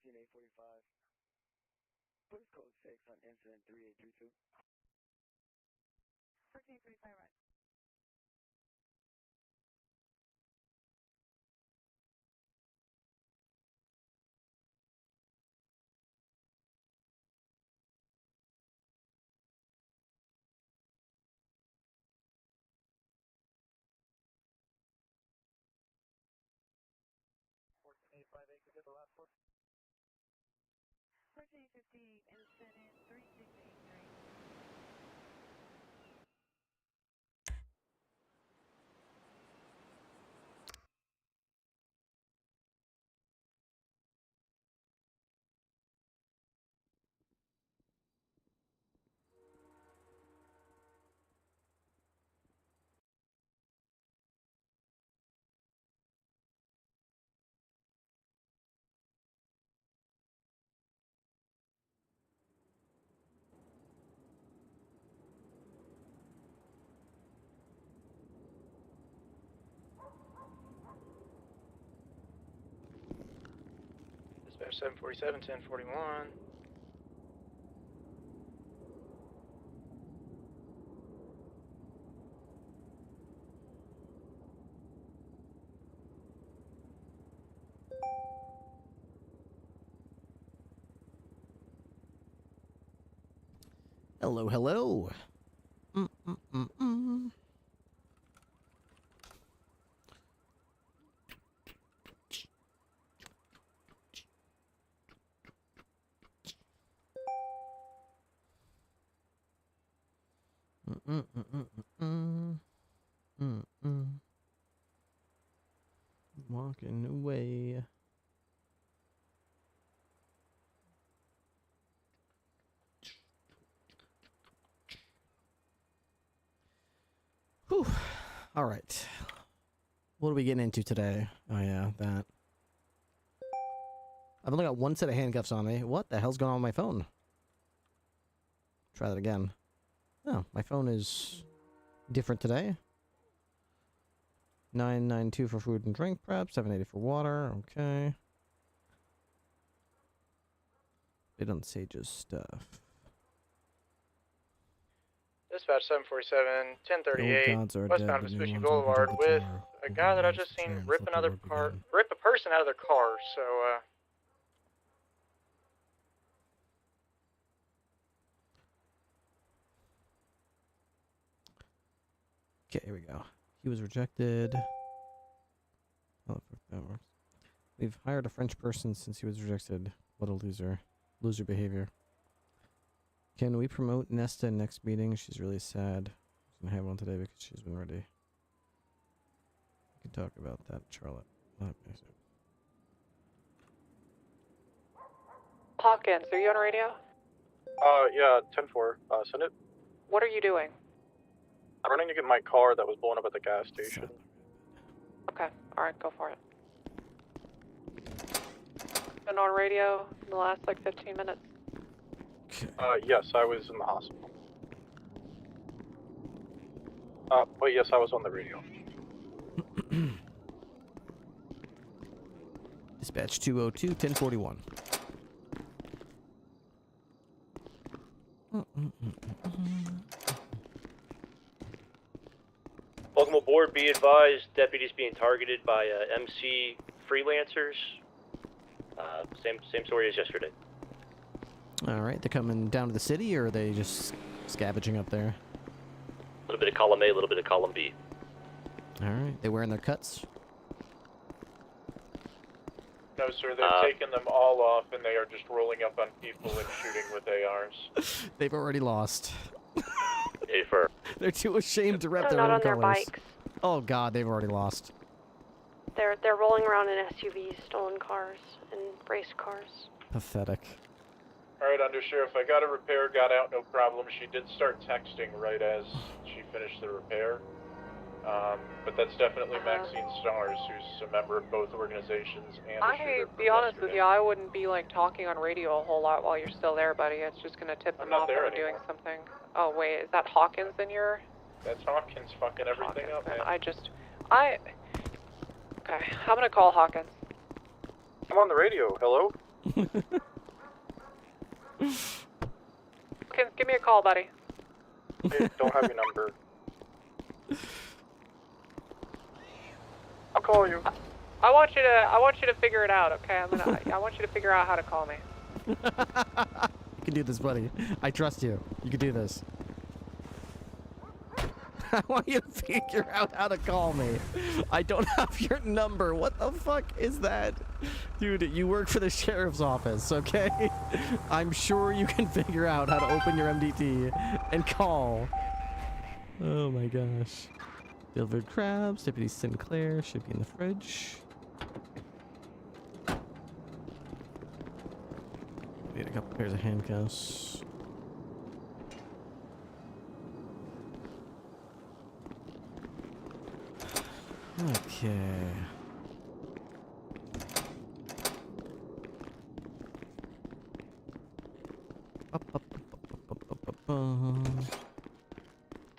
14845. Please code 6 on incident 3832. 14835, right. Could get the last one? 14858, incident 3683. Dispatch 747, 1041. Hello, hello. Walking away. Whew. All right. What are we getting into today? Oh, yeah, that. I've only got one set of handcuffs on me. What the hell's going on with my phone? Try that again. Oh, my phone is different today. 992 for food and drink prep, 780 for water. Okay. It doesn't say just stuff. Dispatch 747, 1038, westbound Vespucci Boulevard with a guy that I just seen rip a person out of their car, so, Okay, here we go. He was rejected. Oh, that works. We've hired a French person since he was rejected. What a loser. Loser behavior. Can we promote Nesta next meeting? She's really sad. She's gonna have one today because she's been ready. We can talk about that, Charlotte. Hawkins, are you on radio? Yeah, 10-4. Send it. What are you doing? I'm running to get my car that was blown up at the gas station. Okay, alright, go for it. Been on radio in the last, 15 minutes? Yes, I was in the hospital. But yes, I was on the radio. Dispatch 202, 1041. Welcome aboard. Be advised, deputies being targeted by MC freelancers. Same story as yesterday. All right, they're coming down to the city, or are they just scavenging up there? A little bit of column A, a little bit of column B. All right, they wearing their cuts? No, sir, they've taken them all off, and they are just rolling up on people and shooting with ARs. They've already lost. They're too ashamed to rep their not own on their colors. bikes. Oh God, they've already lost. They're rolling around in SUVs, stolen cars, and race cars. Pathetic. Alright, Undersheriff, I got a repair, got out, no problem. She did start texting right as she finished the repair. But that's definitely Maxine Stars, who's a member of both organizations and a shooter from be honest with yesterday. you, I wouldn't be, talking on radio a whole lot while you're still there, buddy. It's just gonna tip them off that we're doing something. Oh, wait, is that Hawkins in your... That's Hawkins fucking everything up, man. Okay, I'm gonna call Hawkins. I'm on the radio, hello? Give me a call, buddy. I don't have your number. I'll call you. I want you to figure it out, okay? I want you to figure out how to call me. You can do this, buddy. I trust you. You can do this. I want you to figure out how to call me. I don't have your number. What the fuck is that? Dude, you work for the sheriff's office, okay? I'm sure you can figure out how to open your MDT and call. Oh my gosh. Delivered crabs, Deputy Sinclair should be in the fridge. Need a couple pairs of handcuffs. Okay.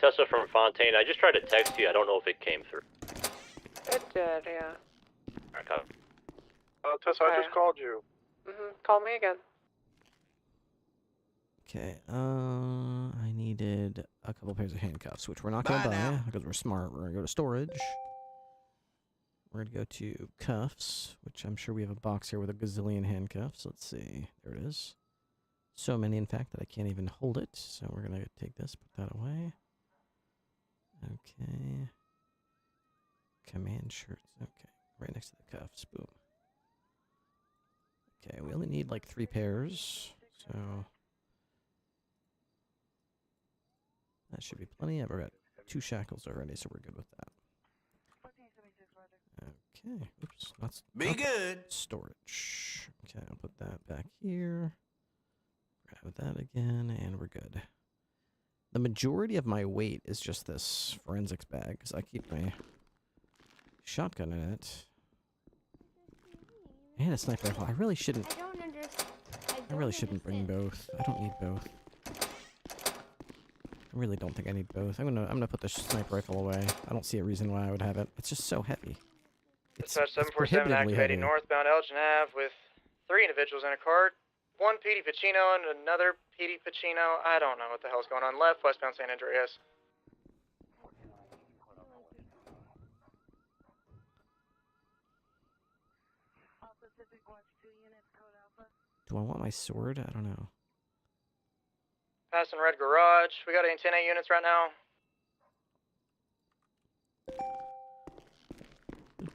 Tessa from Fontaine, I just tried to text you. I don't know if it came through. It did, yeah. Okay. Tessa, I just called you. Call me again. Okay, I needed a couple pairs of handcuffs, which we're not gonna buy because we're smart. We're gonna go to storage. We're gonna go to cuffs, which I'm sure we have a box here with a gazillion handcuffs. Let's see. There it is. So many, in fact, that I can't even hold it. So we're gonna take this, put that away. Okay. Command shirts. Okay. Right next to the cuffs. Boom. Okay, we only need like 3 pairs. So that should be plenty. I've got 2 shackles already, so we're good with that. Okay. Oops. That's be good. Storage. Okay, I'll put that back here. Grab that again, and we're good. The majority of my weight is just this forensics bag, because I keep my shotgun in it. And a sniper rifle. I really shouldn't. I really shouldn't bring both. I don't need both. I really don't think I need both. I'm gonna put the sniper rifle away. I don't see a reason why I would have it. It's just so heavy. It's 747 activating northbound Elgin Ave with 3 individuals in a car. 1 PD Pacino and another PD Pacino. I don't know what the hell's going on. Left, westbound San Andreas. Do I want my sword? I don't know. Passing red garage. We got 10 units right now.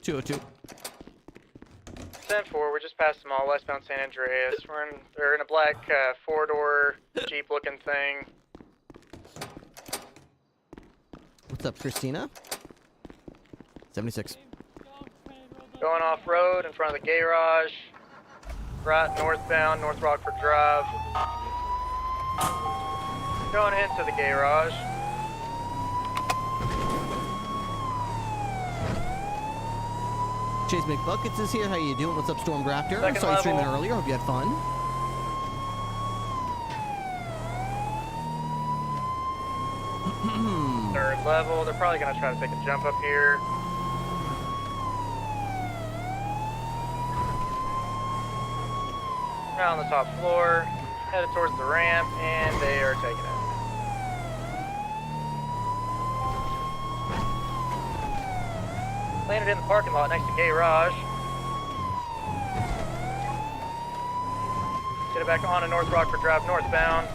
202. 10-4, we're just past them all, westbound San Andreas. They're in a black 4-door Jeep looking thing. What's up, Christina? 76. Going off road in front of the garage. Right northbound, North Rockford Drive. Going into the garage. Chase McBuckets is here. How you doing? What's up, Storm Raptor? I saw you streaming earlier. Hope you had fun. Third level. They're probably going to try to take a jump up here. Around the top floor. Headed towards the ramp, and they are taking it. Landed in the parking lot next to garage. Get it back on to North Rockford Drive northbound.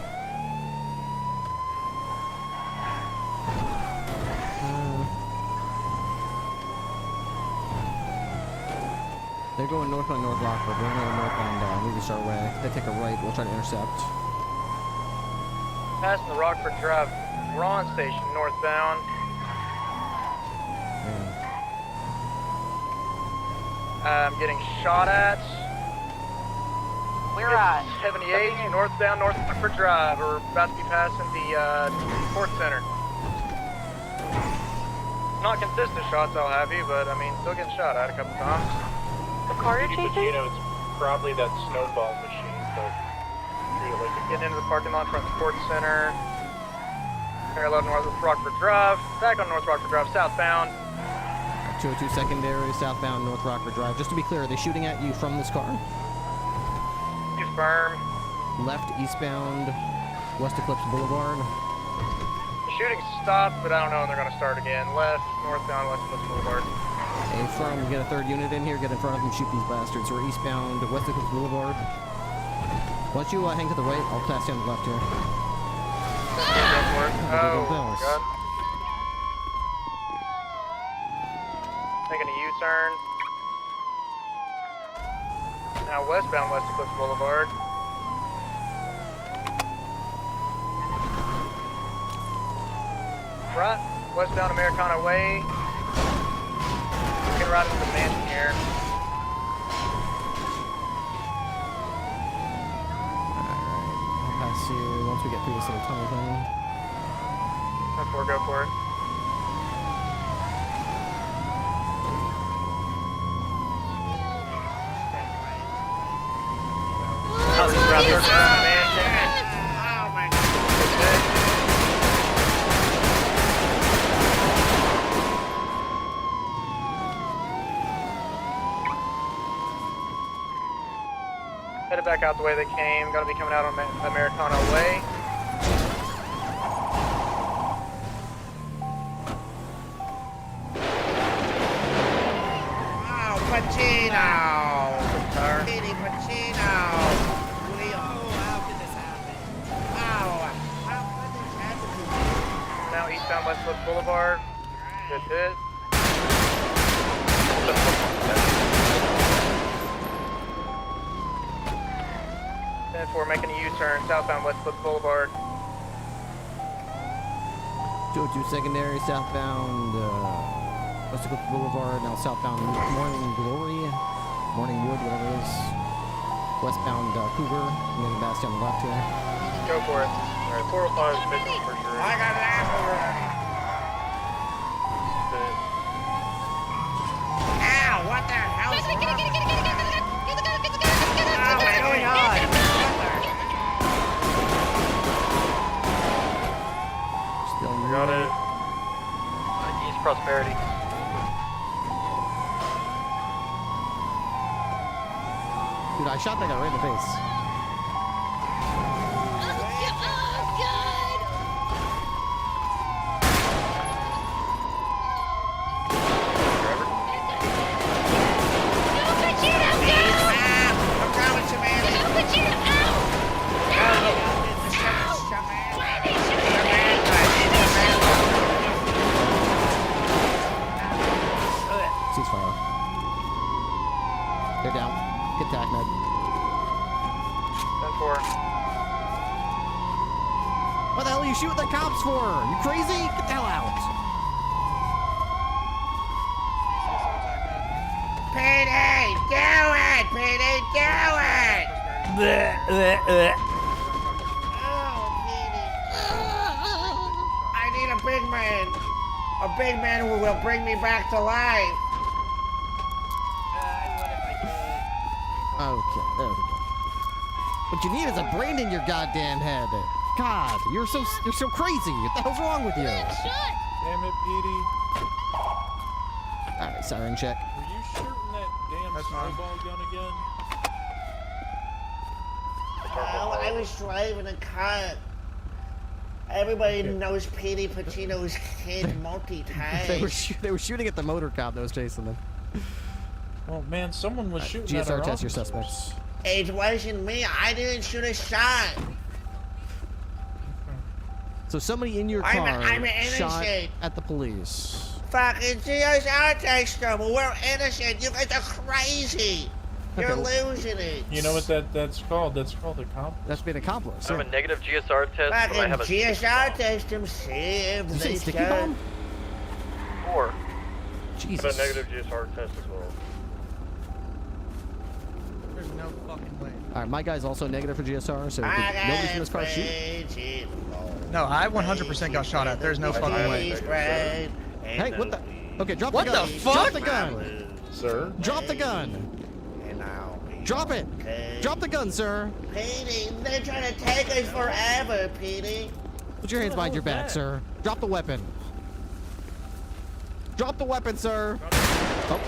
They're going northbound North Rockford. We're going northbound Movie Star Way. They take a right. We'll try to intercept. Passing the Rockford Drive Ron Station northbound. I'm getting shot at. We're at 78 northbound North Rockford Drive. We're about to be passing the Sports Center. Not consistent shots, I'll have you, but I mean, still getting shot at a couple times. the car you're chasing. It's probably that snowball machine, but treat it like a Getting into the parking lot from the Sports Center. Parallel North Rockford Drive. Back on North Rockford Drive southbound. 202 secondary, southbound North Rockford Drive. Just to be clear, are they shooting at you from this car? confirm. Left eastbound, West Eclipse Boulevard. The shooting stopped, but I don't know when they're going to start again. Left, northbound, West Eclipse Boulevard. Hey, firm, get a third unit in here, get in front of them, shoot these bastards. We're eastbound, West Eclipse Boulevard. Once you hang to the right, I'll pass you on the left here. Oh, my God. Making a U-turn. Now westbound West Eclipse Boulevard. Right, westbound Americana Way. Get right into the mansion here. Alright, I'll pass you once we get through this little tunnel thing. 10-4, go for it. Headed back out the way they came. Gonna be coming out on Americana Way. Oh, Pacino! Petey Pacino! How did this happen? Oh, how could this happen to me? Now eastbound West Eclipse Boulevard. Good hit. 10-4 making a U-turn, southbound West Eclipse Boulevard. 202 secondary, southbound West Eclipse Boulevard, now southbound Morning Glory, Morning Wood, whatever it is. Westbound Cougar, and then back down the left here. Go for it. Alright, 405 is missing for sure. I got an apple. Ow, what the hell is wrong? What's going on? Still We got it. East Prosperity. Dude, I shot that guy right in the face. I'm coming, Samantha. Ceasefire. They're down. Get tack, Ned. 10-4. What the hell are you shooting the cops for? You crazy? Get the hell out. Petey, do it! Petey, do it! Oh, Petey. I need a big man. A big man who will bring me back to life. Okay, there we go. What you need is a brain in your goddamn head. God, you're so crazy. What the hell's wrong with you? Damn it, Petey. Alright, siren check. Were you shooting that damn snowball gun again? Well, I was driving a car. Everybody knows Petey Pacino's kid multitask. They were shooting at the motor cop that was chasing them. Oh man, someone was shooting at our GSR, test your officers. suspects. It wasn't me. I didn't shoot a shot. So somebody in your car I'm shot innocent. at the police. Fucking GSR test them. We're innocent. You guys are crazy. You're Okay. losing it. You know what that's called? That's called a accomplice. That's been accomplice. I have a negative GSR test, but I Fucking have a GSR test them. See if Did you say they sticky should. bomb? 4. Jesus. I have a negative GSR test as well. There's no fucking way. Alright, my guy's also negative for GSR, so I nobody from got this car shoot. crazy. No, I 100% got shot at. There's no fucking way. Hey, what the? Okay, drop What the gun. the fuck? Drop the gun. Sir? Drop the gun. Drop it. Drop the gun, sir. Petey, they're trying to take us forever, Petey. Put your hands behind your back, sir. Drop the weapon. Drop the weapon, sir. Oh.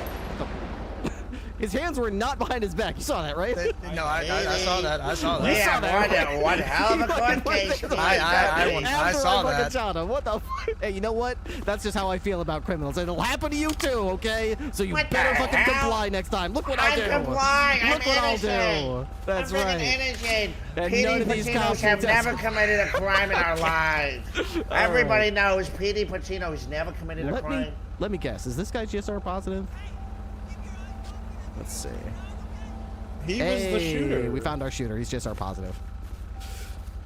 His hands were not behind his back. You saw that, right? No, I saw that. I saw that. You saw that. One hell of a court case. I saw that. Shot him. What the? Hey, you know what? That's just how I feel about criminals. It'll happen to you too, okay? So you better fucking comply next time. Look what I'll do. Comply. Look what I'll do. That's right. Innocent. And P.D. none of these cops Pacinos have will never test- committed a crime in our lives. Everybody knows P.D. Pacino's never committed a crime. Let me guess. Is this guy GSR positive? Let's see. He was the shooter. We found our shooter. He's GSR positive.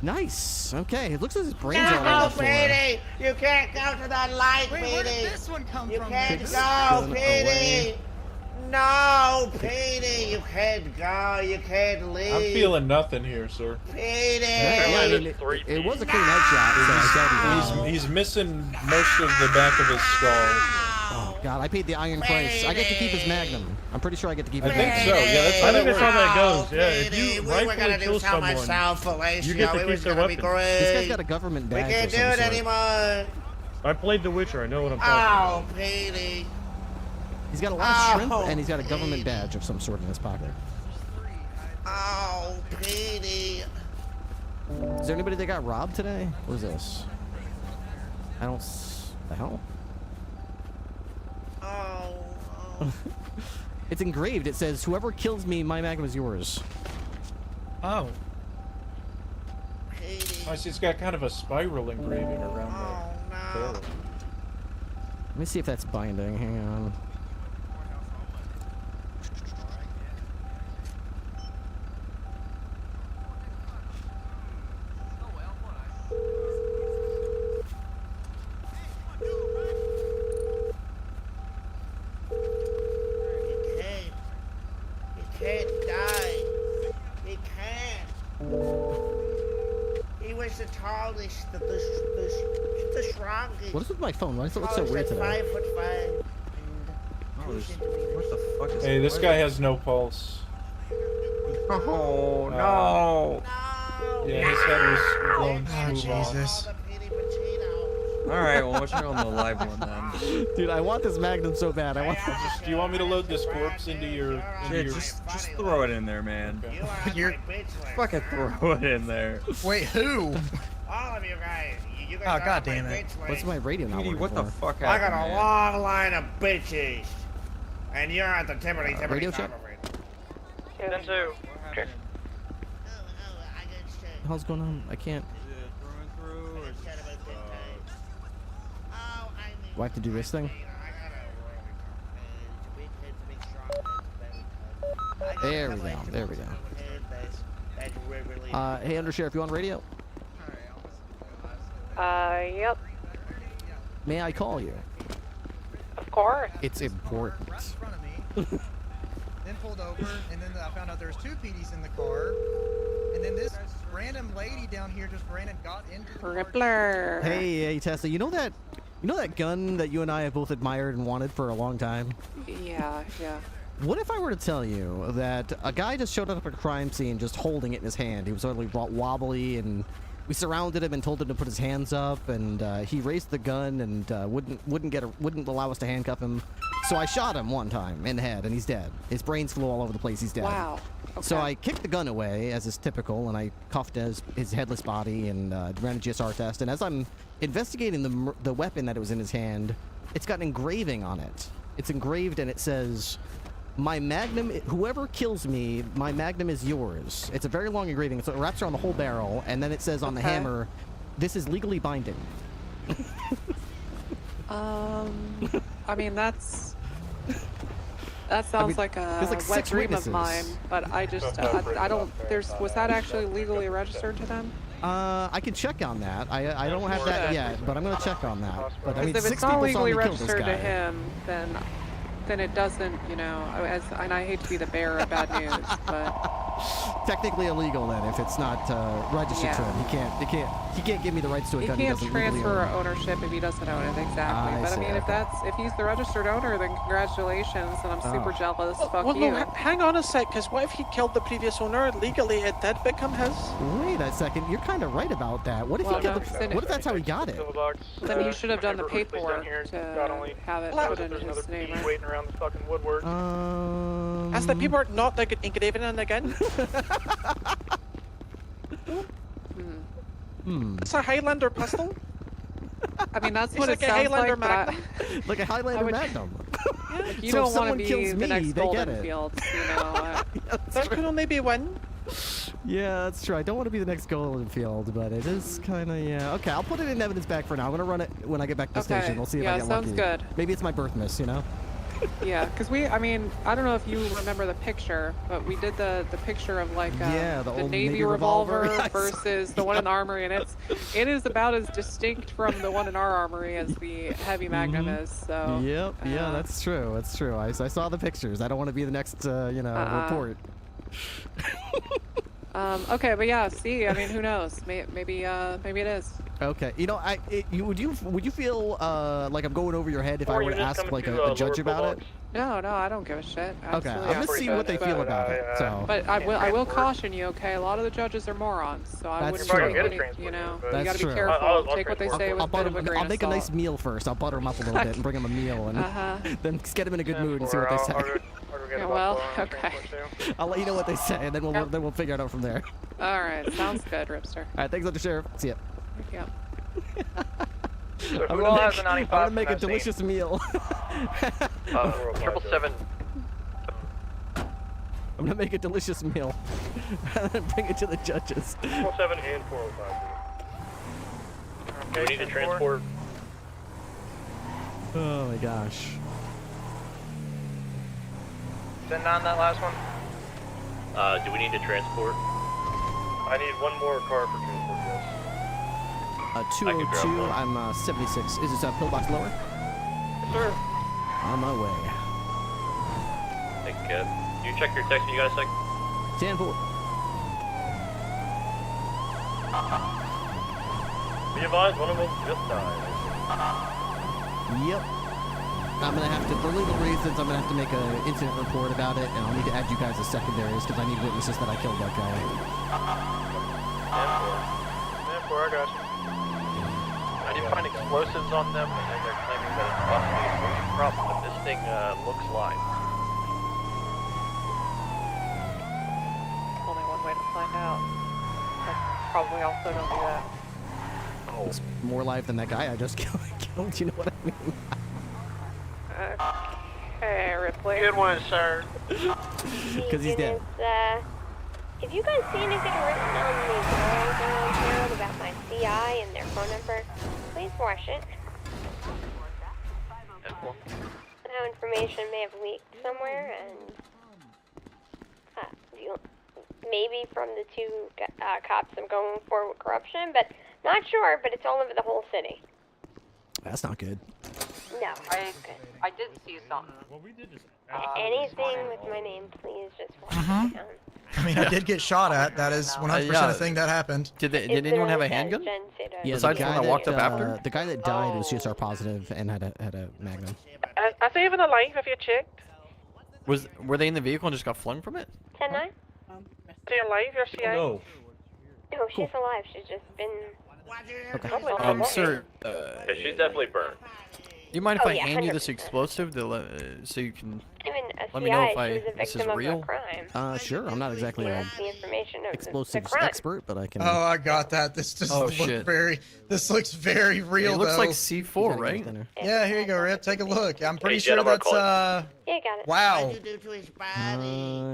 Nice. Okay. It looks like his brains No, are all over the floor. P.D. You can't go to that light, Wait, P.D. where did this one come You from? can't This go, is P.D. No, P.D. You can't go. You can't leave. I'm feeling nothing here, sir. P.D. Yeah, I mean, it was a clean headshot. So I doubt He's missing most of the back of his skull. Oh God, I paid the iron price. I get to keep his Magnum. I'm pretty sure I get to keep I his think Magnum. so. Yeah, that's how I think that that's works. how that goes. Yeah, if you We were rightfully gonna do kill so someone, much self-fellatio. you get to It keep was their gonna be weapon. great. This guy's got a government We badge. can't of do some it sort. anymore. I played The Witcher. I know what I'm talking Oh, P.D. He's got a lot of shrimp, Oh, and he's got a government badge of some sort in his pocket. Oh, P.D. Is there anybody that got robbed today? What is this? I don't. The hell? Oh. It's engraved. It says, "Whoever kills me, my Magnum is yours." Oh. P.D. Oh, it's got kind of a spiral engraving around Oh, the no. barrel. Let me see if that's binding. Hang on. He can't die. He can't. He was the tallest, the strongest. What is with my phone? Why does it look so Tallest weird at today? 5'5" Oh, and 2 centimeters. what the fuck is Hey, this guy has no pulse. Oh, no. No. Yeah, his head was blown Oh, smooth off. Jesus. All the P.D. Pacinos. Alright, well, we'll check on the live one then. Dude, I want this Magnum so bad. I want. Do you want me to load this corpse into your... Yeah, just throw it in there, man. You are You're- my bitch list. Fucking throw it in there. Wait, who? All of you guys. You guys Oh, are God my damn it. bitch list. What's my radio not Petey, working what the for? fuck I happened, got a man? long line of bitches. And you're at the tippity radio top check? of it. 10-2. Oh, I got shit. What the hell's going on? I can't. Do I have to do this thing? There we go. There we go. Hey, Undersheriff, you on radio? Yep, May I call you? of course. It's important. Right in front of me. Then pulled over, and then I found out there was 2 PDs in the car. And then this random lady down here just ran and got into the car. Rippler. Hey, Tessa, you know that gun that you and I have both admired and wanted for a long time? Yeah. What if I were to tell you that a guy just showed up at a crime scene just holding it in his hand? He was sort of wobbly, and we surrounded him and told him to put his hands up, and he raised the gun and wouldn't allow us to handcuff him. So I shot him one time in the head, and he's dead. His brains flew all over the place. He's dead. Wow. Okay. So I kicked the gun away, as is typical, and I cuffed his headless body and ran a GSR test. And as I'm investigating the weapon that was in his hand, it's got an engraving on it. It's engraved, and it says, "My Magnum, whoever kills me, my Magnum is yours." It's a very long engraving, so it wraps around the whole barrel, and then it says on the hammer, "This is legally binding." I mean, that sounds like a there's like wet 6 dream witnesses. of mine, but I just, I don't, was that actually legally registered to them? I can check on that. I don't have that yet, but I'm gonna check on that. But I mean, Because if 6 it's not people saw me legally kill this registered to guy. him, then it doesn't, you know, and I hate to be the bearer of bad news, but technically illegal then if it's not registered to him. He can't give me the rights to a He gun. can't He doesn't legally transfer own. ownership if he doesn't own it, exactly. I But see, I mean, okay. if he's the registered owner, then congratulations, and I'm super Oh. jealous. Fuck Well, you. no, hang on a sec, because what if he killed the previous owner legally? It did become his. Wait a second, you're kind of right about that. What if Well, he no, killed what if that's how he got it? Then he should have done the paperwork to have it put in his name, right? Waiting around the fucking woodwork. Has the paperwork not like engraving on again? It's a Highlander pistol. I mean, that's It's what like it a sounds Highlander like, but Magnum. Like a Highlander Magnum. Like, you So if don't want to someone be kills the me, next they get Golden it. Fields, you know. There can only be one. Yeah, that's true. I don't want to be the next Golden Field, but it is kind of, yeah. Okay, I'll put it in evidence back for now. I'm going to run it when I get back to the Okay, station. We'll see if yeah, I get sounds lucky. good. Maybe it's my birth miss, you know? Yeah, because I mean, I don't know if you remember the picture, but we did the picture of like Yeah, the old Navy Navy revolver revolver. I saw- versus the one in the armory, and it is about as distinct from the one in our armory as the heavy Magnum is. So. Yep, yeah, that's true. That's true. I saw the pictures. I don't want to be the next, report. Okay, but yeah, see, I mean, who knows? Maybe it is. Okay, you know, would you feel like I'm going over your head if I were to ask like a judge about it? No, I don't give a shit. Okay, Absolutely. I'm gonna see what they feel about it. So. But I will caution you, okay? A lot of the judges are morons, so I That's wouldn't true. take any, you know, you That's gotta be true. careful. Take what they say with a bit of a grain I'll of make a nice salt. meal first. I'll butter them up a little bit and bring them a meal, and then get them in a good mood and see what they say. Yeah, well, okay. I'll let you know what they say, and then we'll figure it out from there. All right, sounds good, Ripster. All right, thanks, Undersheriff. See ya. Yeah. So I'm who all has a gonna 95 make a in that delicious meal. 777. I'm gonna make a delicious meal and then bring it to the judges. 407 and 405. Do we need to transport? Oh my gosh. Send on that last one. Do we need to transport? I need one more car for transport, yes. 202, I'm 76. Is this a pillbox lower? Yes, sir. On my way. Thank you, Kev. You check your text, you got a sec? 10-4. Be advised, one of them just died. Yep. I'm gonna have to, for legal reasons, I'm gonna have to make an incident report about it, and I'll need to add you guys as secondaries because I need witnesses that I killed that guy. 10-4, I got you. I did find explosives on them, and they're claiming that it's possibly a moving problem, but this thing looks live. Only one way to find out. I probably also don't do that. Oh. It's more live than that guy I just killed, you know what I mean? Okay, Ripley. Good one, sir. Because he's dead. If you guys see anything written on the door down here about my CI and their phone number, please wash it. How information may have leaked somewhere, and maybe from the two cops I'm going for with corruption, but not sure, but it's all over the whole city. That's not good. No. I did see something. Well, we did just Anything with my name, please just wash it down. I mean, I did get shot at. That is 100% a thing that happened. Did anyone have a handgun? Yeah, Besides from when I walked up after? The guy that died was CSR positive and had a Magnum. Are they even alive? Have you checked? Were they in the vehicle and just got flung from it? 10-9? Are they alive, your CI? No. No, she's alive. She's just been... Okay. Sir, Yeah, she's definitely burned. do you mind if Oh, I yeah, hand you this 100%. explosive I so you can mean, a let CI, me know if she was a this is victim of real? a crime. Sure. I'm not exactly She an wants the information of the explosives crime. expert, but I can. Oh, I got that. This just Oh, looks shit. This looks very real, It looks though. like C4, right? Yeah, here you go, Rip. Take a look. I'm pretty Hey, sure gentlemen, that's, Yeah, you got it. wow.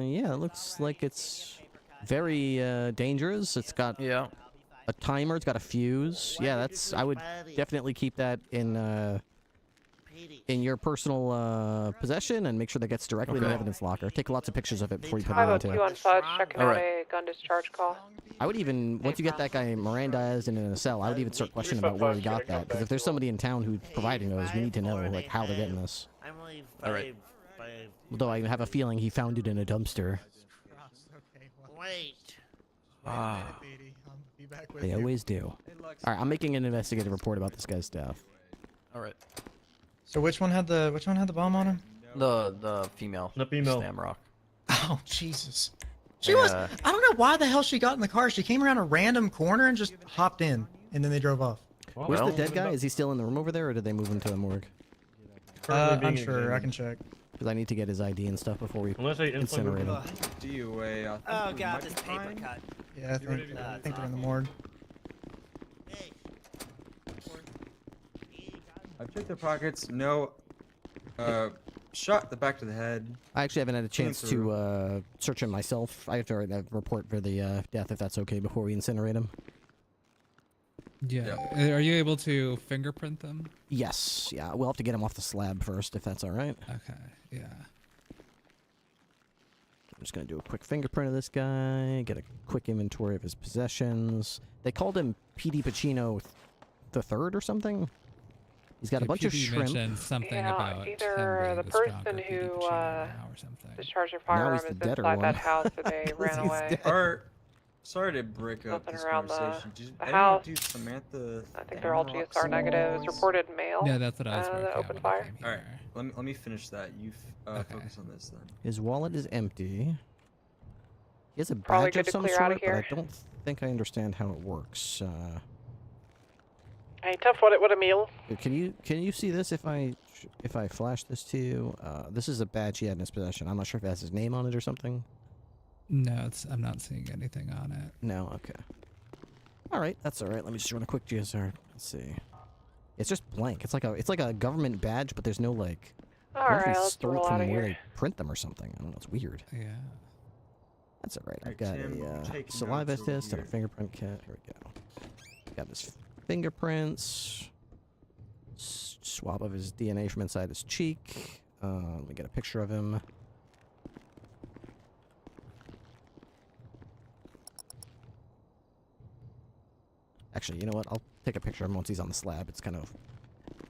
Yeah, it looks like it's very dangerous. It's got a timer. It's got a fuse. Yeah, I would definitely keep that in your personal possession and make sure that gets directly in the Okay. evidence locker. Take lots of pictures of it before you put it 502 on on Fudge, checking out Alright. a gun discharge call. I would even, once you get that guy Mirandized and in a cell, I would even start questioning about where he got that. Because if there's somebody in town who's providing those, we need to know like how they're getting this. All right. Although I have a feeling he found it in a dumpster. wait. Ah. Be back with They you. always do. Alright, I'm making an investigative report about this guy's death. Alright. So which one had the bomb on him? The female. The female. Stamrock. Oh Jesus. She was. I don't know why the hell she got in the car. She came around a random corner and just hopped in, and then they drove off. Where's the dead guy? Is he still in the room over there, or did they move him to the morgue? I'm sure. I can check. Because I need to get his ID and stuff before we incinerate him. DUA. Oh god, this paper cut. Yeah, I think they're in the morgue. I've checked their pockets. No. Shot the back to the head. I actually haven't had a chance to search him myself. I have to write a report for the death, if that's okay, before we incinerate him. Yeah. Are you able to fingerprint them? Yes. Yeah. We'll have to get him off the slab first, if that's all right. Okay. Yeah. I'm just gonna do a quick fingerprint of this guy. Get a quick inventory of his possessions. They called him PD Pacino the Third or something. He's got a bunch of shrimp. Mentioned something Yeah, about either the person who discharged their Now firearm he's is the deader inside that one. house, or they ran away. Sorry to break up Nothing this around conversation. the Did anyone house. do Samantha? I think they're all GSR negative. It's reported male. Yeah, that's what I was working that on opened when I fire. came All right, let me finish that. You focus on this then. His wallet is empty. He has a Probably badge good of to some clear out sort, of but I here. don't think I understand how it works. Hey, tough, what a meal. Can you see this if I flash this to you? This is a badge he had in his possession. I'm not sure if it has his name on it or something. No, I'm not seeing anything on it. No, okay. All right, that's all right. Let me just run a quick GSR. Let's see. It's just blank. It's like a government badge, but there's no like. All I wonder if right, he let's stole roll it from out of where here. they print them or something. I don't know. It's weird. Yeah. That's all right. I've Alright, got Tim, a take saliva notes over test and a here. fingerprint kit. Here we go. Got his fingerprints. Swab of his DNA from inside his cheek. Let me get a picture of him. Actually, you know what? I'll take a picture of him once he's on the slab. It's kind of...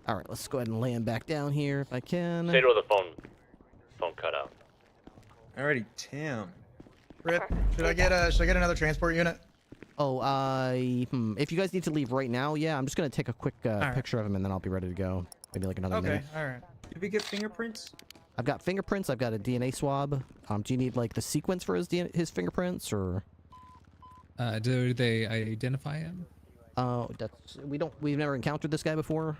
Alright, let's go ahead and lay him back down here if I can. Stay with the phone cut out. Alrighty, Tim. Rip, should I get another transport unit? Oh, if you guys need to leave right now, yeah, I'm just gonna take a quick picture of him and then I'll be ready to go. Maybe like another minute. Okay, alright. Did we get fingerprints? I've got fingerprints. I've got a DNA swab. Do you need like the sequence for his fingerprints or? Do they identify him? We've never encountered this guy before.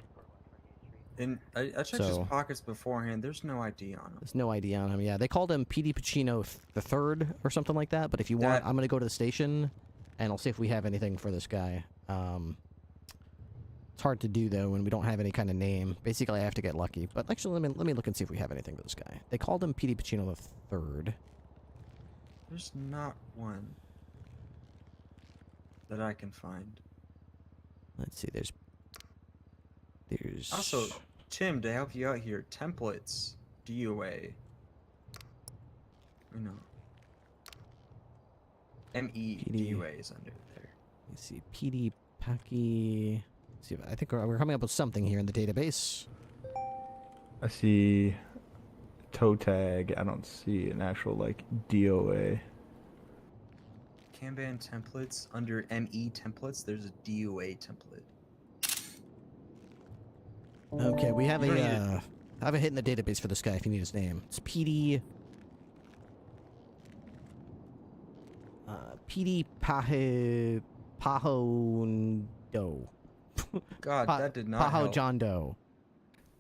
And I checked his pockets beforehand. There's no ID on him. There's no ID on him. Yeah, they called him PD Pacino the Third or something like that. But if you want, I'm gonna go to the station, and I'll see if we have anything for this guy. It's hard to do though when we don't have any kind of name. Basically, I have to get lucky. But actually, let me look and see if we have anything for this guy. They called him PD Pacino the Third. There's not one that I can find. Let's see. There's Also, Tim, to help you out here, templates, DOA. No. ME DOA is under there. Let's see. PD Packy. Let's see. I think we're coming up with something here in the database. I see toe tag. I don't see an actual like DOA. Kanban templates, under ME templates, there's a DOA template. Okay, we have You don't I have a hit in the database for this guy if you need his name. It's PD Pahondo. God, that did not help. John Doe.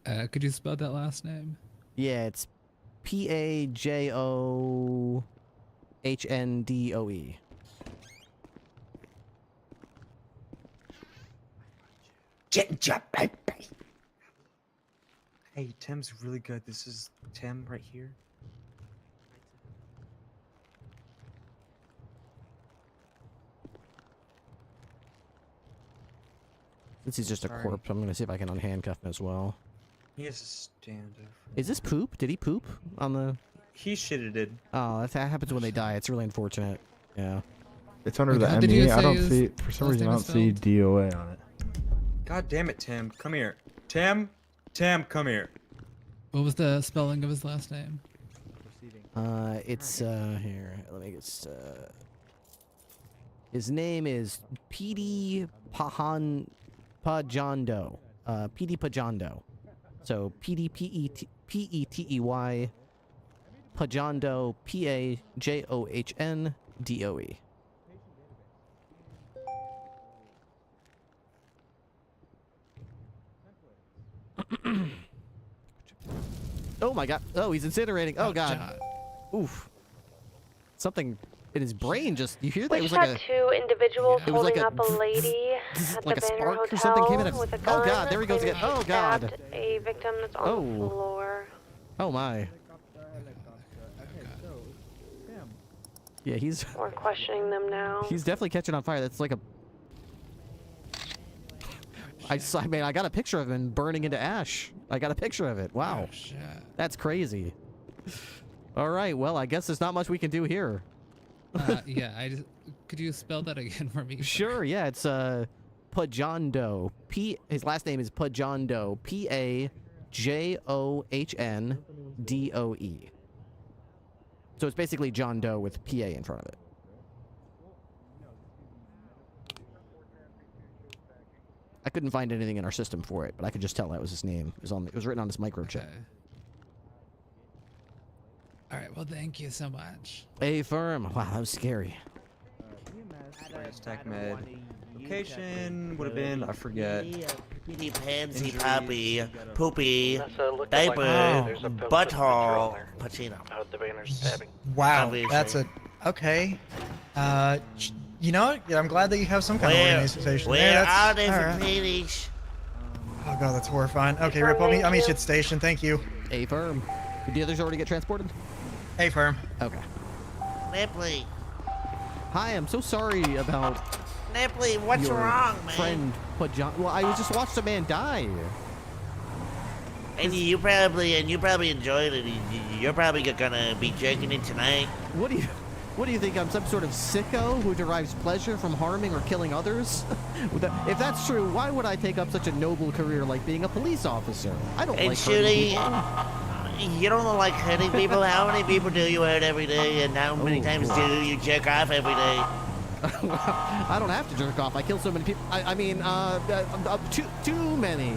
Could you spell that last name? Yeah, it's PAJOHNDOE. Ginger baby. Hey, Tim's really good. This is Tim right here. Since he's just a corpse, I'm gonna see if I can unhandcuff him as well. He has a stand-up. Is this poop? Did he poop on the... He shitted it. Oh, that happens when they die. It's really unfortunate. Yeah. It's under the ME. I don't see, for some reason, I don't see DOA on it. God damn it, Tim. Come here. Tim, come here. What was the spelling of his last name? It's, here. Let me get, His name is P.D. Pajando. P.D. Pajando. So P.D.P.E.T.E.Y. Pajando. P-A-J-O-H-N-D-O-E. Oh my god. Oh, he's incinerating. Oh god. Oof. Something in his brain just, you hear that? We It was just like had a, two individuals it was like holding a up a lady at like the a Banner spark Hotel or something came out of, with a gun. oh god, there he goes again. claiming Oh she god. stabbed a victim that's on the Oh. floor. Oh my. Yeah, he's We're questioning them now. he's definitely catching on fire. That's like a, I mean, I got a picture of him burning into ash. I got a picture of it. Wow. Oh, shit. That's crazy. All right, well, I guess there's not much we can do here. Yeah, could you spell that again for me? Sure, yeah, it's Pajando. His last name is Pajando. P-A-J-O-H-N-D-O-E. So it's basically John Doe with P-A in front of it. I couldn't find anything in our system for it, but I could just tell that was his name. It was written on his microchip. Okay. All right, well, thank you so much. A firm. Wow, that was scary. Tech med. Location would have been, I forget. Pretty pansy puppy, poopy, Look diaper, there's a butthole, Pacino. Out the banner stabbing. Wow, Obviously. that's a okay. You know, yeah, I'm glad that you have some kind of organization. Where there. That's, are they all for right. Pitties? Oh god, that's horrifying. Okay, Rip, I'll meet you at the station. Thank you. A firm. Did the others already get transported? A firm. Okay. Ripley. Hi, I'm so sorry about Ripley, what's your wrong, man? friend Pajan. Well, I just watched a man die. And you probably enjoyed it. You're probably gonna be jerking it tonight. What do you think? I'm some sort of sicko who derives pleasure from harming or killing others? If that's true, why would I take up such a noble career like being a police officer? I don't And like hurting shooting. people. You don't like hurting people? How many people do you hurt every day? And how many times do you jerk off every day? I don't have to jerk off. I kill so many people. I mean, too many.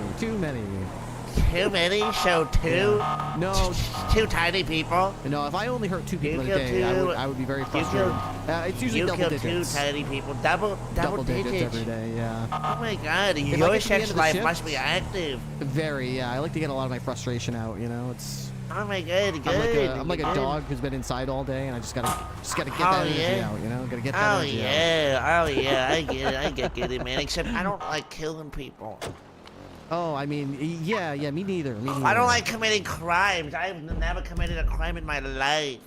Too many? So two? No. Two tiny people? No, if I only hurt two people in a kill day, I would be very frustrated. It's usually you double kill digits. two tiny people. Double digits every day, yeah. Oh my god, If I your get to the end sex of the life shift- must be active. Very, yeah. I like to get a lot of my frustration out, you know? It's... Oh my god, good. I'm like a dog who's been inside all day, and I just gotta get that energy out, you know? Gotta get that energy out. Oh yeah, I get it, man. Except I don't like killing people. Oh, I mean, yeah, me neither. I don't like committing crimes. I've never committed a crime in my life.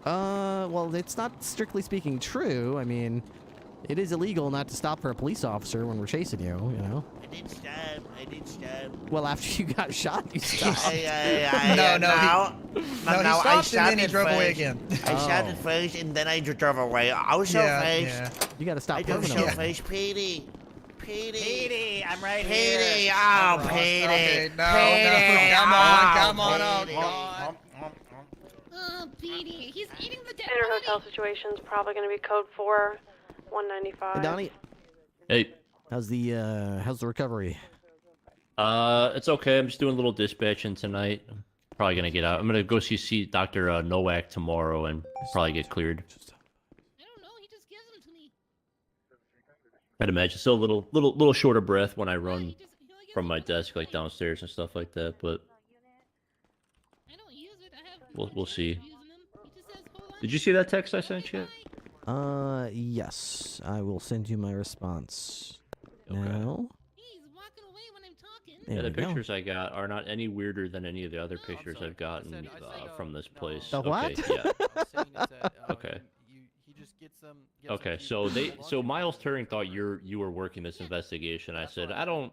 Well, it's not strictly speaking true. I mean, it is illegal not to stop for a police officer when we're chasing you, you know? I did stab. Well, after you got shot, you stopped. No, he stopped and then he drove away again. I shot it first and then I drove away. I was so fast. You gotta stop I drove so permanently. fast, Petey. Petey, I'm right Petey, here. oh, Okay, Petey. no, Petey, come on, oh Petey. god. Oh, Petey, he's eating the dead Banner body. Hotel situation's probably going to be code 4, 195. Hey, Donnie. Hey. How's the recovery? It's okay. I'm just doing a little dispatching tonight. Probably gonna get out. I'm gonna go see Dr. Nowak tomorrow and probably get cleared. I'd imagine still a little short of breath when I run from my desk like downstairs and stuff like that, but we'll see. Did you see that text I sent you? Yes. I will send you my response. Okay. Now. Yeah, There the we go. pictures I got are not any weirder than any of the other pictures I've gotten from this place. The what? Okay, yeah. Okay. Okay, so Miles Turing thought you were working this investigation. I said I don't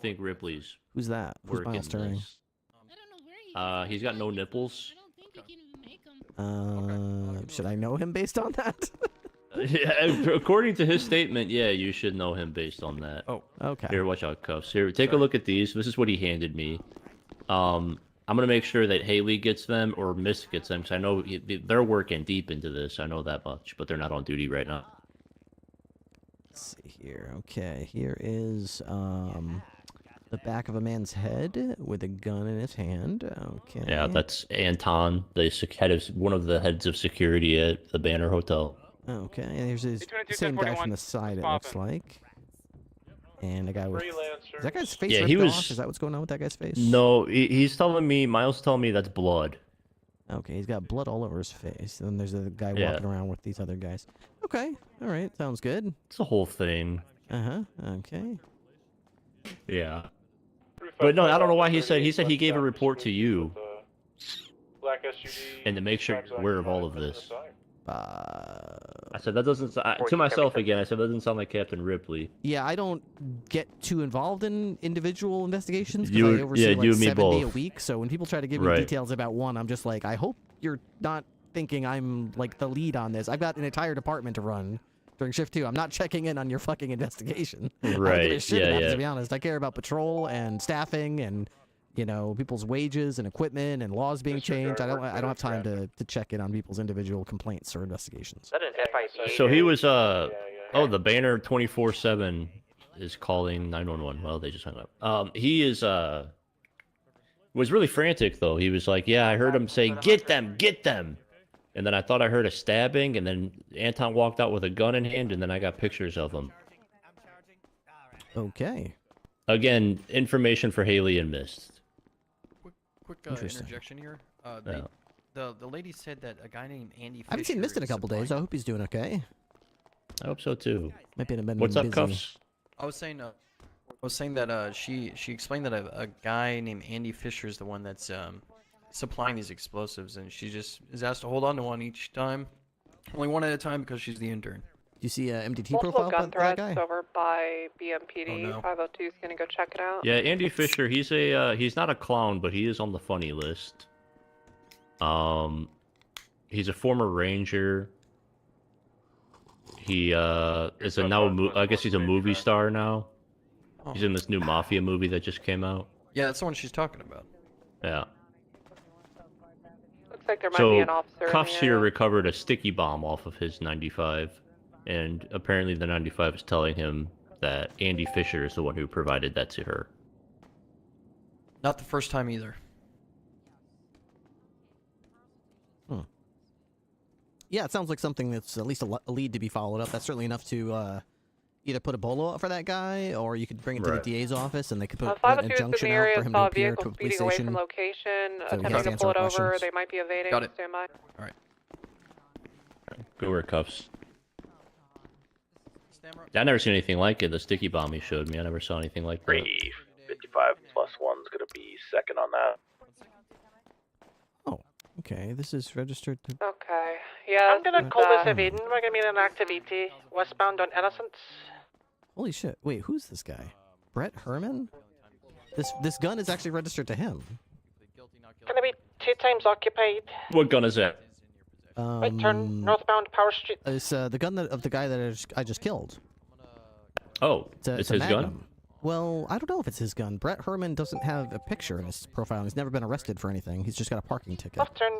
think Ripley's. Who's that? Who's working Miles Turing? this. He's got no nipples. Should I know him based on that? Yeah, according to his statement, yeah, you should know him based on that. Oh, okay. Here, watch out, cuffs. Here, take a look at these. This is what he handed me. I'm gonna make sure that Haley gets them or Miss gets them because I know they're working deep into this. I know that much, but they're not on duty right now. Let's see here. Okay, here is the back of a man's head with a gun in his hand. Okay. Yeah, that's Anton, the one of the heads of security at the Banner Hotel. Okay, and here's his same guy from the side, it looks like. And a guy with... Is that guy's face ripped off? Is that what's going on with that guy's face? No, he's telling me, Miles telling me that's blood. Okay, he's got blood all over his face. And then there's a guy walking around with these other guys. Okay, alright, sounds good. It's the whole thing. Uh-huh, okay. Yeah. But no, I don't know why he said he gave a report to you. And to make sure you're aware of all of this. I said that doesn't to myself again. I said that doesn't sound like Captain Ripley. Yeah, I don't get too involved in individual investigations because I oversee like 70 a week. So when people try to give me details about one, I'm just like, I hope you're not thinking I'm like the lead on this. I've got an entire department to run during shift 2. I'm not checking in on your fucking investigation. Right. I don't give a shit about it, to be honest. I care about patrol and staffing and people's wages and equipment and laws being changed. I don't have time to check in on people's individual complaints or investigations. So he was the Banner 24/7 is calling 911. Well, they just hung up. He is was really frantic though. He was like, "Yeah, I heard him say, get them." And then I thought I heard a stabbing, and then Anton walked out with a gun in hand, and then I got pictures of him. Okay. Again, information for Haley and Mist. Quick interjection here. The lady said that a guy named Andy Fisher... I haven't seen Mist in a couple days. I hope he's doing okay. I hope so too. Might be What's up, Cuffs? I was saying that she explained that a guy named Andy Fisher is the one that's supplying these explosives, and she just is asked to hold on to one each time, only one at a time because she's the intern. Do you see MDT Multiple profile gun about that threats guy? over by BMPD. Oh, no. 502 is gonna go check it out. Yeah, Andy Fisher. He's not a clown, but he is on the funny list. He's a former Ranger. He is I guess he's a movie star now. Oh. He's in this new Mafia movie that just came out. Yeah, that's the one she's talking about. Yeah. Looks like there might be an officer. Cuffs here recovered a sticky bomb off of his 95, and apparently the 95 is telling him that Andy Fisher is the one who provided that to her. Not the first time either. Yeah, it sounds like something that's at least a lead to be followed up. That's certainly enough to either put a bolo out for that guy, or you could bring it to the DA's office and they could put an injunction out for him to appear to a police station. From location, so attempting to pull it over. They might be evading. Got it. Stand by. All right. Go where Cuffs. I never seen anything like it. The sticky bomb he showed me, I never saw anything like that. 55 plus 1's gonna be second on that. Oh, okay. This is registered to... Okay. Yeah. I'm gonna call this evading. We're gonna be in an activity westbound on Innocence. Holy shit. Wait, who's this guy? Brett Herman? This gun is actually registered to him. Gonna be 2 times occupied. What gun is that? Right turn, northbound Power Street. It's the gun of the guy that I just killed. Oh, it's his gun? Well, I don't know if it's his gun. Brett Herman doesn't have a picture in his profile. He's never been arrested for anything. He's just got a parking ticket. Left turn,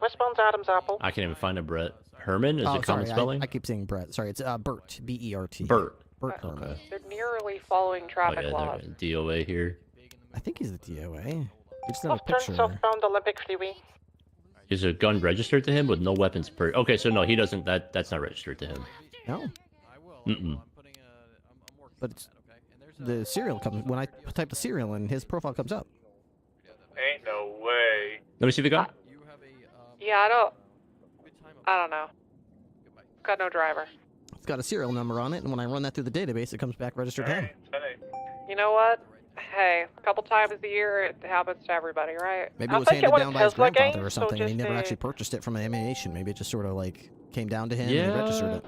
westbound Adams Apple. I can't even find a Brett. Herman? Is it common spelling? I keep saying Brett. Sorry, it's Bert. B-E-R-T. Bert. Bert Herman. Okay. They're nearly following traffic laws. DOA here. I think he's the DOA. He just not a Left turn, picture. southbound Olympic Freeway. Is a gun registered to him with no weapons per... Okay, so no, he doesn't... That's not registered to him. No? Mm-mm. But it's, the serial comes... When I type the serial in, his profile comes up. Ain't no way. Let me see the gun. Yeah, I don't know. Got no driver. It's got a serial number on it, and when I run that through the database, it comes back registered to him. You know what? Hey, a couple times a year, it happens to everybody, right? Maybe it was handed down by his grandfather or something, and he never actually purchased it from an ammunition. Maybe it just sort of like came down to him and he registered it.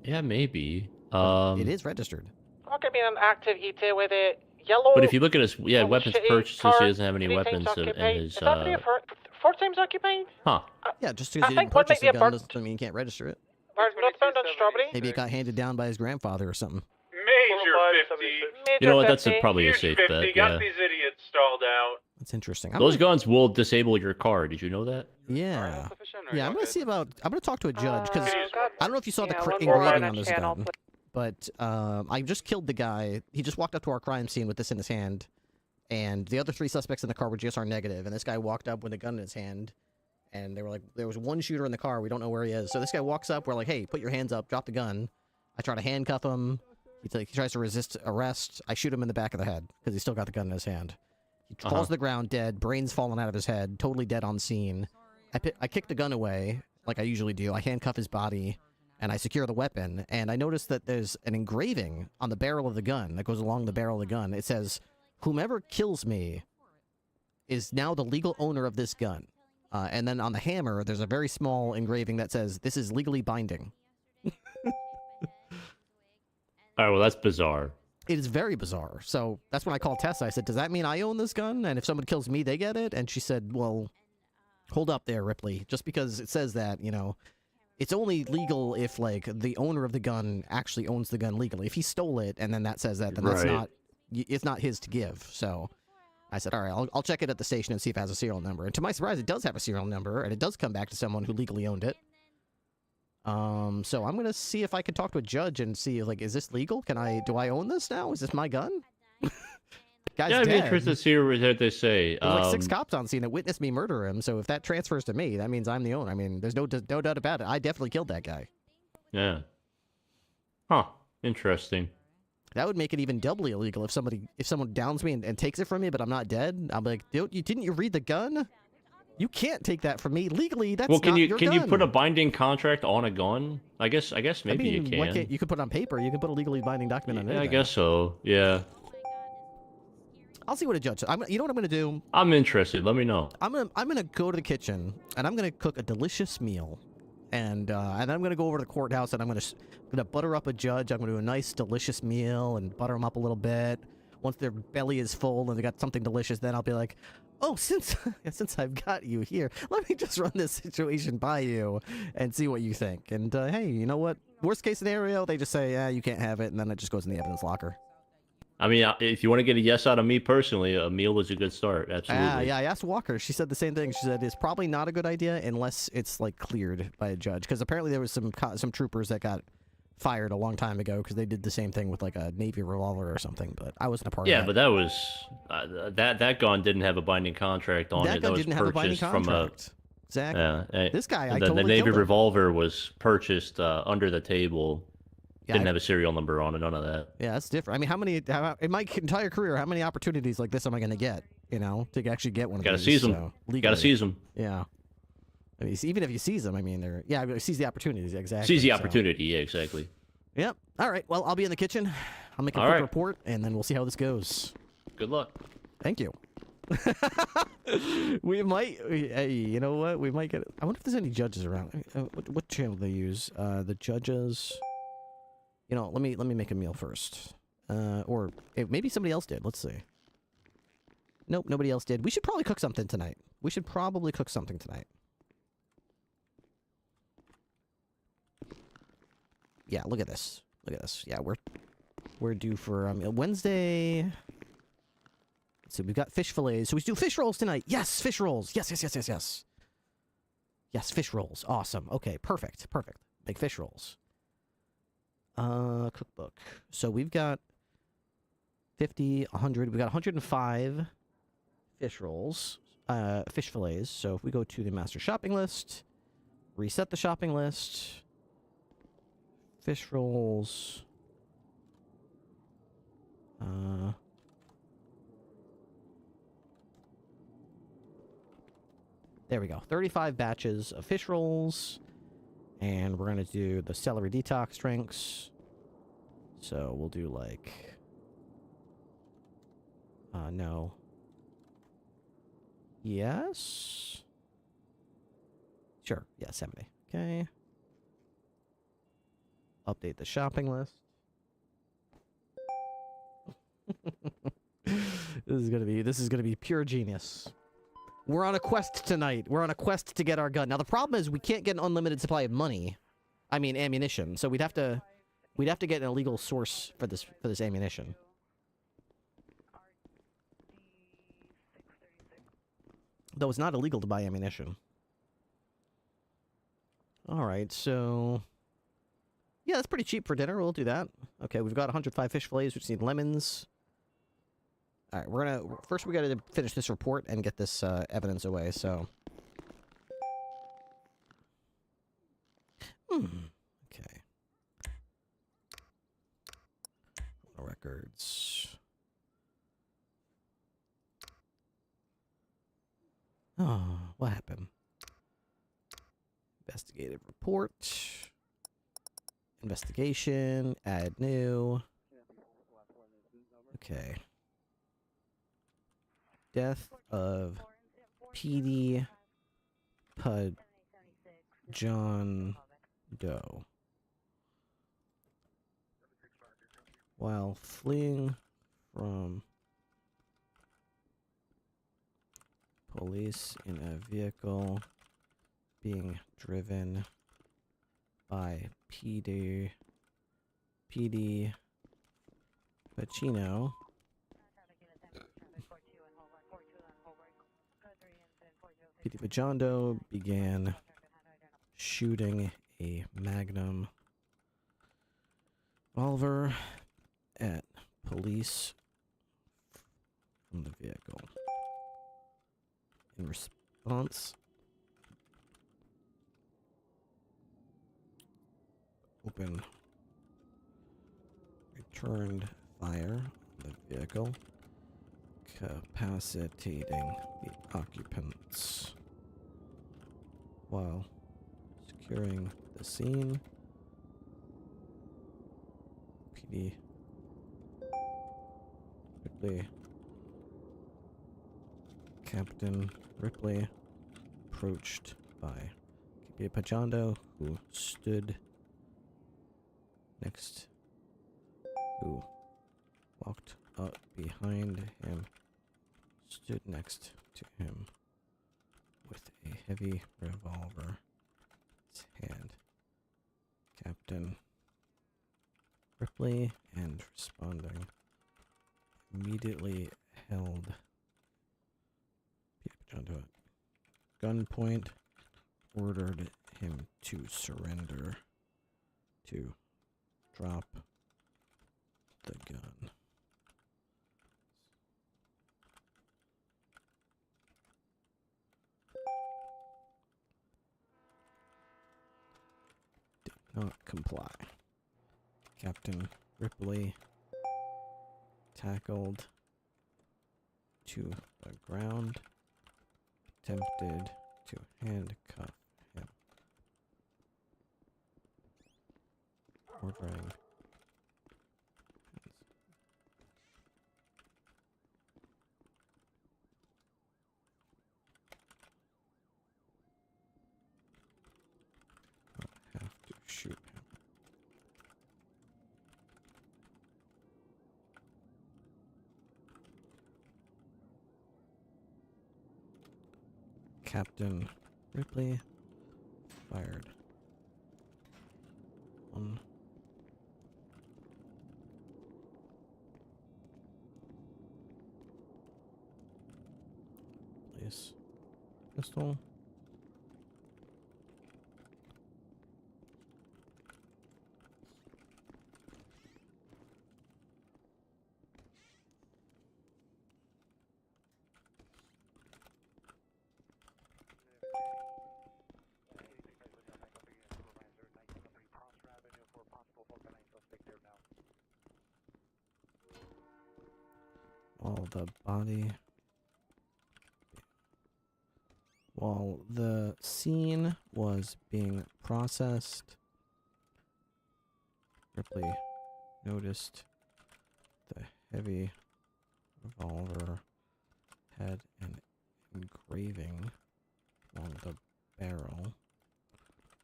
Yeah, maybe. It is registered. We're gonna be in an active ETA with it. Yellow. But if you look at his weapons purchases, he doesn't have any weapons in his. Is that 4 times occupied? Huh? Yeah, just because he didn't purchase the gun doesn't mean you can't register it. Northbound on Strawberry. Maybe it got handed down by his grandfather or something. Major 50. You know what? That's probably a safe 50. bet. Got Yeah. these idiots stalled out. That's interesting. Those guns will disable your car. Did you know that? Yeah. Yeah, I'm gonna see about. I'm gonna talk to a judge because I don't know if you saw the one more engraving line on on this channel, gun. but I just killed the guy. He just walked up to our crime scene with this in his hand, and the other 3 suspects in the car were GSR negative, and this guy walked up with a gun in his hand, and they were like, there was one shooter in the car, we don't know where he is. So this guy walks up, we're like, hey, put your hands up, drop the gun. I try to handcuff him. He tries to resist arrest. I shoot him in the back of the head, because he's still got the gun in his hand. He falls to the ground dead, brains falling out of his head, totally dead on scene. I kick the gun away, like I usually do. I handcuff his body, and I secure the weapon, and I notice that there's an engraving on the barrel of the gun that goes along the barrel of the gun. It says, whomever kills me is now the legal owner of this gun. And then on the hammer, there's a very small engraving that says, this is legally binding. All right, well, that's bizarre. It is very bizarre. So that's when I called Tessa. I said, does that mean I own this gun? And if someone kills me, they get it? And she said, well, hold up there, Ripley. Just because it says that, you know, it's only legal if, like, the owner of the gun actually owns the gun legally. If he stole it and then that says that, then that's not, it's not his to give. So I said, all right, I'll check it at the station and see if it has a serial number. And to my surprise, it does have a serial number, and it does come back to someone who legally owned it. So I'm gonna see if I can talk to a judge and see, like, is this legal? Do I own this now? Is this my gun? Guy's yeah, I'd be dead. interested to hear what they say. There's like 6 cops on scene that witnessed me murder him, so if that transfers to me, that means I'm the owner. I mean, there's no doubt about it. I definitely killed that guy. Yeah. Huh. Interesting. That would make it even doubly illegal if someone downs me and takes it from me, but I'm not dead. I'm like, didn't you read the gun? You can't take that from me legally. That's can not you your can gun. you put a binding contract on a gun? I guess maybe you can. Why can't you could put it on paper? You can put a legally binding document on anything. I guess so. Yeah. I'll see what a judge says. You know what I'm gonna do? I'm interested. Let me know. I'm gonna go to the kitchen and I'm gonna cook a delicious meal, and I'm gonna go over to the courthouse and I'm gonna butter up a judge. I'm gonna do a nice delicious meal and butter them up a little bit. Once their belly is full and they got something delicious, then I'll be like, oh, since I've got you here, let me just run this situation by you and see what you think. And hey, you know what? Worst case scenario, they just say, yeah, you can't have it, and then it just goes in the evidence locker. I mean, if you want to get a yes out of me personally, a meal was a good start. Absolutely. Yeah, I asked Walker. She said the same thing. She said it's probably not a good idea unless it's, like, cleared by a judge. Because apparently there was some troopers that got fired a long time ago because they did the same thing with, like, a Navy revolver or something. But I wasn't a part of that. Yeah, but that was that gun didn't have a binding contract on it. That was purchased from a. Exactly. Yeah. This guy, the Navy revolver was purchased under the table. Yeah, didn't have a serial number on it, none of that. Yeah, that's different. I mean, in my entire career, how many opportunities like this am I going to get, you know, to actually get one of these? Gotta seize them. Gotta seize them. Yeah. I mean, even if you seize them, I mean, seize the opportunities, exactly. Seize the opportunity, yeah, exactly. Yep. All right, well, I'll be in the kitchen. I'll make a quick report, and then we'll see how this goes. Good luck. Thank you. We might, hey, you know what? We might get, I wonder if there's any judges around. What channel do they use? The judges... You know, let me make a meal first. Or maybe somebody else did. Let's see. Nope, nobody else did. We should probably cook something tonight. Yeah, look at this. Yeah, we're due for Wednesday. Let's see, we've got fish fillets. So we do fish rolls tonight. Yes, fish rolls. Yes. Yes, fish rolls. Awesome. Okay, perfect. Make fish rolls. Cookbook. So we've got 50, 100. We got 105 fish rolls, fish fillets. So if we go to the master shopping list, reset the shopping list, fish rolls. There we go. 35 batches of fish rolls. And we're going to do the celery detox drinks. So we'll do like... no. Yes? Sure. Yeah, 70. Okay. Update the shopping list. This is gonna be pure genius. We're on a quest tonight. We're on a quest to get our gun. Now the problem is we can't get an unlimited supply of money. I mean ammunition. So we'd have to get an illegal source for this ammunition. Though it's not illegal to buy ammunition. All right, so Yeah, that's pretty cheap for dinner. We'll do that. Okay, we've got 105 fish fillets. We just need lemons. All right, we're gonna first we gotta finish this report and get this evidence away. So, okay. Records. Oh, what happened? Investigative report. Investigation. Add new. Okay. Death of PD John Doe. While fleeing from police in a vehicle being driven by PD Pacino. PD Pajondo began shooting a Magnum revolver at police from the vehicle. In response, returned fire on the vehicle, capacitating the occupants. While securing the scene, PD Ripley, Captain Ripley, approached by PD Pajondo, who walked up behind him, stood next to him with a heavy revolver in his hand. Captain Ripley, and responding, immediately held Peter Pajondo at gunpoint, ordered him to surrender, to drop the gun. Did not comply. Captain Ripley tackled to the ground, attempted to handcuff him, ordering have to shoot him. Captain Ripley fired one police pistol. While the scene was being processed, Ripley noticed the heavy revolver had an engraving on the barrel,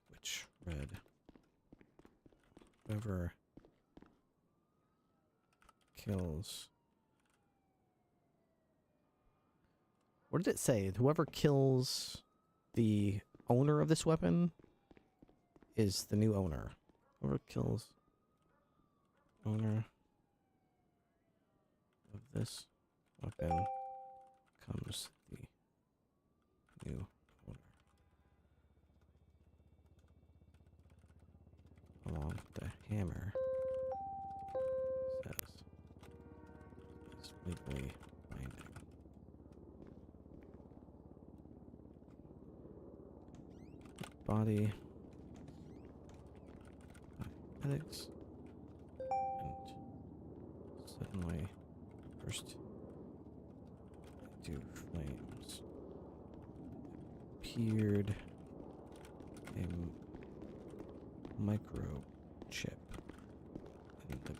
which read, "Whoever kills..." What did it say? Whoever kills the owner of this weapon is the new owner. Whoever kills owner of this weapon becomes the new owner. Along with the hammer says is legally binding. Body. Ethics. And suddenly burst into flames. Appeared a microchip in the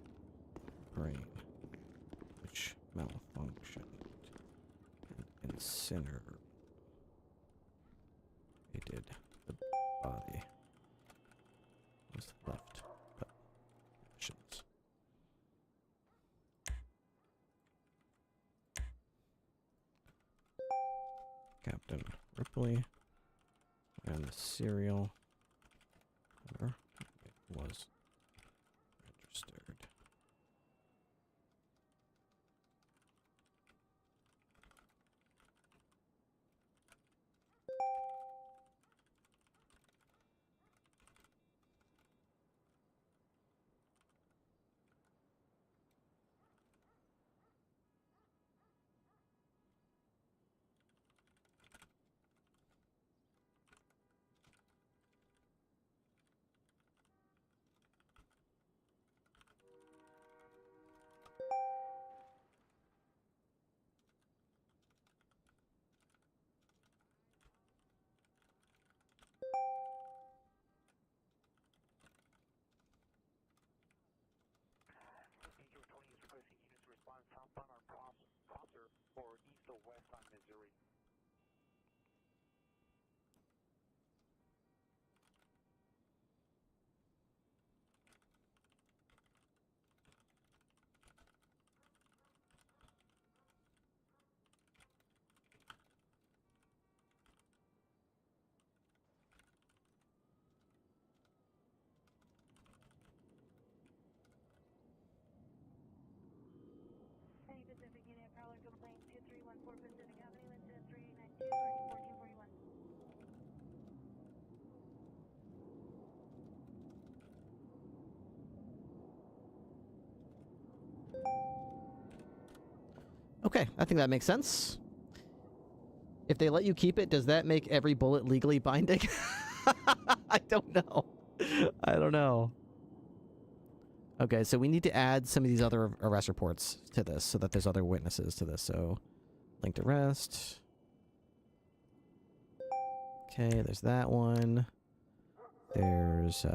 brain, which malfunctioned and incinerated the body. Was left but ashes. Captain Ripley and the serial number was registered. Okay, I think that makes sense. If they let you keep it, does that make every bullet legally binding? I don't know. I don't know. Okay, so we need to add some of these other arrest reports to this so that there's other witnesses to this. So, linked arrest. Okay, there's that one. There's,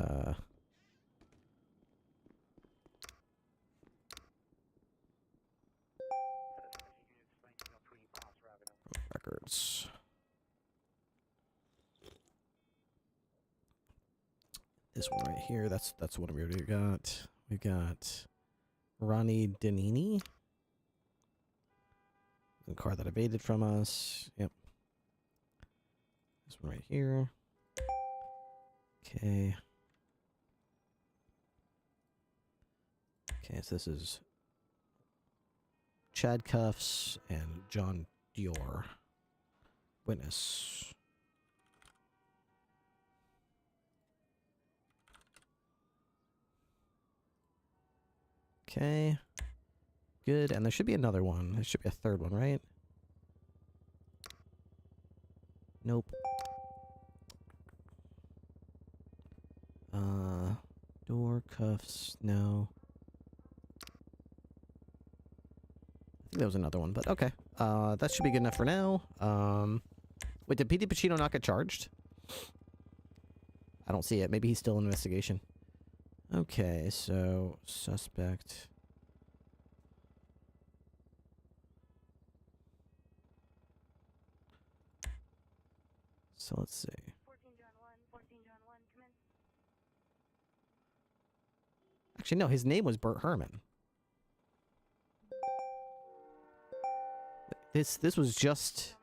records. This one right here, that's what we already got. We got Ronnie Danini. The car that evaded from us. Yep. This one right here. Okay. Okay, so this is Chad Cuffs and John Dior. Witness. Okay. Good, and there should be another one. There should be a third one, right? Nope. Door cuffs, no. I think there was another one, but okay. That should be good enough for now. Wait, did P.D. Pacino not get charged? I don't see it. Maybe he's still in investigation. Okay, so suspect. So let's see. 14 John 1, come in. Actually, no, his name was Bert Herman. This was just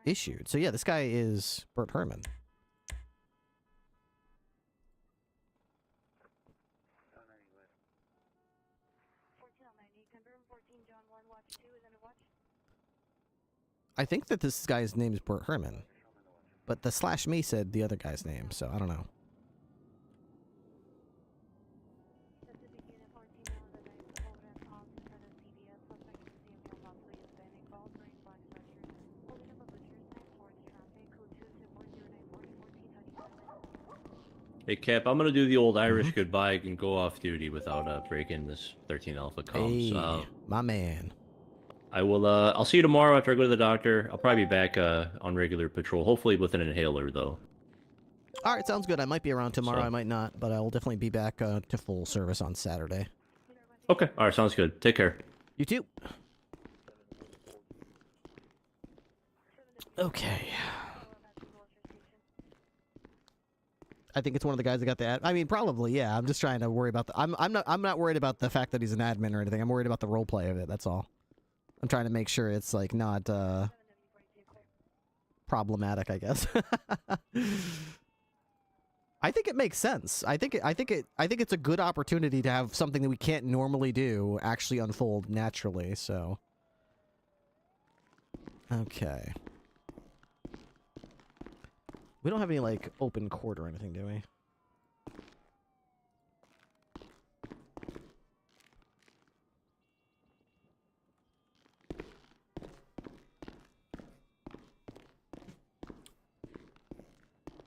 issued. So yeah, this guy is Bert Herman. I think that this guy's name is Bert Herman. But the /me said the other guy's name, so I don't know. Hey, Cap, I'm gonna do the old Irish goodbye and go off duty without breaking this 13 Alpha comms. Hey, my man. I will. I'll see you tomorrow after I go to the doctor. I'll probably be back on regular patrol. Hopefully with an inhaler, though. All right, sounds good. I might be around tomorrow. So- I might not, but I will definitely be back to full service on Saturday. Okay. All right. Sounds good. Take care. You too. Okay. I think it's one of the guys that got the ad. I mean, probably, yeah. I'm just trying to worry about the. I'm not worried about the fact that he's an admin or anything. I'm worried about the role play of it. That's all. I'm trying to make sure it's like not problematic, I guess. I think it makes sense. I think it's a good opportunity to have something that we can't normally do actually unfold naturally. So, okay. We don't have any, like, open court or anything, do we?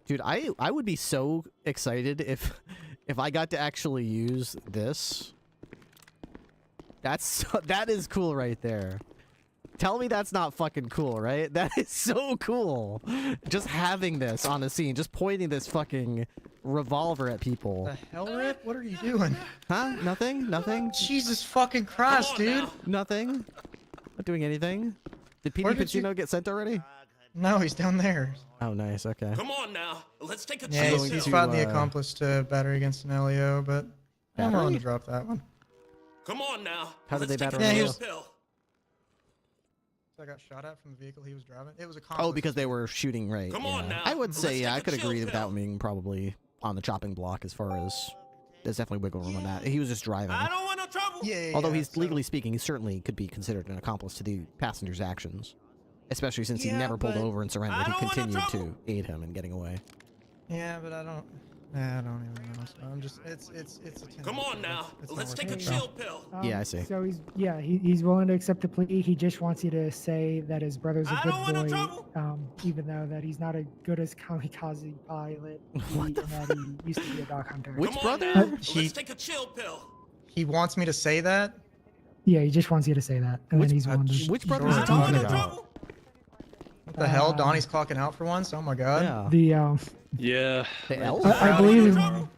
Dude, I would be so excited if I got to actually use this. That is cool right there. Tell me that's not fucking cool, right? That is so cool. Just having this on the scene, just pointing this fucking revolver at people. The hell, Rip? What are you doing? Huh? Nothing? Nothing? Jesus fucking Christ, dude. Nothing? Not doing anything? Did Where PD did you- Pacino get sent already? No, he's down there. Oh, nice. Okay. Come on now, let's take a Yeah, chill he's pill. fought the accomplice to battery against an LEO, but I'm willing to drop that one. Come on now, How did let's they take battery a him? chill Yeah, pill. So I got shot at from the vehicle he was driving. It was a accomplice. Oh, because they were shooting right. Come yeah. on now, I would let's say, yeah, I take a could chill agree with pill. that being probably on the chopping block as far as there's definitely wiggle room on that. He was just driving. I don't want no trouble. Yeah, Although he's legally speaking, he certainly could be considered an accomplice to the passenger's actions. Especially since he Yeah, never pulled but- over and surrendered. I He don't want no continued trouble. to aid him in getting away. Yeah, but I don't even know. So I'm just, it's a 10. Come on now, It's not let's worth take a it. chill pill. Yeah, I see. So he's willing to accept the plea. He just wants you to say that his brother's a I good don't want no boy, trouble. even though that he's not as good as kamikaze pilot, and that he used to be a dog hunter. Which Come brother? on now, He- let's take a chill pill. He wants me to say that? Yeah, he just wants you to say that, and then he's willing to. Which brother is Sure. he talking I don't want no about? trouble. What the hell? Donnie's clocking out for once? Oh my god. Yeah. The Yeah. The elf? I believe the Oh,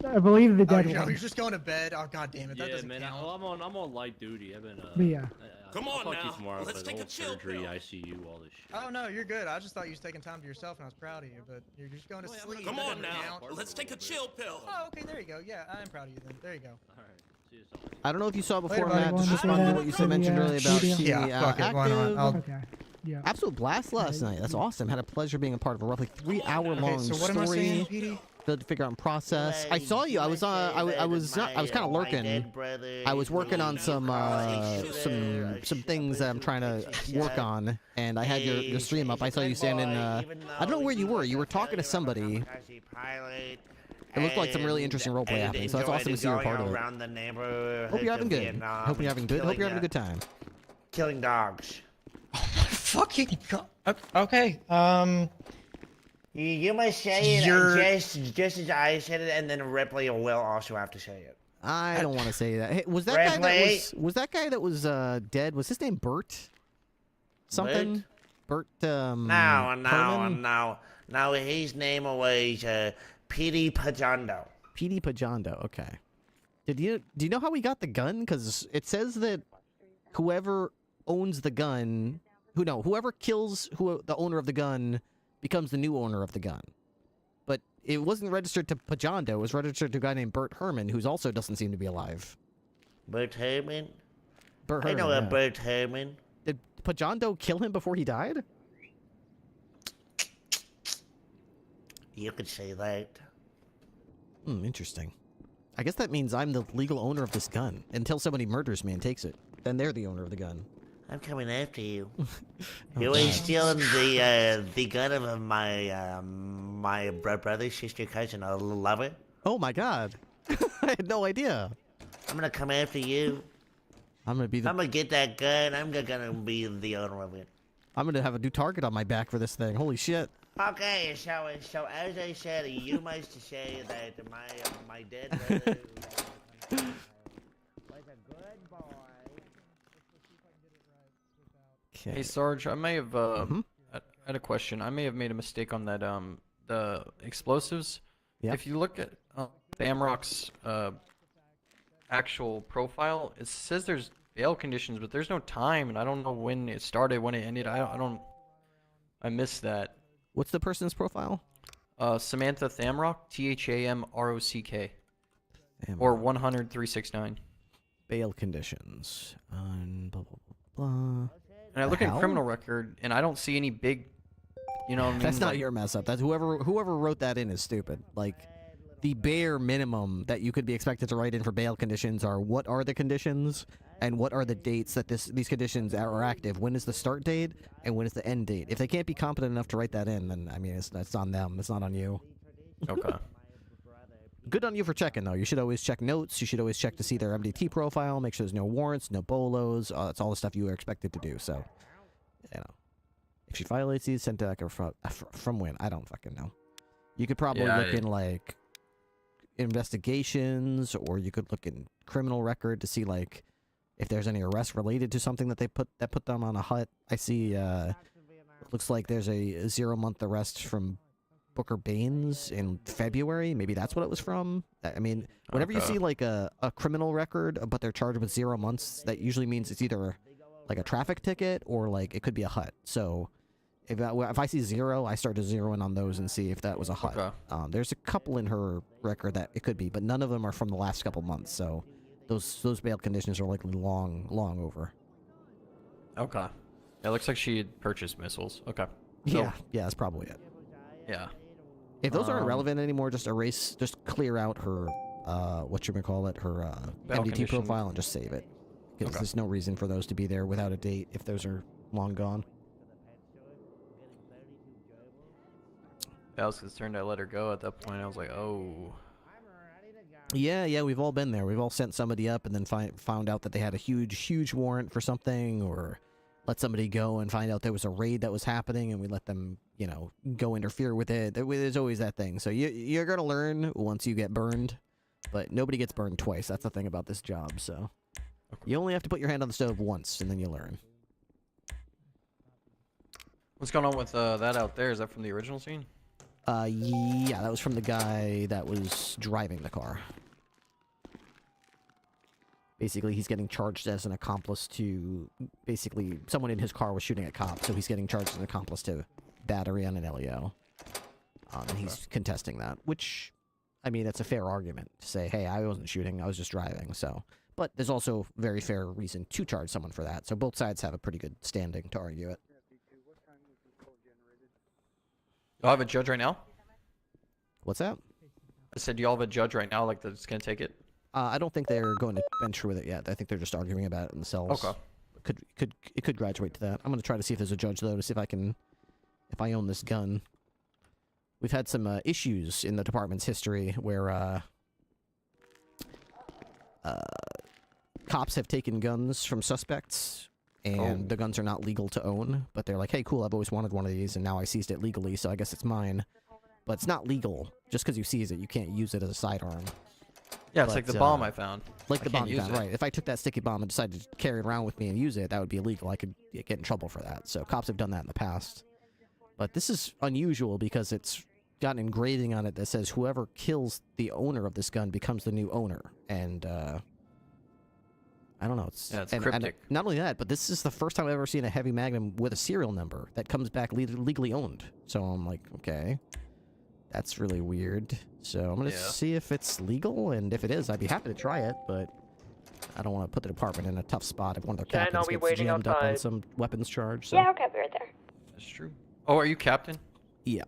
dead you're one. just going to bed? Oh god damn it, that Yeah, doesn't man. count. I'm on light duty. I've been. But yeah. Come I'll on talk to you now, tomorrow. let's But take the a whole chill surgery, pill. ICU, all this shit. Oh no, you're good. I just thought you was taking time to yourself, and I was proud of you. But you're just going to sleep. Come That on doesn't now, count. let's take a chill pill. Oh, okay, there you go. Yeah, I'm proud of you then. There you go. All right. See you soon. I don't know if you saw before, Later, buddy. Matt, just Wanted to say responding to that what you for said the, mentioned earlier about media. the Yeah, fuck it, why not? active. I'll- Okay. Yeah. Absolute blast last night. That's awesome. Had a pleasure being a part of a roughly 3-hour-long Okay, so what am I saying, story. Petey? To figure out process. I saw you. I was I was kind of lurking. I was working on some things that I'm trying to work on, and I had your stream up. I saw you standing. I don't know where you were. You were talking to somebody. It looked like some really interesting roleplay happening. So that's awesome to see you're a part of it. Hope you're having good. Hope you're having good. Hope you're having a good time. Killing dogs. Fucking god. Okay. You must say it You're- just as I said it, and then Ripley will also have to say it. I don't want to say that. Hey, was that guy that Ripley? was that guy that was dead? Was his name Bert? Something? Bert. No. His name was Petey Pajando. PD Pajando. Okay. Do you know how we got the gun? Because it says that whoever owns the gun, whoever kills the owner of the gun becomes the new owner of the gun. But it wasn't registered to Pajando. It was registered to a guy named Bert Herman, who's also doesn't seem to be alive. Bert Herman? Bert I Herman. know a yeah. Bert Herman. Did Pajando kill him before he died? You could say that. Interesting. I guess that means I'm the legal owner of this gun until somebody murders me and takes it. Then they're the owner of the gun. I'm coming after you. Oh, You God. ain't stealing the gun of my brother, sister, cousin, or lover. Oh my God! I had no idea. I'm gonna come after you. I'm gonna be the. I'm gonna get that gun. I'm gonna be the owner of it. I'm gonna have a new target on my back for this thing. Holy shit! Okay, so as I said, you must say that my dead brother was a good boy. Hey Sarge, I may have I had a question. I may have made a mistake on that the explosives. Yep. If you look at Bamrock's actual profile, it says there's bail conditions, but there's no time, and I don't know when it started, when it ended. I missed that. What's the person's profile? Samantha Thamrock, THAMROCK, or 100-369. Bail conditions. Blah, blah, blah, blah. And I look at criminal record, and I don't see any big, you know what I mean? That's not your mess up. That's whoever wrote that in is stupid. Like, the bare minimum that you could be expected to write in for bail conditions are what are the conditions and what are the dates that these conditions are active. When is the start date and when is the end date? If they can't be competent enough to write that in, then I mean it's on them. It's not on you. Okay. Good on you for checking though. You should always check notes. You should always check to see their MDT profile. Make sure there's no warrants, no bolos. That's all the stuff you are expected to do. So, you know, if she violates these, sent back or from when, I don't fucking know. You could probably look in like investigations, or you could look in criminal record to see like if there's any arrests related to something that they put them on a hut. I see looks like there's a 0-month arrest from Booker Baines in February. Maybe that's what it was from. I mean, whenever you see like a criminal record but they're charged with 0 months, that usually means it's either like a traffic ticket or like it could be a hut. So if I see 0, I start to zero in on those and see if that was a hut. Okay. There's a couple in her record that it could be, but none of them are from the last couple months. So those bail conditions are likely long over. Okay. It looks like she had purchased missiles. Okay. Yeah, that's probably it. Yeah. If those aren't relevant anymore, just clear out her her MDT profile and just save it. Because there's no reason for those to be there without a date if those are long gone. I was concerned I let her go at that point. I was like, oh. Yeah, we've all been there. We've all sent somebody up and then found out that they had a huge warrant for something, or let somebody go and find out there was a raid that was happening and we let them, go interfere with it. There's always that thing. So you're going to learn once you get burned, but nobody gets burned twice. That's the thing about this job, so. You only have to put your hand on the stove once and then you learn. What's going on with that out there? Is that from the original scene? Yeah, that was from the guy that was driving the car. Basically, he's getting charged as an accomplice to... Basically, someone in his car was shooting at cops, so he's getting charged as an accomplice to battery on an LEO. And he's contesting that, which... I mean, it's a fair argument to say, hey, I wasn't shooting, I was just driving, so... But there's also very fair reason to charge someone for that, so both sides have a pretty good standing to argue it. Do I have a judge right now? What's that? I said, do y'all have a judge right now, like, that's gonna take it? I don't think they're going to venture with it yet. I think they're just arguing about it themselves. Okay. It could graduate to that. I'm gonna try to see if there's a judge though, to see if I own this gun. We've had some issues in the department's history where cops have taken guns from suspects, and the guns are not legal to own, but they're like, hey, cool, I've always wanted one of these, and now I seized it legally, so I guess it's mine. But it's not legal. Just because you seize it, you can't use it as a sidearm. Yeah, it's like the bomb I found. Like the bomb you found, right. If I took that sticky bomb and decided to carry it around with me and use it, that would be illegal. I could get in trouble for that. So cops have done that in the past. But this is unusual because it's got an engraving on it that says whoever kills the owner of this gun becomes the new owner. And, I don't know. It's cryptic. And not only that, but this is the first time I've ever seen a heavy magnum with a serial number that comes back legally owned. So I'm like, okay, that's really weird. So I'm going to see if it's legal, and if it is, I'd be happy to try it, but I don't want to put the department in a tough spot if one of their captains gets jammed up on some weapons charge. So. Yeah, okay, I'll be right there. That's true. Oh, are you captain? Yeah.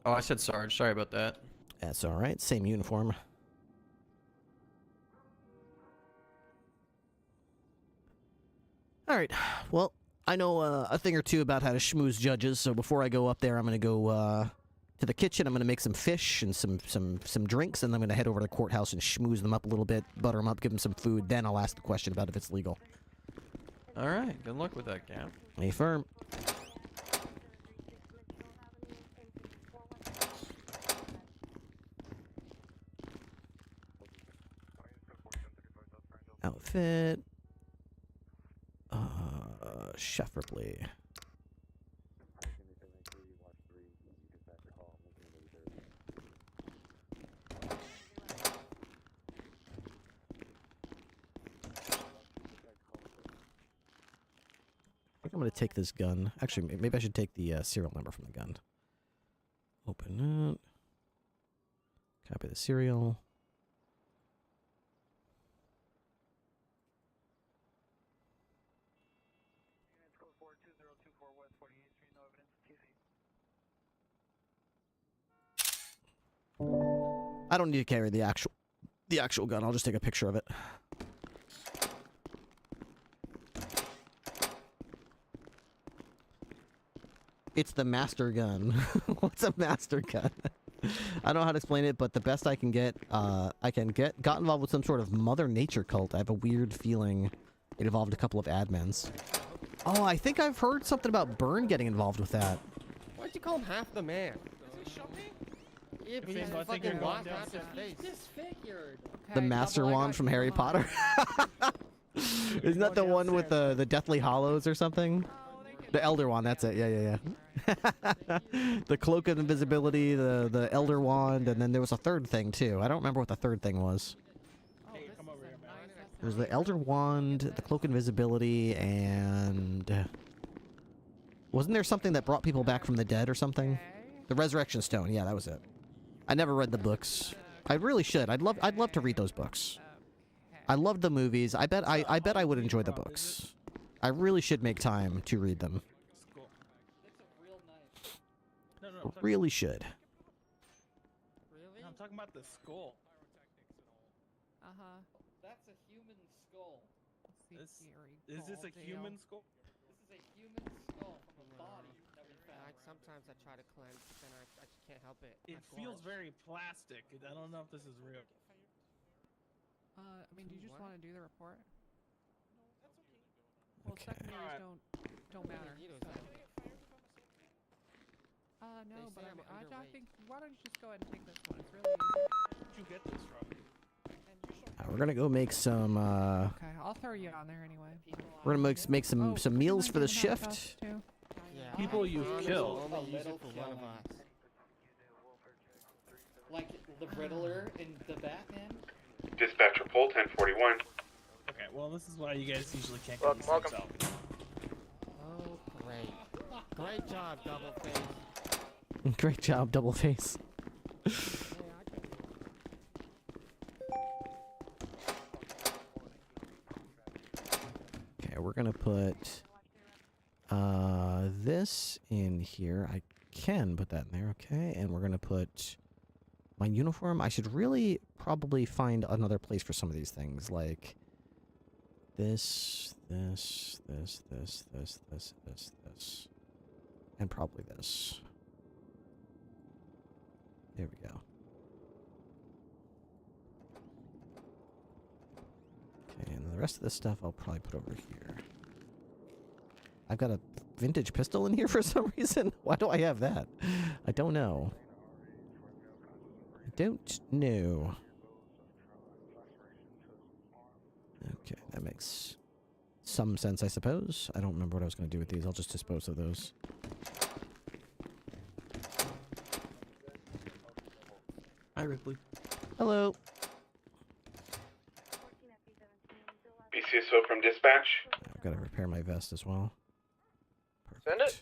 Oh, I said Sarge. Sorry about that. That's all right. Same uniform. All right. Well, I know a thing or two about how to schmooze judges, so before I go up there, I'm going to go to the kitchen. I'm going to make some fish and some drinks, and then I'm going to head over to the courthouse and schmooze them up a little bit, butter them up, give them some food. Then I'll ask the question about if it's legal. All right. Good luck with that, Cap. Hey, firm. outfit. Chef Ripley. I think I'm going to take this gun. Actually, maybe I should take the serial number from the gun. Open it. Copy the serial. I don't need to carry the actual gun. I'll just take a picture of it. It's the master gun. What's a master gun? I don't know how to explain it, but the best I can get, got involved with some sort of Mother Nature cult. I have a weird feeling it involved a couple of admins. Oh, I think I've heard something about Byrne getting involved with that. Why'd you call him half the man? Is he shopping? Yeah, but he's fucking lost half his face. Disfigured. The Master Wand from Harry Potter. Isn't that the one with the Deathly Hollows or something? The Elder Wand, that's it. Yeah. The Cloak of Invisibility, the Elder Wand, and then there was a third thing too. I don't remember what the third thing was. There's the Elder Wand, the Cloak of Invisibility, and wasn't there something that brought people back from the dead or something? The Resurrection Stone. Yeah, that was it. I never read the books. I really should. I'd love to read those books. I loved the movies. I bet I would enjoy the books. I really should make time to read them. Really should. Really? I'm talking about the skull. Uh-huh. That's a human skull. Is this a human skull? This is a human skull from a body that we found. Sometimes I try to cleanse, and I just can't help it. It feels very plastic. I don't know if this is real. I mean, do you just want to do the report? Well, Okay. secondaries don't matter. No, but I think, why don't you just go ahead and take this one? It's really easy. Where'd you get this from? We're gonna go make some. Okay, I'll throw you on there anyway. We're gonna make some meals for the shift. Yeah. People you've killed. Only use it for one of us. Like the Riddler in the Batman. Dispatcher poll 1041. Okay, well this is why you guys usually can't get these things out. Oh, great. Great job, Doubleface. Great job, Doubleface. Okay, we're gonna put this in here. I can put that in there, okay? And we're gonna put my uniform. I should really probably find another place for some of these things, like this, and probably this. There we go. Okay, and the rest of this stuff I'll probably put over here. I've got a vintage pistol in here for some reason. Why do I have that? I don't know. I don't know. Okay, that makes some sense, I suppose. I don't remember what I was going to do with these. I'll just dispose of those. Hi, Ripley. Hello. BCSO from dispatch. I've got to repair my vest as well. Send it.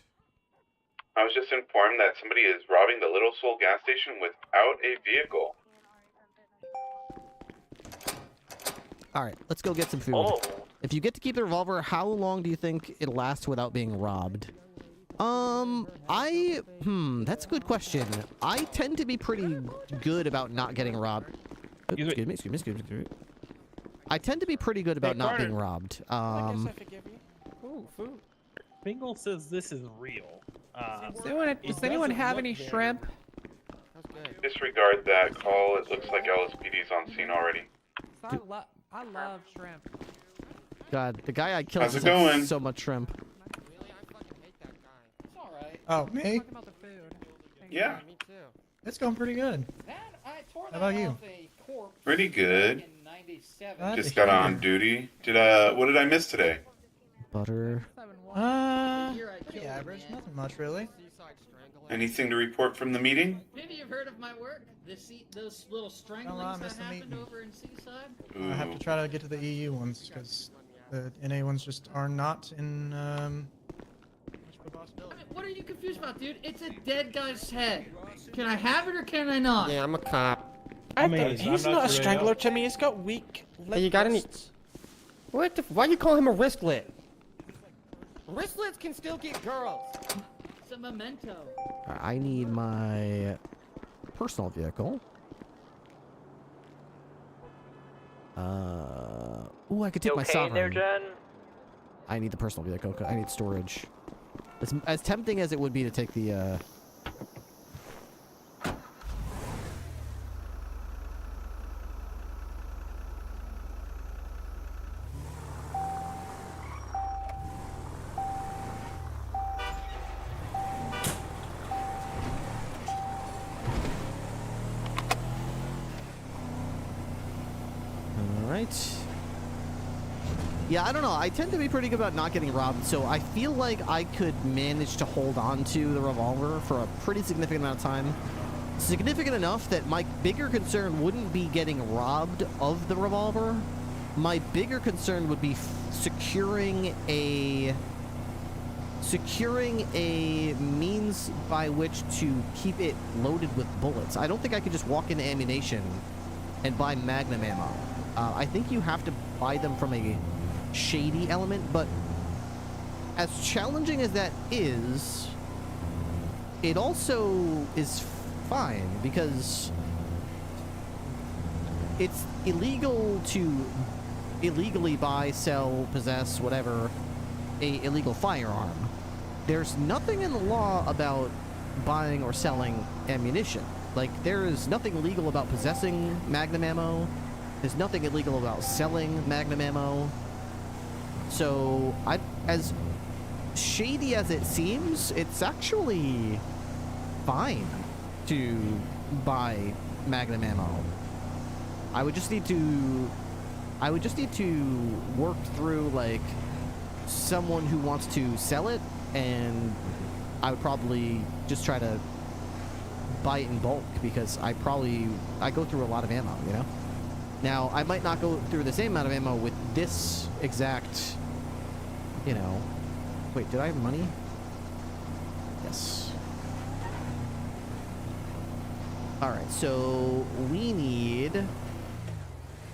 I was just informed that somebody is robbing the Little Soul gas station without a vehicle. Alright, let's go get some food. Oh. If you get to keep the revolver, how long do you think it'll last without being robbed? That's a good question. I tend to be pretty good about not getting robbed. Oops, excuse me. I tend to be pretty good about not being robbed. I guess I forgive you. Ooh, food. Bingle says this is real. Does anyone have any shrimp? Disregard that call. It looks like LSPD's on scene already. I love shrimp. God, the guy I killed How's it just had going? so much shrimp. Oh, me? Talking about the food. Yeah. Me too. It's going pretty good. That I How about you? Pretty good. Glad Just to got hear. on duty. What did I miss today? Butter. Pretty average. Nothing much, really. Anything to report from the meeting? Maybe you've heard of my work? Those little stranglings that happened over in Seaside? I have to try to get to the EU ones, because the NA ones just are not in, much of a possibility. I mean, what are you confused about, dude? It's a dead guy's head. Can I have it or can I not? Yeah, I'm a cop. He's not a strangler to me. He's got weak Hey, you got any? What the? Why you call him a wristlet? Wristlets can still get girls. It's a memento. I need my personal vehicle. Ooh, I could take my Sovereign. I need the personal vehicle. I need storage. As tempting as it would be to take the Yeah, I don't know. I tend to be pretty good about not getting robbed, so I feel like I could manage to hold on to the revolver for a pretty significant amount of time. Significant enough that my bigger concern wouldn't be getting robbed of the revolver. My bigger concern would be securing a means by which to keep it loaded with bullets. I don't think I could just walk into ammunition and buy Magnum ammo. I think you have to buy them from a shady element, but as challenging as that is, it also is fine because it's illegal to illegally buy, sell, possess, whatever, a illegal firearm. There's nothing in the law about buying or selling ammunition. Like, there is nothing illegal about possessing Magnum ammo. There's nothing illegal about selling Magnum ammo. So, as shady as it seems, it's actually fine to buy Magnum ammo. I would just need to work through, like, someone who wants to sell it, and I would probably just try to buy it in bulk because I go through a lot of ammo, you know? Now, I might not go through the same amount of ammo with this exact, you know... Wait, did I have money? Yes. Alright, so we need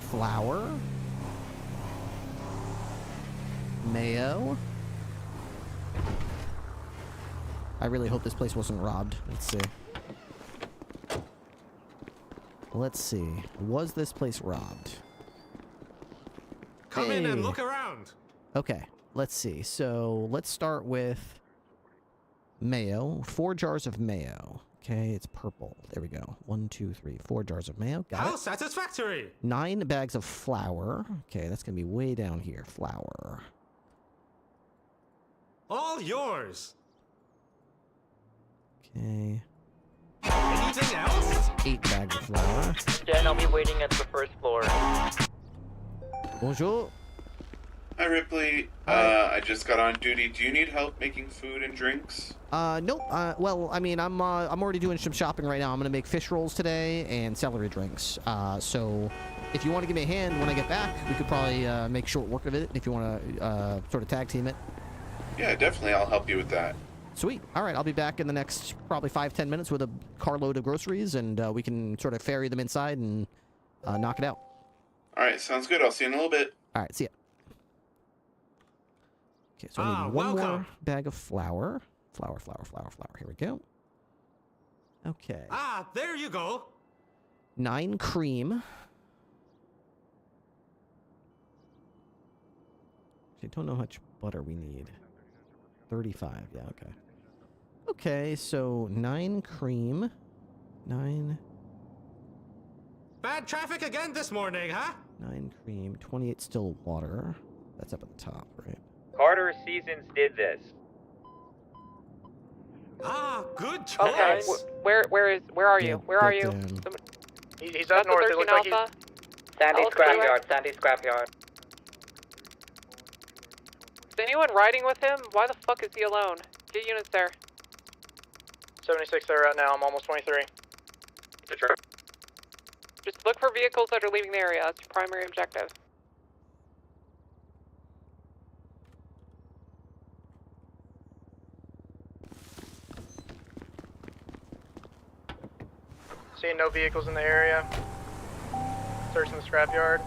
flour, mayo. I really hope this place wasn't robbed. Let's see. Let's see. Was this place robbed? Come in and look around. Okay, let's see. So let's start with mayo. 4 jars of mayo. Okay, it's purple. There we go. 1, 2, 3, 4 jars of mayo. Got How it. satisfactory. 9 bags of flour. Okay, that's gonna be way down here. Flour. All yours. Okay. Anything else? 8 bags of flour. Jen, I'll be waiting at the first floor. Bonjour. Hi, Ripley. I just got on duty. Do you need help making food and drinks? Nope. Well, I mean, I'm already doing some shopping right now. I'm gonna make fish rolls today and celery drinks. So if you want to give me a hand when I get back, we could probably make short work of it if you want to sort of tag team it. Yeah, definitely. I'll help you with that. Sweet. All right, I'll be back in the next probably 5-10 minutes with a carload of groceries, and we can sort of ferry them inside and knock it out. All right, sounds good. I'll see you in a little bit. All right, see ya. Okay, so I need one more bag of flour. Flour. Here we go. Okay. Ah, there you go. 9 cream. I don't know how much butter we need. 35, yeah, okay. Okay, so 9 cream. 9 Bad traffic again this morning, huh? 9 cream. 28 still water. That's up at the top, right? Carter Seasons did this. Ah, good choice. Okay, where are you? Where are you? He's up north. It looks like he's... Sandy Alice scrapyard, Sandy scrapyard. Is anyone riding with him? Why the fuck is he alone? Get units there. 76 there right now. I'm almost 23. Just look for vehicles that are leaving the area. That's your primary objective. Seeing no vehicles in the area. Searching the scrapyard.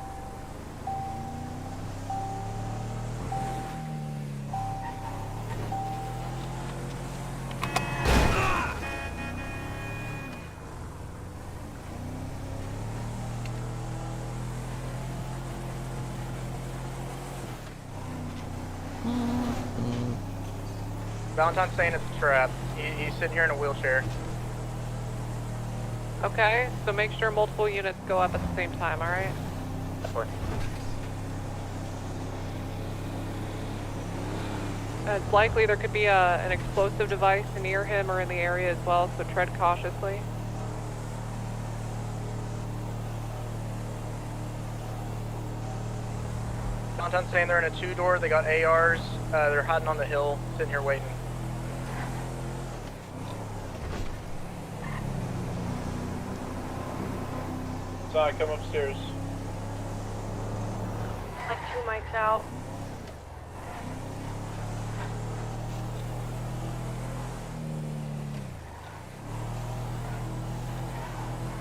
Valentine's saying it's a trap. He's sitting here in a wheelchair. Okay, so make sure multiple units go up at the same time, alright? It's likely there could be an explosive device near him or in the area as well, so tread cautiously. Valentine's saying they're in a 2-door. They got ARs. They're hiding on the hill, sitting here waiting. Sai, come upstairs. Like 2 mics out.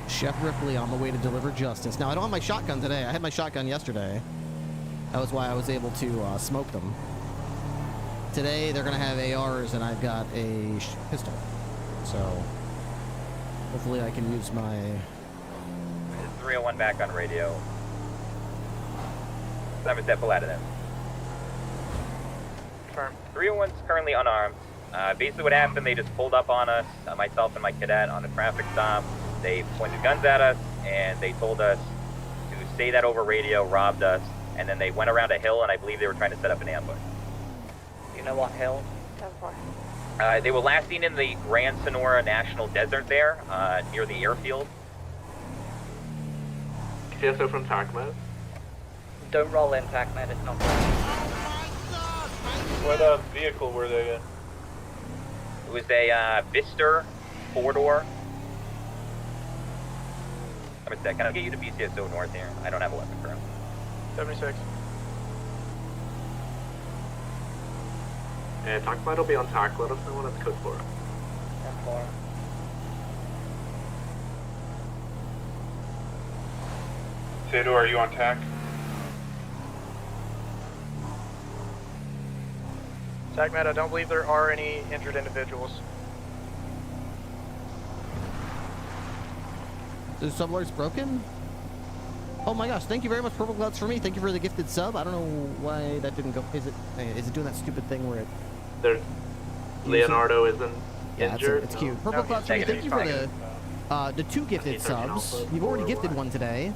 Chef Ripley on the way to deliver justice. Now, I don't have my shotgun today. I had my shotgun yesterday. That was why I was able to smoke them. Today, they're going to have ARs, and I've got a pistol. So, hopefully I can use my... 301 back on radio. I'm a step out of them. Confirm. 301's currently unarmed. Basically what happened, they just pulled up on us, myself and my cadet, on a traffic stop. They pointed guns at us, and they told us to say that over radio, robbed us, and then they went around a hill, and I believe they were trying to set up an ambush. You know what hill? They were last seen in the Grand Sonora National Desert there, near the airfield. TSO from TACMED. Don't roll in TACMED, it's not good. What vehicle were they in? It was a Vister 4-door. Give me a sec. Can I get you to BCSO North here? I don't have a weapon currently. 76. Yeah, TACMED will be on TAC. Let us know when it's code for it. 10-4. Sado, are you on TAC? TACMED, I don't believe there are any injured individuals. The subalert's broken? Oh my gosh, thank you very much, Purple Clouds, for me. Thank you for the gifted sub. I don't know why that didn't go. Is it doing that stupid thing where it... There's... Leonardo isn't injured? It's cute. Purple Clouds, for me. Thank you for the 2 gifted subs. You've already gifted one today.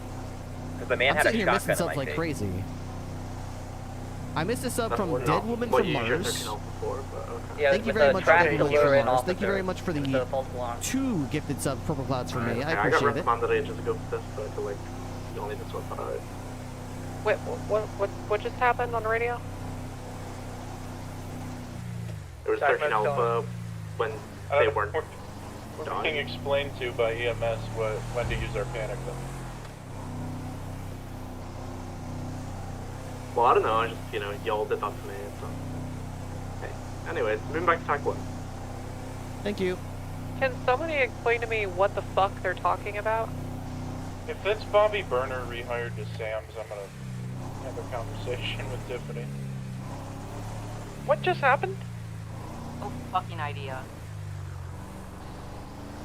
The man I'm had a sitting here missing shotgun subs like in my crazy. I missed a sub from Dead Woman from Mars. Thank you very much for Dead Woman from Mars. Thank you very much for the 2 gifted subs, Purple Clouds, for me. I appreciate it. I got responded agents to go for this, but I feel like you only just went by. Wait, what just happened on the radio? There was 13 Alpha when they weren't We're being explained to by EMS when to use our panic button. Well, I don't know, I just, y'all did that to me, so... Hey, anyways, moving back to TAC 1. Thank you. Can somebody explain to me what the fuck they're talking about? If that's Bobby Burner rehired to Sam's, I'm gonna have a conversation with Tiffany. What just happened? No fucking idea.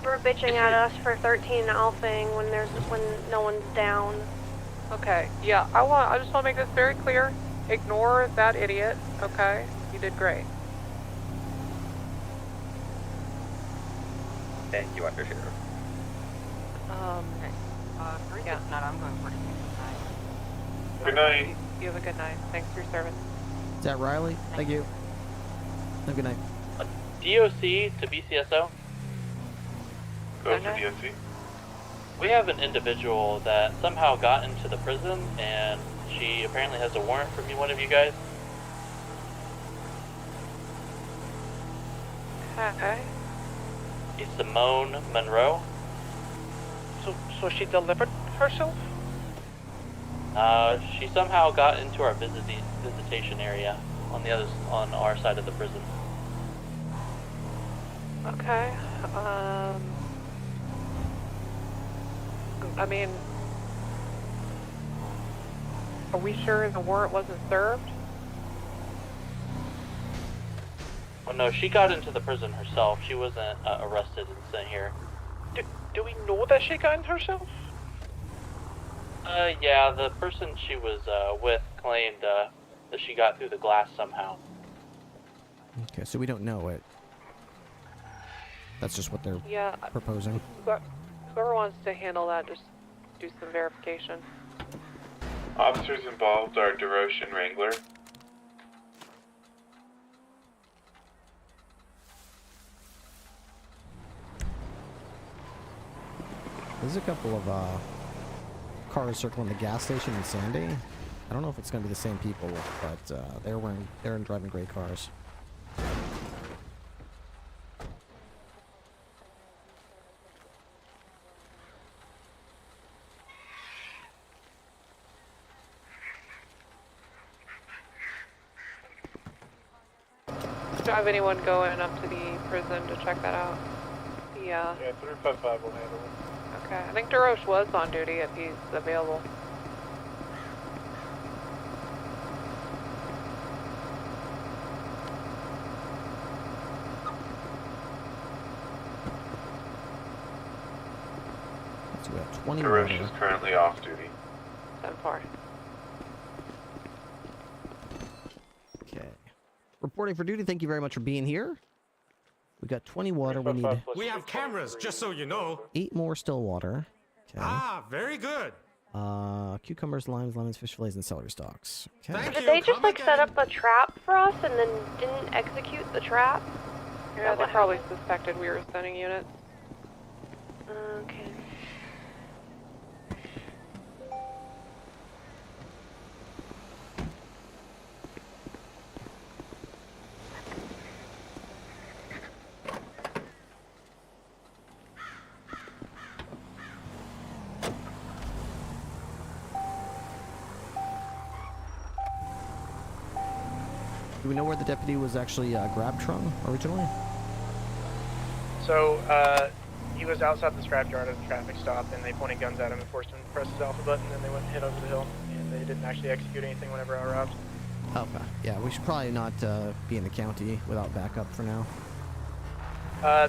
We're bitching at us for 13 alphing when no one's down. Okay, yeah, I just want to make this very clear. Ignore that idiot, okay? You did great. Thank you, Undersheriff. Okay. Yeah. If not, I'm going for it. Good night. You have a good night. Thanks for your service. Is that Riley? Thank you. Have a good night. DOC to BCSO. Go for DOC. We have an individual that somehow got into the prison, and she apparently has a warrant from one of you guys. Okay. It's Simone Monroe. So she delivered herself? She somehow got into our visitation area on our side of the prison. Okay. I mean, are we sure the warrant wasn't served? Well, no, she got into the prison herself. She wasn't arrested and sent here. Do we know that she got in herself? Yeah, the person she was with claimed that she got through the glass somehow. Okay, so we don't know it. That's just what they're proposing. Whoever wants to handle that, just do some verification. Officers involved are DeRoche and Wrangler. There's a couple of cars circling the gas station in Sandy. I don't know if it's going to be the same people, but they're driving gray cars. Do you have anyone going up to the prison to check that out? Yeah, 355 will handle it. Okay, I think DeRoche was on duty if he's available. So we have 20 DeRoche is currently off duty. 10-4. Okay. Reporting for duty, thank you very much for being here. We got 20 water, we need... We have cameras, just so you know. 8 more still water. Okay. Ah, very good. Cucumbers, limes, lemons, fish fillets, and celery stalks. Okay. Did they just like set up a trap for us and then didn't execute the trap? Yeah, they probably suspected we were sending units. Okay. Do we know where the deputy was actually grabbed from originally? So, he was outside the scrapyard at a traffic stop, and they pointed guns at him and forced him to press his alpha button, and then they went and hit over the hill, and they didn't actually execute anything whenever I arrived. Okay. Yeah, we should probably not be in the county without backup for now.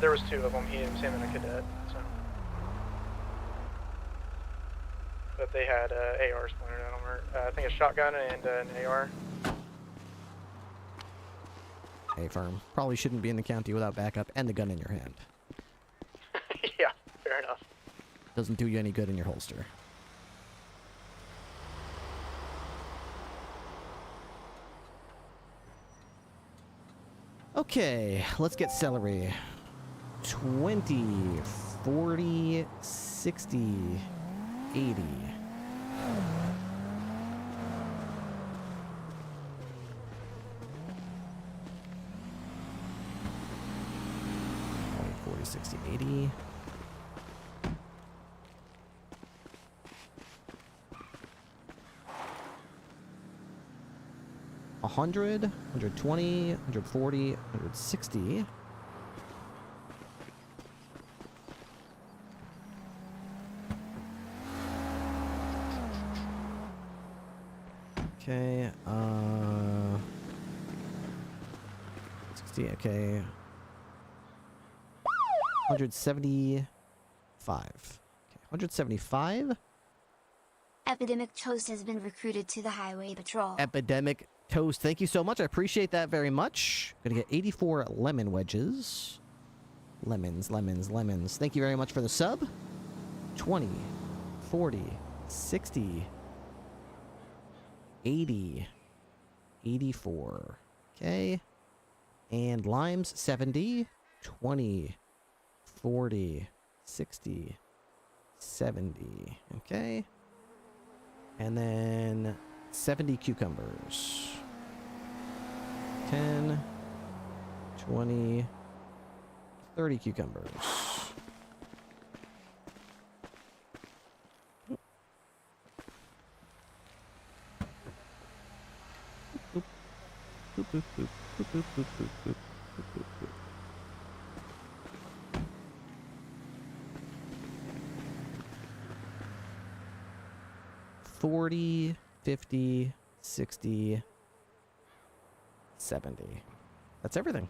There was 2 of them, him and a cadet, so. But they had ARs pointed at them, or I think a shotgun and an AR. Hey, firm. Probably shouldn't be in the county without backup and the gun in your hand. Yeah, fair enough. Doesn't do you any good in your holster. Okay, let's get celery. 20, 40, 60, 80. Oh, 40, 60, 80. $100, $120, $140, $160. Okay, 60, okay. 175. Okay, 175. Epidemic Toast has been recruited to the Highway Patrol. Epidemic Toast, thank you so much. I appreciate that very much. Gonna get 84 lemon wedges. Lemons, lemons, lemons. Thank you very much for the sub. 20, 40, 60, 80, 84. Okay. And limes, 70, 20, 40, 60, 70. Okay. And then 70 cucumbers. 10, 20, 30 cucumbers. Boop, boop, boop, boop, boop, boop, boop, boop, boop, boop, boop. 40, 50, 60, 70. That's everything.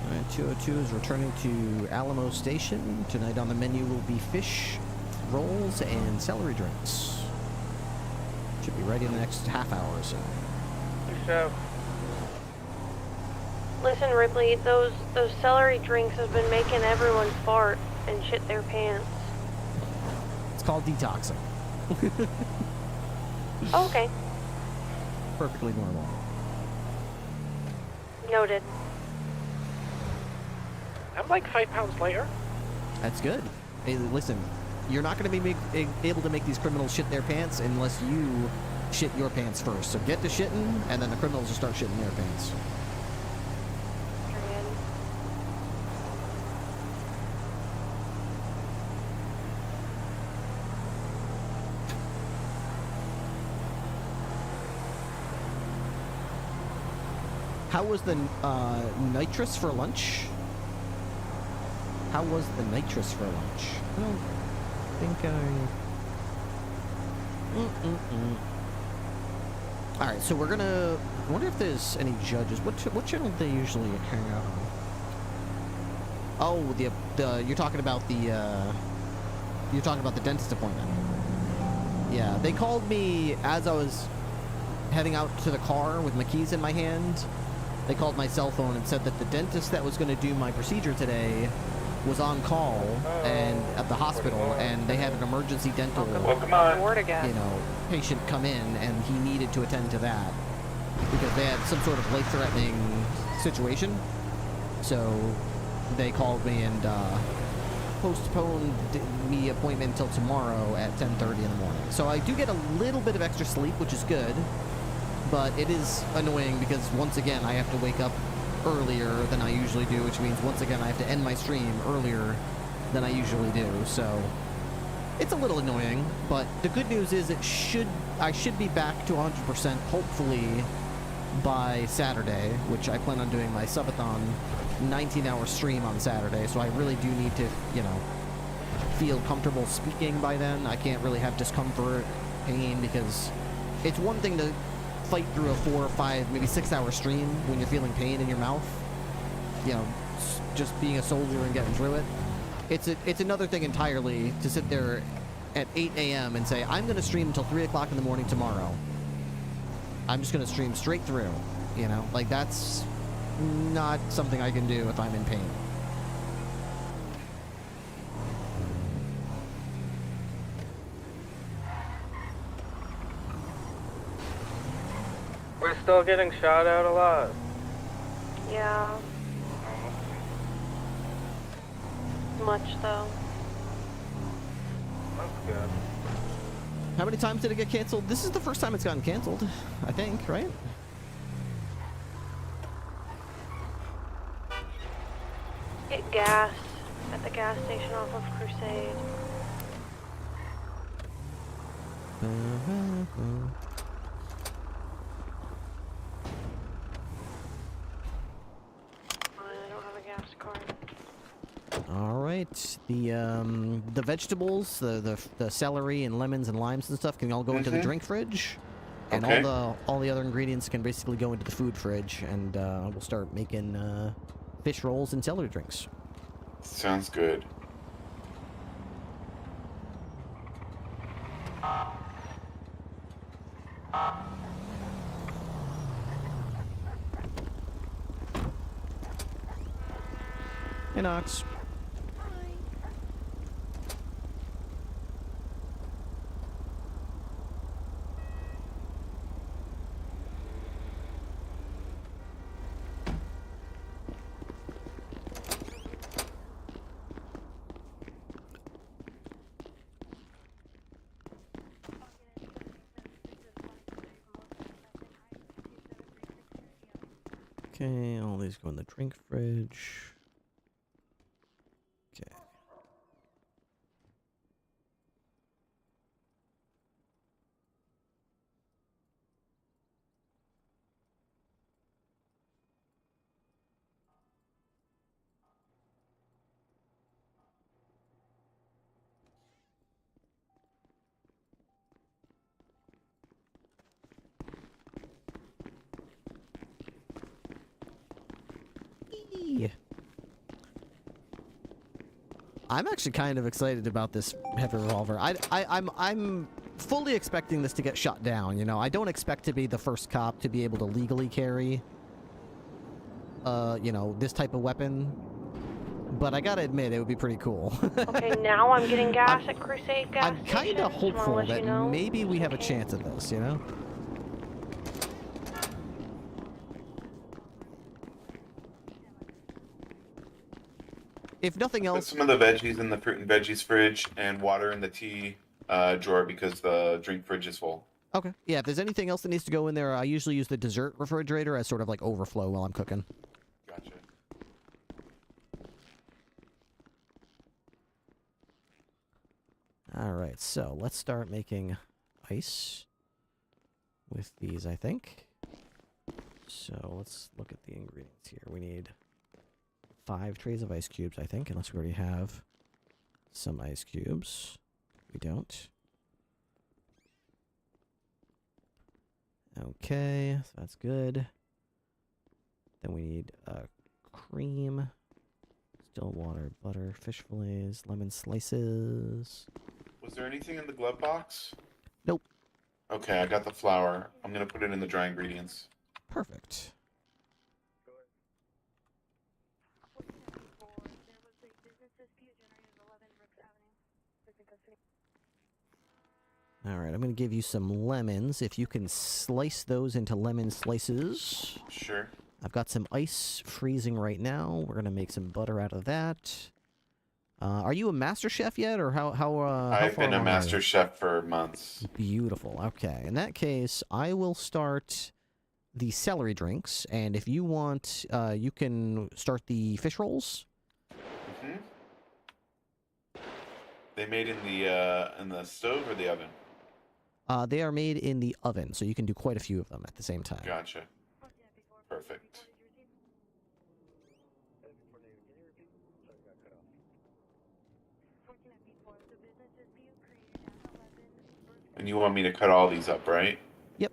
Alright, 202 is returning to Alamo Station. Tonight on the menu will be fish, rolls, and celery drinks. Should be ready in the next half hour or so. Listen, Ripley, those celery drinks have been making everyone fart and shit their pants. It's called detoxing. Okay. Perfectly normal. Noted. I'm like 5 pounds lighter. That's good. Hey, listen, you're not going to be able to make these criminals shit their pants unless you shit your pants first. So get to shitting, and then the criminals will start shitting their pants. How was the nitrous for lunch? How was the nitrous for lunch? I don't think I... Alright, so we're gonna... I wonder if there's any judges. What channel do they usually hang out on? Oh, you're talking about the, you're talking about the dentist appointment. Yeah, they called me as I was heading out to the car with my keys in my hand. They called my cell phone and said that the dentist that was going to do my procedure today was on call and at the hospital, and they had an emergency dental, patient come in, and he needed to attend to that because they had some sort of life-threatening situation. So they called me and postponed me appointment until tomorrow at 10:30 in the morning. So I do get a little bit of extra sleep, which is good. But it is annoying because, once again, I have to wake up earlier than I usually do, which means, once again, I have to end my stream earlier than I usually do. So it's a little annoying, but the good news is I should be back to 100%, hopefully, by Saturday, which I plan on doing my Subathon 19-hour stream on Saturday. So I really do need to, feel comfortable speaking by then. I can't really have discomfort, pain, because it's one thing to fight through a 4 or 5, maybe 6-hour stream when you're feeling pain in your mouth. Just being a soldier and getting through it. It's another thing entirely to sit there at 8 a.m. and say, I'm going to stream until 3 o'clock in the morning tomorrow. I'm just going to stream straight through. Like, that's not something I can do if I'm in pain. We're still getting shot at a lot. Yeah. Much, though. That's good. How many times did it get canceled? This is the first time it's gotten canceled, I think, right? Get gas at the gas station off of Crusade. All right, the vegetables, the celery and lemons and limes and stuff can all go into the drink fridge, and all the other ingredients can basically go into the food fridge, and we'll start making fish rolls and celery drinks. Sounds good. Hey, Knox. Okay, all these go in the drink fridge. Okay. I'm actually kind of excited about this heavy revolver. I'm fully expecting this to get shot down, you know. I don't expect to be the first cop to be able to legally carry, you know, this type of weapon. But I gotta admit, it would be pretty cool. Okay, now I'm getting gas at Crusade gas I'm kind of station. Just wanna hopeful let that you know. maybe we have a chance at this, you know? If nothing else... Put some of the veggies in the fruit and veggies fridge and water in the tea drawer because the drink fridge is full. Okay. Yeah, if there's anything else that needs to go in there, I usually use the dessert refrigerator as sort of like overflow while I'm cooking. Gotcha. Alright, so let's start making ice with these, I think. So let's look at the ingredients here. We need 5 trays of ice cubes, I think, unless we already have some ice cubes. We don't. Okay, so that's good. Then we need cream, still water, butter, fish fillets, lemon slices. Was there anything in the glove box? Nope. Okay, I got the flour. I'm going to put it in the dry ingredients. Perfect. Alright, I'm going to give you some lemons. If you can slice those into lemon slices. Sure. I've got some ice freezing right now. We're going to make some butter out of that. Are you a master chef yet, or how I've been a master chef for months. Beautiful. Okay. In that case, I will start the celery drinks, and if you want, you can start the fish rolls. Mm-hmm. They made in the stove or the oven? They are made in the oven, so you can do quite a few of them at the same time. Gotcha. Perfect. And you want me to cut all these up, right? Yep.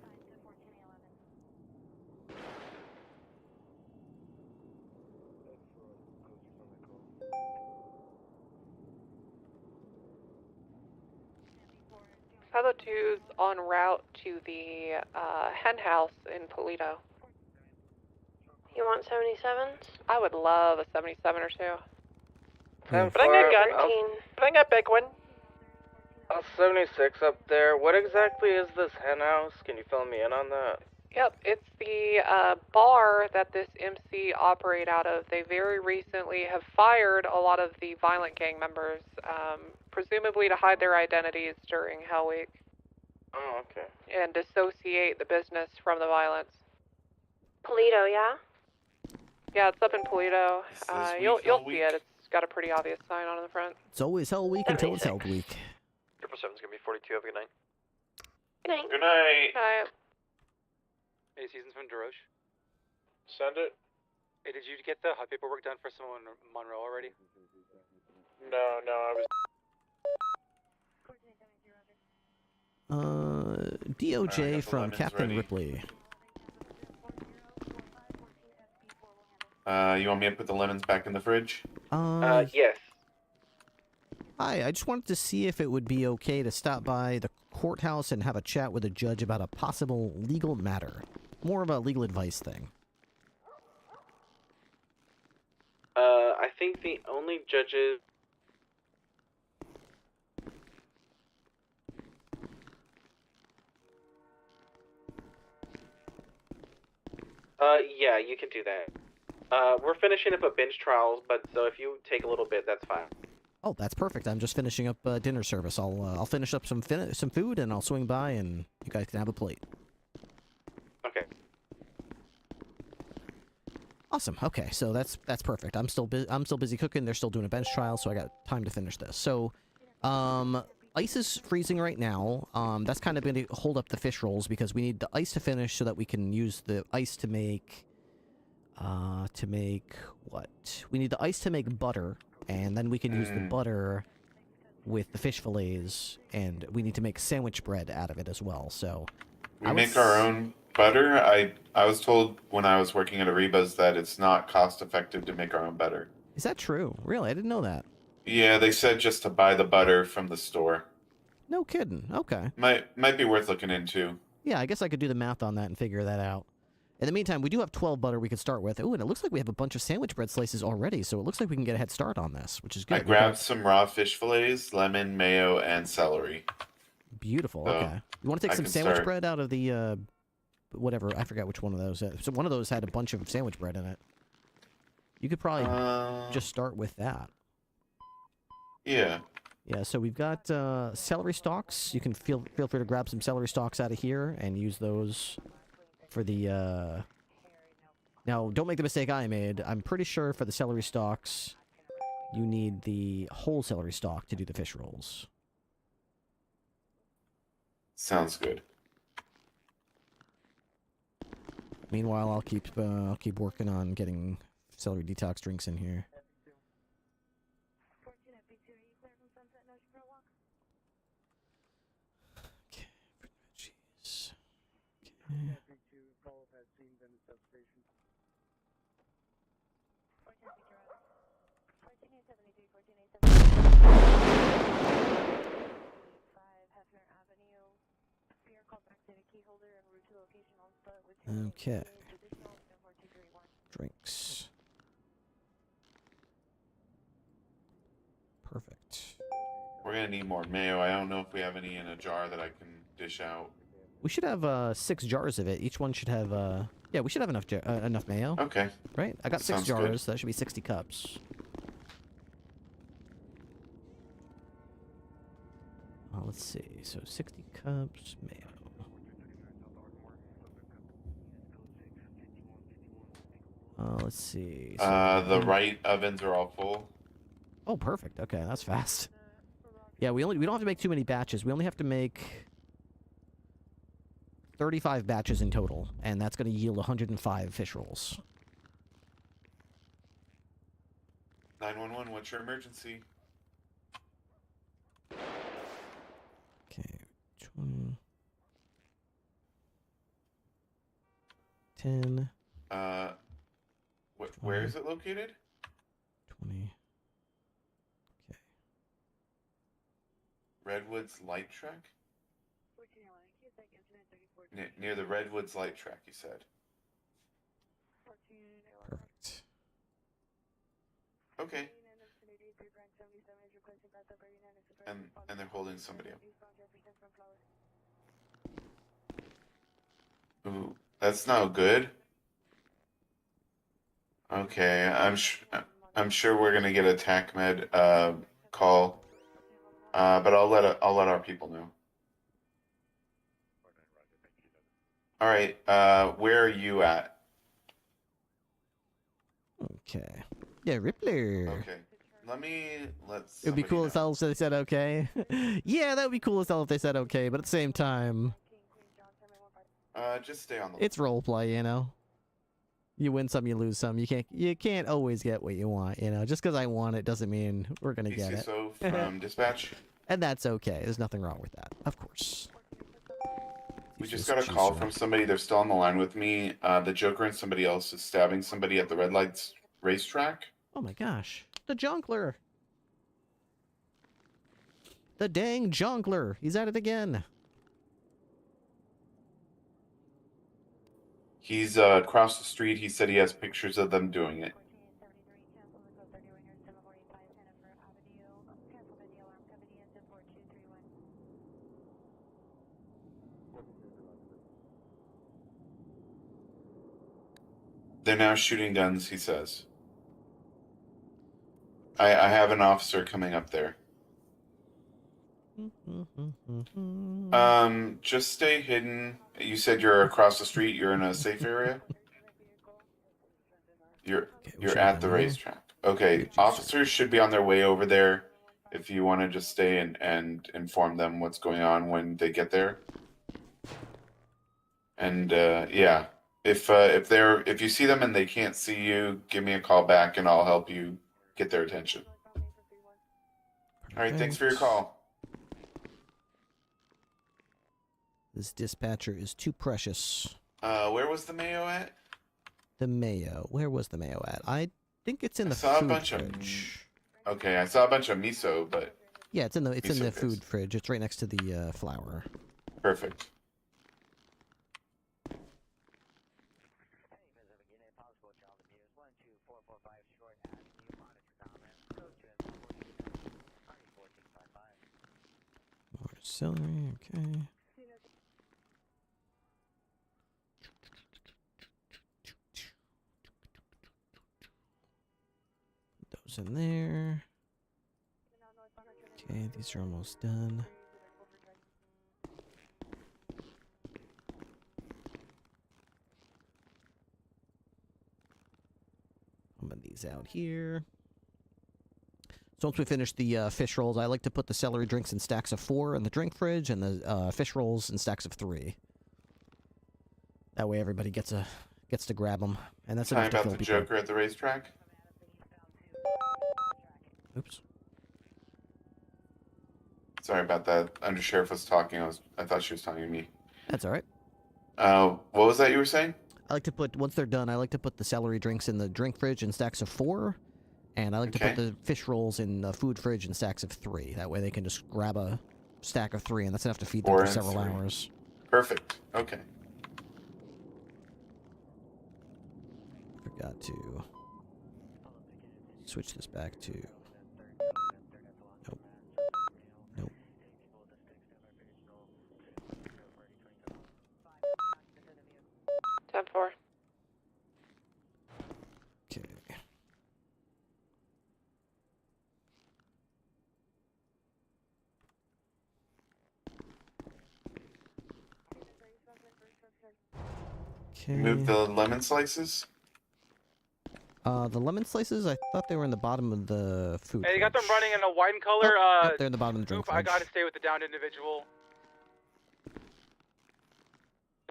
Other two's en route to the hen house in Polito. You want 77s? I would love a 77 or two. Bring a big one. 76 up there. What exactly is this hen house? Can you fill me in on that? Yep, it's the bar that this MC operate out of. They very recently have fired a lot of the violent gang members, presumably to hide their identities during Hell Week. Oh, okay. And dissociate the business from the violence. Polito, yeah? Yeah, it's up in Polito. You'll see it. It's got a pretty obvious sign on the front. It's always Hell Week until it's Hell Week. 777's gonna be 42. Have a good night. Good night. Good night. Hi. Hey, Season's from DeRoche. Send it. Hey, did you get the hot paperwork done for someone in Monroe already? No, I was... DOJ from Captain Ripley. You want me to put the lemons back in the fridge? Yes. Hi, I just wanted to see if it would be okay to stop by the courthouse and have a chat with a judge about a possible legal matter. More of a legal advice thing. I think the only judges... yeah, you can do that. We're finishing up a bench trial, but so if you take a little bit, that's fine. Oh, that's perfect. I'm just finishing up dinner service. I'll finish up some food and I'll swing by and you guys can have a plate. Okay. Awesome. Okay, so that's perfect. I'm still busy cooking. They're still doing a bench trial, so I got time to finish this. So, ice is freezing right now. That's kind of going to hold up the fish rolls because we need the ice to finish so that we can use the ice to make what? We need the ice to make butter, and then we can use the butter with the fish fillets, and we need to make sandwich bread out of it as well. So we make our own butter. I was told when I was working at Ariba's that it's not cost effective to make our own butter. Is that true? Really? I didn't know that. Yeah, they said just to buy the butter from the store. No kidding. Okay. Might be worth looking into. Yeah, I guess I could do the math on that and figure that out. In the meantime, we do have 12 butter we could start with. Ooh, and it looks like we have a bunch of sandwich bread slices already, so it looks like we can get a head start on this, which is good. I grabbed some raw fish fillets, lemon, mayo, and celery. Beautiful. So okay. You want to take some sandwich bread out of the, whatever, I forgot which one of those. So one of those had a bunch of sandwich bread in it. You could probably just start with that. Yeah. Yeah, so we've got celery stalks. You can feel free to grab some celery stalks out of here and use those for the, Now, don't make the mistake I made. I'm pretty sure for the celery stalks, you need the whole celery stalk to do the fish rolls. Sounds good. Meanwhile, I'll keep working on getting celery detox drinks in here. Okay, jeez. Okay. Okay. Drinks. Perfect. We're gonna need more mayo. I don't know if we have any in a jar that I can dish out. We should have 6 jars of it. Each one should have yeah, we should have enough mayo. Okay. Right? I got 6 Sounds jars, good. so that should be 60 cups. Let's see. So 60 cups mayo. Let's see. So The right ovens are all full. Oh, perfect. Okay, that's fast. Yeah, we don't have to make too many batches. We only have to make 35 batches in total, and that's going to yield 105 fish rolls. 911, what's your emergency? Okay, 20. 10. Where is it located? 20. Okay. Redwoods Light Track? Near the Redwoods Light Track, you said. Perfect. Okay. And they're holding somebody up. Ooh, that's not good. Okay, I'm sure we're gonna get a TAC med call, but I'll let our people know. All right, where are you at? Okay. Yeah, Ripley. Okay. Let's. It would be cool as hell if they said okay. Yeah, that would be cool as hell if they said okay, but at the same time, just stay on the. it's roleplay, you know. You win some, you lose some. You can't always get what you want, you know. Just because I want it doesn't mean we're gonna get it. So from dispatch. And that's okay. There's nothing wrong with that, of course. We just got a call from somebody. They're still on the line with me. The Joker and somebody else is stabbing somebody at the red lights racetrack. Oh my gosh. The Jonkler. The dang Jonkler. He's at it again. He's across the street. He said he has pictures of them doing it. They're now shooting guns, he says. I have an officer coming up there. Just stay hidden. You said you're across the street. You're in a safe area? You're we you're should at have the been there. racetrack. Okay, officers should be on their way over there. If you want to just stay and inform them what's going on when they get there. And yeah, if you see them and they can't see you, give me a call back and I'll help you get their attention. All right, thanks for your call. This dispatcher is too precious. Where was the Mayo at? The Mayo. Where was the Mayo at? I think it's in the saw a food bunch fridge. Okay, I saw a bunch of miso, but Yeah, it's in the miso food fridge. It's right next to the flour. Perfect. More celery, okay. Put those in there. Okay, these are almost done. I'm gonna these out here. So once we finish the fish rolls, I like to put the celery drinks in stacks of 4 in the drink fridge, and the fish rolls in stacks of 3. That way, everybody gets to grab them, and that's Talking enough to about fill the people. Joker at the racetrack. Oops. Sorry about that. Undersheriff was talking. I thought she was talking to me. That's all right. What was that you were saying? I like to put, once they're done, I like to put the celery drinks in the drink fridge in stacks of 4, and I like to put the fish rolls in the food fridge in stacks of 3. That way they can just grab a stack of 3, and that's enough to feed them 4 for and several 3. hours. Perfect. Okay. Forgot to switch this back to... Nope. Nope. Ten four. Okay. Okay. Move the lemon slices. The lemon slices, I thought they were in the bottom of the food. Hey, you got them running in a white color. Yep, they're in the bottom of the drink Oop, I fridge. gotta stay with the downed individual.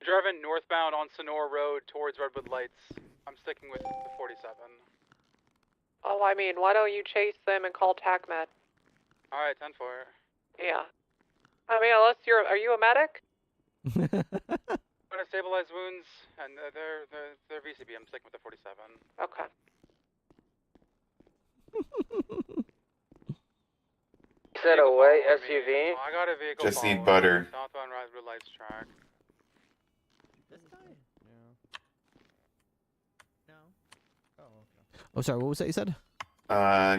Driving northbound on Sonora Road towards Redwood Lights. I'm sticking with the 47. Oh, I mean, why don't you chase them and call TACMED? Alright, 10-4. Yeah. I mean, unless are you a medic? I'm gonna stabilize wounds, and they're VCB. I'm sticking with the 47. Okay. Said a white SUV? I got a vehicle Just need following. butter. Southbound Redwood Lights track. This guy? No. Oh, okay. Oh, sorry, what was that you said?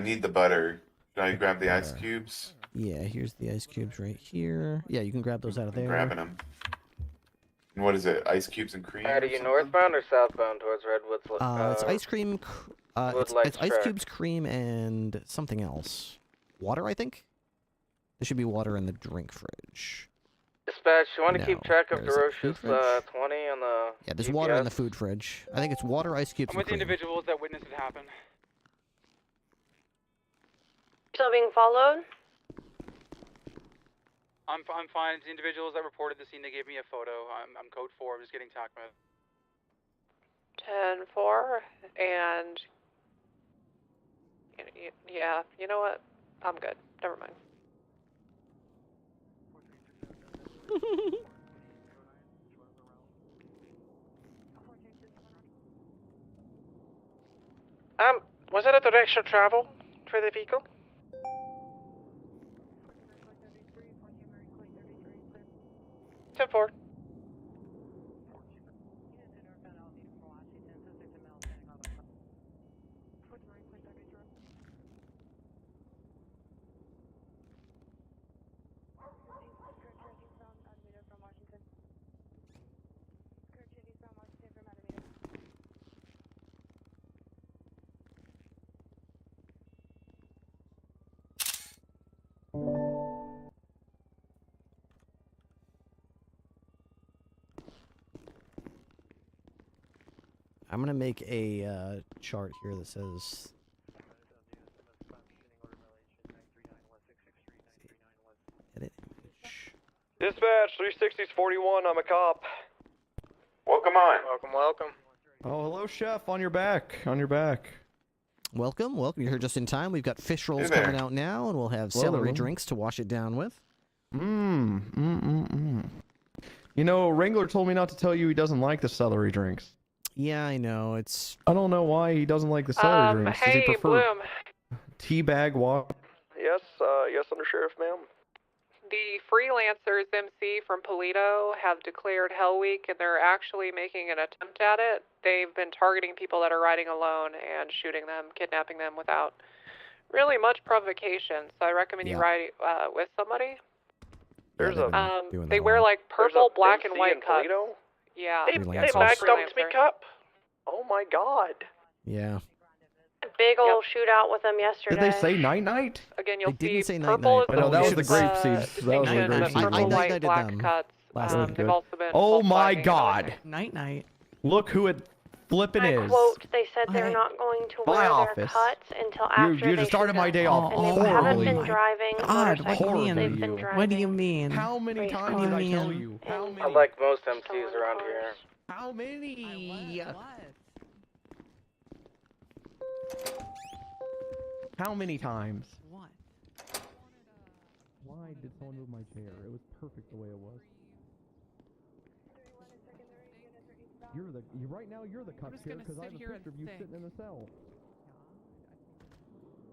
Need the butter. Should I grab the ice cubes? Yeah, here's the ice cubes right here. Yeah, you can grab those out of there. Grabbing them. And what is it? Ice cubes and cream? Are you northbound or southbound towards Redwood's? It's ice cream. It's Lights ice track. cubes, cream, and something else. Water, I think. There should be water in the drink fridge. Dispatch, you want to No, keep track of where is it? Ferocious Food fridge? 20 on the Yeah, there's GPS? water in the food fridge. I think it's water, ice cubes, I'm with and the cream. individuals that witnessed it happen. Still being followed? I'm fine. The individuals that reported the scene, they gave me a photo. I'm code 4. I'm just getting TACMED. 10-4, and yeah, you know what? I'm good. Never mind. Was it a direction of travel for the vehicle? 10-4. I'm gonna make a chart here that says. Edit image. Dispatch 360's 41. I'm a cop. Welcome on. Welcome. Oh, hello, Chef. On your back. On your back. Welcome. You're here just in time. We've got fish rolls there. coming out now, and we'll have Hello, celery hello. drinks to wash it down with. You know, Wrangler told me not to tell you he doesn't like the celery drinks. Yeah, I know. I don't know why he doesn't like the celery drinks. Does he Hey, prefer Bloom. tea bag water? Yes, yes, Undersheriff, ma'am. The freelancers MC from Polito have declared Hell Week, and they're actually making an attempt at it. They've been targeting people that are riding alone and shooting them, kidnapping them without really much provocation. So I recommend you ride with somebody. There's They wear like purple, black, and white cuts. Polito? Yeah. They backdumped me, cup. Oh my god. Yeah. Big old shootout with them yesterday. Did they say night-night? Again, you'll They didn't see say purple night-night. is No, that was the the grape seeds. That was the distinction, grape but seeds. purple, white, night-nighted black them cuts. last night. They've also been Oh full my flagging and god. everything. Night-night. Look who it flippin' I is. quote, they said they're not going to My wear office. their cuts until after You they just started shoot my them. day off And they haven't horribly. been driving God, what do you motorcycles. mean? They've been driving. What do you mean? How many times What did do you I tell mean? you? How many? I like most MCs around here. How many? How many times? What? Why did someone move my chair? It was perfect the way it was. Right now you're the cup here because I have a picture of you sitting in the cell.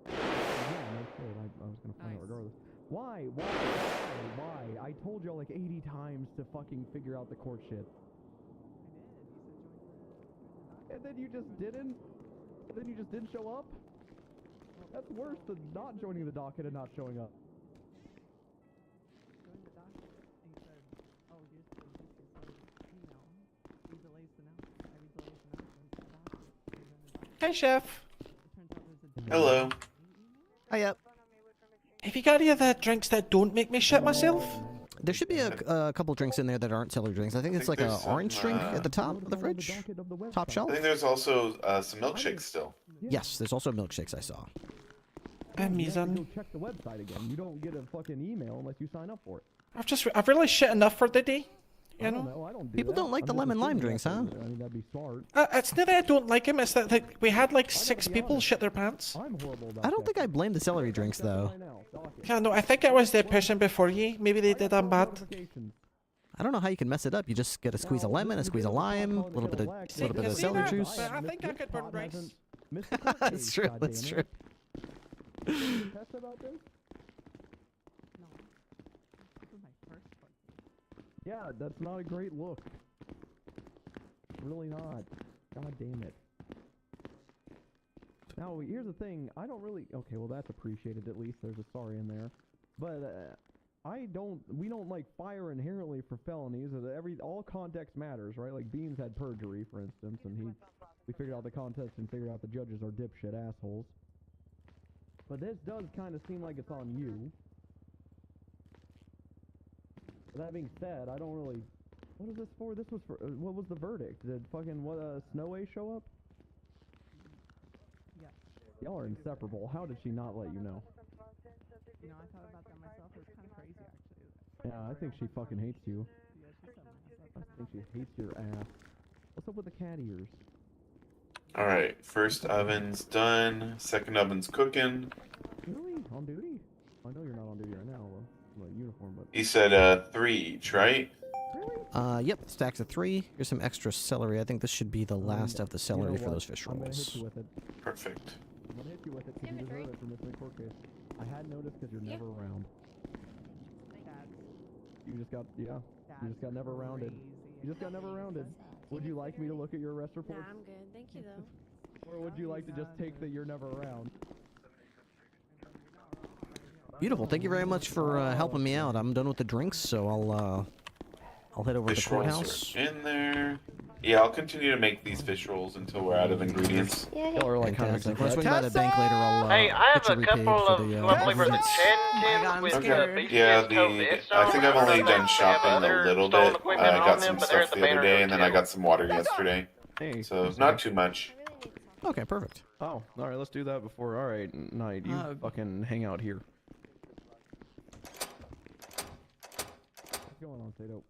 Yeah, no shit. I was gonna find out regardless. Why? I told y'all like 80 times to fucking figure out the court shit. And then you just didn't? And then you just didn't show up? That's worse than not joining the docket and not showing up. Hey, Chef. Hello. Hiya. Have you got any of the drinks that don't make me shit myself? There should be a couple drinks in there that aren't celery drinks. I think it's like an there's orange some, drink at the top of the fridge. Top I shelf. think there's also some milkshakes still. Yes, there's also milkshakes I saw. Amazing. Go check the website again. You don't get a fucking email unless you sign up for it. I've really shit enough for the day. You know? I don't do People that. don't like the I'm just lemon lime assuming drinks, huh? I mean, that'd be smart. It's not that I don't like them. It's that like, we had like 6 people shit their pants. I'm horrible about I don't think I blame the celery drinks though. Yeah, no, I think it was the person before you. Maybe they did them bad. I don't know how you can mess it up. You just get a squeeze of lemon, a squeeze of lime, a little bit of celery juice. But I think I could burn rice. That's true. That's true. Yeah, that's not a great look. Really not. God damn it. Now, here's the thing. I don't really... Okay, well, that's appreciated at least. There's a sorry in there. But, we don't, like, fire inherently for felonies. All context matters, right? Like, Beans had perjury, for instance, and we figured out the context and figured out the judges are dipshit assholes. But this does kind of seem like it's on you. That being said, I don't really... What is this for? This was for... what was the verdict? Did fucking, Snoway show up? Yeah. Y'all are inseparable. How did she not let you know? You know, I thought about that myself. It was kind of crazy, actually. Yeah, I think she fucking hates you. Yeah, she's so nice. I think she hates your ass. What's up with the cat ears? Alright, first oven's done. Second oven's cooking. Really? On duty? I know you're not on duty right now, uniform, but... He said 3 each, right? Yep, stacks of 3. Here's some extra celery. I think this should be the last of the celery for those fish I'm gonna hit rolls. you with it. Perfect. I'm gonna hit you with it because you deserve it from this court case. I had noticed because you're never around. You just got, you just got never rounded. You just got never rounded. Would you like me to look at your arrest report? I'm good. Thank you, though. Or would you like to just take that you're never around? Beautiful. Thank you very much for helping me out. I'm done with the drinks, so I'll head over to the Fish rolls courthouse. are in there. Yeah, I'll continue to make these fish rolls until we're out of ingredients. Or like kind of Fantastic. When I swing by the bank later, I'll Hey, I have get you a repaid couple for of the lovely ingredients. retentions with Okay. Yeah, I think I've only done shopping a little bit. I got some stuff the other day, and then I got some water yesterday. Hey. So not too much. Okay, perfect. Oh, alright, let's do that before. Alright, Knight, you fucking hang out here. What's going on, Sato?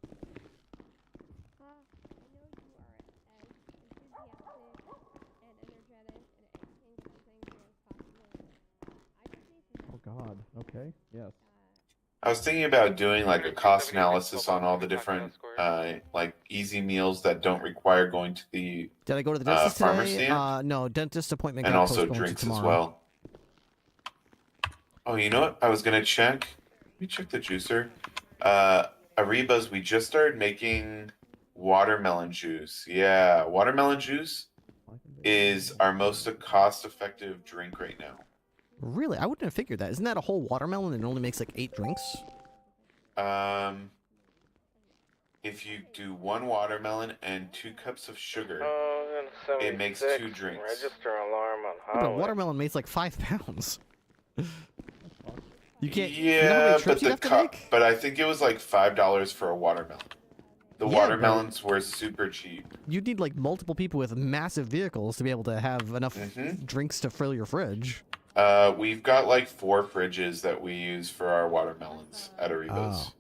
Oh god, okay, yes. I was thinking about doing like a cost analysis on all the different like easy meals that don't require going to the Did I go to the dentist farmer's today? stand, No, dentist appointment and got also postponed to drinks as tomorrow. well. Oh, you know what? I was gonna check. Let me check the juicer. Ariba's. We just started making watermelon juice. Yeah, watermelon juice is our most cost-effective drink right now. Really? I wouldn't have figured that. Isn't that a whole watermelon and it only makes like 8 drinks? If you do 1 watermelon and 2 cups of sugar, it makes 2 drinks. Register alarm on Yeah, but highway. watermelon weighs like 5 pounds. You can't. Yeah, you know how many but trips you the have to make? but I think it was like $5 for a watermelon. The Yeah, watermelons were super cheap. You'd need like multiple people with massive vehicles to be able to have enough Mm-hmm. drinks to fill your fridge. We've got like 4 fridges that we use for our watermelons at Ariba's. Oh.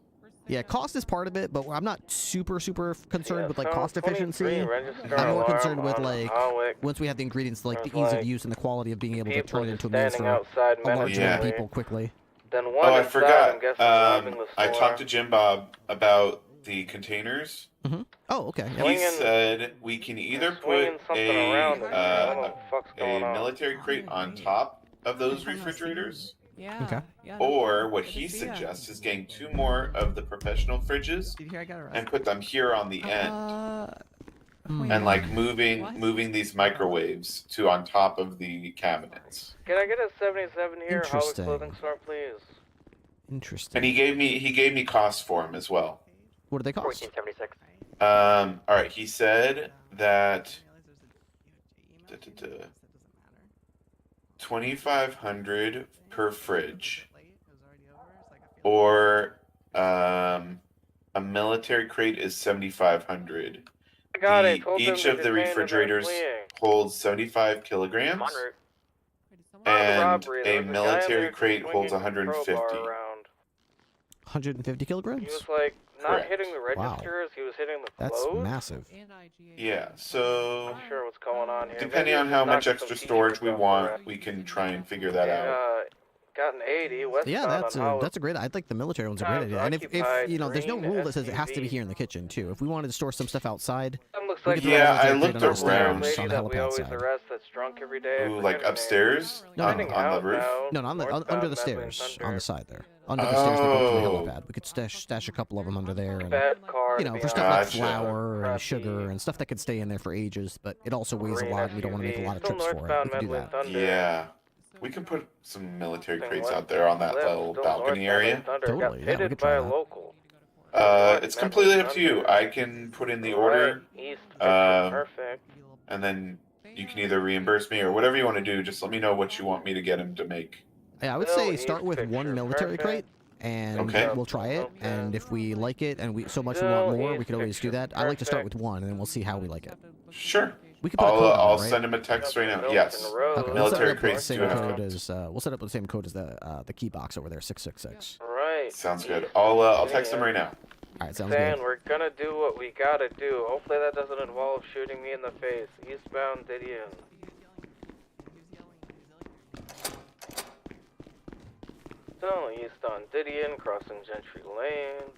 Yeah, cost is part of it, but I'm not super concerned with like cost 23, efficiency. register I'm more alarm concerned with on like Hawick. once we have the ingredients, like the There's, ease like, of use and the quality of being able to people turn it just into meals standing for outside a large amount of mentally. people quickly. Then one Oh, I inside, forgot. I'm guessing, robbing the I store. talked to Jim Bob about the containers. Mm-hmm. Oh, okay. He said we can either put a military crate on top of those refrigerators. Yeah. Okay. Yeah, Or what good he idea. suggests is getting 2 more of the professional fridges Did you hear I got arrested? and put them here on the end. And wait. like moving these microwaves to on top of the cabinets. Can I get a 77 here, Hawick Interesting. Clothing Store, please? Interesting. And he gave me costs for them as well. What do they cost? 1476. All right. He said that 2,500 per fridge, or a military crate is 7,500. Each of the refrigerators holds 75 kilograms, and a military crate holds 150. 150 kilograms? He was like not Correct. hitting the Wow. registers, he was hitting the That's clothes. massive. Yeah, so Not sure what's going on here. depending on how much extra storage we want, we can try and figure that out. Got an 80 westbound Yeah, on that's a great. I think the military one's a great idea. And if you know, there's no rule that says it has to be here in the kitchen too. If we wanted to store some stuff outside, looks we like could throw a Yeah, I military looked crate on the around. stairs on the that we helipad always side. arrest that's drunk every day. Ooh, like upstairs on the roof. No, under northbound the Medley stairs, Thunder. on the side there. Under the stairs that go up to the Oh. helipad. We could stash a couple of them under there, and Bad car you to know, be for stuff like Gotcha. flour and sugar and stuff that could stay in there for ages, but it also weighs a lot. And we don't want to make a lot of trips for it. We can do that. Yeah, we can put some military crates out there on that little balcony area. Totally, yeah, we could try that. It's completely up to you. I can put in the order, and then you can either reimburse me or whatever you want to do. Just let me know what you want me to get him to make. Yeah, I would say start with one military crate, and Okay. we'll try it. And if we like it, and we so much we want more, we could always do that. I like to start with one, and then we'll see how we like it. Sure. We could put a code on I'll it, right? send him a text right now. Yes. Okay, Military crates crates do have code codes. as we'll set up with the same code as the key box over there, 666. Right. Sounds good. I'll text him right now. All right, sounds Saying good. we're gonna do what we gotta do. Hopefully that doesn't involve shooting me in the face. Eastbound Didion. Still east on Didion, crossing Gentry Lane.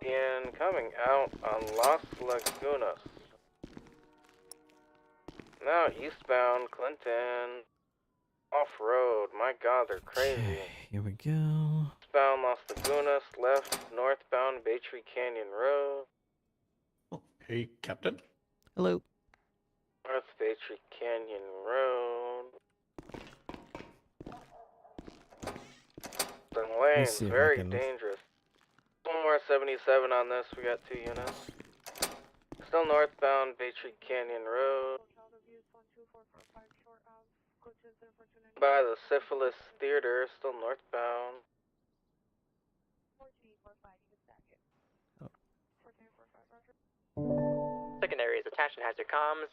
And coming out on Las Lagunas. Now eastbound Clinton. Off-road. My god, they're crazy. Here we go. Eastbound Las Lagunas, left northbound Baytree Canyon Road. Hey, Captain. Hello. North Baytree Canyon Road. The lane's see if I very can- dangerous. One more 77 on this, we got 2 units. Still northbound Baytree Canyon Road. By the Syphilis Theater, still northbound. Ashton has your comms.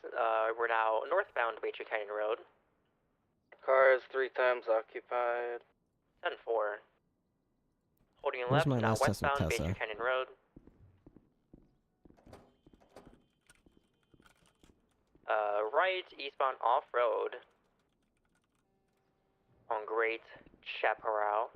We're now northbound Wager Canyon Road. Car is 3 times occupied. 10-4. Holding Where's left, my now last test with westbound Tessa? Wager Canyon Road. Right, eastbound off-road. On Great Chaparral.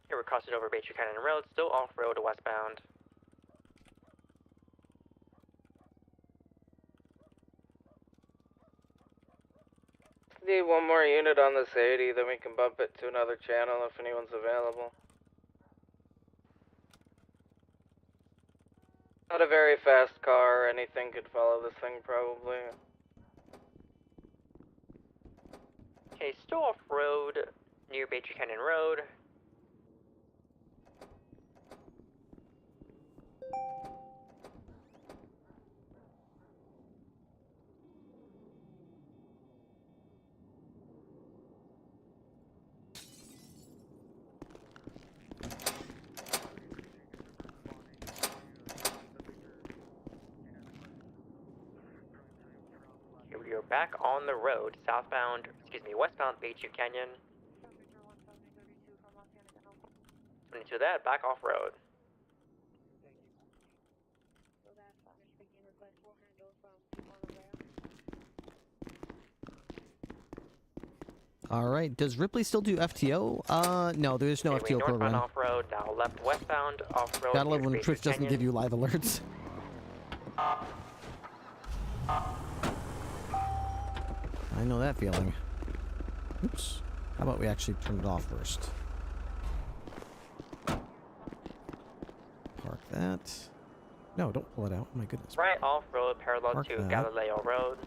Here we're crossing over Baytree Canyon Road, still off-road westbound. Need one more unit on this 80, then we can bump it to another channel if anyone's available. Not a very fast car, anything could follow this thing probably. Okay, still off-road near Baytree Canyon Road. We are back on the road, westbound Baytree Canyon. Into that, back off road. All right. Does Ripley still do FTO? No, there's no FTO program. Off road, now left westbound off road. Gotta love when Twitch doesn't give you live alerts. I know that feeling. Oops. How about we actually turn it off first? Park that. No, don't pull it out. Oh my goodness. Right off road, parallel Park to that. Galileo Road.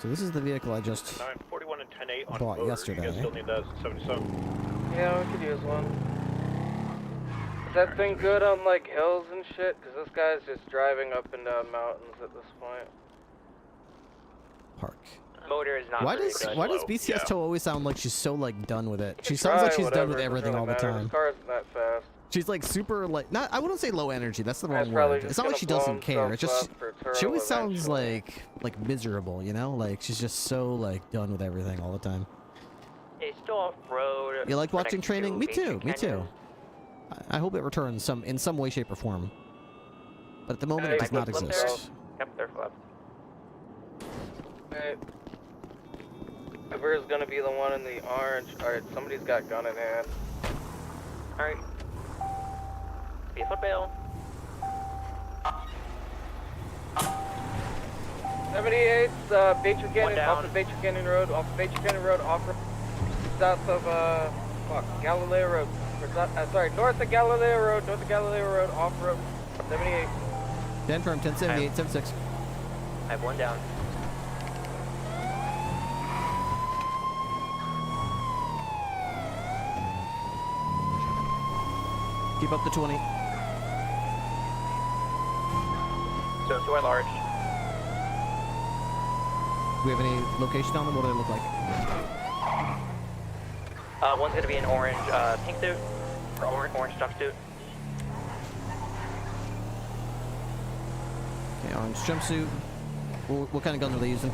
So this is the vehicle I just 941 and 108 on bought motor. yesterday. You guys still need that 77. Yeah, we could use one. Is that thing good on like hills and shit? Cause this guy's just driving up and down mountains at this point. Park. Motor is not Why very does good. BCS Toe always sound like she's so like done with it? She sounds like she's done with everything all the time. This car isn't that fast. She's like super like not. I wouldn't say low energy. That's the wrong probably word. just It's not like gonna she blow doesn't care. It's just himself up for she turtle always sounds eventually. like miserable. You know, like she's just so like done with everything all the time. It's still off road. You like watching next training? to Me too. Baytree Me Canyon. too. I hope it returns in some way, shape, or form. But at the moment, it does not Flip exist. There. Yep, they're flipped. Alright. Whoever is gonna be the one in the orange. Alright, somebody's got gun in hand. Alright. Be a foot bail. 78, Baytree Canyon, down. off of Baytree Canyon Road, off south of, Galileo Road. North of Galileo Road, off road, 78. 10 firm, 1078, 76. I have one down. Keep up the 20. So, two at large. Do we have any location on them? What do they look like? One's gonna be an orange, pink suit. Or orange jumpsuit. Okay, orange jumpsuit. What kind of gun are they using?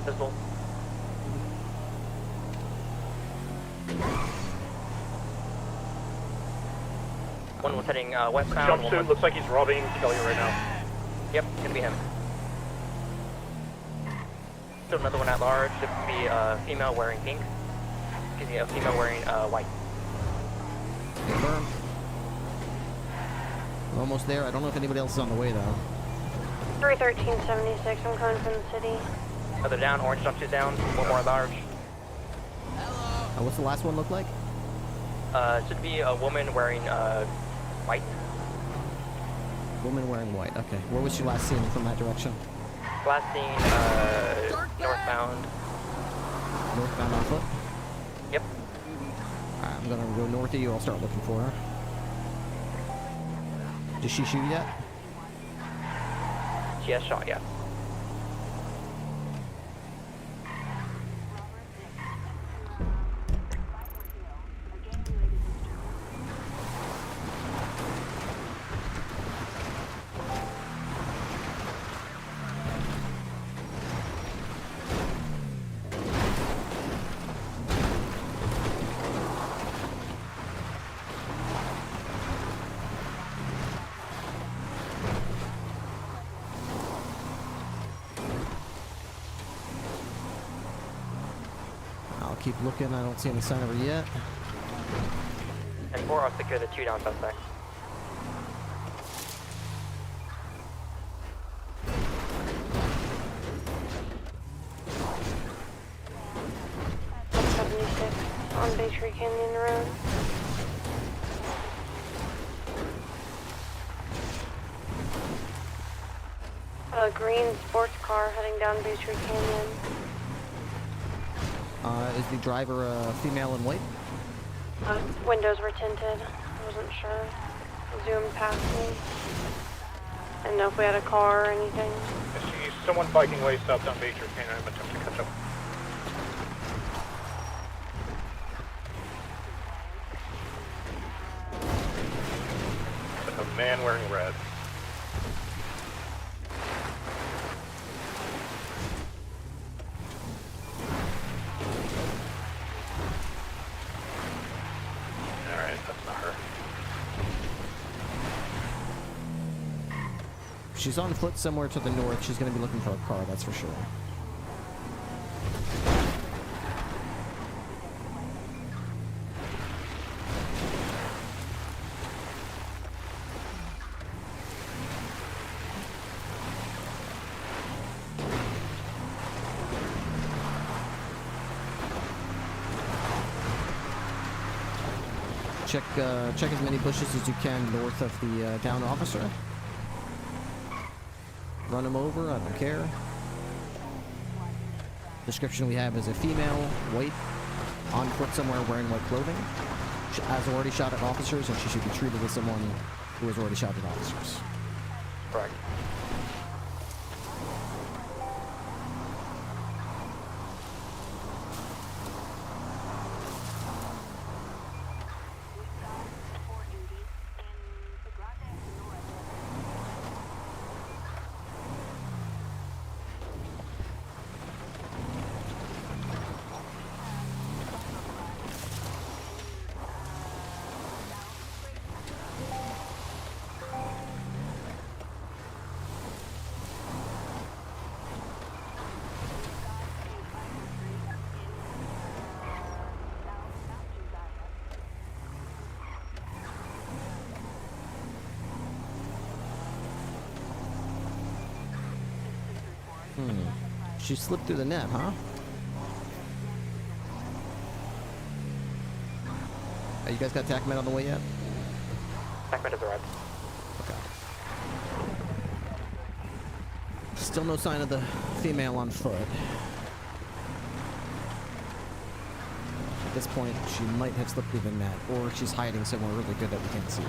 Pistol. One was heading westbound. Jumpsuit looks like he's robbing Scully right now. Yep, gonna be him. Still another one at large. This could be a female wearing pink. Excuse me, a female wearing white. Confirm. We're almost there. I don't know if anybody else is on the way though. 31376, I'm coming from the city. Another down, orange jumpsuit down. One more at large. What's the last one look like? Should be a woman wearing white. Woman wearing white. Okay. Where was she last seen from that direction? Last seen northbound. Northbound on foot? Yep. Alright, I'm gonna go north of you. I'll start looking for her. Did she shoot yet? She has shot, yes. keep looking. I don't see any sign of her yet. And 4, I'll secure the 2 down suspects. On Baytree Canyon Road. A green sports car heading down Baytree Canyon. Is the driver a female in white? Windows were tinted. I wasn't sure. Zoomed past me. I didn't know if we had a car or anything. I see someone biking way south down Baytree Canyon. I'm attempting to catch up. A man wearing red. Alright, that's not her. If she's on foot somewhere to the north, she's going to be looking for a car, that's for sure. Check as many bushes as you can north of the downed officer. Run him over, I don't care. Description we have is a female, white, on foot somewhere wearing white clothing. She has already shot at officers and she should be treated as someone who has already shot at officers. Correct. She slipped through the net, huh? You guys got TACMED on the way yet? TACMED has arrived. Okay. Still no sign of the female on foot. At this point, she might have slipped through the net, or she's hiding somewhere really good that we can't see her.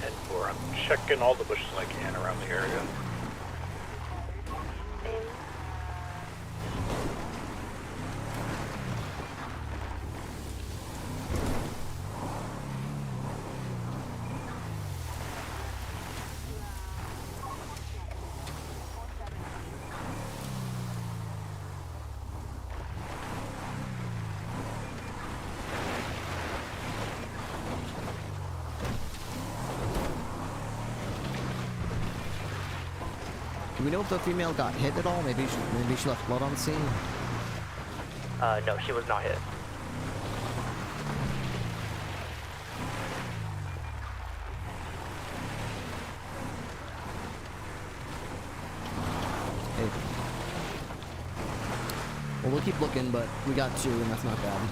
And 4, I'm checking all the bushes I can around the area. Do we know if the female got hit at all? Maybe she left blood on the scene? No, she was not hit. Hey. Well, we'll keep looking, but we got 2, and that's not bad.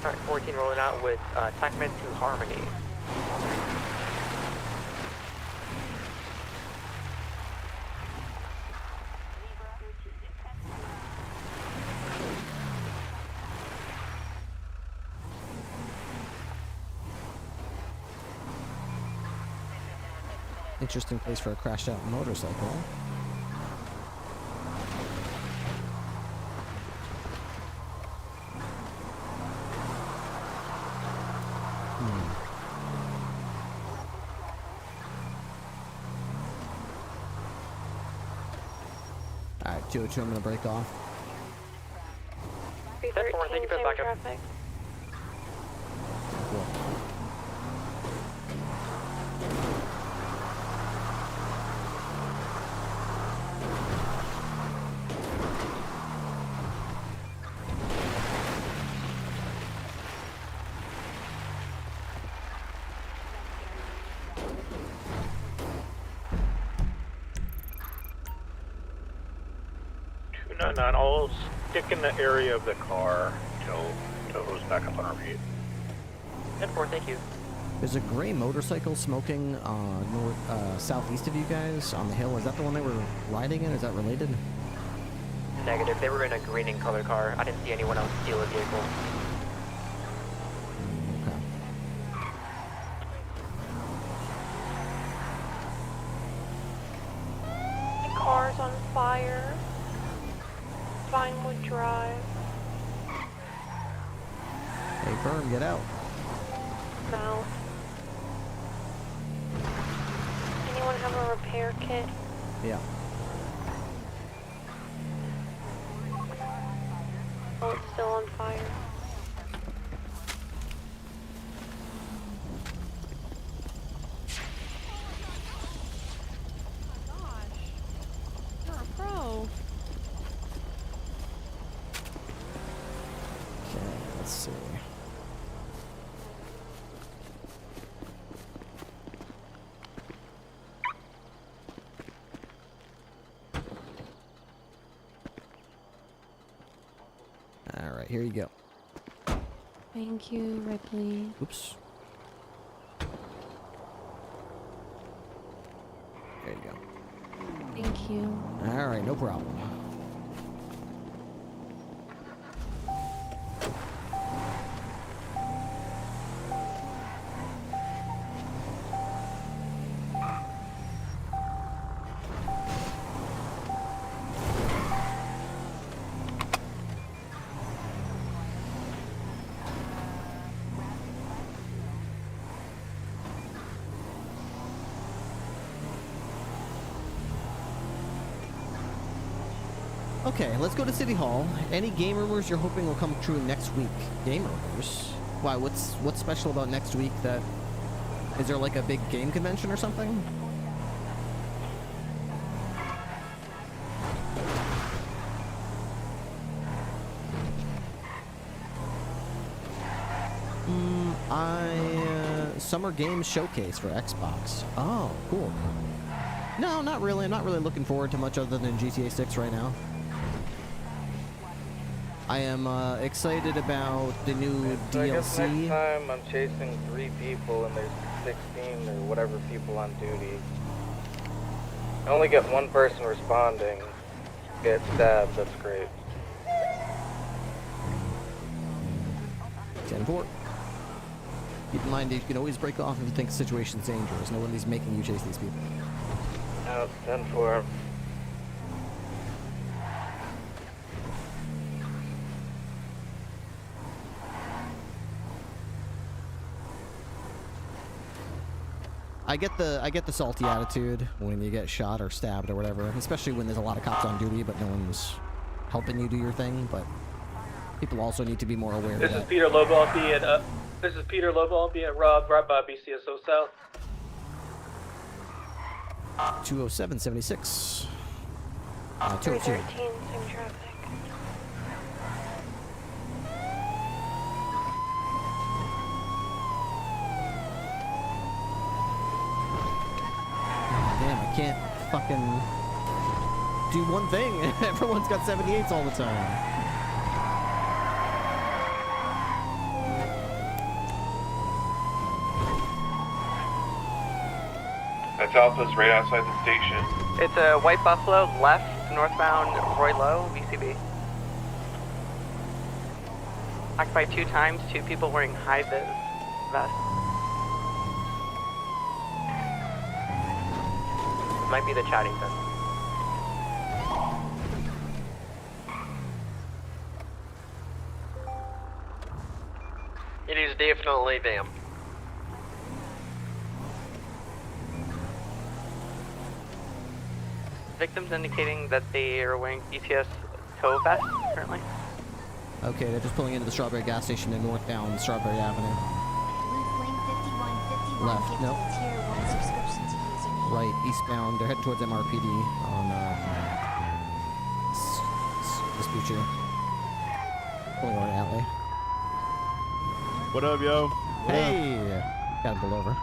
Alright, 14 rolling out with TACMED to Harmony. Interesting place for a crashed out motorcycle. Alright, 202, I'm gonna break off. B13, same traffic. 9-9, I'll stick in the area of the car till hose back up on our feet. 10-4, thank you. There's a gray motorcycle smoking southeast of you guys on the hill. Is that the one they were riding in? Is that related? Negative. They were in a green and color car. I didn't see anyone else steal a vehicle. The car's on fire. Vinewood Drive. Hey, Firm, get out. Mount. Anyone have a repair kit? Yeah. Oh, it's still on fire. You're a pro. Okay, let's see. All right, here you go. Thank you, Ripley. Oops. There you go. Thank you. All right, no problem. Okay, let's go to City Hall. Any game rumors you're hoping will come true next week? Game rumors? Why, what's special about next week? That is there like a big game convention or something? Summer Games Showcase for Xbox. Oh, cool. No, not really. I'm not really looking forward to much other than GTA 6 right now. I am excited about the new So DLC. I guess next time I'm chasing 3 people and there's 16 or whatever people on duty. I only get 1 person responding. Get stabbed, that's great. 10-4. Keep in mind, you can always break off if you think the situation's dangerous. Nobody's making you chase these people. Out 10-4. I get the salty attitude when you get shot or stabbed or whatever, especially when there's a lot of cops on duty, but no one's helping you do your thing. But people also need to be more aware. This is Peter Lobo. I'll be at This is Peter Lobo. I'll be at Rob right by BCSO South. 207-76. 202. 313, same traffic. Damn, I can't fucking do one thing. Everyone's got 78s all the time. That's Alpha's right outside the station. It's a White Buffalo, left, northbound Roy Lowe, VCB. Occupied 2 times, 2 people wearing high vis vests. Might be the chatting then. It is definitely them. Victims indicating that they are wearing BTS tow vests currently. Okay, they're just pulling into the Strawberry gas station in northbound Strawberry Avenue. Left, no. Right, eastbound. They're heading towards MRPD on Vespucci. Pulling over to Alley. What up, yo? Hey! Got to pull over.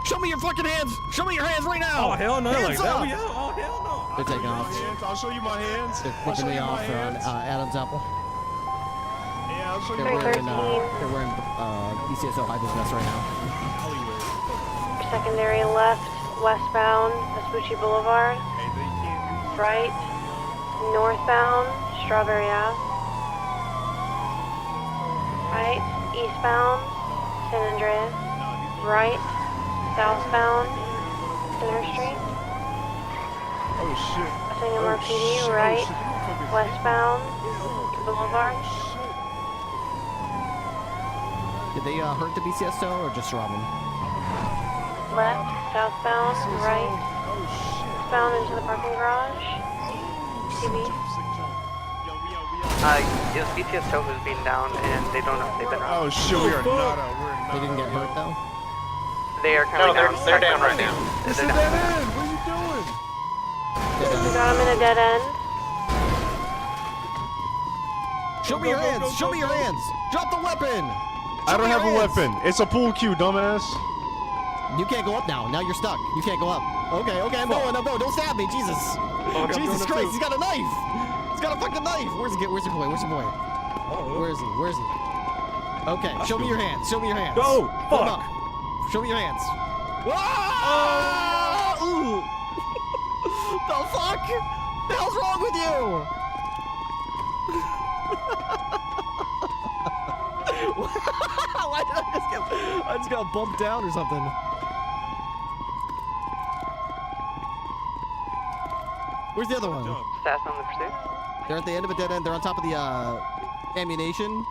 Show me me your fucking hands! Show me your hands right now! Oh, hell no, hands like up! that. Yeah, oh, hell no. They're taking off. I'll show you my hands. They're flipping me off on Adam's Apple. Yeah, I'll show you They're my hands. they're wearing BCSO high-vis vests right now. Secondary left, westbound, Vespucci Boulevard. Right, northbound, Strawberry Ave. Right, eastbound, San Andreas. Right, southbound, Center Street. Oh shit. MRPD, right, westbound, Boulevard. Did they hurt the BCSO or just rob them? Left, southbound, right, eastbound into the parking garage. TV. It was BTSO who's being down, and they don't know if they've been robbed. Oh shit, we are not. They didn't get hurt though? They are currently down. They're down right now. This is dead end. What are you doing? We got him in a dead end. Show me your hands! Show me your hands! Drop the weapon! I don't have a weapon. It's a pool cue, dumbass. You can't go up now. Now you're stuck. You can't go up. Okay, I'm going. Don't stab me, Jesus. Jesus Christ, he's got a knife. He's got a fucking knife. Where's your boy? Where is he? Okay, show me your hands. Show me your hands. Go! Fuck! Show me your hands. Ah! Ooh. The fuck? The hell's wrong with you? Why did I just got bumped down or something? Where's the other one? Staff on the pursuit. They're at the end of a dead end. They're on top of the ammunition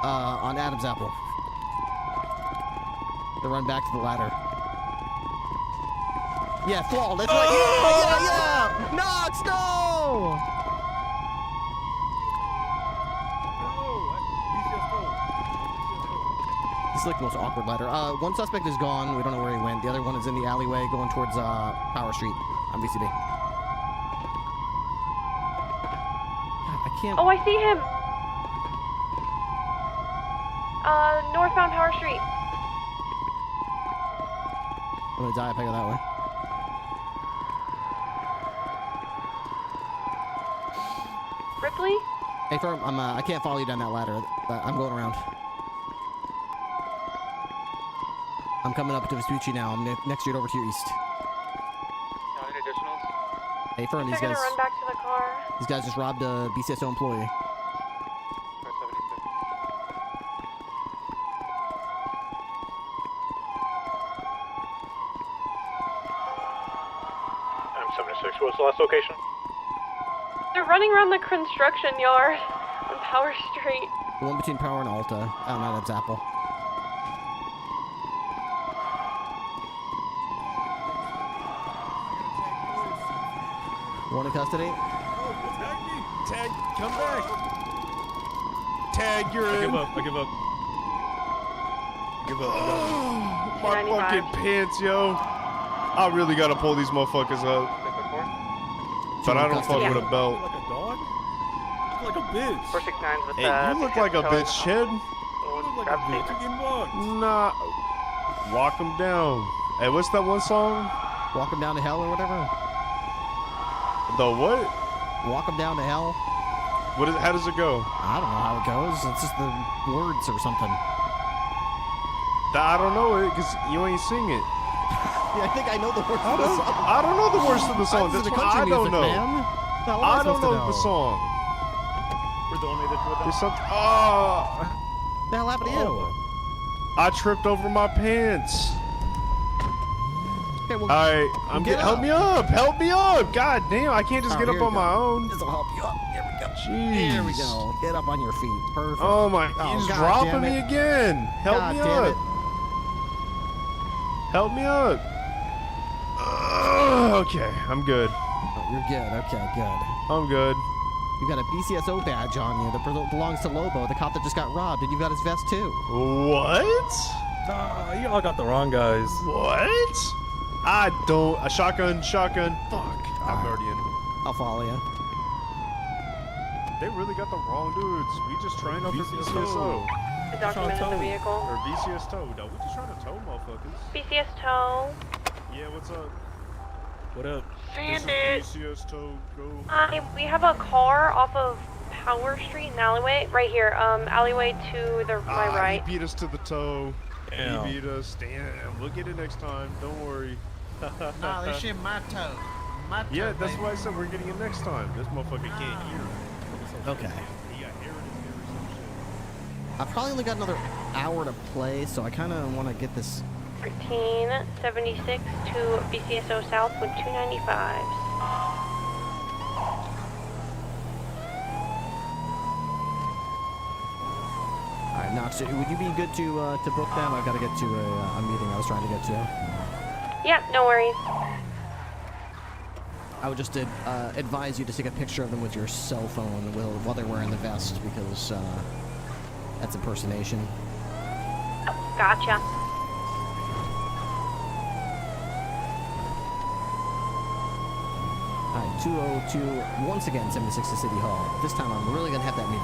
on Adam's Apple. They run back to the ladder. Yeah, fall. That's right. Yeah. Knox, no! This is like the most awkward ladder. One suspect is gone. We don't know where he went. The other one is in the alleyway going towards Power Street on VCB. God, I can't. Oh, I see him. Northbound Power Street. I'm gonna die if I go that way. Ripley? Hey, Firm, I can't follow you down that ladder. I'm going around. I'm coming up to Vespucci now. I'm next street over to your east. Any additionals? Hey, Firm, They're gonna run back to the car. these guys just robbed a BCSO employee. I'm 76. What's the last location? They're running around the construction yard on Power Street. The one between Power and Alta, out on Adam's Apple. One in custody. Tag, come back. Tag, you're in. I give up. My fucking pants, yo. I really gotta pull these motherfuckers up. But I don't fuck with a belt. Like a dog? Like a bitch. 469's with Hey, you look like a bitch, Chad. Grab the Nah. Walk them down. Hey, what's that one song? Walk them down to hell or whatever. The what? Walk them down to hell. What is? How does it go? I don't know how it goes. It's just the words or something. I don't know it because you ain't sing it. Yeah, I think I know the words of the song. I don't know the words to the song. That's why I don't know. I don't know the song. We're donated with There's something. Oh. What the hell happened to you? I tripped over my pants. Okay, well, all right, help me up. Help me up. God damn, I can't just get up on my own. This will help you up. Here we go. Jeez. Here we go. Get up on your feet. Perfect. Oh my, he's dropping me again. Help me up. Help me up. Okay, I'm good. Oh, you're good. Okay, good. I'm good. You've got a BCSO badge on you that belongs to Lobo, the cop that just got robbed, and you've got his vest too. What? Nah, you all got the wrong guys. What? I don't. A shotgun. Fuck. I'm already in. I'll follow you. They really got the wrong dudes. We just trying out for BCSO. We documented the vehicle. Or BCS tow, though. We're just trying to tow motherfuckers. BCS tow. Yeah, what's up? What up? Bandit. BCS tow, go. We have a car off of Power Street in alleyway. Right here. Alleyway to my right. He beat us to the tow. Damn. He beat us. Damn. We'll get it next time. Don't worry. No, this shit my toe. My toe. Yeah, that's baby. why I said we're getting it next time. This motherfucker can't hear. Okay. He got hair in his ear or some shit. I've probably only got another hour to play, so I kind of want to get this. 1376 to BCSO South with 295s. All right, Knox, would you be good to book them? I've got to get to a meeting I was trying to get to. Yeah, no worries. I would just advise you to take a picture of them with your cell phone while they're wearing the vest, because that's impersonation. Oh, gotcha. All right, 202, once again, 76 to City Hall. This time I'm really going to have that meeting.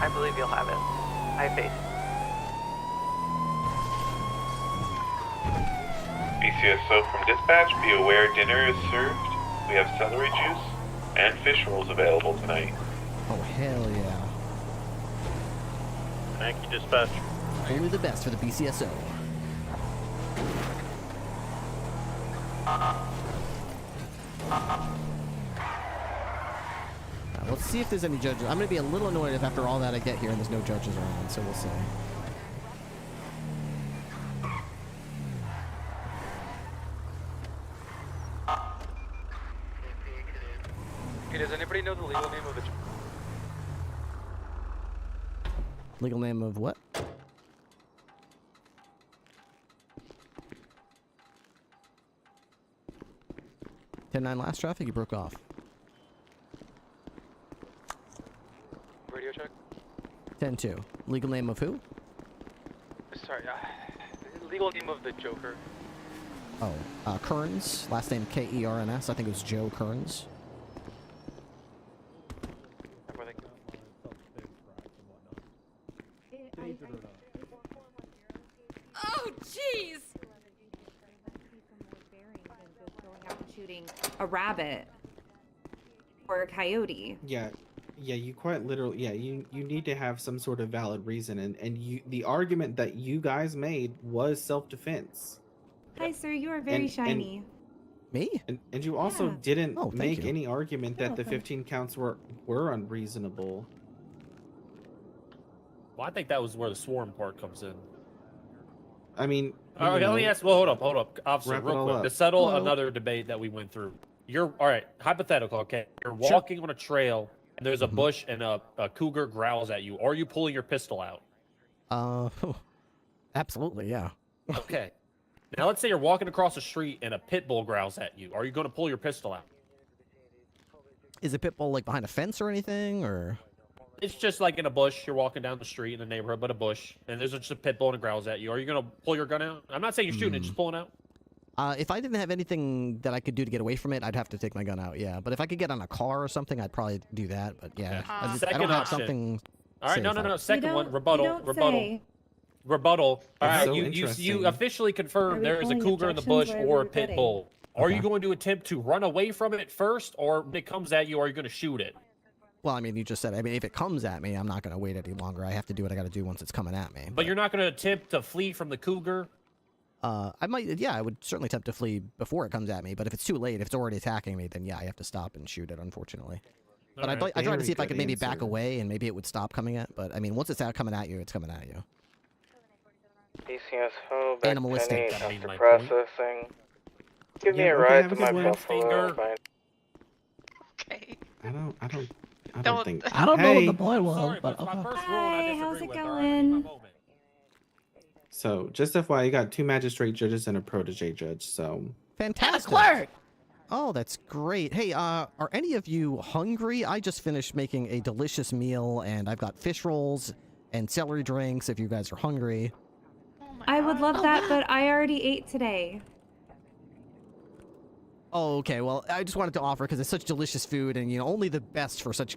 I believe you'll have it. I have faith. BCSO from dispatch, be aware dinner is served. We have celery juice and fish rolls available tonight. Oh, hell yeah. Thank you, dispatch. Only the best for the BCSO. Let's see if there's any judges. I'm going to be a little annoyed if after all that I get here and there's no judges around, so we'll see. Okay, does anybody know the legal name of the... Legal name of what? (10-9) last traffic, you broke off. Radio check? 10-2. Legal name of who? Sorry, legal name of the Joker. Oh, Kearns. Last name Kerns. I think it was Joe Kearns. Oh, jeez! Shooting a rabbit or a coyote. Yeah, you quite literally, you need to have some sort of valid reason, and the argument that you guys made was self-defense. Hi, sir. You are very shiny. Me? And you also didn't make you. any argument that the 15 counts were unreasonable. Well, I think that was where the swarm part comes in. I mean, all right, let me ask. Well, hold up, officer, Wrap it real all quick. up. To settle Hello. another debate that we went through. You're all right. Hypothetical, okay? You're walking on a trail, and there's a bush, and a cougar growls at you. Are you pulling your pistol out? Absolutely, yeah. Okay. Now let's say you're walking across the street, and a pit bull growls at you. Are you going to pull your pistol out? Is the pit bull like behind a fence or anything, or? It's just like in a bush. You're walking down the street in the neighborhood, but a bush, and there's just a pit bull and it growls at you. Are you going to pull your gun out? I'm not saying you're shooting it, just pulling out. If I didn't have anything that I could do to get away from it, I'd have to take my gun out, yeah. But if I could get on a car or something, I'd probably do that, but yeah. I Second don't have option. something All right, no. You Second one, don't- rebuttal, you don't rebuttal. say. Rebuttal. All That's right, so you interesting. officially Are confirmed we there is a calling cougar in the bush objections or or are a we pit rebutting? bull. Are Okay. you going to attempt to run away from it first, or when it comes at you, are you going to shoot it? Well, I mean, you just said, I mean, if it comes at me, I'm not going to wait any longer. I have to do what I got to do once it's coming at me. But you're not going to attempt to flee from the cougar? I might, yeah, I would certainly attempt to flee before it comes at me, but if it's too late, if it's already attacking me, then yeah, I have to stop and shoot it, unfortunately. But I'd try to see if I could maybe back away and maybe it would stop coming at, but I mean, once it's coming at you, it's coming at you. BCSO, back Animalistic. 10-8 after processing. Give me a ride to my Buffalo. Okay. I don't think. I don't know what Hey. the point was, Sorry, but but my okay. first rule and I Hi, how's disagree it with. All right, give me my going? moment. So, just FYI, you got 2 magistrate judges and a protege judge, so... Fantastic. Clerk! Oh, that's great. Hey, are any of you hungry? I just finished making a delicious meal, and I've got fish rolls and celery drinks if you guys are hungry. I would love that, but I already ate today. Oh, okay. Well, I just wanted to offer because it's such delicious food, and you know, only the best for such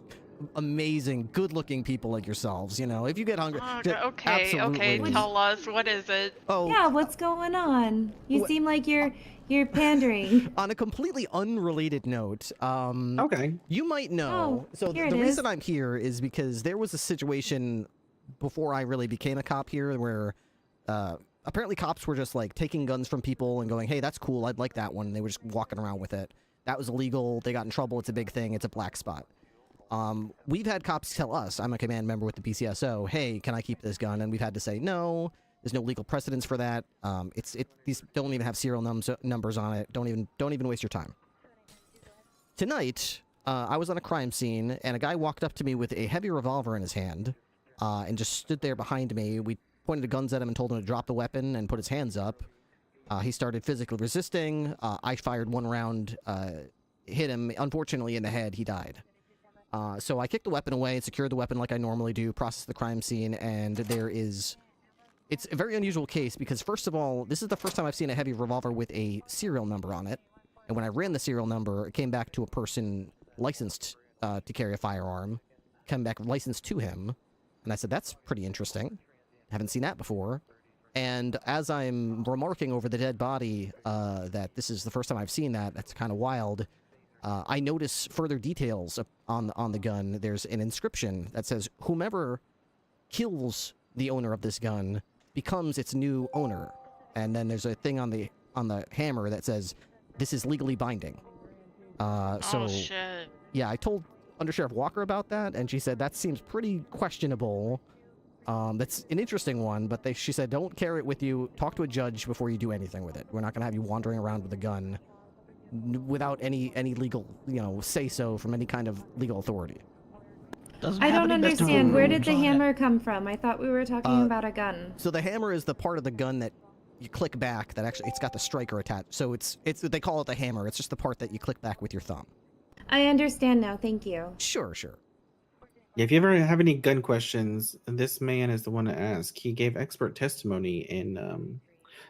amazing, good-looking people like yourselves. You know, if you get hungry, Okay, absolutely. tell us, what is it? Oh, Yeah, what's going on? You seem like you're pandering. On a completely unrelated note, okay, you might know. Oh, So here the it reason is. I'm here is because there was a situation before I really became a cop here where apparently cops were just like taking guns from people and going, "Hey, that's cool. I'd like that one." And they were just walking around with it. That was illegal. They got in trouble. It's a big thing. It's a black spot. We've had cops tell us, I'm a command member with the BCSO, "Hey, can I keep this gun?" And we've had to say no. There's no legal precedence for that. These don't even have serial numbers on it. Don't even waste your time. Tonight, I was on a crime scene, and a guy walked up to me with a heavy revolver in his hand, and just stood there behind me. We pointed the guns at him and told him to drop the weapon and put his hands up. He started physically resisting. I fired one round, hit him, unfortunately, in the head. He died. So I kicked the weapon away and secured the weapon like I normally do, processed the crime scene, and it's a very unusual case because, first of all, this is the first time I've seen a heavy revolver with a serial number on it. And when I ran the serial number, it came back to a person licensed to carry a firearm, came back licensed to him. And I said, that's pretty interesting. Haven't seen that before. And as I'm remarking over the dead body that this is the first time I've seen that, that's kind of wild, I notice further details on the gun. There's an inscription that says, "Whomever kills the owner of this gun becomes its new owner." And then there's a thing on the hammer that says, "This is legally binding." Oh, shit. Yeah, I told Under Sheriff Walker about that, and she said that seems pretty questionable. That's an interesting one, but she said don't carry it with you. Talk to a judge before you do anything with it. We're not going to have you wandering around with a gun without any legal, say-so from any kind of legal authority. I don't understand. Where did the hammer come from? I thought we were talking about a gun. So the hammer is the part of the gun that you click back that actually it's got the striker attached. So it's they call it the hammer. It's just the part that you click back with your thumb. I understand now. Thank you. Sure. Yeah, if you ever have any gun questions, this man is the one to ask. He gave expert testimony in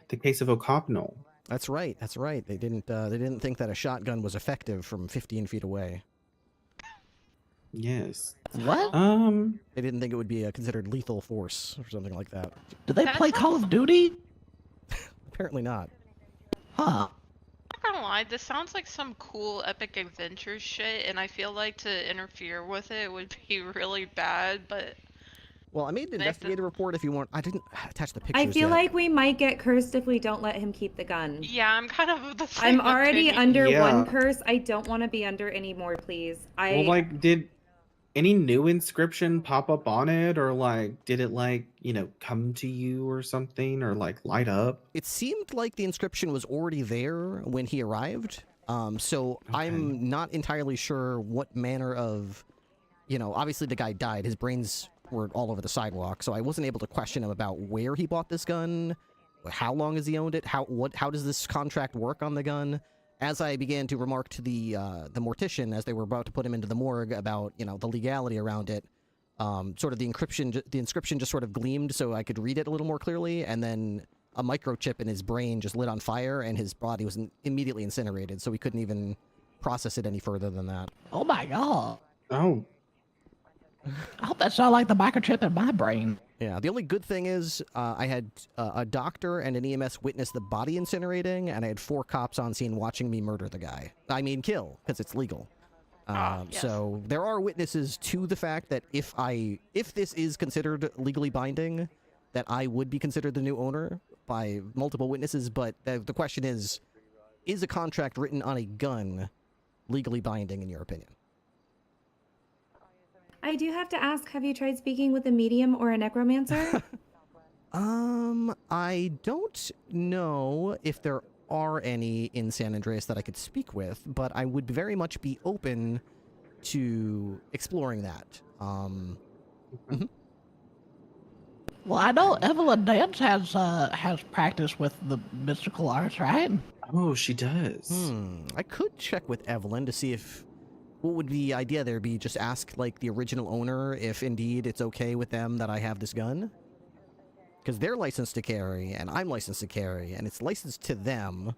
the case of O'Connell. That's right. They didn't think that a shotgun was effective from 15 feet away. Yes. What? They didn't think it would be considered lethal force or something like that. Do they play Call of Duty? Apparently not. Huh. I'm not gonna lie, this sounds like some cool epic adventure shit, and I feel like to interfere with it would be really bad, but... Well, I made an investigative report if you want. I didn't attach the pictures I feel yet. like we might get cursed if we don't let him keep the gun. Yeah, I'm kind of the same I'm already opinion. under one curse. I don't want to be under any more, please. Well, did any new inscription pop up on it, or did it come to you or something, or light up? It seemed like the inscription was already there when he arrived. So I'm not entirely sure what manner of, obviously the guy died. His brains were all over the sidewalk, so I wasn't able to question him about where he bought this gun, how long has he owned it, how does this contract work on the gun. As I began to remark to the mortician as they were about to put him into the morgue about the legality around it, sort of the inscription just sort of gleamed so I could read it a little more clearly, and then a microchip in his brain just lit on fire and his body was immediately incinerated, so we couldn't even process it any further than that. Oh my god. Oh. I hope that sounds like the microchip in my brain. Yeah, the only good thing is I had a doctor and an EMS witness the body incinerating, and I had 4 cops on scene watching me murder the guy. I mean kill, because it's legal. Yes. So there are witnesses to the fact that if this is considered legally binding, that I would be considered the new owner by multiple witnesses, but the question is a contract written on a gun legally binding in your opinion? I do have to ask, have you tried speaking with a medium or a necromancer? I don't know if there are any in San Andreas that I could speak with, but I would very much be open to exploring that. Well, I know Evelyn Dance has practice with the mystical arts, right? Oh, she does. I could check with Evelyn to see if what would the idea there be. Just ask the original owner if indeed it's okay with them that I have this gun, because they're licensed to carry and I'm licensed to carry and it's licensed to them,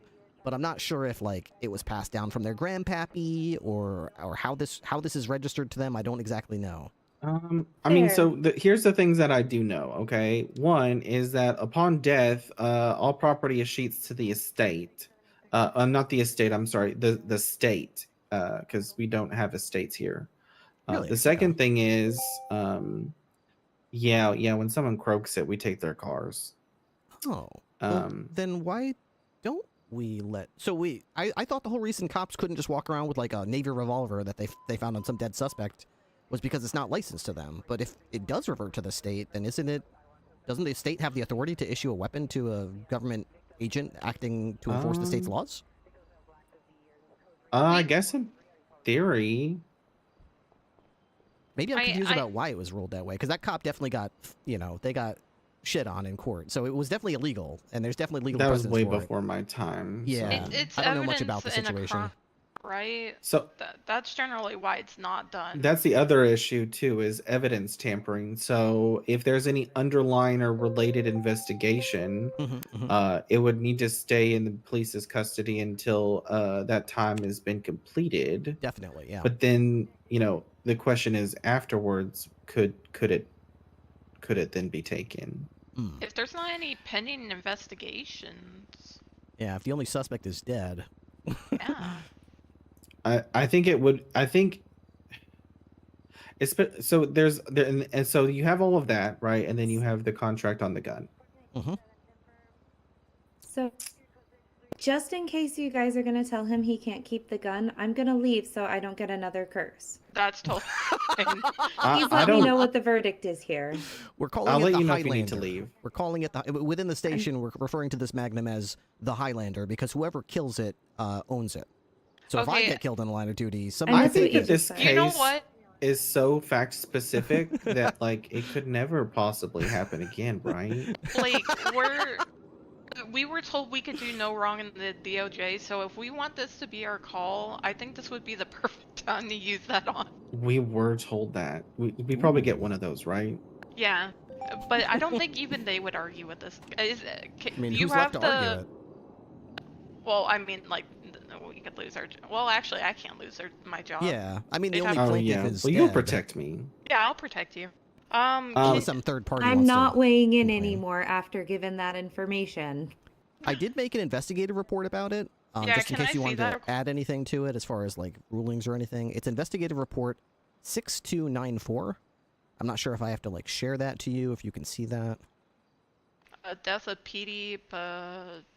but I'm not sure if like it was passed down from their grandpappy or how this is registered to them. I don't exactly know. I mean, so here's the things that I do know. Okay, one is that upon death, all property escheats to the estate. Not the estate. I'm sorry, the state, because we don't have estates here. Really? The second thing is, yeah, when someone croaks it, we take their cars. Oh, well, then why don't we let? So I thought the whole reason cops couldn't just walk around with like a Navy revolver that they found on some dead suspect was because it's not licensed to them. But if it does revert to the state, then doesn't the state have the authority to issue a weapon to a government agent acting to enforce the state's laws? I guess in theory. Maybe I'm confused about why it was ruled that way, because that cop definitely got, they got shit on in court. So it was definitely illegal, and there's definitely legal That was precedence way for before my time. Yeah, It's I don't know much about the evidence in a situation. crime, right? So that's generally why it's not done. that's the other issue too, is evidence tampering. So if there's any underlying or related investigation, it would need to stay in the police's custody until that time has been completed. Definitely, yeah. But then, the question is afterwards, could it then be taken? If there's not any pending investigations. Yeah, if the only suspect is dead. Yeah. I think it would. I think it's so and so you have all of that, right? And then you have the contract on the gun. So, just in case you guys are gonna tell him he can't keep the gun, I'm gonna leave so I don't get another curse. That's totally fine. Please let me know what the verdict is here. We're calling I'll it let the you know Highlander. if you need to leave. We're calling it within the station. We're referring to this Magnum as the Highlander because whoever kills it owns it. So if I get killed in a line of duty, somebody I think that this You know case what? is so fact specific that like it could never possibly happen again, right? Like we were told we could do no wrong in the DOJ, so if we want this to be our call, I think this would be the perfect time to use that on. We were told that. We probably get one of those, right? Yeah, but I don't think even they would argue with this. I mean, you who's have left to argue it? Well, I mean, like, we could lose our. Well, actually, I can't lose my job. Yeah, I mean, the They'd only have to- plaintiff is Well, you'll dead. protect me. Yeah, I'll protect you. Unless some third party. I'm wants not to weighing in complain. anymore after given that information. I did make an investigative report about it, Yeah, just in can case I you see wanted that? to add anything to it as far as like rulings or anything. It's investigative report 6294. I'm not sure if I have to like share that to you, if you can see that. Death of Petey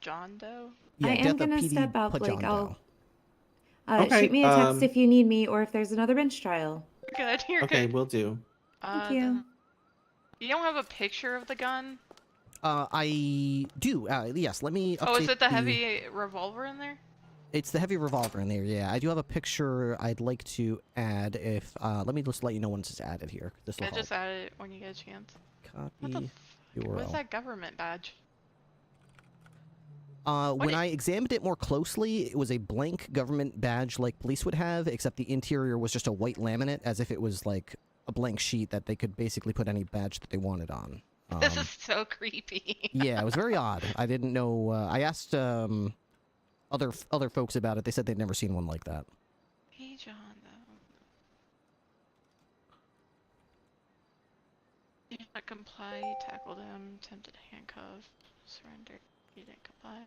John Doe. Yeah, I death am of gonna Petey step out, Blake. Pajando. I'll Okay, shoot me a text if you need me, or if there's another bench trial. Good, you're Okay, good. we'll do. Thank you. You don't have a picture of the gun? I do. Yes, let me update Oh, is it the heavy revolver in there? It's the heavy revolver in there, yeah. I do have a picture I'd like to add if... let me just let you know once it's added here. This will Yeah, help. just add it when you get a chance. What the Copy URL. What's that government badge? When I examined it more closely, it was a blank government badge like police would have, except the interior was just a white laminate, as if it was like a blank sheet that they could basically put any badge that they wanted on. This is so creepy. Yeah, it was very odd. I didn't know... I asked other folks about it. They said they'd never seen one like that. Hey, John, though. You did not comply, tackled him, attempted handcuff, surrendered. You didn't comply.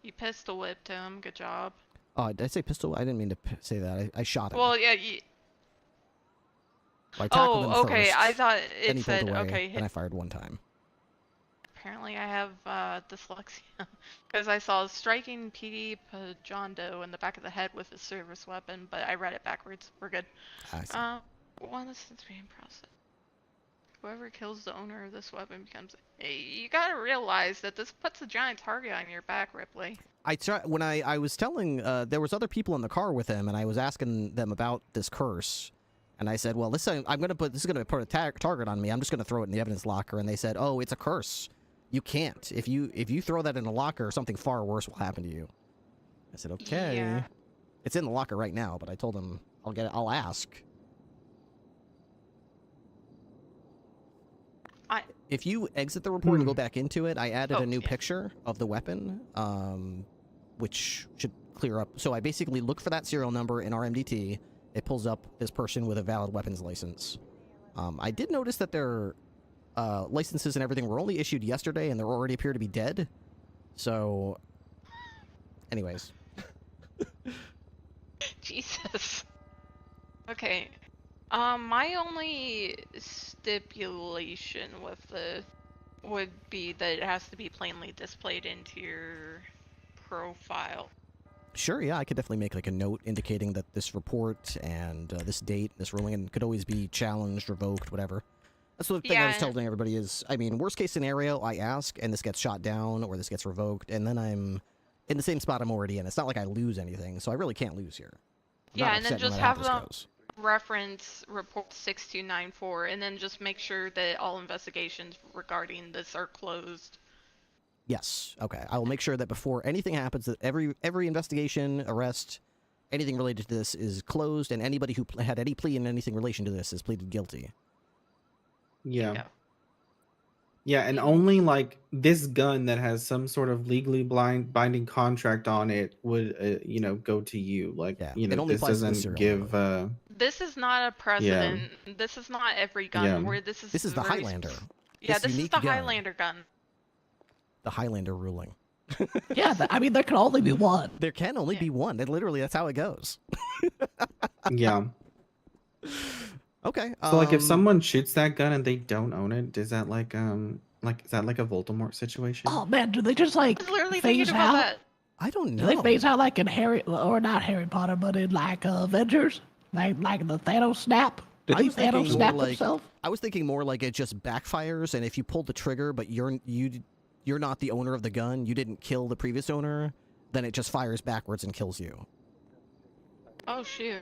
You pistol whipped him. Good job. Oh, did I say pistol? I didn't mean to say that. I shot him. Well, yeah. You... I tackled him okay. first, I thought then it he said pulled away, okay. and I fired one time. Apparently, I have dyslexia because I saw striking PD John Doe in the back of the head with a service weapon, but I read it backwards. We're good. I see. One instance being processed. Whoever kills the owner of this weapon becomes. Hey, you gotta realize that this puts a giant target on your back, Ripley. When I was telling, there was other people in the car with him, and I was asking them about this curse, and I said, well, this is gonna put a target on me. I'm just gonna throw it in the evidence locker, and they said, oh, it's a curse. You can't. If you throw that in a locker, something far worse will happen to you. I said, okay. Yeah. It's in the locker right now, but I told them I'll ask. If you exit the report and go back into it, I added a new Okay. picture of the weapon, which should clear up. So I basically look for that serial number in our MDT. It pulls up this person with a valid weapons license. I did notice that their licenses and everything were only issued yesterday, and they already appear to be dead. So, anyways. Jesus. Okay. My only stipulation with the would be that it has to be plainly displayed into your profile. Sure, yeah, I could definitely make like a note indicating that this report and this date, this ruling, and could always be challenged, revoked, whatever. That's the thing I was telling everybody is, I mean, worst case scenario, I ask, and this gets shot down, or this gets revoked, and then I'm in the same spot I'm already in. It's not like I lose anything, so I really can't lose here. I'm Yeah, not and then upset no just matter how have this them goes. reference report 6294, and then just make sure that all investigations regarding this are closed. Yes, okay. I will make sure that before anything happens, that every investigation, arrest, anything related to this is closed, and anybody who had any plea in anything in relation to this is pleaded guilty. Yeah. Yeah, and only like this gun that has some sort of legally binding contract on it would, you know, go to you. Like, you it know, only this applies to the doesn't serial give. This is not a precedent. This is not every gun. Yeah. Where this is This is the very Highlander. Yeah, This this is unique the gun. Highlander gun. The Highlander ruling. Yeah, I mean, there can only be one. There can only be one. Literally, that's how it goes. Yeah. Okay. So like if someone shoots that gun and they don't own it, is that like is that like a Voldemort situation? Oh man, do they just like literally phase thinking about out? that. I don't Do they phase out like in not Harry Potter, but in like Avengers, like the Thanos snap? Did he Thanos snap himself? I was thinking more like it just backfires, and if you pull the trigger, but you're not the owner of the gun, you didn't kill the previous owner, then it just fires backwards and kills you. Oh shoot.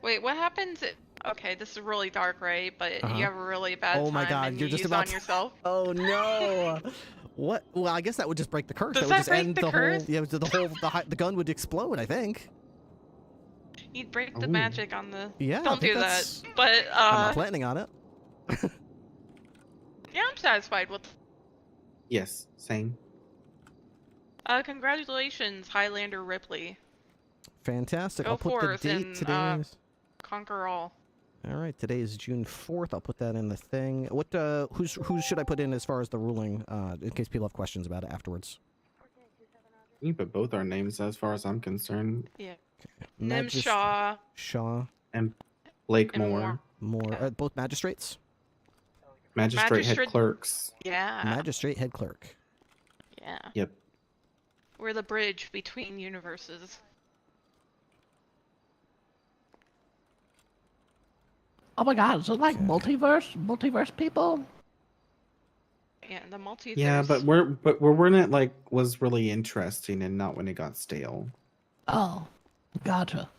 Wait, what happens? Okay, this is really dark, right? But Uh-huh. you have a really bad Oh time my God, and you're you just use about on to- yourself. Oh no! What? Well, I guess that would just break the curse. Does would that just break end the curse? whole. Yeah, the gun would explode. I think. You'd break the Ooh. magic on the. Yeah, I Don't think do that. that's- But I'm not planning on it. yeah, I'm satisfied with. Yes, same. Congratulations, Highlander Ripley. Fantastic. Go I'll put the forth date and today. conquer all. All right, today is June 4th. I'll put that in the thing. What? Who should I put in as far as the ruling? In case people have questions about it afterwards. You can put both our names as far as I'm concerned. Yeah. Nim Magis- Shaw. Shaw. And Blake And Moore. Moore. Both magistrates. Magistrate head Magistrate- clerks. Yeah. Magistrate head clerk. Yeah. Yep. We're the bridge between universes. Oh my God, is it like multiverse people? Yeah, the multiverse. Yeah, but we're when it like was really interesting and not when it got stale. Oh, gotcha.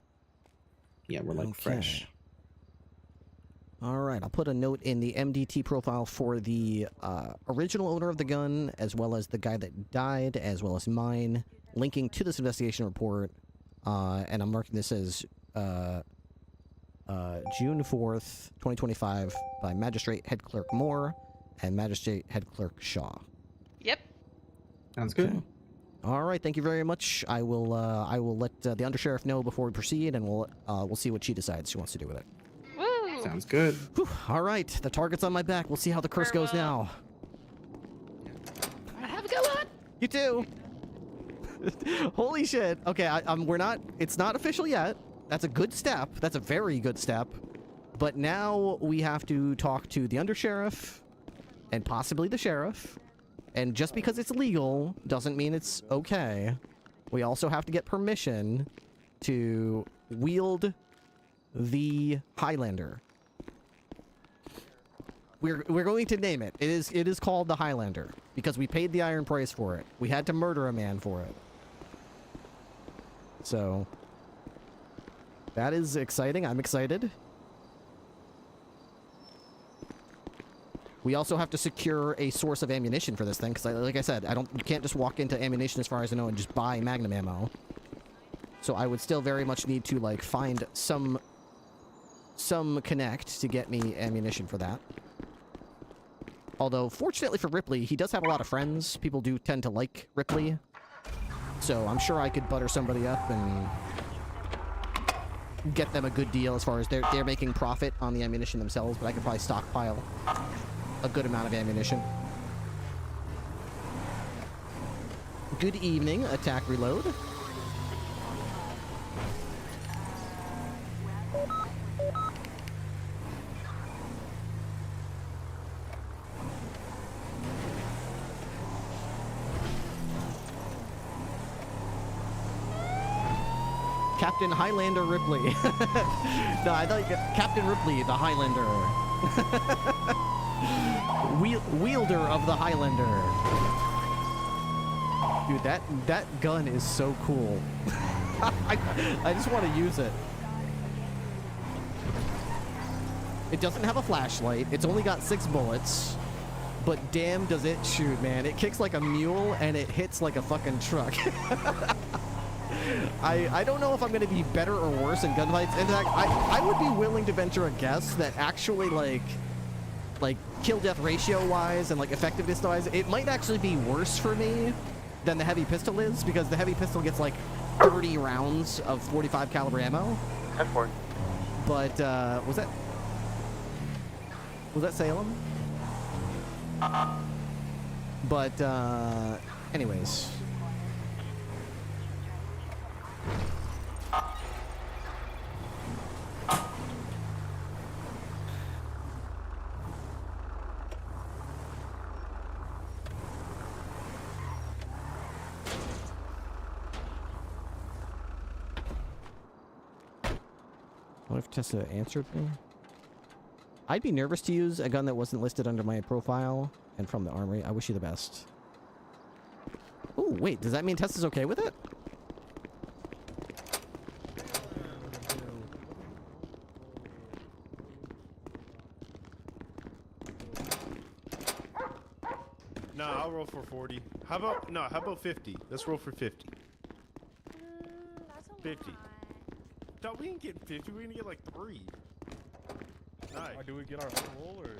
Yeah, we're like fresh. All right, I'll put a note in the MDT profile for the original owner of the gun, as well as the guy that died, as well as mine, linking to this investigation report. And I'm marking this as June 4th, 2025, by Magistrate Head Clerk Moore and Magistrate Head Clerk Shaw. Yep. Sounds good. All right, thank you very much. I will let the undersheriff know before we proceed, and we'll see what she decides she wants to do with it. Woo! Sounds good. Whew, all right, the target's on my back. We'll see how the curse goes now. Have a good one. You too. Holy shit. Okay, we're not. It's not official yet. That's a good step. That's a very good step. But now we have to talk to the undersheriff and possibly the sheriff. And just because it's legal doesn't mean it's okay. We also have to get permission to wield the Highlander. We're going to name it. It is called the Highlander because we paid the iron price for it. We had to murder a man for it. So that is exciting. I'm excited. We also have to secure a source of ammunition for this thing, because like I said, you can't just walk into ammunition as far as I know and just buy Magnum ammo. So I would still very much need to like find some connect to get me ammunition for that. Although, fortunately for Ripley, he does have a lot of friends. People do tend to like Ripley. So I'm sure I could butter somebody up and get them a good deal as far as they're making profit on the ammunition themselves, but I could probably stockpile a good amount of ammunition. Good evening, attack reload. Captain Highlander Ripley. No, I thought Captain Ripley, the Highlander. Wielder of the Highlander. Dude, that gun is so cool. I just want to use it. It doesn't have a flashlight. It's only got 6 bullets. But damn does it shoot, man. It kicks like a mule and it hits like a fucking truck. I don't know if I'm going to be better or worse in gunfights. In fact, I would be willing to venture a guess that actually, like kill-death ratio-wise and, like, effectiveness-wise, it might actually be worse for me than the heavy pistol is, because the heavy pistol gets, like, 30 rounds of 45 caliber ammo. 10-4. But, was that Salem? But, anyways. What if Tessa answered me? I'd be nervous to use a gun that wasn't listed under my profile and from the armory. I wish you the best. Oh, wait, does that mean Tessa's okay with it? Nah, I'll roll for 40. How about 50? Let's roll for 50. 50. No, we ain't getting 50. We're gonna get like 3. Nice. Do we get our own roll or?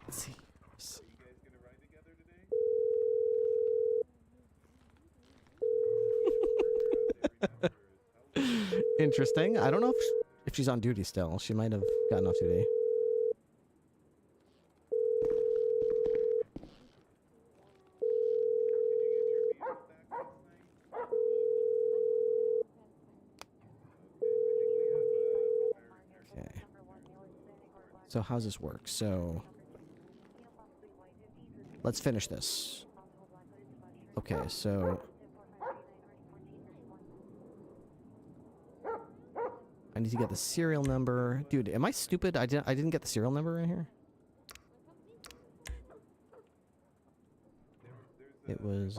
Let's see. Interesting. I don't know if she's on duty still. She might have gotten off duty. So how's this work? So let's finish this. Okay, so I need to get the serial number. Dude, am I stupid? I didn't get the serial number in here. It was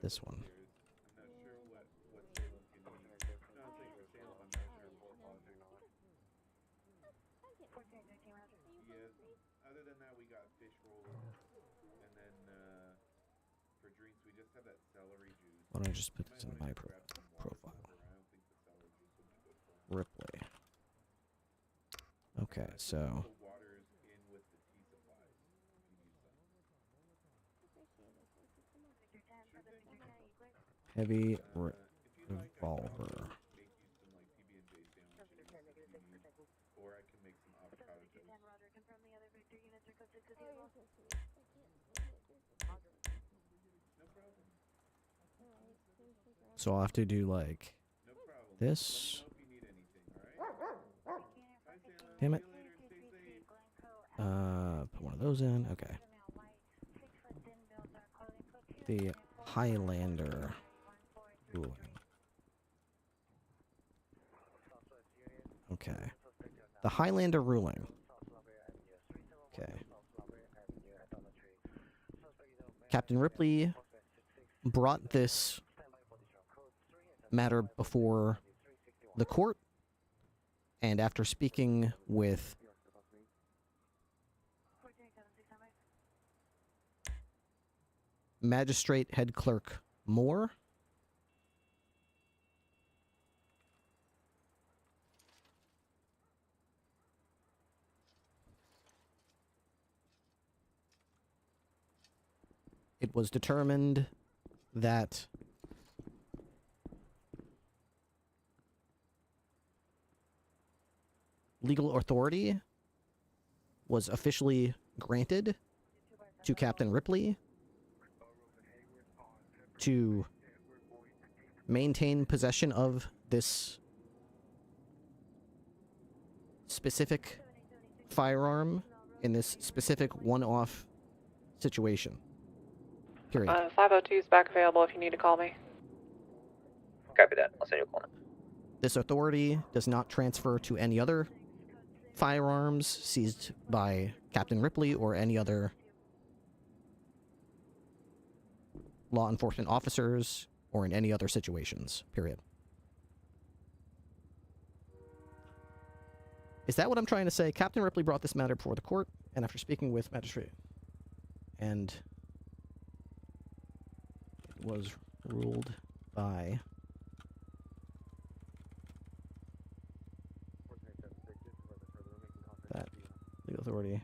this one. Why don't I just put this in my profile? Ripley. Okay, so heavy revolver. So I'll have to do like this. Damn it. Put one of those in. Okay. The Highlander ruling. Okay. The Highlander ruling. Okay. Captain Ripley brought this matter before the court, and after speaking with Magistrate Head Clerk Moore, it was determined that legal authority was officially granted to Captain Ripley to maintain possession of this specific firearm in this specific one-off situation. Period. 502 is back available if you need to call me. Copy that. I'll send you a call now. This authority does not transfer to any other firearms seized by Captain Ripley or any other law enforcement officers or in any other situations. Period. Is that what I'm trying to say? Captain Ripley brought this matter before the court, and after speaking with magistrate, and it was ruled by that legal authority.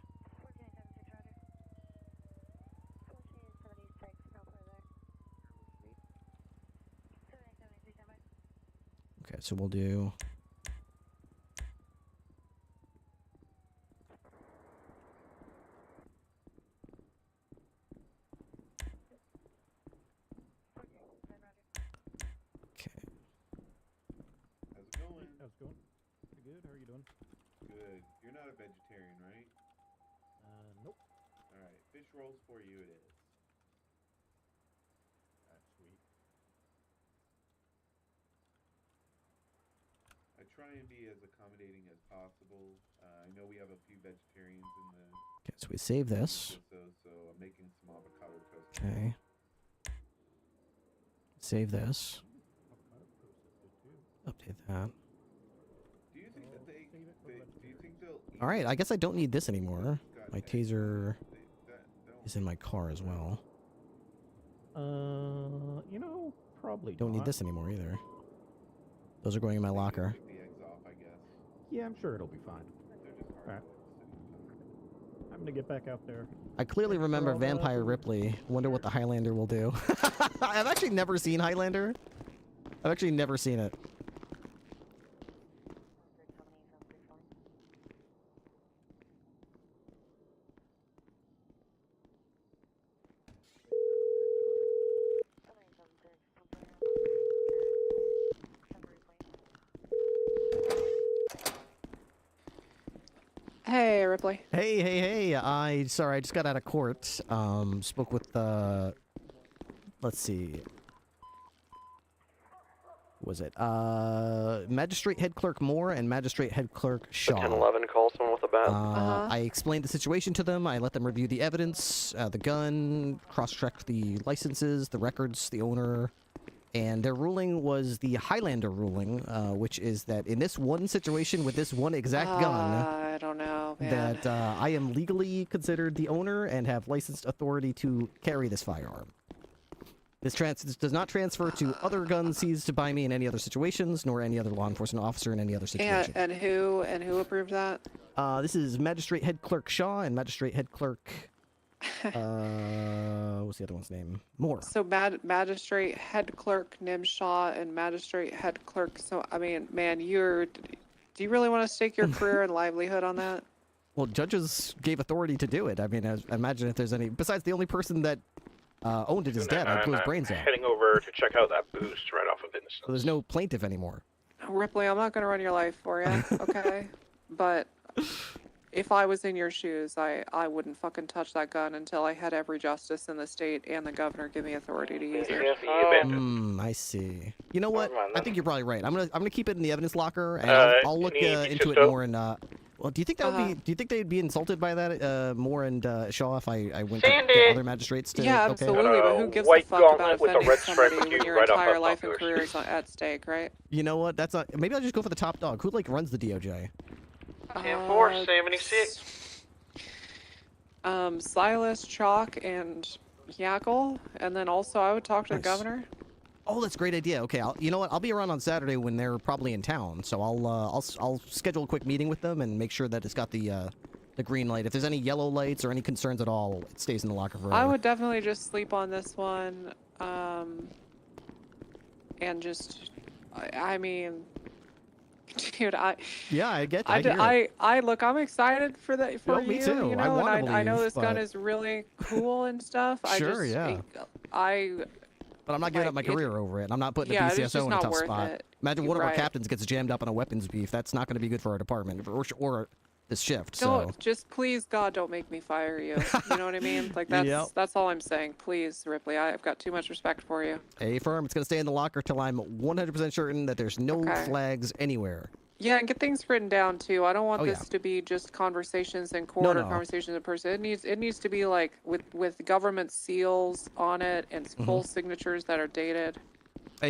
Okay, so we'll do. How's it going? How's it going? Pretty good. How are you doing? Good. You're not a vegetarian, right? Nope. All right. Fish rolls for you. It is. That's sweet. I try and be as accommodating as possible. I know we have a few vegetarians in the. Okay, so we save this. So I'm making some avocado toast. Okay. Save this. Update that. Do you think that do you think they'll? All right, I guess I don't need this anymore. My taser is in my car as well. You know, probably Don't need not. this anymore either. Those are going in my locker. Yeah, I'm sure it'll be fine. Alright. I'm gonna get back out there. I clearly remember Vampire Ripley. Wonder what the Highlander will do. I've actually never seen Highlander. I've actually never seen it. Hey, Ripley. Hey. I just got out of court. Spoke with let's see. Who was it? Magistrate Head Clerk Moore and Magistrate Head Clerk Shaw. 1011 call someone with a bat. I explained the situation to them. I let them review the evidence, the gun, cross-checked the licenses, the records, the owner, and their ruling was the Highlander ruling, which is that in this one situation with this one exact gun, I don't know, man. that I am legally considered the owner and have licensed authority to carry this firearm. This does not transfer to other guns seized by me in any other situations, nor any other law enforcement officer in any other situation. And who approved that? This is Magistrate Head Clerk Shaw and Magistrate Head Clerk. What's the other one's name? Moore. So Magistrate Head Clerk Nim Shaw and Magistrate Head Clerk. So I mean, man, do you really want to stake your career and livelihood on that? Well, judges gave authority to do it. I mean, I imagine if there's any, besides the only person that owned it is dead, I'd blow his brains out. Heading over to check out that boost right off of Innocence. So there's no plaintiff anymore. Ripley, I'm not gonna run your life for you, okay? But if I was in your shoes, I wouldn't fucking touch that gun until I had every justice in the state and the governor give me authority to use it. I see. You know what? I think you're probably right. I'm gonna keep it in the evidence locker, and I'll look any into it Chisto? more. And well, do you think that would be? Do you think they'd be insulted by that, Moore and Shaw, if I went to get other magistrates to? Yeah, okay? absolutely. But who gives a white fuck about gauntlet with a offending red stripe somebody when with your you right off entire the life top and of your career is at stake, right? You know what? That's not. Maybe I'll just go for the top dog. Who like runs the DOJ? 76. Silas, Chalk, and Yackle, and then also I would talk to the governor. Oh, that's a great idea. Okay, you know what? I'll be around on Saturday when they're probably in town, so I'll schedule a quick meeting with them and make sure that it's got the the green light. If there's any yellow lights or any concerns at all, it stays in the locker forever. I would definitely just sleep on this one, and just, I mean, dude, Yeah, I get. I hear it. look, I'm excited for that for Oh, you. me too. You I know, wanna and I know believe, this gun but- is really cool and stuff. Sure, yeah. But I'm not giving up my career over it. I'm not putting yeah, the it's BCSO just in a not tough worth spot. it. Imagine one of our Right. captains gets jammed up in a weapons beef. That's not going to be good for our department or this shift. Don't So just please God don't make me fire you. You know what I mean? Like that's all I'm saying. Please, Ripley, I've got too much respect for you. firm, it's going to stay in the locker till I'm 100% certain that there's no Okay. flags anywhere. Yeah, and get things written down too. I don't want Oh, this yeah. to be just conversations in court or no. conversations in person. It needs to be like with government seals on it and full signatures that are dated.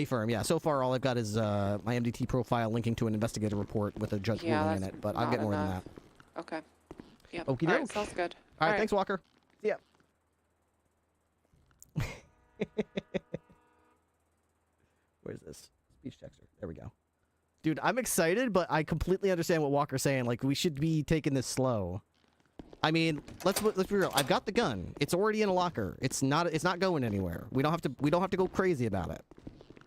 Firm, yeah. So far, all I've got is my MDT profile linking to an investigative report with a judge Yeah, ruling in that's it, but I'll not get more enough. than Okay. Yep. Okie All right, doke. sounds good. that. All right, thanks, Walker. See ya. Where's this? Speech texter. There we go. Dude, I'm excited, but I completely understand what Walker's saying. Like, we should be taking this slow. I mean, let's be real. I've got the gun. It's already in a locker. It's not going anywhere. We don't have to go crazy about it.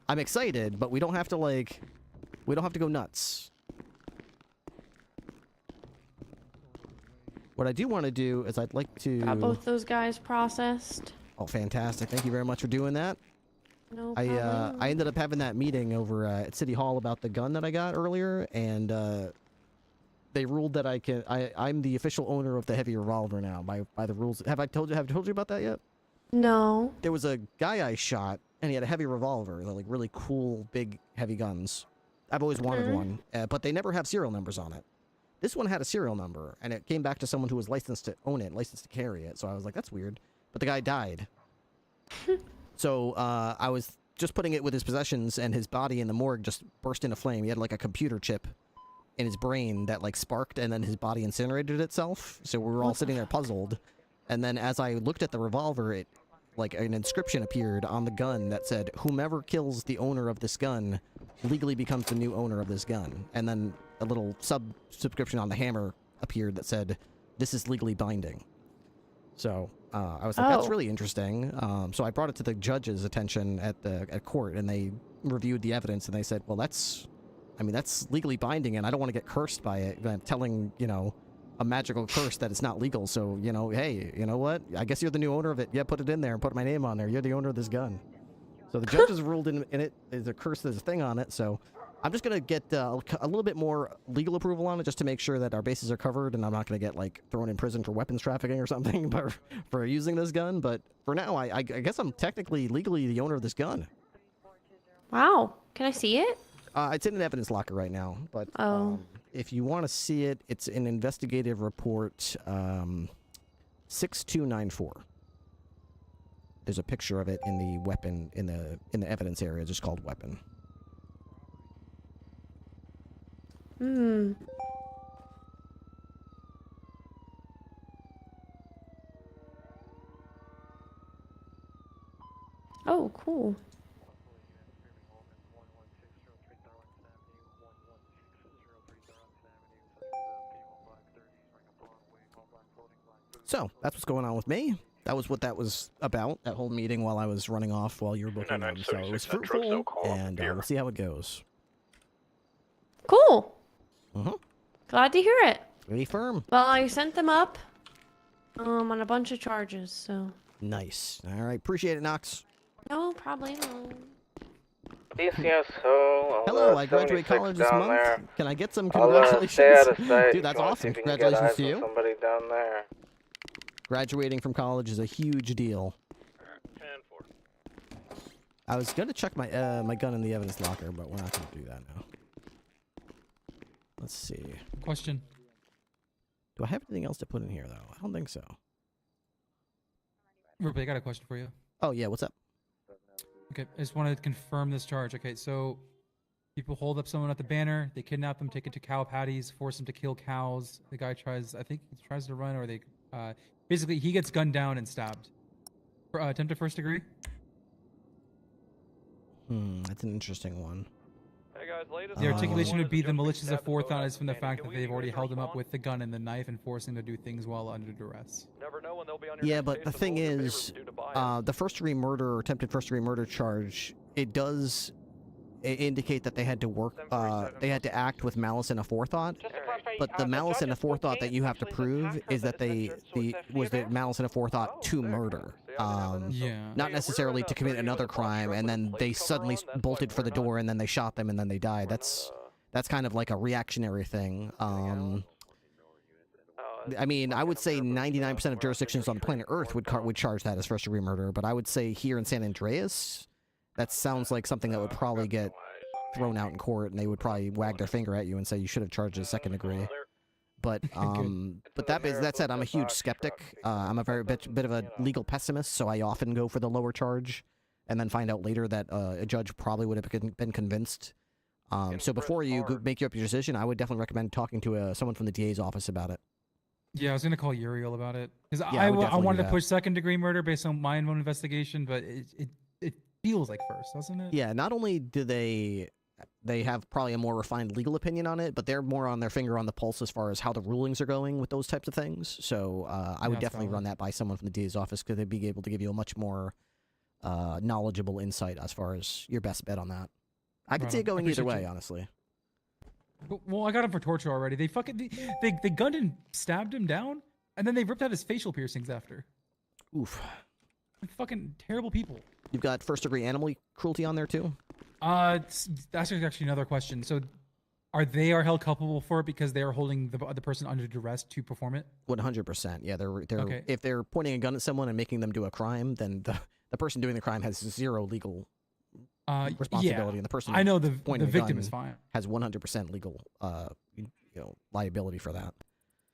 I'm excited, but we don't have to go nuts. What I do want to do is I'd like to Got both those guys processed. Oh, fantastic. Thank you very much for doing that. No problem. I ended up having that meeting over at City Hall about the gun that I got earlier, and they ruled that I'm the official owner of the heavy revolver now by the rules. Have I told you about that yet? No. There was a guy I shot, and he had a heavy revolver. They're like really cool, big, heavy guns. I've always wanted one, but they never have serial numbers on it. This one had a serial number, and it came back to someone who was licensed to own it, licensed to carry it. So I was like, that's weird. But the guy died. So I was just putting it with his possessions, and his body in the morgue just burst into flame. He had like a computer chip in his brain that like sparked, and then his body incinerated itself. So we were all sitting there puzzled. And then as I looked at the revolver, it like an inscription appeared on the gun that said, "Whomever kills the owner of this gun legally becomes the new owner of this gun." And then a little subscription on the hammer appeared that said, "This is legally binding." So I was like, that's really interesting. So I brought it to the judge's attention at court, and they reviewed the evidence, and they said, well, that's legally binding, and I don't want to get cursed by it. I'm telling, a magical curse that it's not legal. So, hey, you know what? I guess you're the new owner of it. Yeah, put it in there and put my name on there. You're the owner of this gun. So the judge has ruled in it. There's a curse, there's a thing on it. So I'm just going to get a little bit more legal approval on it just to make sure that our bases are covered, and I'm not going to get, thrown in prison for weapons trafficking or something for using this gun. But for now, I guess I'm technically legally the owner of this gun. Wow. Can I see it? It's in an evidence locker right now, but if you want to see it, it's in investigative report 6294. There's a picture of it in the weapon in the evidence area, just called weapon. Oh, cool. So that's what's going on with me. That was what that was about, that whole meeting while I was running off while you were booking them. So it was fruitful, and we'll see how it goes. Cool. Mm-hmm. Glad to hear it. Really firm. Well, I sent them up on a bunch of charges, so. Nice. All right. Appreciate it, Knox. No problemo. BCSO. Hello, I graduate college this month. There. Can I get some Stay congratulations? out of sight. Dude, that's Go and awesome. see if you can get Congratulations eyes to on you. Somebody down there. Graduating from college is a huge deal. I was going to check my my gun in the evidence locker, but we're not going to do that now. Let's see. Question. Do I have anything else to put in here, though? I don't think so. Ripley, I got a question for you. Oh, yeah. What's up? Okay, I just wanted to confirm this charge. Okay, so people hold up someone at the banner, they kidnap them, take it to cow patties, force them to kill cows. The guy tries to run, or they basically he gets gunned down and stabbed. For attempted first degree. That's an interesting one. Hey guys, The articulation would be the malicious aforethought is from the fact that they've already held him up with the gun and the knife and forcing him to do things while under duress. Never know when they'll be on your Yeah, next but case, the and thing hold your favor is, due to bias. the first-degree murder or attempted first-degree murder charge, it does indicate that they had to work, they had to act with malice and aforethought. But the malice and aforethought that you have to prove is that was the malice and aforethought to murder. Yeah. Not necessarily to commit another crime, and then they suddenly bolted for the door, and then they shot them, and then they died. That's kind of like a reactionary thing. I mean, I would say 99% of jurisdictions on planet Earth would charge that as first-degree murder, but I would say here in San Andreas, that sounds like something that would probably get thrown out in court, and they would probably wag their finger at you and say you should have charged as second degree. But that said, I'm a huge skeptic. I'm a very bit of a legal pessimist, so I often go for the lower charge, and then find out later that a judge probably would have been convinced. So before you make up your decision, I would definitely recommend talking to someone from the DA's office about it. Yeah, I was gonna call Uriel about it because Yeah, I would definitely wanted do to that. push second-degree murder based on my own investigation, but it feels like first, doesn't it? Yeah, not only do they have probably a more refined legal opinion on it, but they're more on their finger on the pulse as far as how the rulings are going with those types of things. So I would that's definitely valid. run that by someone from the DA's office because they'd be able to give you a much more knowledgeable insight as far as your best bet on that. I could Right see it on. going either Appreciate way, you. honestly. Well, I got him for torture already. They gunned and stabbed him down, and then they ripped out his facial piercings after. Oof. They're fucking terrible people. You've got first-degree animal cruelty on there too? That's actually another question. So, are they held culpable for it because they are holding the person under duress to perform it? 100%. Yeah, they're Okay. if they're pointing a gun at someone and making them do a crime, then the person doing the crime has zero legal responsibility, and the person I know the pointing victim gun is fine. has 100% legal liability for that.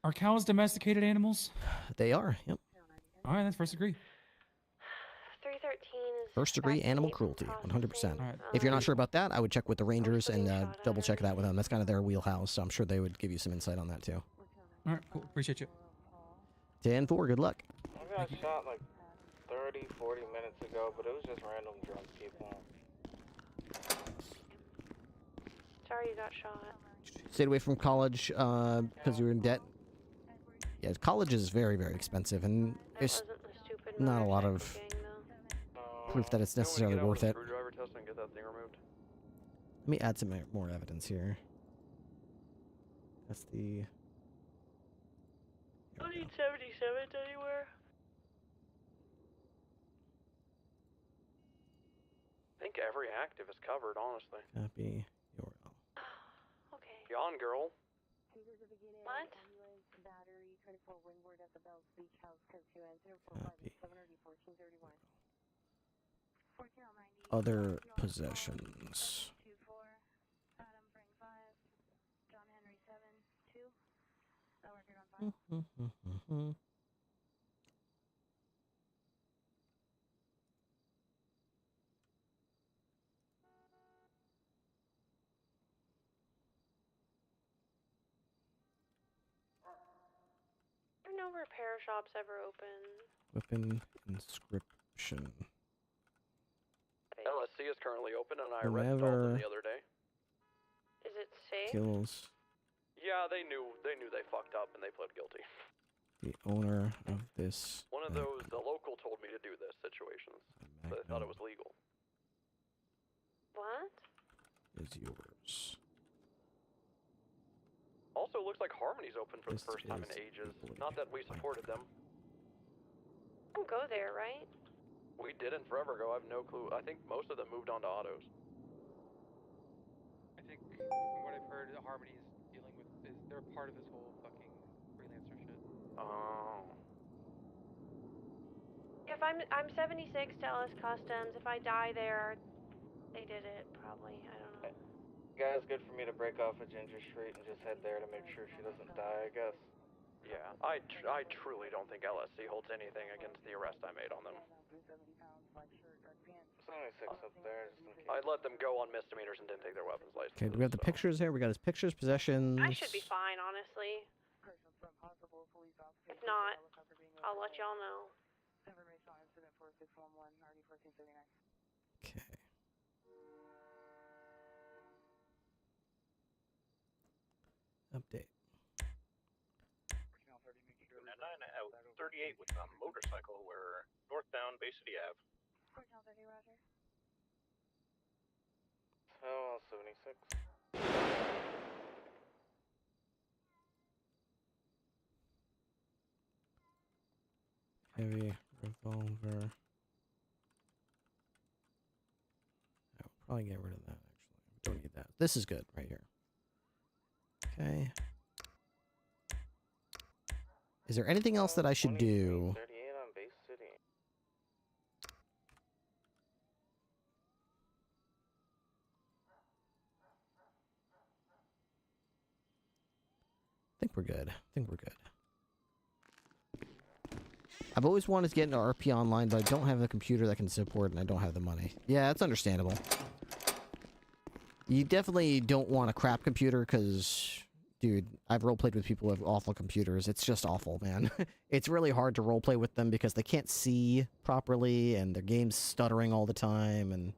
Are cows domesticated animals? They are. Yep. All right, that's first degree. 313 is First-degree animal cruelty, 100%. If you're not sure about that, I would check with the Rangers and double check that with them. That's kind of their wheelhouse, so I'm sure they would give you some insight on that too. All right, cool. Appreciate you. 10-4, good luck. I got shot like 30, 40 minutes ago, but it was just random drunk people. Sorry you got shot. Stayed away from college because you were in debt. Yeah, college is very, very expensive, and there's not a lot of proof that it's necessarily worth it. Screwdriver test and get that thing removed. Let me add some more evidence here. That's the... Don't need 77 anywhere. I think every active is covered, honestly. Copy your... Okay. Yawn, girl. What? Other possessions. There are no repair shops ever open. Weapon inscription. LSC is currently open, and I read all Whomever them the other day. Is it safe? kills Yeah, they knew they fucked up and they pled guilty. the owner of this One of those, the local told me to do this situations, so they thought it was legal. What? is yours. Also, looks like Harmony's open for This the first time in is ages. Not that we supported them. Don't go there, right? We didn't forever ago. I have no clue. I think most of them moved on to autos. I think from what I've heard, Harmony is dealing with they're part of this whole fucking freelancer shit. Oh. If I'm 76 Dallas Customs. If I die there, they did it probably. I don't know. Guys, good for me to break off at Ginger Street and just head there to make sure she doesn't die, I guess. Yeah, I truly don't think LSC holds anything against the arrest I made on them. There's only 6 up there, just in case. I let them go on misdemeanors and didn't take their weapons license. Okay, do we have the pictures here? We got his pictures, possessions. I should be fine, honestly. If not, I'll let y'all know. Okay. update. 9 out 38 with a motorcycle. We're northbound Bay City Ave. Oh, 76. Heavy revolver. I'll probably get rid of that, actually. We don't need that. This is good right here. Okay. Is there anything else that I should do? 38 on Bay City. I think we're good. I think we're good. I've always wanted to get into RP Online, but I don't have a computer that can support it, and I don't have the money. Yeah, that's understandable. You definitely don't want a crap computer, because, dude, I've roleplayed with people who have awful computers. It's just awful, man. It's really hard to roleplay with them because they can't see properly, and their game's stuttering all the time, and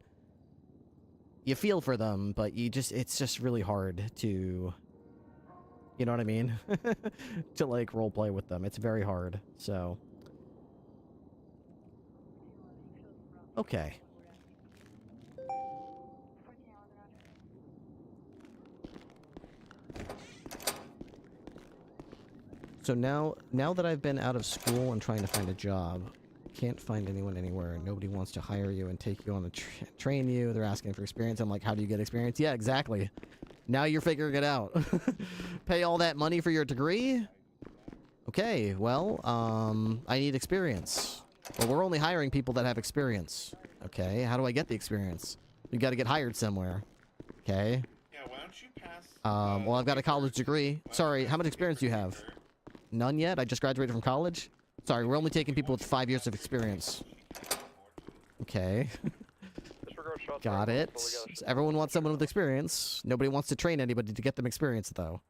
you feel for them, but it's just really hard to... You know what I mean? To, like, roleplay with them. It's very hard, so... Okay. So now that I've been out of school and trying to find a job, can't find anyone anywhere. Nobody wants to hire you and take you on a train you. They're asking for experience. I'm like, how do you get experience? Yeah, exactly. Now you're figuring it out. Pay all that money for your degree? Okay, well, I need experience. Well, we're only hiring people that have experience. Okay, how do I get the experience? You gotta get hired somewhere. Okay. Yeah, why don't you pass? Well, I've got a college degree. Sorry, how much experience do you have? None yet? I just graduated from college? Sorry, we're only taking people with 5 years of experience. Okay. Got it. So everyone wants someone with experience. Nobody wants to train anybody to get them experience, though.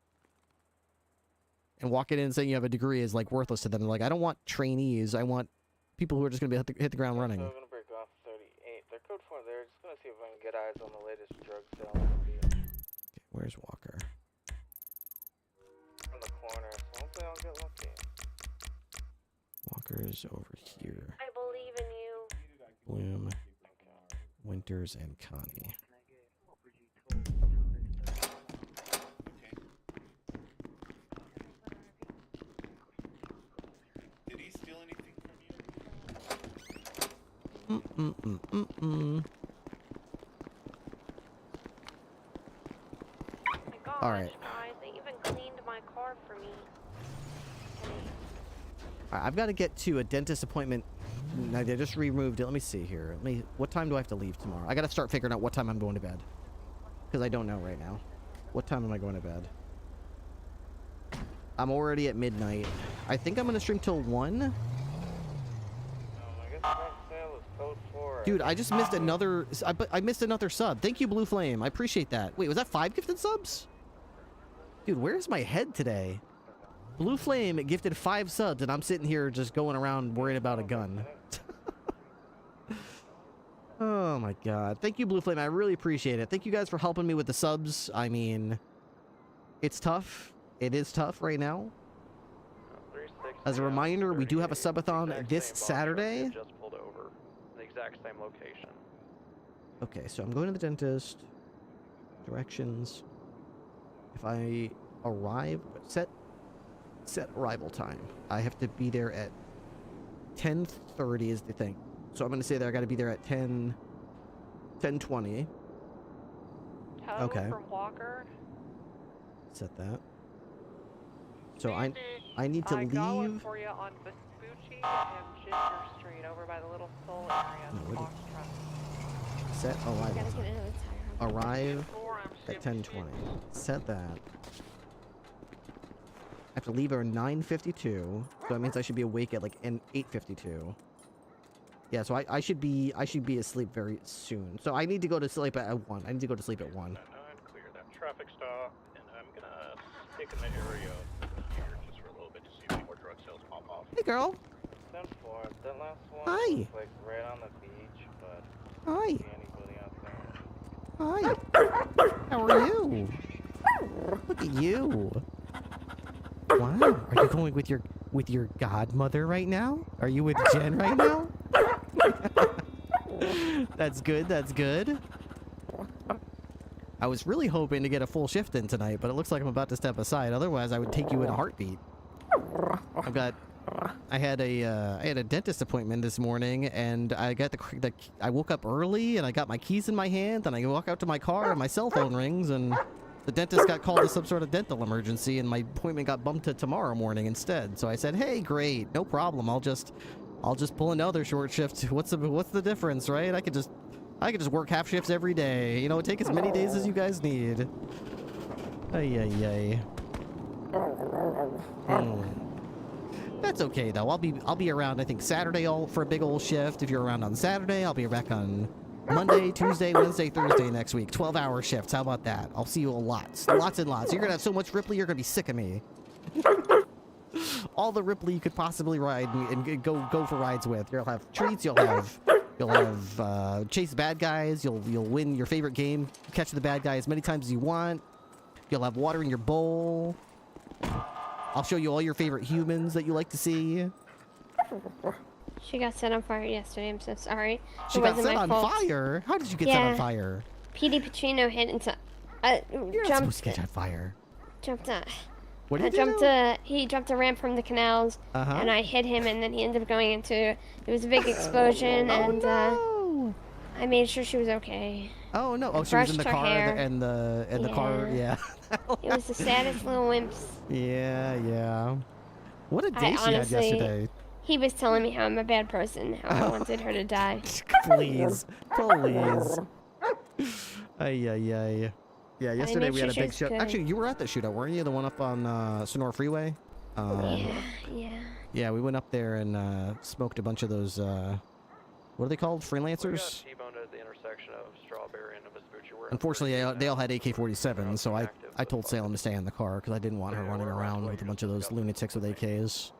And walking in and saying you have a degree is, like, worthless to them. They're like, I don't want trainees. I want people who are just going to hit the ground running. So I'm going to break off 38. They're code 4 there. Just going to see if I can get eyes on the latest drug sale on the beach. Okay, where's Walker? In the corner. So hopefully I'll get lucky. Walker's over here. I believe in you. Bloom, Winters, and Connie. Did he steal anything from you? My gosh, All right. guys, they even cleaned my car for me. Alright, I've got to get to a dentist appointment. No, they just removed it. Let me see here. What time do I have to leave tomorrow? I got to start figuring out what time I'm going to bed. Because I don't know right now. What time am I going to bed? I'm already at midnight. I think I'm going to stream till 1. I guess next sale is code 4. Dude, I just missed another... I missed another sub. Thank you, Blue Flame. I appreciate that. Wait, was that 5 gifted subs? Dude, where's my head today? Blue Flame gifted 5 subs, and I'm sitting here just going around worried about a gun. Oh my god. Thank you, Blue Flame. I really appreciate it. Thank you guys for helping me with the subs. I mean, it's tough. It is tough right now. As a reminder, we do have a subathon this Saturday. Just pulled over. The exact same location. Okay, so I'm going to the dentist. Directions. If I arrive, set arrival time. I have to be there at 10:30 is the thing. So I'm going to say that I got to be there at 10:20. Hello Okay. from Walker. Set that. So I need to I got one leave. for you on Vespucci and Ginger Street over by the Little Soul area. No, what do you- Foxtrot. Set arrival Gotta time. get into the tire. Arrive at 10:20. Set that. I have to leave at 9:52, so that means I should be awake at like 8:52. Yeah, so I should be asleep very soon. So I need to go to sleep at 1. I need to go to sleep at 1. Clear that traffic stop, and I'm gonna stick in the area here just for a little bit to see if any more drug sales pop off. Hey, girl. 10-4. That last one Hi. was like right on the beach, but Hi. I don't see anybody out there. Hi. How are you? Look at you. Wow. Are you going with your godmother right now? Are you with Jen right now? That's good. That's good. I was really hoping to get a full shift in tonight, but it looks like I'm about to step aside. Otherwise, I would take you in a heartbeat. I had a dentist appointment this morning, and I got I woke up early, and I got my keys in my hand, and I walk out to my car, and my cell phone rings, and the dentist got called to some sort of dental emergency, and my appointment got bumped to tomorrow morning instead. So I said, "Hey, great, no problem. I'll just pull another short shift. What's the difference, right? I could just work half shifts every day. You know, take as many days as you guys need." Ay. That's okay though. I'll be around. I think Saturday for a big old shift. If you're around on Saturday, I'll be back on Monday, Tuesday, Wednesday, Thursday next week. 12-hour shifts. How about that? I'll see you lots and lots. You're gonna have so much Ripley, you're gonna be sick of me. All the Ripley you could possibly ride and go for rides with. You'll have treats. You'll have chase bad guys. You'll win your favorite game. Catch the bad guy as many times as you want. You'll have water in your bowl. I'll show you all your favorite humans that you like to see. She got set on fire yesterday. I'm so sorry. She got set on fire? How did you get set on fire? PD Pacino hit into... You're not supposed to get on fire. Jumped What did you do? He jumped a ramp from the canals, and I hit him, and then he ended up going into... It was a big explosion, and I made sure she was okay. Oh no! Oh, she was in the car, and the car. Yeah. It was the saddest little wimps. Yeah. What a day she had yesterday. He was telling me how I'm a bad person, how I wanted her to die. Please. Ay. Yeah, yesterday we had a big shoot. Actually, you were at the shootout, weren't you? The one up on Sonora Freeway? Yeah. Yeah, we went up there and smoked a bunch of those, what are they called? Freelancers? Unfortunately, they all had AK-47s, so I told Salem to stay in the car because I didn't want her running around with a bunch of those lunatics with AKs.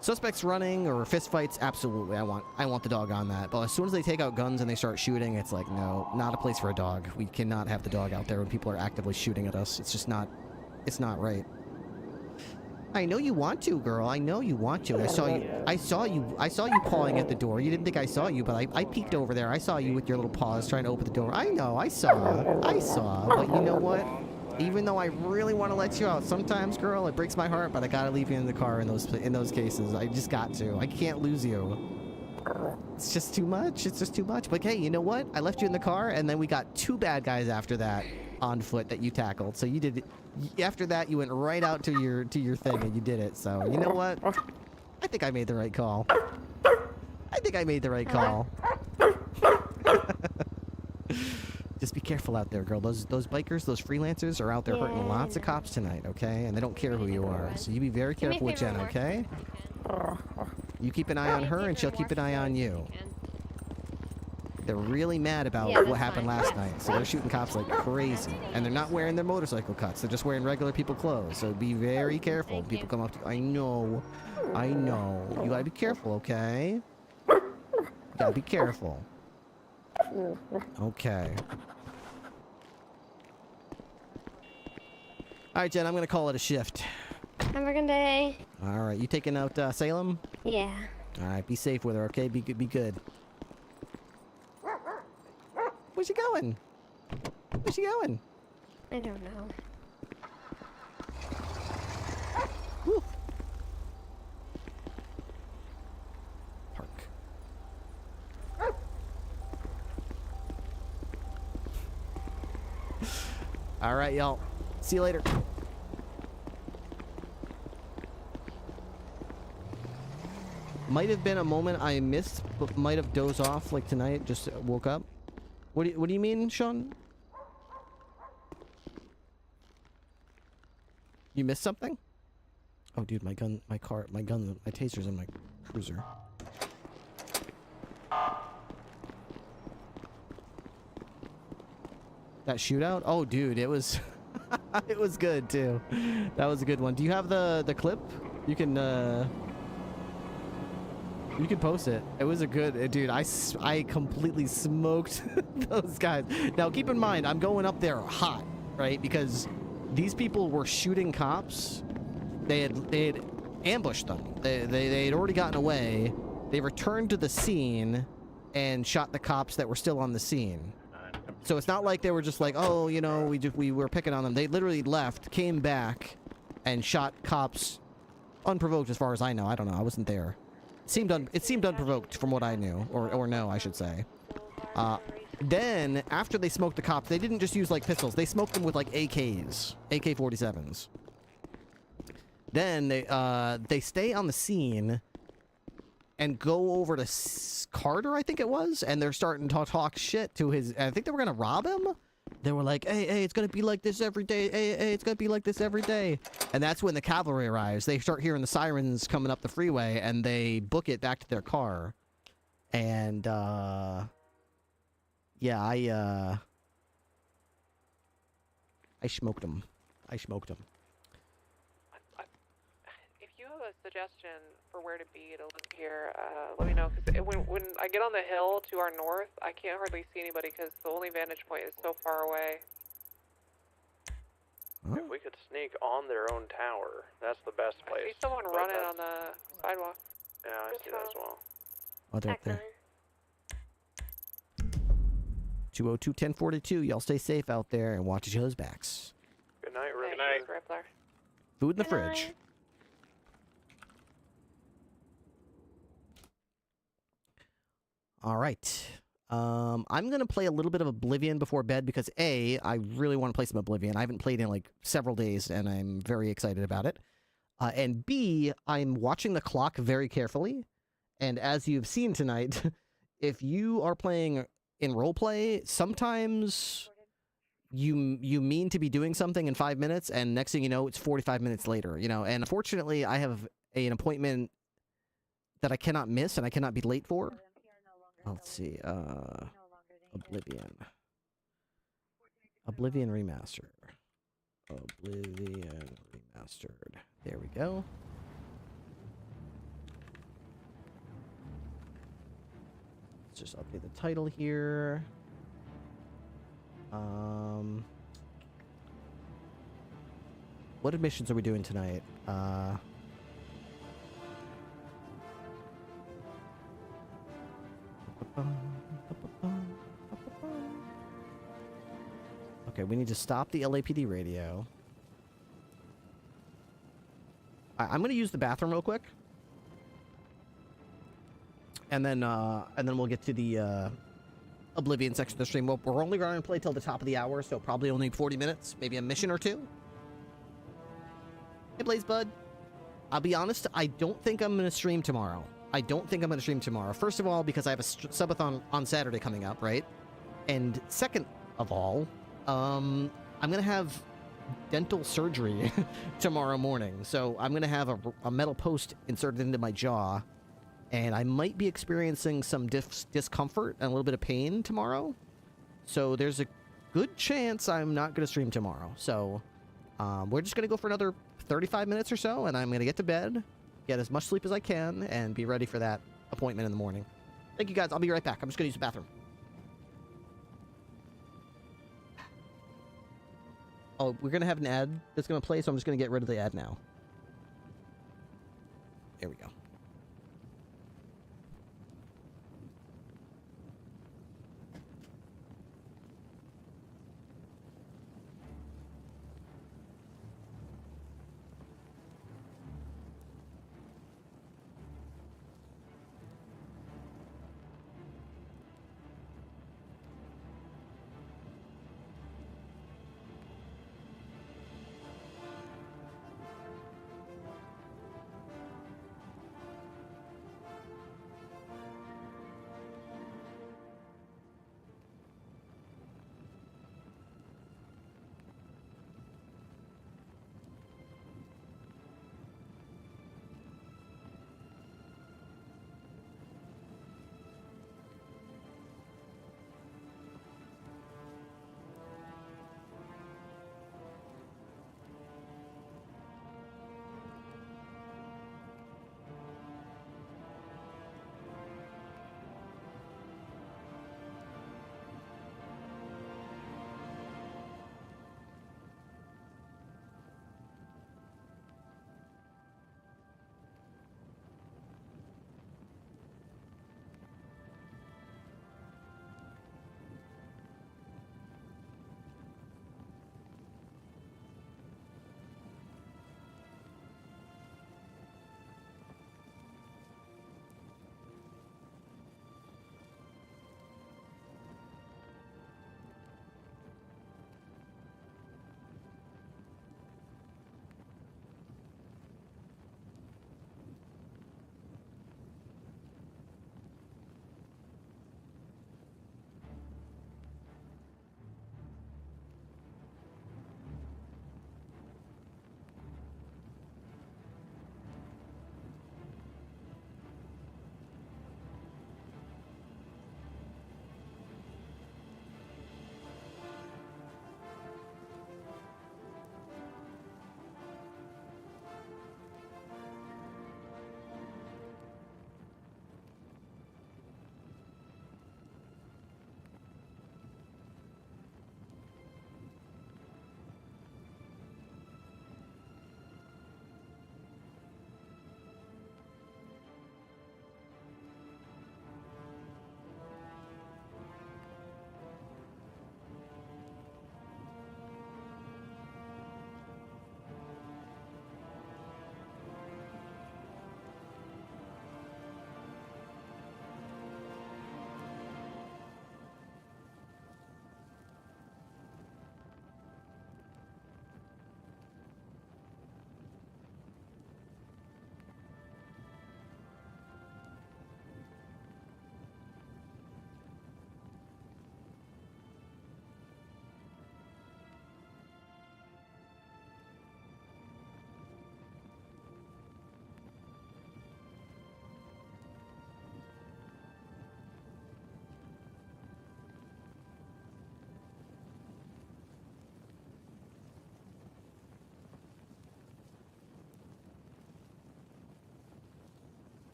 Suspects running or fistfights, absolutely. I want the dog on that. But as soon as they take out guns and they start shooting, it's like, no, not a place for a dog. We cannot have the dog out there when people are actively shooting at us. It's just not, it's not right. I know you want to, girl. I know you want to. I saw you pawing at the door. You didn't think I saw you, but I peeked over there. I saw you with your little paws trying to open the door. I know, I saw. But you know what? Even though I really want to let you out, sometimes, girl, it breaks my heart, but I gotta leave you in the car in those cases. I just got to. I can't lose you. It's just too much. It's just too much. But hey, you know what? I left you in the car, and then we got 2 bad guys after that on foot that you tackled. So you did. After that, you went right out to your thing, and you did it. So you know what? I think I made the right call. Just be careful out there, girl. Those bikers, those freelancers are out there hurting lots of cops tonight, okay? And they don't care who you are. So you be very careful with Jen, okay? You keep an eye on her, and she'll keep an eye on you. They're really mad about what happened last night, so they're shooting cops like crazy. And they're not wearing their motorcycle cuts. They're just wearing regular people clothes. So be very careful. People come up to you. I know. You gotta be careful, okay? You gotta be careful. Okay. All right, Jen, I'm going to call it a shift. Have a good day. All right, you taking out Salem? Yeah. All right, be safe with her, okay? Be good. Where's she going? I don't know. Woo. Park. All right, y'all. See you later. Might have been a moment I missed, but might have dozed off like tonight. Just woke up. What do you mean, Sean? You missed something? Oh, dude, my taser's in my cruiser. That shootout? Oh, dude, it was it was good too. That was a good one. Do you have the clip? You can post it. It was a good dude. I completely smoked those guys. Now keep in mind, I'm going up there hot, right? Because these people were shooting cops. They had ambushed them. They had already gotten away. They returned to the scene and shot the cops that were still on the scene. So it's not like they were just like, oh, you know, we were picking on them. They literally left, came back, and shot cops unprovoked, as far as I know. I don't know. I wasn't there. It seemed unprovoked from what I knew, or no, I should say. Then after they smoked the cops, they didn't just use like pistols. They smoked them with like AKs, AK-47s. Then they stay on the scene and go over to Carter, I think it was, and they're starting to talk shit to his. I think they were gonna rob him. They were like, hey, it's gonna be like this every day. Hey, it's gonna be like this every day. And that's when the cavalry arrives. They start hearing the sirens coming up the freeway, and they book it back to their car. And yeah, I smoked them. If you have a suggestion for where to be to live here, let me know. Because when I get on the hill to our north, I can't hardly see anybody because the only vantage point is so far away. If we could sneak on their own tower, that's the best place. I see someone running on the sidewalk. Yeah, I see that as well. Oh, they're up there. 202-1042. Y'all stay safe out there and watch each other's backs. Good night, Rick. Good night, Rippler. Food in the fridge. All right. I'm going to play a little bit of Oblivion before bed because A, I really want to play some Oblivion. I haven't played in like several days and I'm very excited about it. And B, I'm watching the clock very carefully. And as you've seen tonight, if you are playing in roleplay, sometimes you mean to be doing something in 5 minutes and next thing you know, it's 45 minutes later, you know. And unfortunately, I have an appointment that I cannot miss and I cannot be late for. Let's see, Oblivion Remastered. Oblivion Remastered. There we go. Let's just update the title here. What missions are we doing tonight? Okay, we need to stop the LAPD radio. I'm going to use the bathroom real quick. And then we'll get to the Oblivion section of the stream. Well, we're only going to play till the top of the hour, so probably only 40 minutes, maybe a mission or two. Hey, Blaze Bud. I'll be honest, I don't think I'm going to stream tomorrow. First of all, because I have a subathon on Saturday coming up, right? And second of all, I'm going to have dental surgery tomorrow morning. So I'm going to have a metal post inserted into my jaw. And I might be experiencing some discomfort and a little bit of pain tomorrow. So there's a good chance I'm not going to stream tomorrow. So we're just going to go for another 35 minutes or so. And I'm going to get to bed, get as much sleep as I can, and be ready for that appointment in the morning. Thank you, guys. I'll be right back. I'm just going to use the bathroom. Oh, we're going to have an ad that's going to play, so I'm just going to get rid of the ad now. There we go.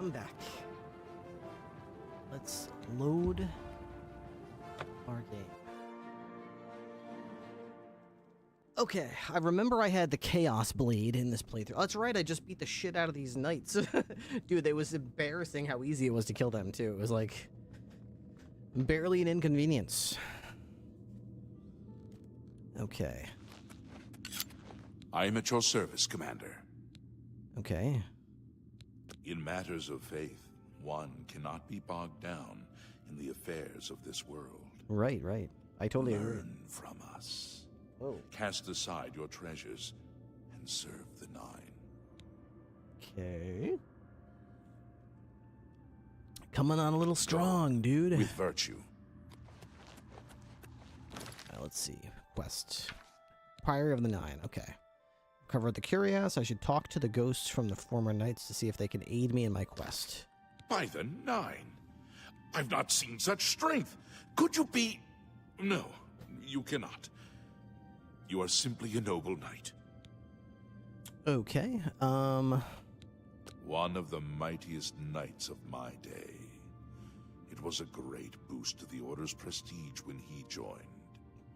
I'm back. Let's load our game. Okay, I remember I had the Chaos Blade in this playthrough. Oh, that's right, I just beat the shit out of these knights. Dude, it was embarrassing how easy it was to kill them, too. It was like barely an inconvenience. Okay. I am at your service, Commander. Okay. In matters of faith, one cannot be bogged down in the affairs of this world. Right, right. I totally agree. Learn from us. Oh. Cast aside your treasures and serve the Nine. Okay. Coming on a little strong, dude. With virtue. Let's see. Quest. Priory of the Nine. Okay. Covered the curious. I should talk to the ghosts from the former knights to see if they can aid me in my quest. By the Nine. I've not seen such strength. Could you be... No, you cannot. You are simply a noble knight. Okay, One of the mightiest knights of my day. It was a great boost to the Order's prestige when he joined.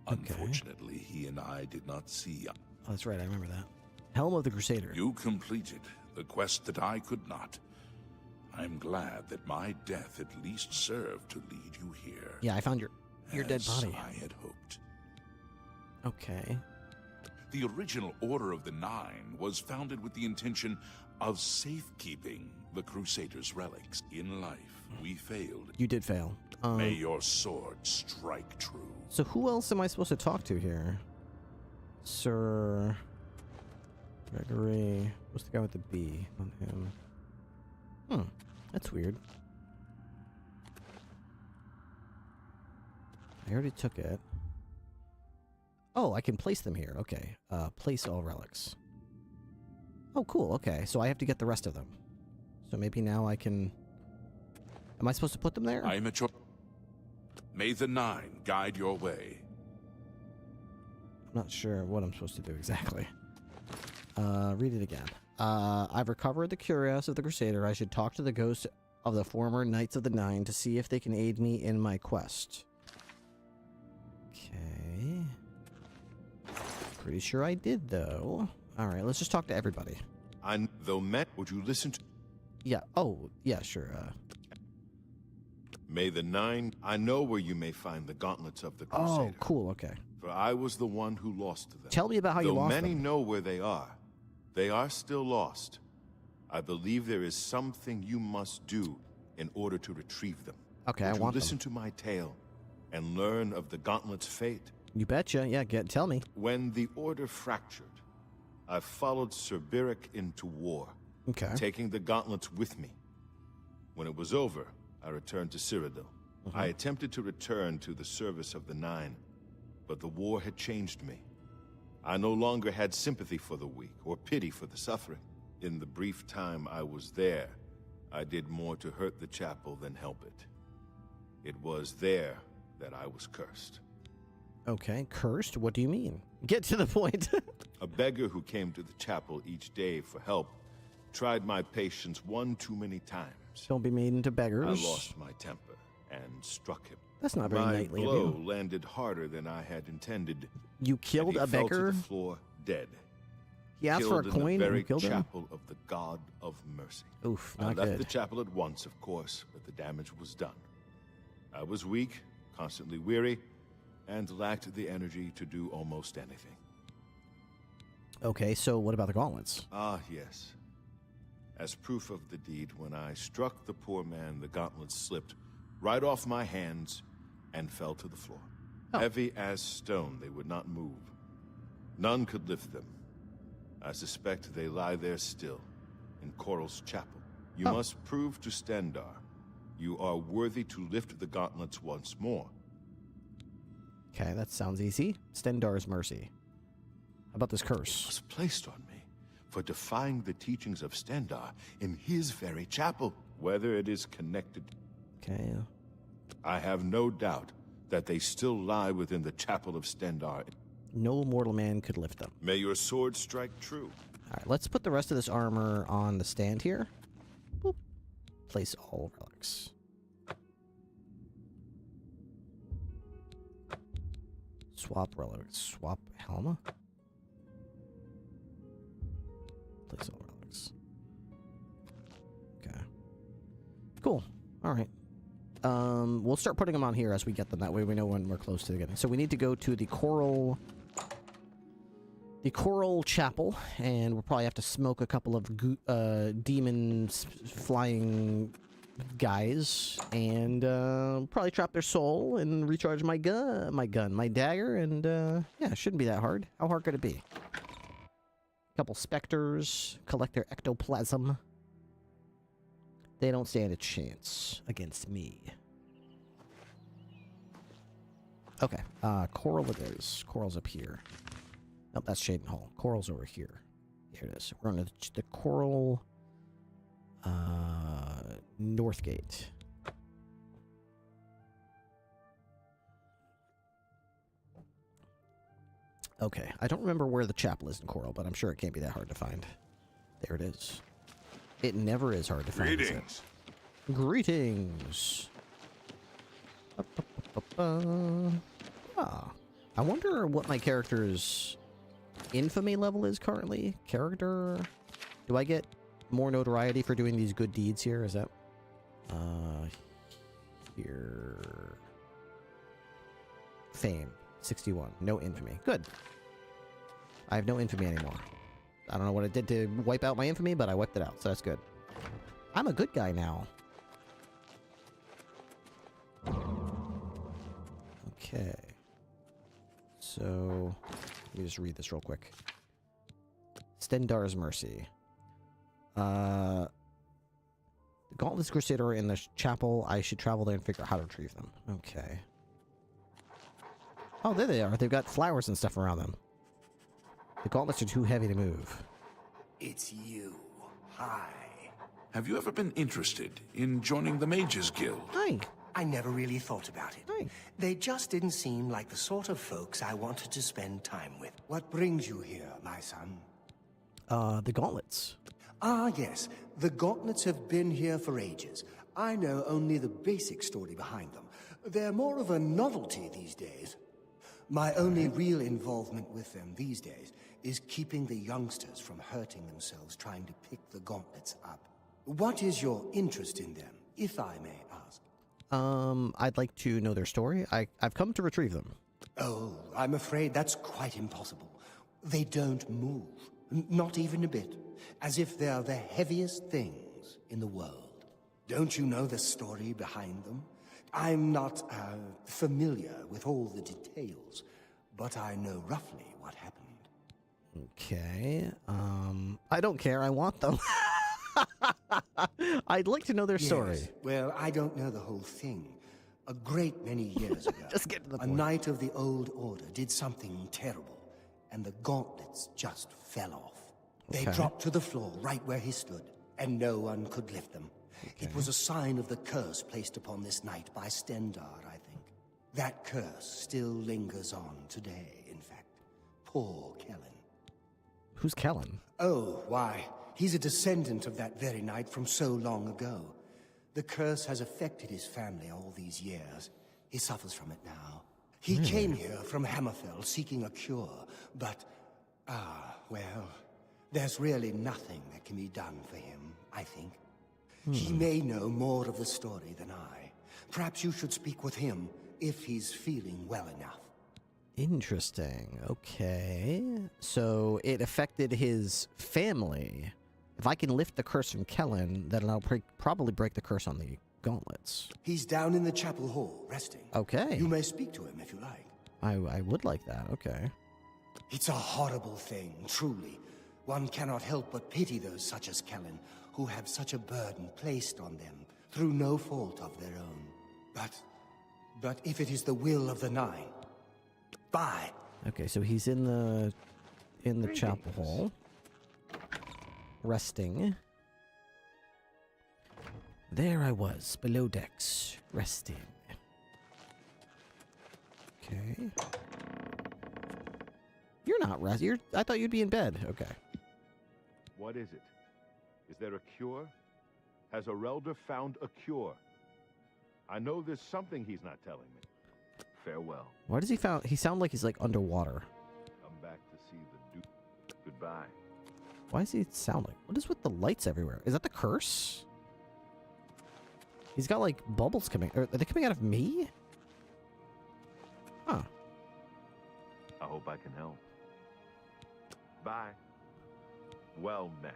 Okay. Unfortunately, he and I did not see... Oh, that's right, I remember that. Helm of the Crusader. You completed the quest that I could not. I'm glad that my death at least served to lead you here. Yeah, I found your dead body. I had hoped. Okay. The original Order of the Nine was founded with the intention of safekeeping the Crusaders' relics. In life, we failed. You did fail. May your sword strike true. So who else am I supposed to talk to here? Sir Gregory. What's the guy with the B on him? That's weird. I already took it. Oh, I can place them here. Okay. Place all relics. Oh, cool. Okay, so I have to get the rest of them. So maybe now I can... Am I supposed to put them there? I am at your... May the Nine guide your way. I'm not sure what I'm supposed to do exactly. Read it again. I've recovered the curious of the Crusader. I should talk to the ghosts of the former Knights of the Nine to see if they can aid me in my quest. Okay. Pretty sure I did, though. Alright, let's just talk to everybody. Would you listen to... Yeah, oh, yeah, sure. May the Nine... I know where you may find the gauntlets of the Crusader. Oh, cool, okay. For I was the one who lost them. Tell me about how you lost them. Though many know where they are still lost. I believe there is something you must do in order to retrieve them. Okay, Would I want you listen them. to my tale and learn of the gauntlet's fate? You betcha. Yeah, tell me. When the Order fractured, I followed Sir Beric into war, taking the gauntlets with me. When it was over, I returned to Cyrodiil. I attempted to return to the service of the Nine, but the war had changed me. I no longer had sympathy for the weak or pity for the suffering. In the brief time I was there, I did more to hurt the chapel than help it. It was there that I was cursed. Okay, cursed? What do you mean? Get to the point. A beggar who came to the chapel each day for help tried my patience one too many times. Don't be made into beggars. I lost my temper and struck him. That's not very knightly of you. My blow landed harder than I had intended. You killed a beggar? He fell to the floor, dead. He asked for a coin and you killed him? In the very chapel of the God of Mercy. Oof, I not left good. the chapel at once, of course, but the damage was done. I was weak, constantly weary, and lacked the energy to do almost anything. Okay, so what about the gauntlets? Ah, yes. As proof of the deed, when I struck the poor man, the gauntlets slipped right off my hands and fell to the floor. Heavy as stone, they would not move. None could lift them. I suspect they lie there still, in Coral's chapel. You must prove to Stendar you are worthy to lift the gauntlets once more. Okay, that sounds easy. Stendar's mercy. How about this curse? It was placed on me for defying the teachings of Stendar in his very chapel. Whether it is connected... Okay. I have no doubt that they still lie within the chapel of Stendar. No mortal man could lift them. May your sword strike true. Alright, let's put the rest of this armor on the stand here. Boop. Place all relics. Swap relics. Swap helm. Place all relics. Okay. Cool. All right. We'll start putting them on here as we get them. That way we know when we're close to getting. So we need to go to the Coral Chapel, and we'll probably have to smoke a couple of demons flying guys, and probably trap their soul and recharge my dagger, and yeah, it shouldn't be that hard. How hard could it be? A couple specters, collect their ectoplasm. They don't stand a chance against me. Okay, Coral it is. Coral's up here. Nope, that's Shaden Hall. Coral's over here. Here it is. We're on the Coral North Gate. Okay, I don't remember where the chapel is in Coral, but I'm sure it can't be that hard to find. There it is. It never is hard to find. Greetings. Greetings. I wonder what my character's infamy level is currently. Character. Do I get more notoriety for doing these good deeds here? Is that here? Fame 61. No infamy. Good. I have no infamy anymore. I don't know what it did to wipe out my infamy, but I wiped it out, so that's good. I'm a good guy now. Okay. So, let me just read this real quick. Stendar's Mercy. The Gauntless Crusader are in the chapel. I should travel there and figure out how to retrieve them. Okay. Oh, there they are. They've got flowers and stuff around them. The gauntlets are too heavy to move. It's you. Hi. Have you ever been interested in joining the Mages Guild? Hi. I never really thought about it. Hi. They just didn't seem like the sort of folks I wanted to spend time with. What brings you here, my son? The gauntlets. Ah, yes. The gauntlets have been here for ages. I know only the basic story behind them. They're more of a novelty these days. My only real involvement with them these days is keeping the youngsters from hurting themselves trying to pick the gauntlets up. What is your interest in them, if I may ask? I'd like to know their story. I've come to retrieve them. Oh, I'm afraid that's quite impossible. They don't move, not even a bit, as if they're the heaviest things in the world. Don't you know the story behind them? I'm not familiar with all the details, but I know roughly what happened. Okay. I don't care. I want them. I'd like to know their story. Yes. Well, I don't know the whole thing. A great many years ago, Just get to the a point. knight of the old order did something terrible, and the gauntlets just fell off. They Okay. dropped to the floor right where he stood, and no one could lift them. It was a sign of the curse placed upon this knight by Stendar, I think. That curse still lingers on today, in fact. Poor Kellen. Who's Kellen? Oh, why, he's a descendant of that very knight from so long ago. The curse has affected his family all these years. He suffers from it now. He came here from Hammerfell seeking a cure, but, well, there's really nothing that can be done for him, I think. He may know more of the story than I. Perhaps you should speak with him if he's feeling well enough. Interesting. Okay. So it affected his family. If I can lift the curse from Kellen, then I'll probably break the curse on the gauntlets. He's down in the chapel hall, resting. Okay. You may speak to him if you like. I would like that. Okay. It's a horrible thing, truly. One cannot help but pity those such as Kellen, who have such a burden placed on them through no fault of their own. But if it is the will of the Nine, bye. Okay, so he's in the chapel hall, resting. There I was, below decks, resting. Okay. You're not resting. I thought you'd be in bed. Okay. What is it? Is there a cure? Has Arelder found a cure? I know there's something he's not telling me. Farewell. Why does he sound like he's like underwater? Come back to see the Duke. Goodbye. Why does he sound like? What is with the lights everywhere? Is that the curse? He's got like bubbles coming. Are they coming out of me? Huh. I hope I can help. Bye. Well met.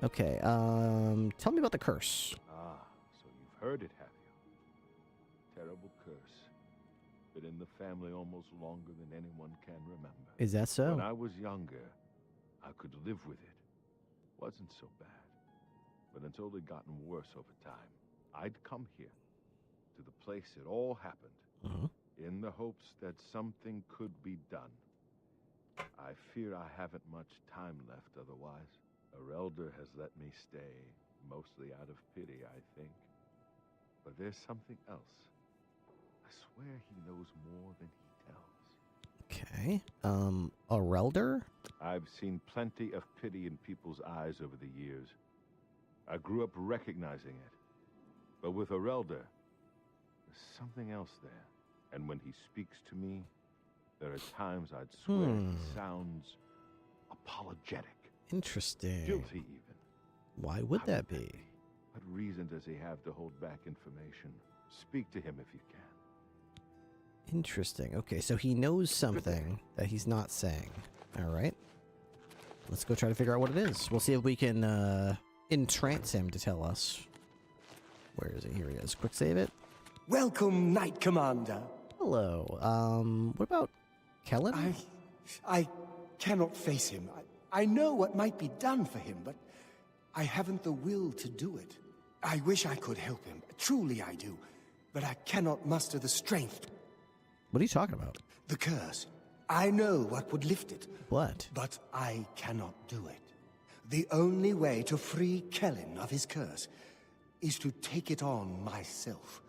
Okay, tell me about the curse. Ah, so you've heard it, have you? Terrible curse. Been in the family almost longer than anyone can remember. Is that so? When I was younger, I could live with it. Wasn't so bad. But it's only gotten worse over time. I'd come here, to the place it all happened, in the hopes that something could be done. I fear I haven't much time left otherwise. Arelder has let me stay, mostly out of pity, I think. But there's something else. I swear he knows more than he tells. Okay. Arelder? I've seen plenty of pity in people's eyes over the years. I grew up recognizing it. But with Arelder, there's something else there. And when he speaks to me, there are times I'd swear he sounds apologetic. Interesting. Guilty, even. Why would that be? What reason does he have to hold back information? Speak to him if you can. Interesting. Okay, so he knows something that he's not saying. All right. Let's go try to figure out what it is. We'll see if we can entrance him to tell us. Where is it? Here he is. Quick save it. Welcome, Knight Commander. Hello. What about Kellen? I cannot face him. I know what might be done for him, but I haven't the will to do it. I wish I could help him. Truly I do. But I cannot muster the strength. What are you talking about? The curse. I know what would lift it. What? But I cannot do it. The only way to free Kellen of his curse is to take it on myself.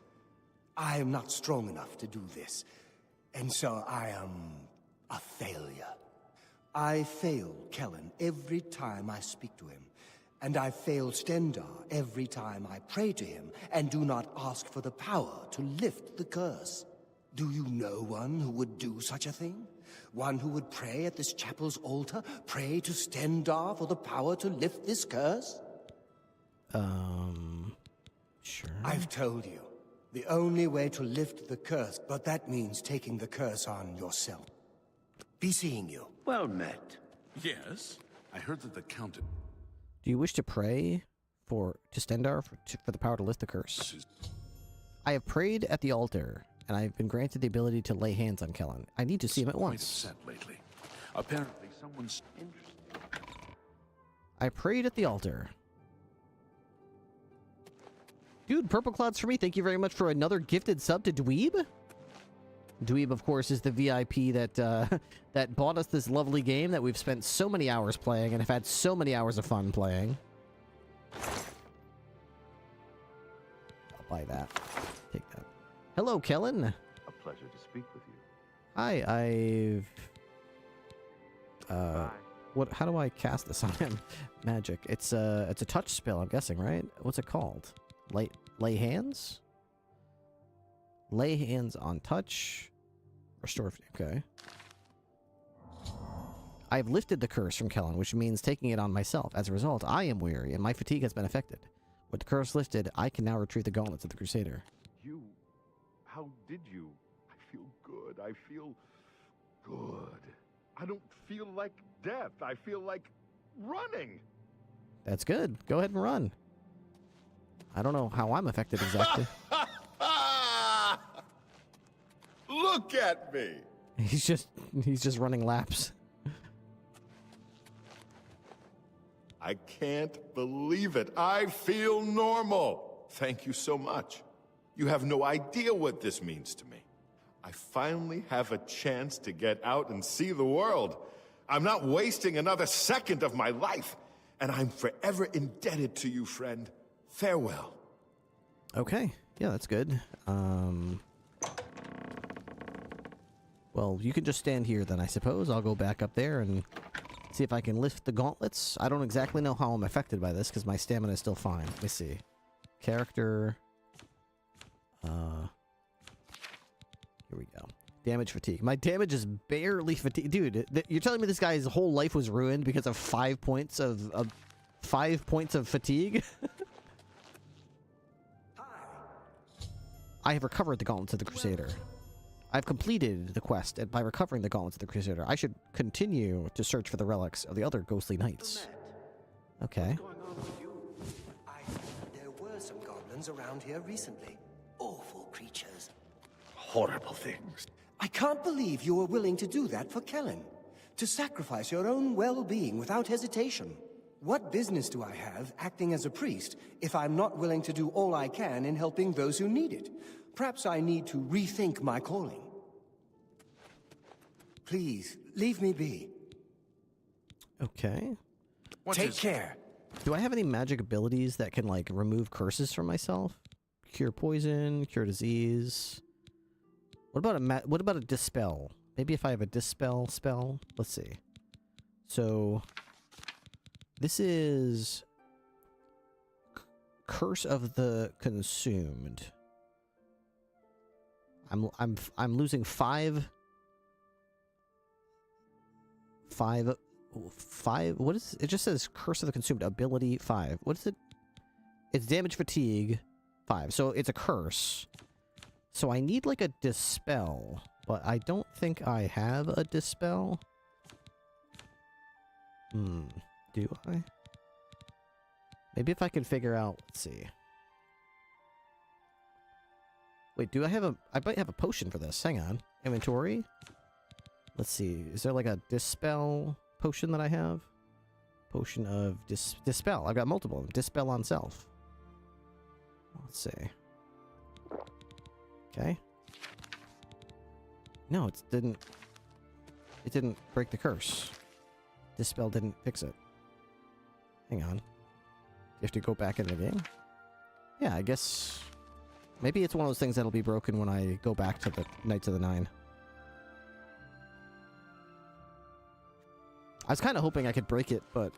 I am not strong enough to do this, and so I am a failure. I fail Kellen every time I speak to him, and I fail Stendar every time I pray to him and do not ask for the power to lift the curse. Do you know one who would do such a thing? One who would pray at this chapel's altar, pray to Stendar for the power to lift this curse? Sure. I've told you. The only way to lift the curse, but that means taking the curse on yourself. Be seeing you. Well met. Yes, I heard that the Count... Do you wish to pray to Stendar for the power to lift the curse? I have prayed at the altar, and I have been granted the ability to lay hands on Kellen. I need to see him at once. Quite upset lately. Apparently, someone's interested. I prayed at the altar. Dude, purple clouds for me. Thank you very much for another gifted sub to Dweeb. Dweeb, of course, is the VIP that that bought us this lovely game that we've spent so many hours playing and have had so many hours of fun playing. I'll buy that. Take that. Hello, Kellen. A pleasure to speak with you. Hi, what? How do I cast this on him? Magic. It's a touch spell, I'm guessing, right? What's it called? Lay hands? Lay hands on touch. Restore. Okay. I have lifted the curse from Kellen, which means taking it on myself. As a result, I am weary, and my fatigue has been affected. With the curse lifted, I can now retrieve the gauntlets of the Crusader. How did you? I feel good. I feel good. I don't feel like death. I feel like running. That's good. Go ahead and run. I don't know how I'm affected exactly. Look at me. He's just running laps. I can't believe it. I feel normal. Thank you so much. You have no idea what this means to me. I finally have a chance to get out and see the world. I'm not wasting another second of my life, and I'm forever indebted to you, friend. Farewell. Okay. Yeah, that's good. Well, you can just stand here then, I suppose. I'll go back up there and See if I can lift the gauntlets. I don't exactly know how I'm affected by this because my stamina is still fine. Let me see. Character. Here we go. Damage fatigue. My damage is barely fatigue. Dude, you're telling me this guy's whole life was ruined because of 5 points of 5 points of fatigue? I have recovered the gauntlets of the Crusader. I've completed the quest by recovering the gauntlets of the Crusader. I should continue to search for the relics of the other ghostly knights. Okay. There were some goblins around here recently. Awful creatures. Horrible things. I can't believe you were willing to do that for Kellen. To sacrifice your own well-being without hesitation. What business do I have acting as a priest if I'm not willing to do all I can in helping those who need it? Perhaps I need to rethink my calling. Please, leave me be. Okay. Take care. Do I have any magic abilities that can, like, remove curses from myself? Cure poison, cure disease. What about a dispel? Maybe if I have a dispel spell? Let's see. So this is Curse of the Consumed. I'm losing 5. What is it? It just says Curse of the Consumed ability 5. What is it? It's damage fatigue 5. So it's a curse. So I need like a dispel, but I don't think I have a dispel. Do I? Maybe if I can figure out, let's see. Wait, do I have I might have a potion for this. Hang on. Inventory. Let's see. Is there like a dispel potion that I have? Potion of dispel. I've got multiple. Dispel on self. Let's see. Okay. No, it didn't break the curse. Dispel didn't fix it. Hang on. You have to go back in the game? Yeah, I guess maybe it's one of those things that'll be broken when I go back to the Knights of the Nine. I was kind of hoping I could break it, but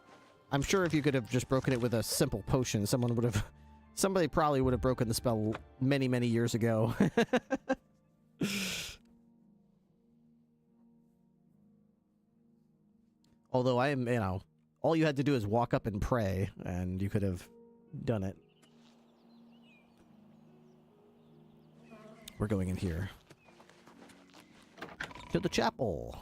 I'm sure if you could have just broken it with a simple potion, somebody probably would have broken the spell many, many years ago. Although all you had to do is walk up and pray, and you could have done it. We're going in here. To the chapel.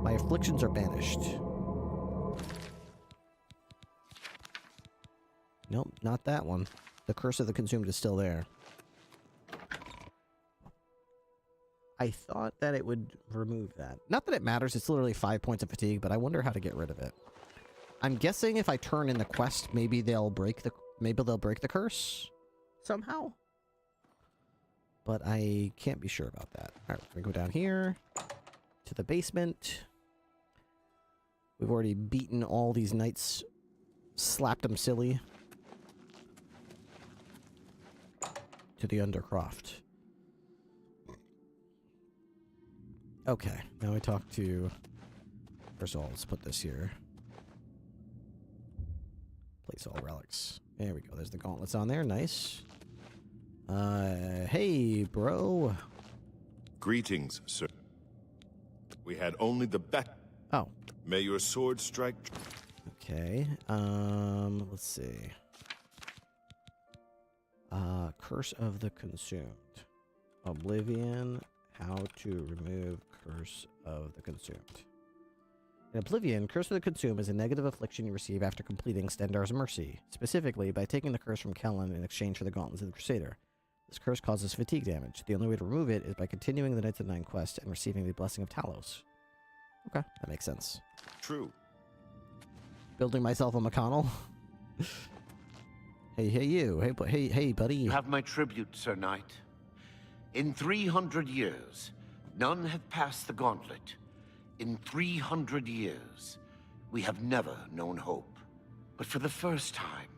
My afflictions are banished. Nope, not that one. The Curse of the Consumed is still there. I thought that it would remove that. Not that it matters, it's literally 5 points of fatigue, but I wonder how to get rid of it. I'm guessing if I turn in the quest, maybe they'll break the curse somehow. But I can't be sure about that. Alright, we're gonna go down here to the basement. We've already beaten all these knights, slapped them silly. To the Undercroft. Okay, now we talk to... First of all, let's put this here. Place all relics. There we go, there's the gauntlets on there, nice. Hey, bro. Greetings, sir. We had only the best. Oh. May your sword strike. Okay, let's see. Curse of the Consumed. Oblivion, how to remove Curse of the Consumed. In Oblivion, Curse of the Consumed is a negative affliction you receive after completing Stendarr's Mercy, specifically by taking the curse from Kellen in exchange for the Gauntlets of the Crusader. This curse causes fatigue damage. The only way to remove it is by continuing the Knights of the Nine quest and receiving the Blessing of Talos. Okay, that makes sense. True. Building myself a McConnell. Hey, you. Hey, buddy. You have my tribute, Sir Knight. In 300 years, none have passed the gauntlet. In 300 years, we have never known hope. But for the first time,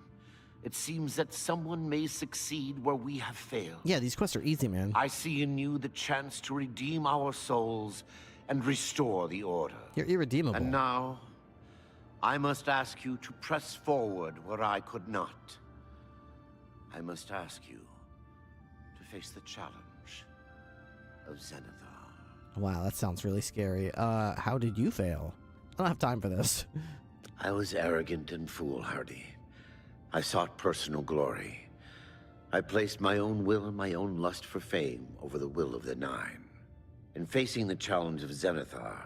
it seems that someone may succeed where we have failed. Yeah, these quests are easy, man. I see in you the chance to redeem our souls and restore the order. You're irredeemable. And now, I must ask you to press forward where I could not. I must ask you to face the challenge of Zenithar. Wow, that sounds really scary. How did you fail? I don't have time for this. I was arrogant and foolhardy. I sought personal glory. I placed my own will and my own lust for fame over the will of the Nine. In facing the challenge of Zenithar,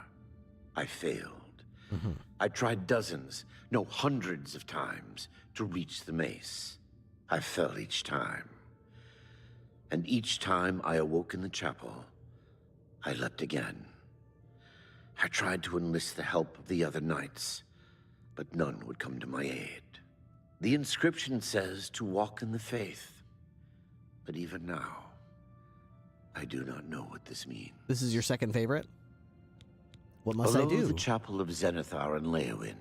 I failed. I tried dozens, no hundreds of times to reach the mace. I fell each time. And each time I awoke in the chapel, I leapt again. I tried to enlist the help of the other knights, but none would come to my aid. The inscription says to walk in the faith, but even now, I do not know what this means. This is your second favorite? What must I do? Below the chapel of Zenithar and Leowyn,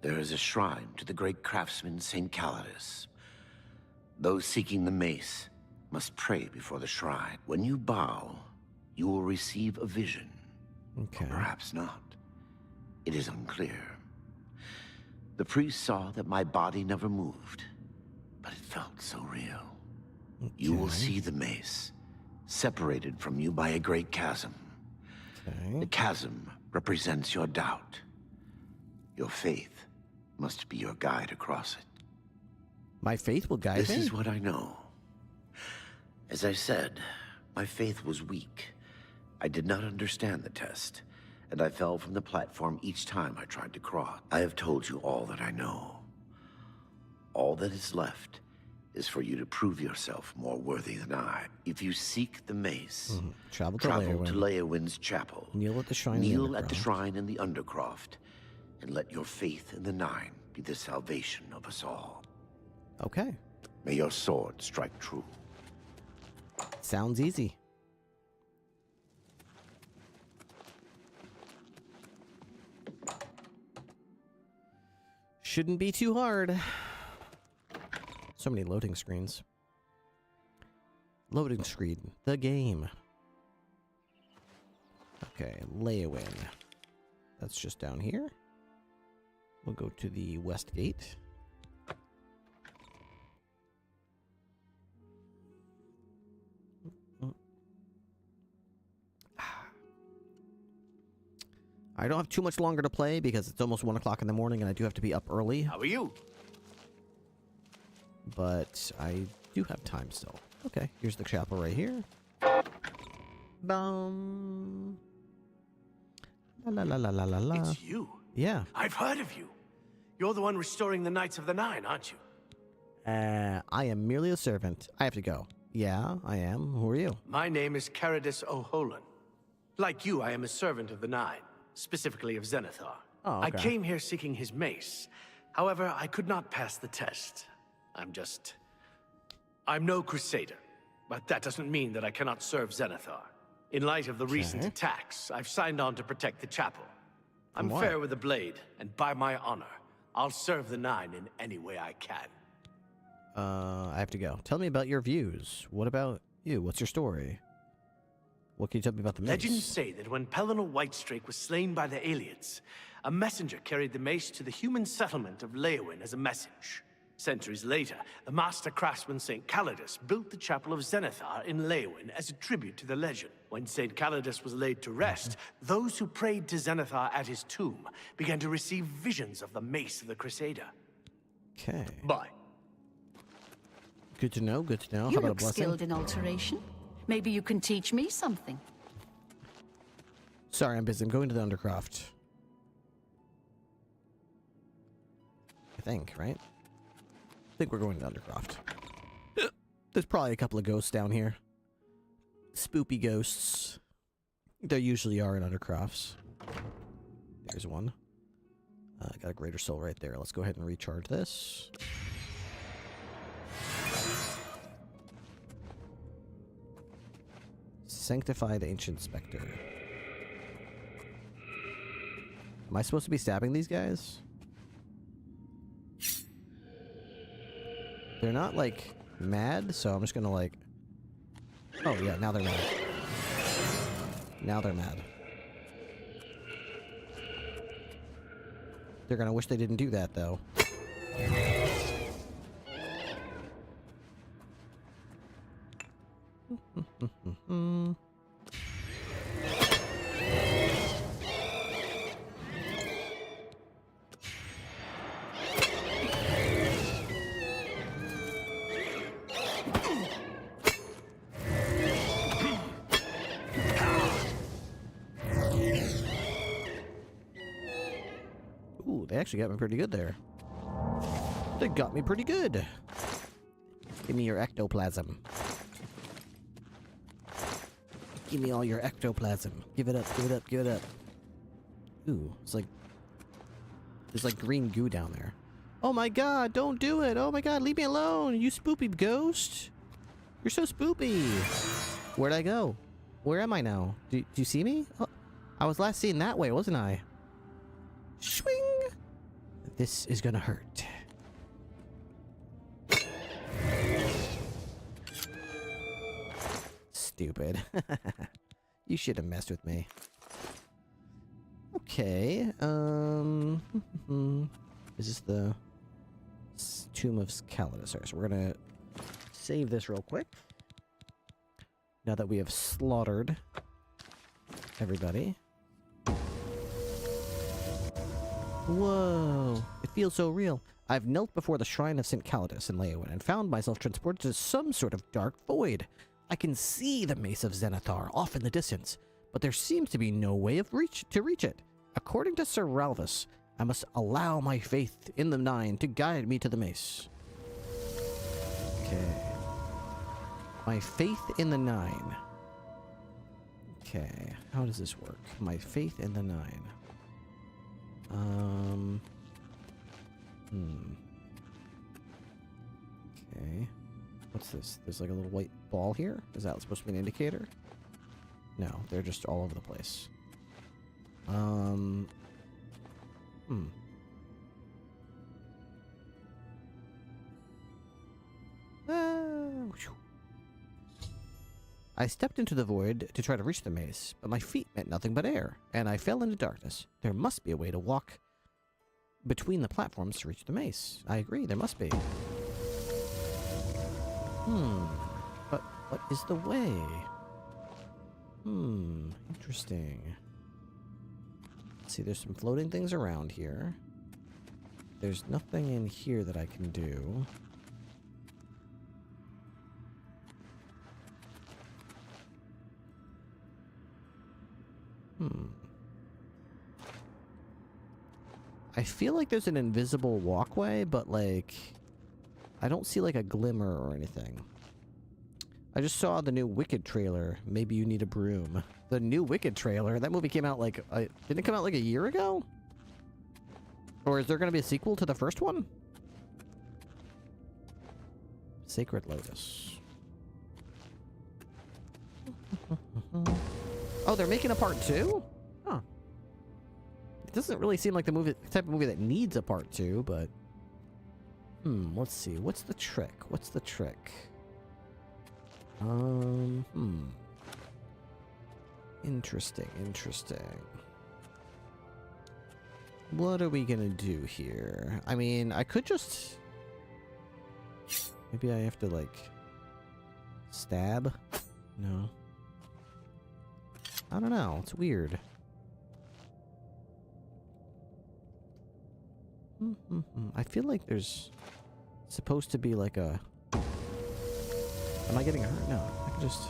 there is a shrine to the great craftsman St. Calidus. Those seeking the mace must pray before the shrine. When you bow, you will receive a vision. Okay. Or perhaps not. It is unclear. The priest saw that my body never moved, but it felt so real. Okay. You will see the mace, separated from you by a great chasm. Okay. The chasm represents your doubt. Your faith must be your guide across it. My faith will guide me? This is what I know. As I said, my faith was weak. I did not understand the test, and I fell from the platform each time I tried to cross. I have told you all that I know. All that is left is for you to prove yourself more worthy than I. If you seek the mace, travel to Leowyn's chapel. Kneel at the shrine. Kneel at the shrine in the Undercroft, and let your faith in the Nine be the salvation of us all. Okay. May your sword strike true. Sounds easy. Shouldn't be too hard. So many loading screens. Loading screen. The game. Okay, Leowyn. That's just down here. We'll go to the west gate. I don't have too much longer to play because it's almost 1 o'clock in the morning and I do have to be up early. How are you? But I do have time still. Okay, here's the chapel right here. Boom. La la la la la la. It's you. Yeah. I've heard of you. You're the one restoring the Knights of the Nine, aren't you? I am merely a servant. I have to go. Yeah, I am. Who are you? My name is Caridus O'Holan. Like you, I am a servant of the Nine, specifically of Zenithar. Oh, okay. I came here seeking his mace. However, I could not pass the test. I'm no crusader, but that doesn't mean that I cannot serve Zenithar. In light of the recent attacks, I've signed on to protect the chapel. I'm fair with the blade, and by my honor, I'll serve the Nine in any way I can. I have to go. Tell me about your views. What about you? What's your story? What can you tell me about the mace? Legends say that when Pellinor Whitestrake was slain by the aliens, a messenger carried the mace to the human settlement of Leowyn as a message. Centuries later, the master craftsman St. Calidus built the chapel of Zenithar in Leowyn as a tribute to the legend. When St. Calidus was laid to rest, those who prayed to Zenithar at his tomb began to receive visions of the mace of the Crusader. Okay. Bye. Good to know, good to know. You How about a look blessing? skilled in alteration. Maybe you can teach me something. Sorry, I'm busy. I'm going to the Undercroft. I think, right? I think we're going to Undercroft. There's probably a couple of ghosts down here. Spoopy ghosts. There usually are in Undercrofts. There's one. Got a greater soul right there. Let's go ahead and recharge this. Sanctified Ancient Spectre. Am I supposed to be stabbing these guys? They're not, like, mad, so I'm just gonna, like... Oh, yeah, now they're mad. Now they're mad. They're gonna wish they didn't do that, though. Ooh, they actually got me pretty good there. They got me pretty good. Give me your ectoplasm. Give me all your ectoplasm. Give it up, give it up, give it up. Ooh, it's like... There's like green goo down there. Oh my god, don't do it! Oh my god, leave me alone! You spoopy ghost! You're so spoopy! Where'd I go? Where am I now? Do you see me? Oh, I was last seen that way, wasn't I? Swing! This is gonna hurt. Stupid. You should have messed with me. Okay, is this the Tomb of Calidus? So we're gonna save this real quick. Now that we have slaughtered everybody. Whoa, it feels so real. I've knelt before the shrine of St. Calidus in Leowen and found myself transported to some sort of dark void. I can see the Mace of Zenithar off in the distance, but there seems to be no way to reach it. According to Sir Ralvus, I must allow my faith in the Nine to guide me to the mace. Okay. My faith in the Nine. Okay, how does this work? My faith in the Nine. Okay. What's this? There's like a little white ball here? Is that supposed to be an indicator? No, they're just all over the place. I stepped into the void to try to reach the maze, but my feet met nothing but air, and I fell into darkness. There must be a way to walk between the platforms to reach the maze. I agree, there must be. But what is the way? Interesting. Let's see, there's some floating things around here. There's nothing in here that I can do. I feel like there's an invisible walkway, but like... I don't see like a glimmer or anything. I just saw the new Wicked trailer. Maybe you need a broom. The new Wicked trailer? That movie came out like... didn't it come out like a year ago? Or is there going to be a sequel to the first one? Sacred Lotus. Oh, they're making a part 2? Huh. It doesn't really seem like the type of movie that needs a part 2, but... let's see. What's the trick? What's the trick? Interesting, interesting. What are we gonna do here? I mean, I could just... Maybe I have to, like... Stab? No. I don't know. It's weird. I feel like there's supposed to be like a... Am I getting hurt? No. I can just...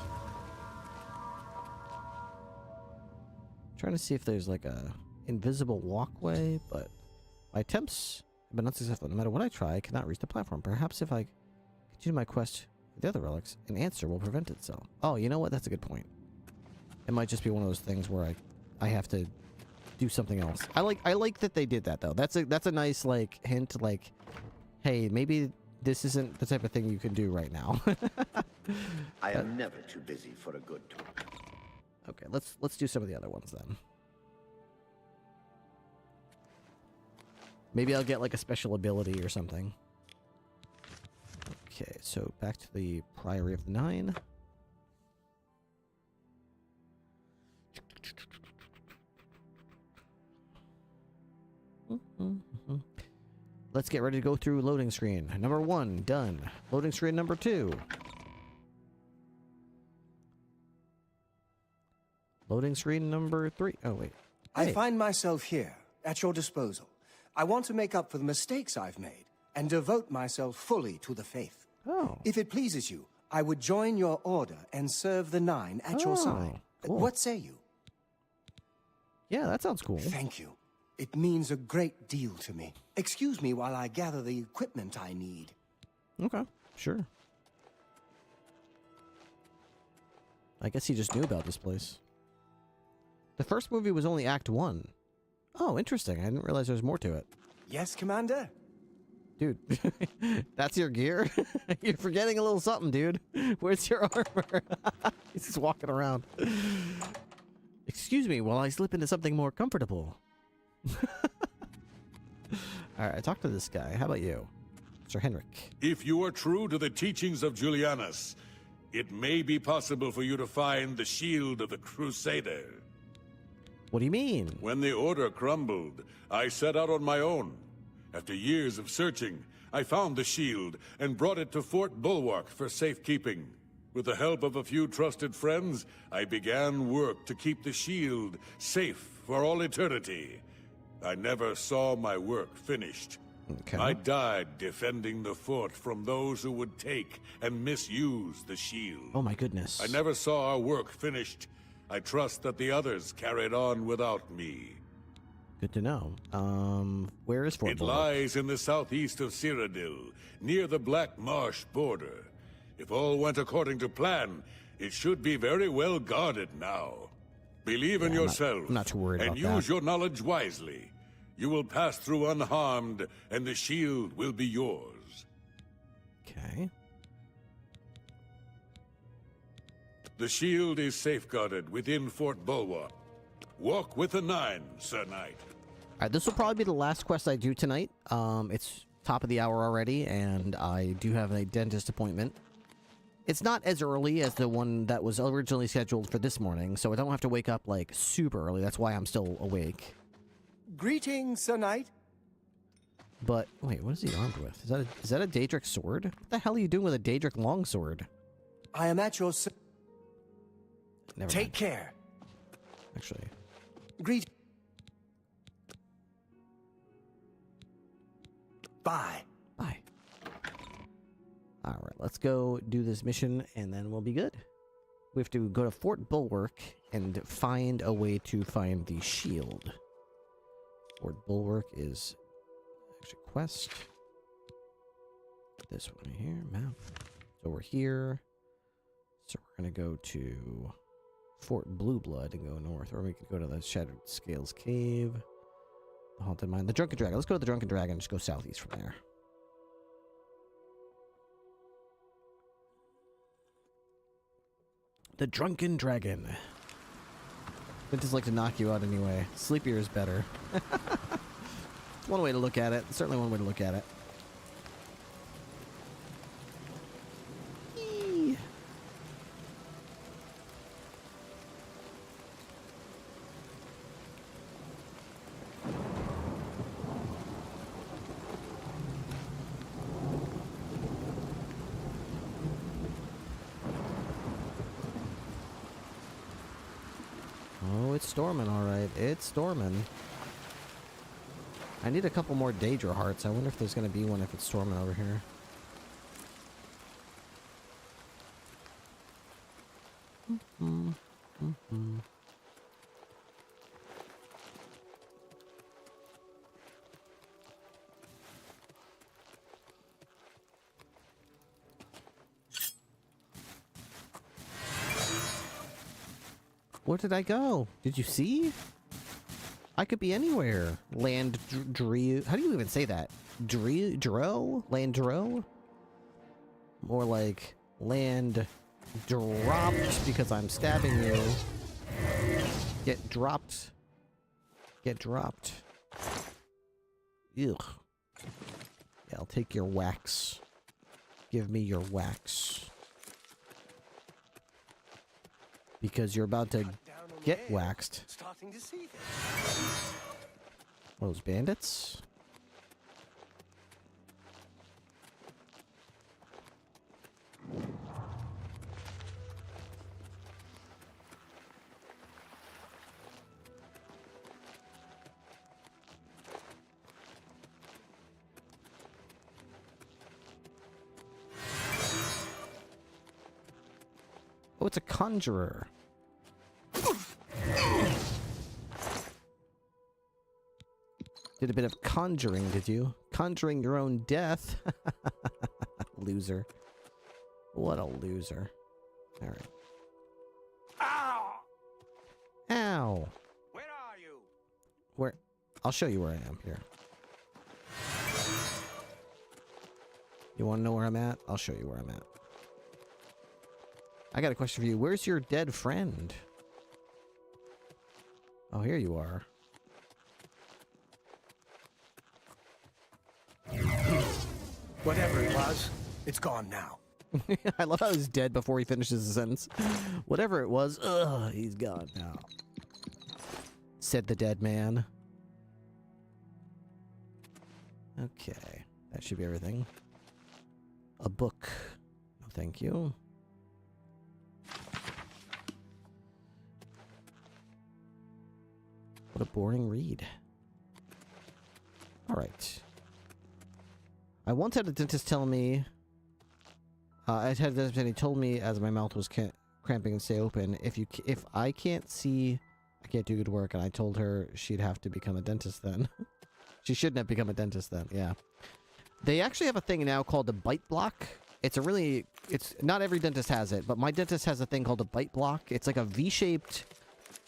Trying to see if there's like a invisible walkway, but my attempts have been unsuccessful. No matter what I try, I cannot reach the platform. Perhaps if I continue my quest with the other relics, an answer will prevent itself. Oh, you know what? That's a good point. It might just be one of those things where I have to do something else. I like that they did that though. That's a nice like hint, like, hey, maybe this isn't the type of thing you can do right now. I am never too busy for a good talk. Okay, let's do some of the other ones then. Maybe I'll get like a special ability or something. Okay, so back to the Priory of the Nine. Let's get ready to go through loading screen. Number 1, done. Loading screen number 2. Loading screen number 3. Oh, wait. I find myself here, at your disposal. I want to make up for the mistakes I've made and devote myself fully to the faith. Oh. If it pleases you, I would join your order and serve the Nine at your side. Cool. What say you? Yeah, that sounds cool. Thank you. It means a great deal to me. Excuse me while I gather the equipment I need. Okay, sure. I guess he just knew about this place. The first movie was only Act 1. Oh, interesting. I didn't realize there was more to it. Yes, Commander? Dude, that's your gear? You're forgetting a little something, dude. Where's your armor? He's just walking around. Excuse me while I slip into something more comfortable. Alright, I talked to this guy. How about you, Sir Henrik? If you are true to the teachings of Julianus, it may be possible for you to find the shield of the Crusader. What do you mean? When the Order crumbled, I set out on my own. After years of searching, I found the shield and brought it to Fort Bulwark for safekeeping. With the help of a few trusted friends, I began work to keep the shield safe for all eternity. I never saw my work finished. Okay. I died defending the fort from those who would take and misuse the shield. Oh my goodness. I never saw our work finished. I trust that the others carried on without me. Good to know. Where is Fort Bulwark? It lies in the southeast of Cyrodiil, near the Black Marsh border. If all went according to plan, it should be very well guarded now. Believe in yourself, I'm not too worried and about use that. your knowledge wisely. You will pass through unharmed, and the shield will be yours. Okay. The shield is safeguarded within Fort Bulwark. Walk with the Nine, Sir Knight. Alright, this will probably be the last quest I do tonight. It's top of the hour already, and I do have a dentist appointment. It's not as early as the one that was originally scheduled for this morning, so I don't have to wake up, like, super early. That's why I'm still awake. Greetings, Sir Knight. But, wait, what is he armed with? Is that a Daedric sword? What the hell are you doing with a Daedric longsword? I am at your Never Take mind. care. Actually. Greet. Bye. Bye. Alright, let's go do this mission, and then we'll be good. We have to go to Fort Bulwark and find a way to find the shield. Fort Bulwark is actually quest. This one right here, map. So we're here. So we're going to go to Fort Blue Blood and go north, or we could go to the Shattered Scales Cave, the Haunted Mine, the Drunken Dragon. Let's go to the Drunken Dragon and just go southeast from there. The Drunken Dragon. It just like to knock you out anyway. Sleepier is better. It's one way to look at it. Certainly one way to look at it. Eee. Oh, it's storming, alright. It's storming. I need a couple more Daedra hearts. I wonder if there's going to be one if it's storming over here. Where did I go? Did you see? I could be anywhere. Land Drew. How do you even say that? Dro? Land Dro? More like land dropped because I'm stabbing you. Get dropped. Get dropped. Ugh. Yeah, I'll take your wax. give me your wax. Because you're about to get waxed. Starting to see Those bandits? Oh, it's a conjurer. Did a bit of conjuring, did you? Conjuring your own death? Loser. What a loser. Alright. Ow! Ow! Where are you? Where? I'll show you where I am here. You want to know where I'm at? I'll show you where I'm at. I got a question for you. Where's your dead friend? Oh, here you are. Whatever it was, it's gone now. I love how he's dead before he finishes the sentence. Whatever it was, he's gone now. Said the dead man. Okay, that should be everything. A book. No, thank you. What a boring read. Alright. I once had a dentist tell me... I had a dentist and he told me as my mouth was cramping and stay open, if I can't see, I can't do good work, and I told her she'd have to become a dentist then. She shouldn't have become a dentist then, yeah. They actually have a thing now called a bite block. It's not every dentist has it, but my dentist has a thing called a bite block. It's like a V-shaped,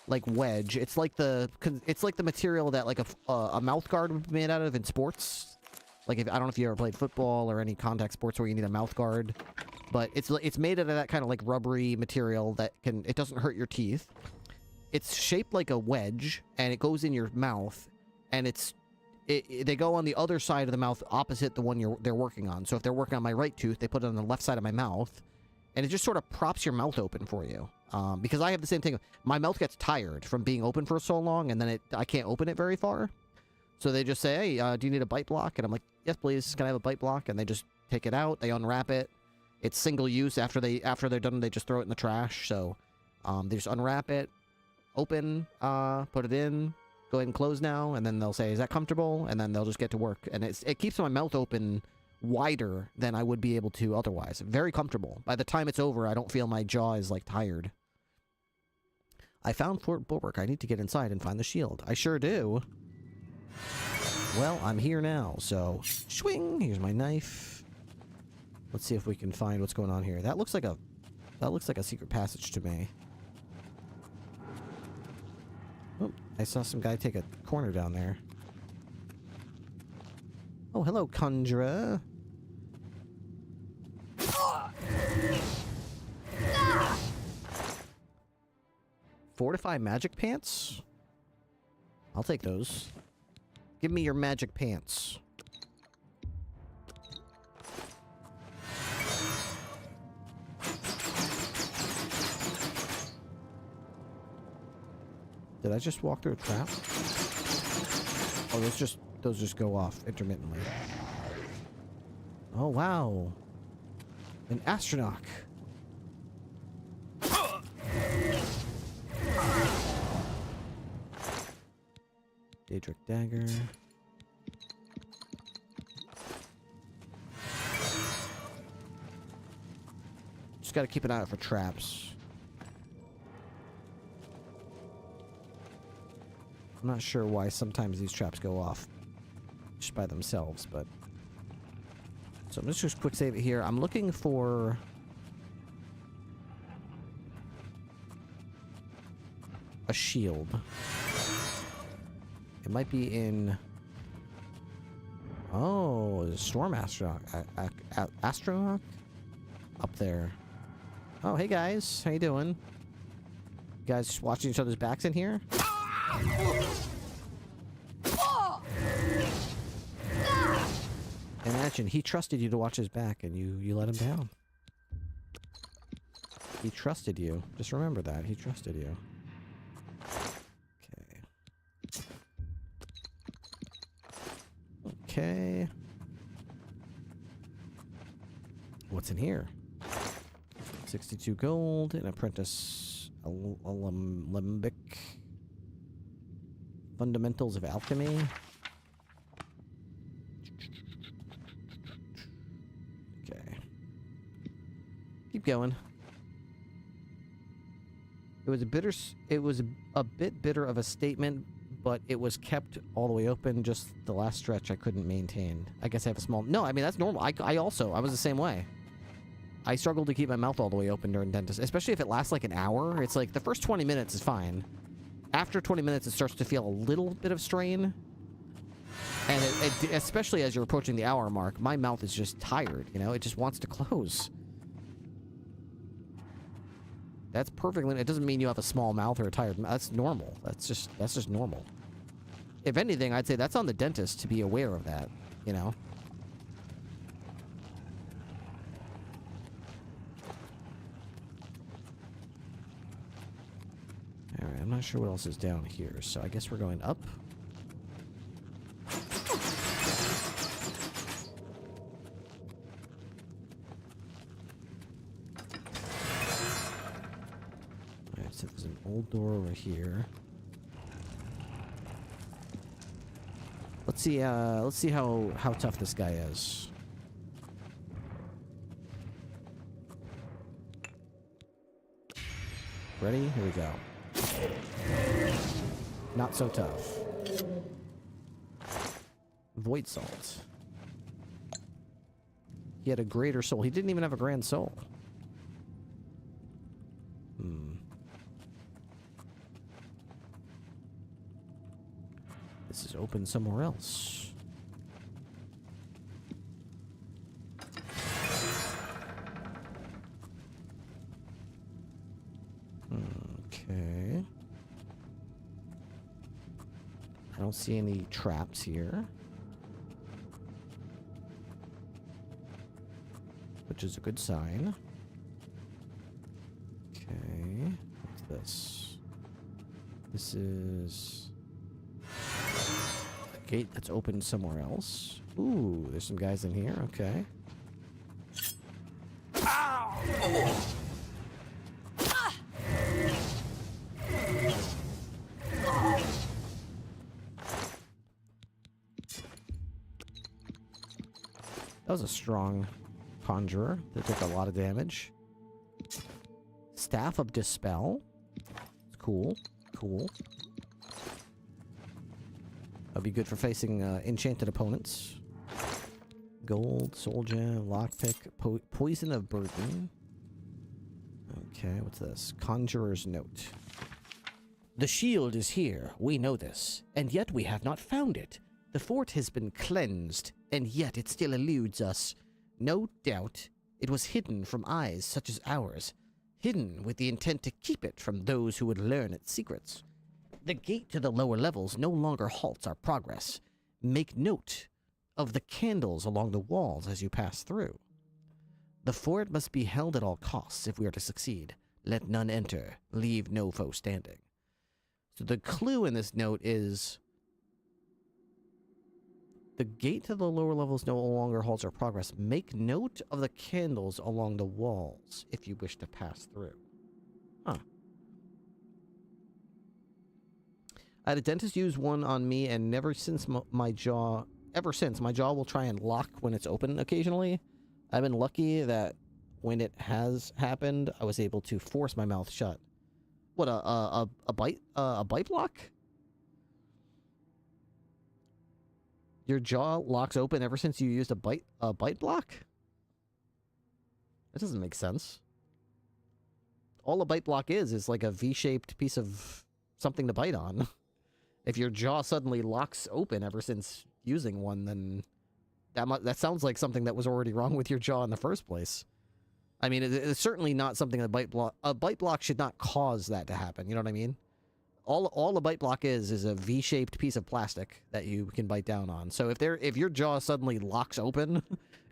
like, wedge. It's like the material that, like, a mouth guard would be made out of in sports. Like, I don't know if you ever played football or any contact sports where you need a mouth guard. But it's made out of that kind of, like, rubbery material that it doesn't hurt your teeth. It's shaped like a wedge, and it goes in your mouth, and they go on the other side of the mouth opposite the one they're working on. So if they're working on my right tooth, they put it on the left side of my mouth, and it just sort of props your mouth open for you. Because I have the same thing. My mouth gets tired from being open for so long, and then I can't open it very far. So they just say, hey, do you need a bite block? And I'm like, yes, please. Can I have a bite block? And they just take it out. They unwrap it. It's single use. After they're done, they just throw it in the trash. So they just unwrap it, open, put it in, go ahead and close now. And then they'll say, is that comfortable? And then they'll just get to work. And it keeps my mouth open wider than I would be able to otherwise. Very comfortable. By the time it's over, I don't feel my jaw is, like, tired. I found Fort Bulwark. I need to get inside and find the shield. I sure do. Well, I'm here now, so swing. Here's my knife. Let's see if we can find what's going on here. That looks like a secret passage to me. Oh, I saw some guy take a corner down there. Oh, hello, conjurer. Fortify magic pants? I'll take those. Give me your magic pants. Did I just walk through a trap? Oh, those just go off intermittently. Oh, wow. An astronaut. Daedric dagger. Just gotta keep an eye out for traps. I'm not sure why sometimes these traps go off just by themselves, but... So I'm just quick save it here. I'm looking for... a shield. It might be in... Oh, there's a storm astronaut. Astronaut? Up there. Oh, hey guys. How you doing? You guys just watching each other's backs in here? Imagine, he trusted you to watch his back, and you let him down. He trusted you. Just remember that. He trusted you. Okay. Okay. What's in here? 62 gold, an apprentice alembic. Fundamentals of alchemy. Okay. Keep going. It was a bit bitter of a statement, but it was kept all the way open. Just the last stretch I couldn't maintain. I guess I have a small... No, I mean, that's normal. I was the same way. I struggled to keep my mouth all the way open during dentist, especially if it lasts like an hour. It's like the first 20 minutes is fine. After 20 minutes, it starts to feel a little bit of strain. And especially as you're approaching the hour mark, my mouth is just tired, you know? It just wants to close. That's perfectly... It doesn't mean you have a small mouth or a tired mouth. That's normal. That's just normal. If anything, I'd say that's on the dentist to be aware of that, you know? Alright, I'm not sure what else is down here, so I guess we're going up. Alright, so there's an old door over here. Let's see how tough this guy is. Ready? Here we go. Not so tough. Void Salt. He had a greater soul. He didn't even have a grand soul. This is open somewhere else. Okay. I don't see any traps here. Which is a good sign. Okay. What's this? This is a gate that's open somewhere else. Ooh, there's some guys in here. Okay. Ow! That was a strong conjurer that took a lot of damage. Staff of Dispel. It's cool. Cool. That'd be good for facing enchanted opponents. Gold, soul gem, lockpick, poison of burden. Okay, what's this? Conjurer's note. The shield is here. We know this. And yet we have not found it. The fort has been cleansed, and yet it still eludes us. No doubt it was hidden from eyes such as ours, hidden with the intent to keep it from those who would learn its secrets. The gate to the lower levels no longer halts our progress. Make note of the candles along the walls as you pass through. The fort must be held at all costs if we are to succeed. Let none enter, leave no foe standing. So the clue in this note is... The gate to the lower levels no longer halts our progress. Make note of the candles along the walls if you wish to pass through. Huh. I had a dentist use one on me, and ever since my jaw will try and lock when it's open occasionally. I've been lucky that when it has happened, I was able to force my mouth shut. What, a bite block? Your jaw locks open ever since you used a bite block? That doesn't make sense. All a bite block is like a V-shaped piece of something to bite on. If your jaw suddenly locks open ever since using one, then that sounds like something that was already wrong with your jaw in the first place. I mean, it's certainly not something a bite block should not cause that to happen. You know what I mean? all a bite block is a V-shaped piece of plastic that you can bite down on. So if your jaw suddenly locks open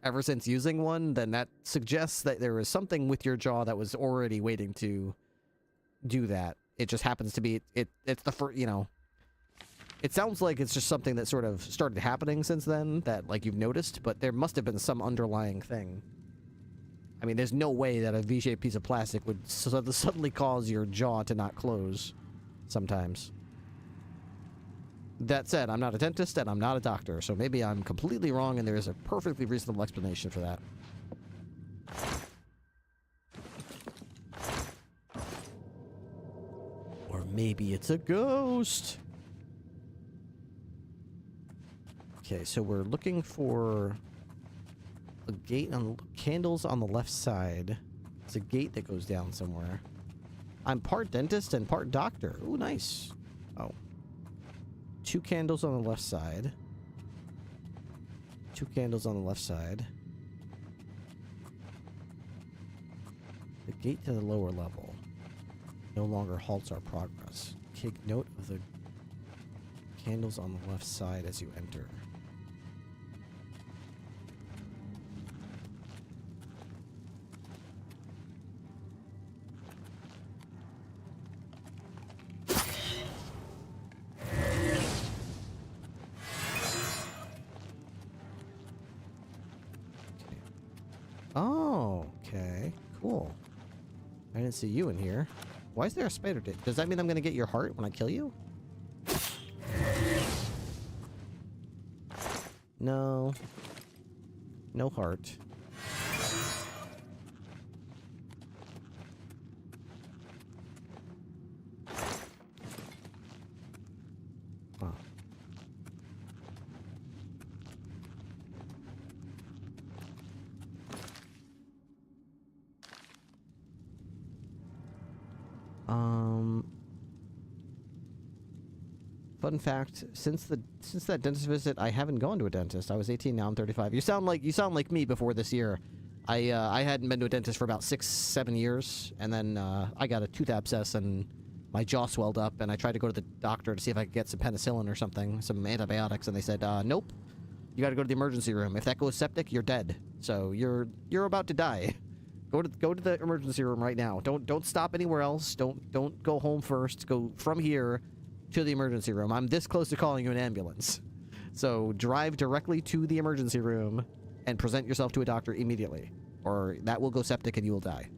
ever since using one, then that suggests that there is something with your jaw that was already waiting to do that. It just happens to be it's the first, you know. It sounds like it's just something that sort of started happening since then that like you've noticed, but there must have been some underlying thing. I mean, there's no way that a V-shaped piece of plastic would suddenly cause your jaw to not close sometimes. That said, I'm not a dentist and I'm not a doctor, so maybe I'm completely wrong and there is a perfectly reasonable explanation for that. Or maybe it's a ghost. Okay, so we're looking for a gate on candles on the left side. It's a gate that goes down somewhere. I'm part dentist and part doctor. Ooh, nice. Oh. 2 candles on the left side. 2 candles on the left side. The gate to the lower level no longer halts our progress. Take note of the candles on the left side as you enter. Oh, okay. Cool. I didn't see you in here. Why is there a spider dick? Does that mean I'm going to get your heart when I kill you? No. No heart. Huh. Fun fact, since that dentist visit, I haven't gone to a dentist. I was 18, now I'm 35. You sound like me before this year. I hadn't been to a dentist for about 6-7 years, and then I got a tooth abscess and my jaw swelled up, and I tried to go to the doctor to see if I could get some penicillin or something, some antibiotics, and they said, nope, you got to go to the emergency room. If that goes septic, you're dead. So you're about to die. Go to the emergency room right now. Don't stop anywhere else. Don't go home first. Go from here to the emergency room. I'm this close to calling you an ambulance. So drive directly to the emergency room and present yourself to a doctor immediately, or that will go septic and you will die.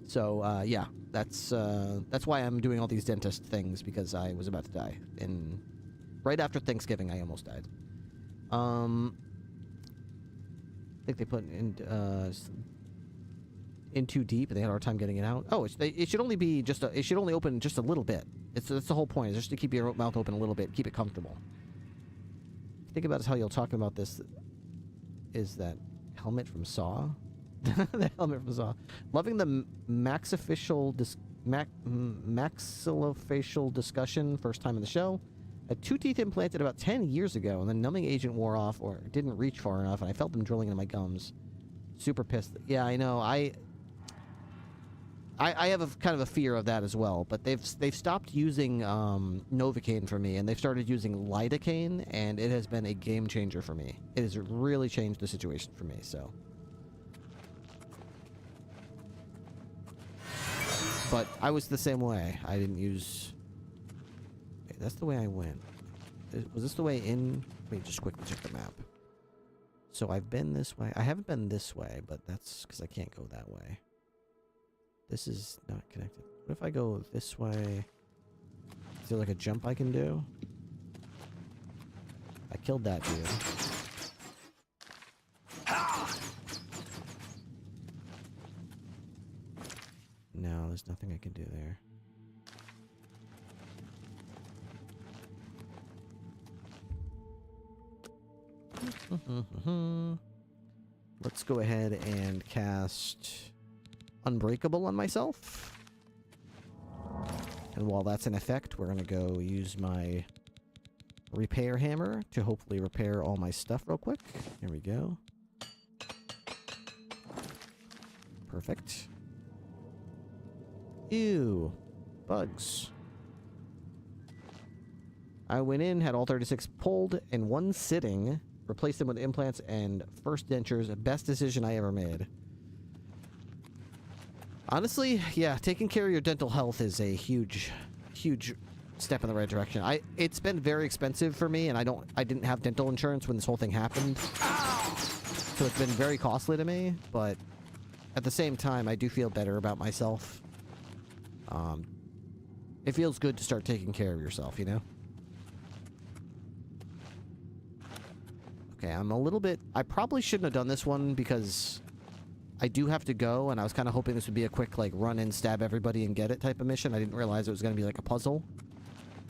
So yeah, that's why I'm doing all these dentist things, because I was about to die. And right after Thanksgiving, I almost died. I think they put in too deep and they had a hard time getting it out. Oh, it should only be it should only open just a little bit. That's the whole point, is just to keep your mouth open a little bit, keep it comfortable. Think about how you're talking about this. Is that helmet from Saw? The helmet from Saw. Loving the maxillofacial discussion first time in the show. Had 2 teeth implanted about 10 years ago, and the numbing agent wore off or didn't reach far enough, and I felt them drilling into my gums. Super pissed. Yeah, I know. I have a kind of a fear of that as well, but they've stopped using Novocaine for me, and they've started using lidocaine, and it has been a game changer for me. It has really changed the situation for me. So, but I was the same way. I didn't use. Okay, that's the way I went. Was this the way in? Let me just quickly check the map. So I've been this way. I haven't been this way, but that's because I can't go that way. This is not connected. What if I go this way? Is there like a jump I can do? I killed that dude. No, there's nothing I can do there. Let's go ahead and cast Unbreakable on myself. And while that's in effect, we're going to go use my repair hammer to hopefully repair all my stuff real quick. Here we go. Perfect. Ew. Bugs. I went in, had all 36 pulled in one sitting, replaced them with implants and first dentures. Best decision I ever made. Honestly, yeah, taking care of your dental health is a huge step in the right direction. It's been very expensive for me, and I didn't have dental insurance when this whole thing happened. So it's been very costly to me, but at the same time, I do feel better about myself. It feels good to start taking care of yourself, you know? Okay, I'm a little bit... I probably shouldn't have done this one because I do have to go, and I was kind of hoping this would be a quick, like, run in, stab everybody, and get it type of mission. I didn't realize it was going to be, like, a puzzle.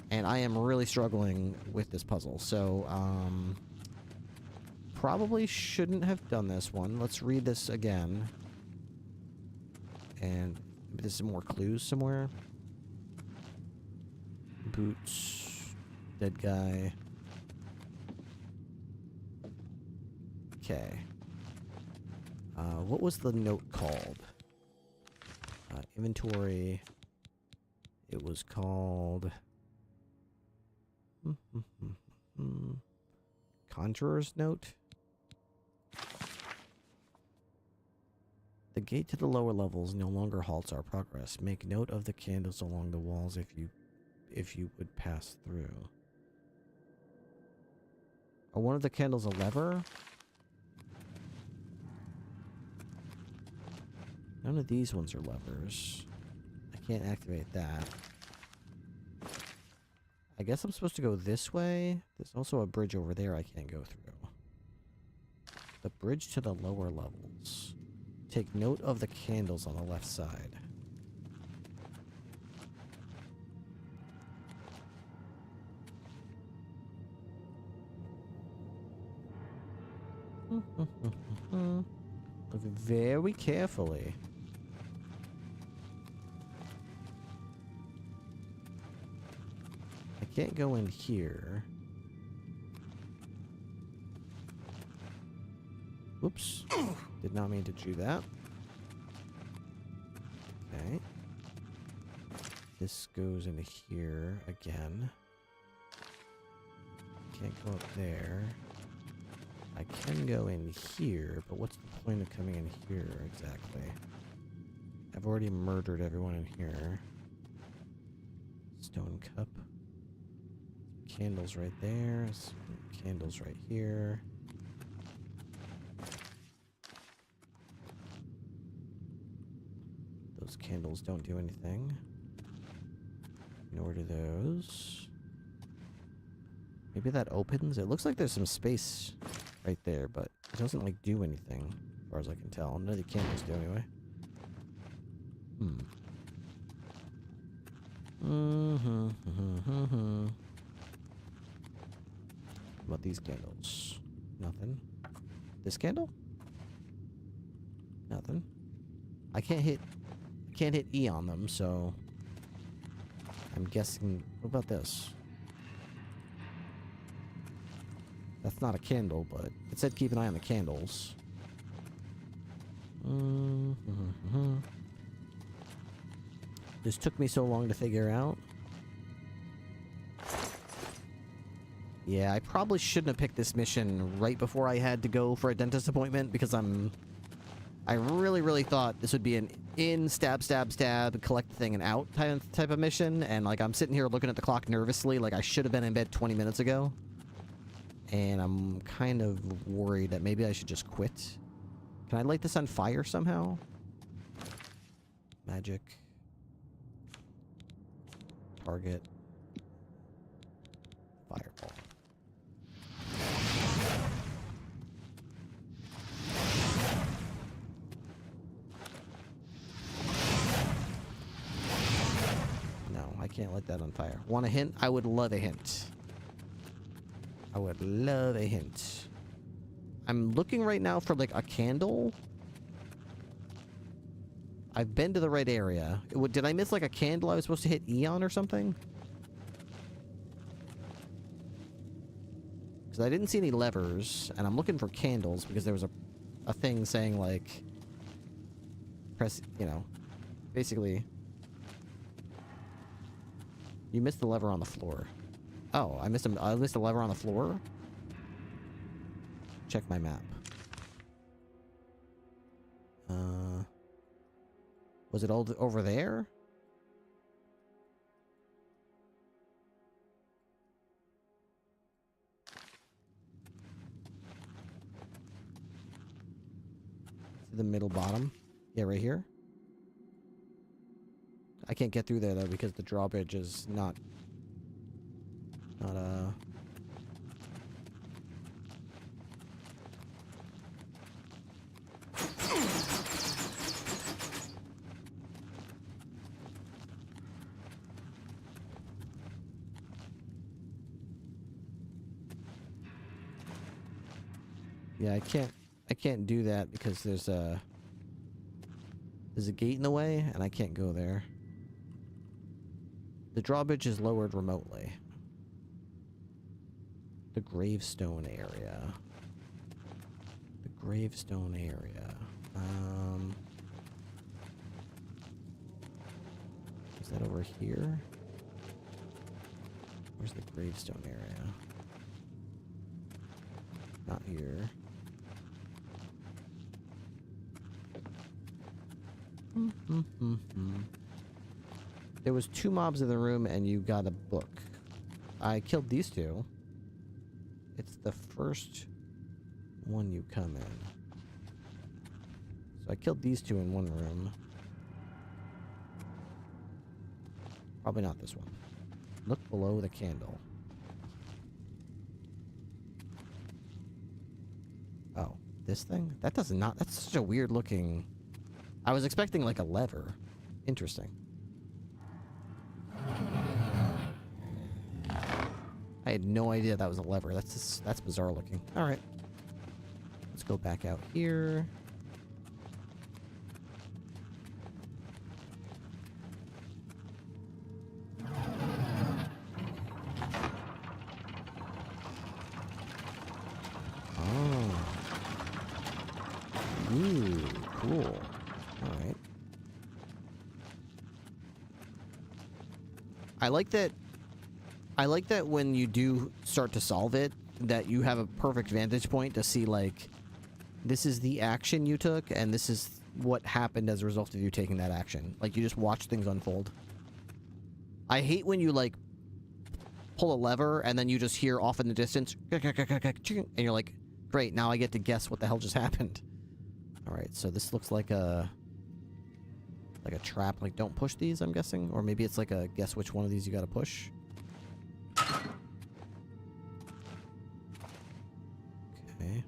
And I am really struggling with this puzzle, so, probably shouldn't have done this one. Let's read this again. And maybe there's some more clues somewhere. Boots. Dead guy. Okay. What was the note called? Inventory. It was called... Conjurer's note? The gate to the lower levels no longer halts our progress. Make note of the candles along the walls if you would pass through. Are one of the candles a lever? None of these ones are levers. I can't activate that. I guess I'm supposed to go this way. There's also a bridge over there I can't go through. The bridge to the lower levels. Take note of the candles on the left side. Look very carefully. I can't go in here. Oops. Did not mean to do that. Okay. This goes into here again. Can't go up there. I can go in here, but what's the point of coming in here exactly? I've already murdered everyone in here. Stone cup. Candles right there. Some candles right here. Those candles don't do anything. Nor do those. Maybe that opens? It looks like there's some space right there, but it doesn't, like, do anything, as far as I can tell. None of the candles do, anyway. What about these candles? Nothing. This candle? Nothing. I can't hit E on them, so I'm guessing. What about this? That's not a candle, but it said keep an eye on the candles. This took me so long to figure out. Yeah, I probably shouldn't have picked this mission right before I had to go for a dentist appointment, because I really thought this would be an in, stab, collect the thing and out type of mission, and, like, I'm sitting here looking at the clock nervously like I should have been in bed 20 minutes ago. And I'm kind of worried that maybe I should just quit. Can I light this on fire somehow? Magic. Target. Fireball. No, I can't light that on fire. Want a hint? I would love a hint. I would love a hint. I'm looking right now for, like, a candle. I've been to the right area. Did I miss, like, a candle I was supposed to hit E on or something? Because I didn't see any levers, and I'm looking for candles because there was a thing saying, like, press, you know, basically You missed the lever on the floor. Oh, I missed a lever on the floor? Check my map. Was it all over there? The middle bottom? Yeah, right here? I can't get through there, though, because the drawbridge is not... Yeah, I can't do that because there's a gate in the way, and I can't go there. The drawbridge is lowered remotely. The gravestone area. The gravestone area. Is that over here? Where's the gravestone area? Not here. There was 2 mobs in the room and you got a book. I killed these 2. It's the first one you come in. So I killed these 2 in one room. Probably not this one. Look below the candle. Oh, this thing? That does not... That's such a weird looking... I was expecting like a lever. Interesting. I had no idea that was a lever. That's bizarre looking. All right. Let's go back out here. Oh. Ooh, cool. Alright. I like that when you do start to solve it, that you have a perfect vantage point to see, like, this is the action you took, and this is what happened as a result of you taking that action. Like, you just watch things unfold. I hate when you, like, pull a lever, and then you just hear off in the distance, and you're like, great, now I get to guess what the hell just happened. Alright, so this looks like a trap, like don't push these, I'm guessing? Or maybe it's like a guess which one of these you gotta push. Okay.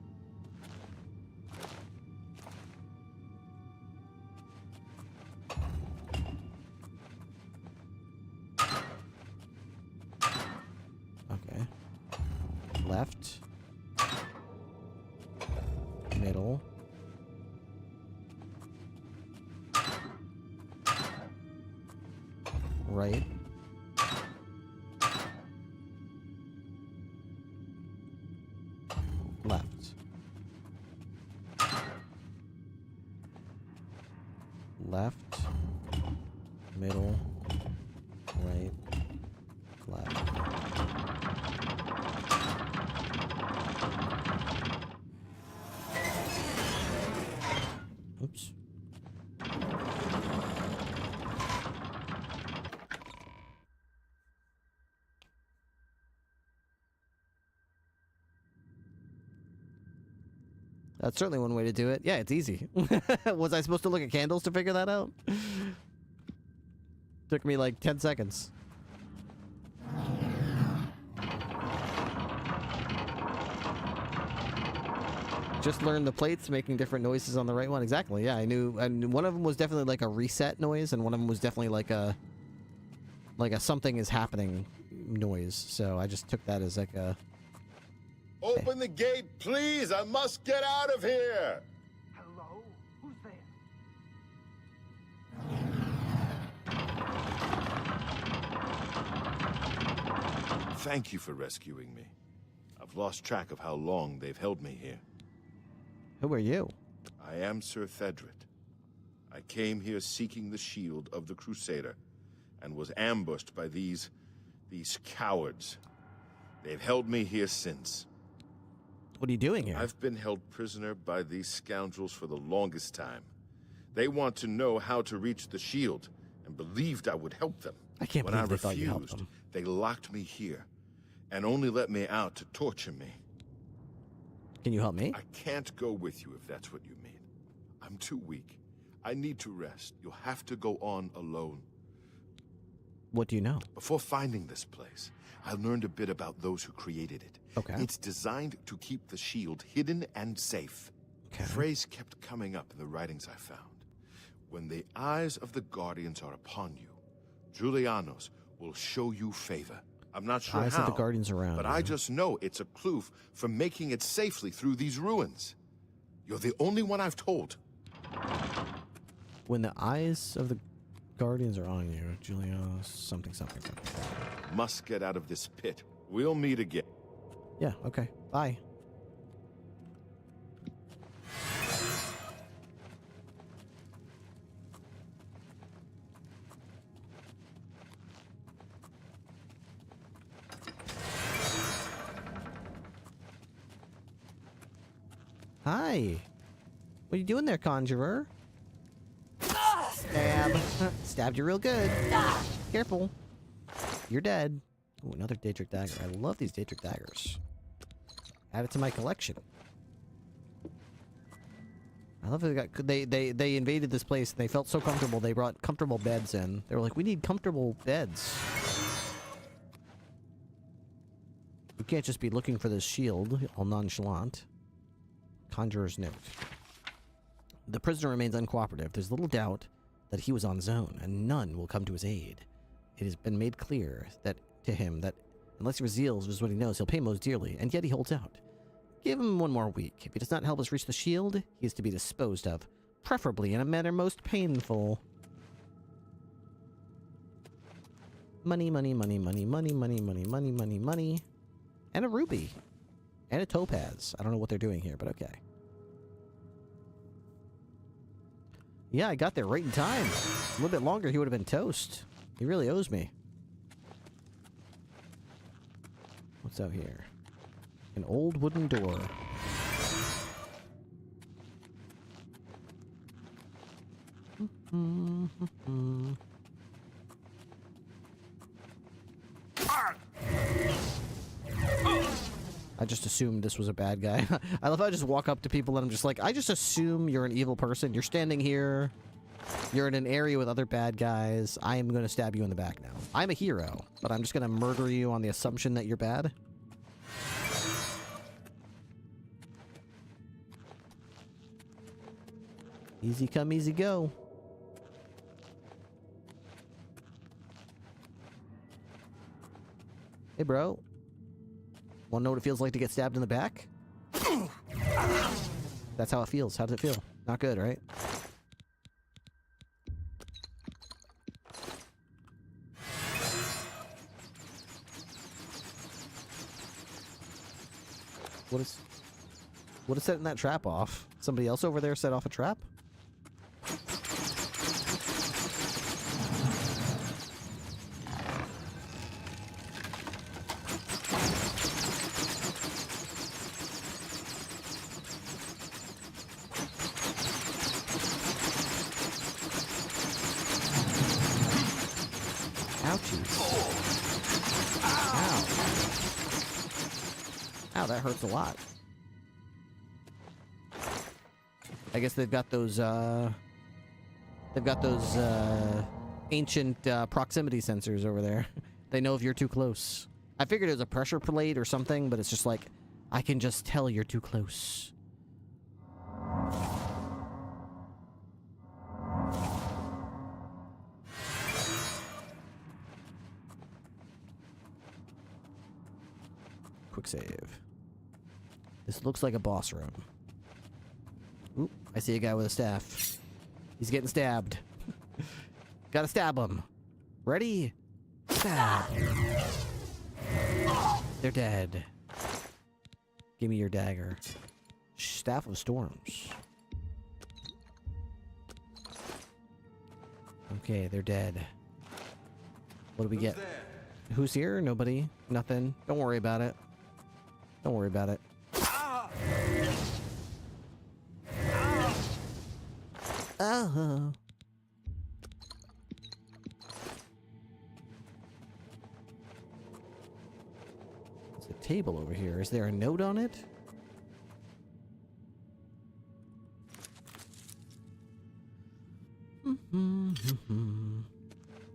Okay. Left. Middle. Right. Left. Left. Middle. Right. Left. Oops. That's certainly one way to do it. Yeah, it's easy. Was I supposed to look at candles to figure that out? Took me like 10 seconds. Just learned the plates making different noises on the right one. Exactly, yeah, I knew. And one of them was definitely like a reset noise, and one of them was definitely like a something is happening noise. So I just took that as like a... Open the gate, please! I must get out of here! Hello? Who's there? Thank you for rescuing me. I've lost track of how long they've held me here. Who are you? I am Sir Thedret. I came here seeking the shield of the Crusader, and was ambushed by these These cowards. They've held me here since. What are you doing here? I've been held prisoner by these scoundrels for the longest time. They want to know how to reach the shield and believed I would help them. I can't believe they thought you helped them. They locked me here and only let me out to torture me. Can you help me? I can't go with you if that's what you mean. I'm too weak. I need to rest. You'll have to go on alone. What do you know? Before finding this place, I learned a bit about those who created it. Okay. It's designed to keep the shield hidden and safe. Okay. The phrase kept coming up in the writings I found. When the eyes of the Guardians are upon you, Julianos will show you favor. I'm not sure eyes how, of the Guardians around but you. I just know it's a clue for making it safely through these ruins. You're the only one I've told. When the eyes of the Guardians are on you, Julianos, something. Must get out of this pit. We'll meet again. Yeah, okay. Bye. Hi. What are you doing there, Conjurer? Stab. Stabbed you real good. Careful. You're dead. Ooh, another Daedric dagger. I love these Daedric daggers. Add it to my collection. I love that they invaded this place and they felt so comfortable they brought comfortable beds in. They were like, we need comfortable beds. We can't just be looking for this shield, all nonchalant. Conjurer's note. The prisoner remains uncooperative. There's little doubt that he was on his own, and none will come to his aid. It has been made clear that to him that unless he reveals what he knows, he'll pay most dearly, and yet he holds out. Give him 1 more week. If he does not help us reach the shield, he is to be disposed of, preferably in a manner most painful. Money. And a ruby. And a topaz. I don't know what they're doing here, but okay. Yeah, I got there right in time. A little bit longer, he would have been toast. He really owes me. What's out here? An old wooden door. I just assumed this was a bad guy. I love how I just walk up to people and I'm just like, I just assume you're an evil person. You're standing here. You're in an area with other bad guys. I am going to stab you in the back now. I'm a hero, but I'm just going to murder you on the assumption that you're bad. Easy come, easy go. Hey, bro. Want to know what it feels like to get stabbed in the back? That's how it feels. How does it feel? Not good, right? What is setting that trap off? Somebody else over there set off a trap? Ow, that hurts a lot. I guess they've got those ancient proximity sensors over there. They know if you're too close. I figured it was a pressure plate or something, but it's just like, I can just tell you're too close. Quick save. This looks like a boss room. Oop, I see a guy with a staff. He's getting stabbed. Gotta stab him. Ready? Stab. They're dead. Give me your dagger. Staff of Storms. Okay, they're dead. What do we get? Who's here? Nobody. Nothing. Don't worry about it. Don't worry about it. Oh. There's a table over here. Is there a note on it?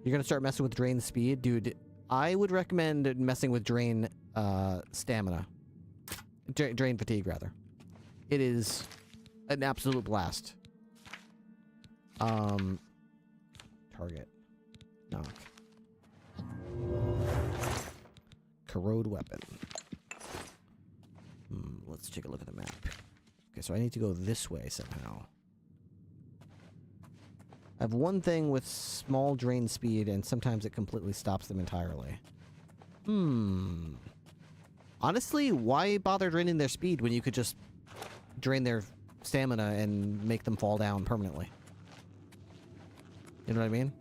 You're gonna start messing with drain speed? Dude, I would recommend messing with drain stamina. Drain fatigue, rather. It is an absolute blast. Target. Knock. Corrode weapon. Let's take a look at the map. Okay, so I need to go this way somehow. I have one thing with small drain speed, and sometimes it completely stops them entirely. Honestly, why bother draining their speed when you could just drain their stamina and make them fall down permanently? You know what I mean?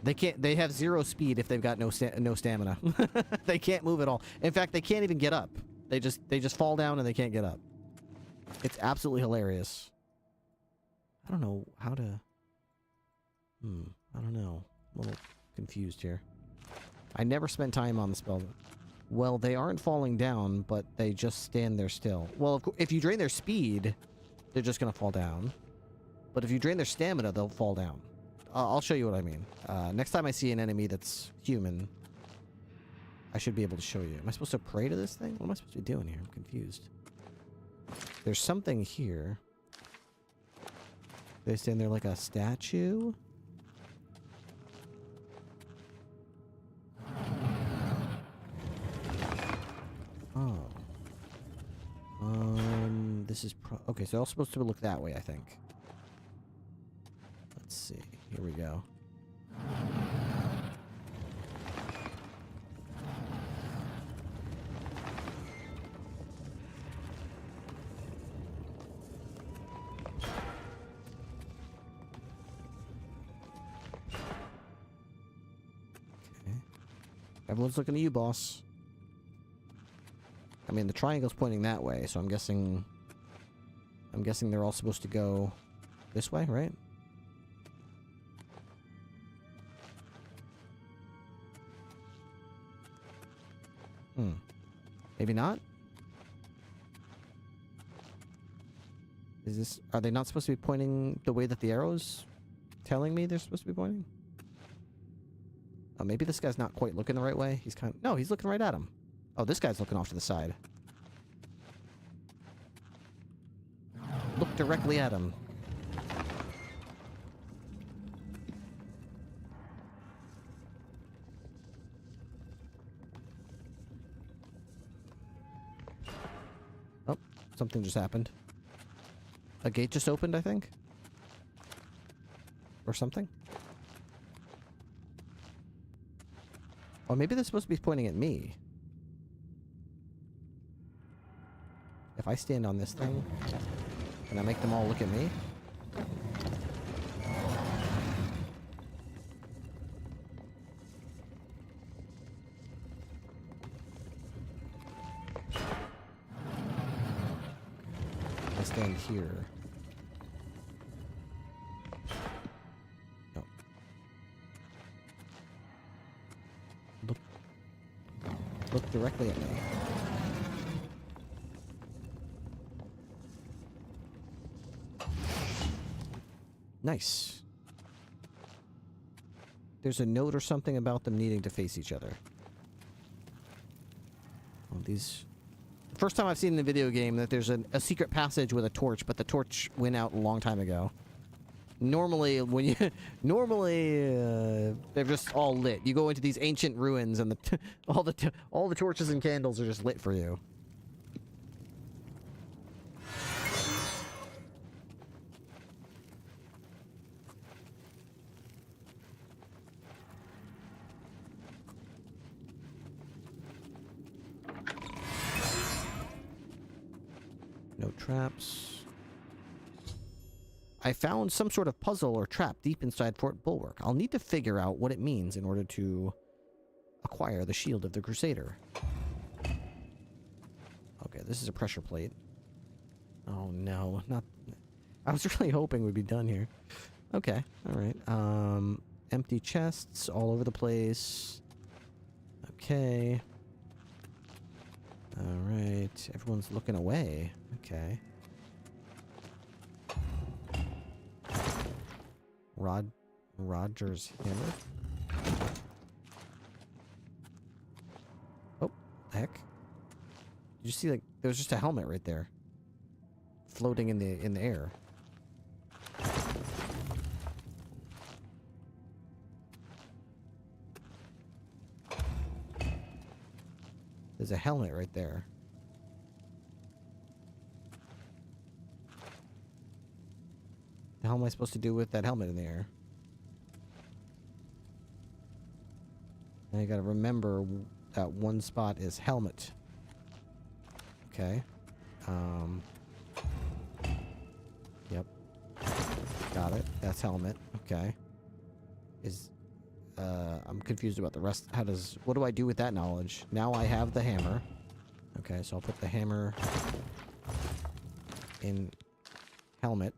They can't. They have 0 speed if they've got no stamina. They can't move at all. In fact, they can't even get up. They just fall down and they can't get up. It's absolutely hilarious. I don't know how to... I don't know. I'm a little confused here. I never spent time on the spell. Well, they aren't falling down, but they just stand there still. Well, if you drain their speed, they're just going to fall down. But if you drain their stamina, they'll fall down. I'll show you what I mean. Next time I see an enemy that's human, I should be able to show you. Am I supposed to pray to this thing? What am I supposed to be doing here? I'm confused. There's something here. They stand there like a statue? Oh. This is okay, so I'm supposed to look that way, I think. Let's see. Here we go. Everyone's looking at you, boss. I mean, the triangle's pointing that way, so I'm guessing they're all supposed to go this way, right? Maybe not? Are they not supposed to be pointing the way that the arrow's telling me they're supposed to be pointing? Oh, maybe this guy's not quite looking the right way. No, he's looking right at him. Oh, this guy's looking off to the side. Look directly at him. Oh, something just happened. A gate just opened, I think? Or something? Or maybe they're supposed to be pointing at me. If I stand on this thing, can I make them all look at me? I stand here. No. Look directly at me. Nice. There's a note or something about them needing to face each other. Well, these... First time I've seen in the video game that there's a secret passage with a torch, but the torch went out a long time ago. Normally, when you... they're just all lit. You go into these ancient ruins and all the torches and candles are just lit for you. No traps. I found some sort of puzzle or trap deep inside Fort Bulwark. I'll need to figure out what it means in order to acquire the shield of the Crusader. Okay, this is a pressure plate. Oh no, not... I was really hoping we'd be done here. Okay, alright. Empty chests all over the place. Okay. Alright, everyone's looking away. Okay. Roger's hammer. Oh, heck. Did you see, like, there was just a helmet right there. Floating in the air. There's a helmet right there. The hell am I supposed to do with that helmet in the air? Now you gotta remember that one spot is helmet. Okay. Yep. Got it. That's helmet. Okay. I'm confused about the rest. What do I do with that knowledge? Now I have the hammer. Okay, so I'll put the hammer in helmet.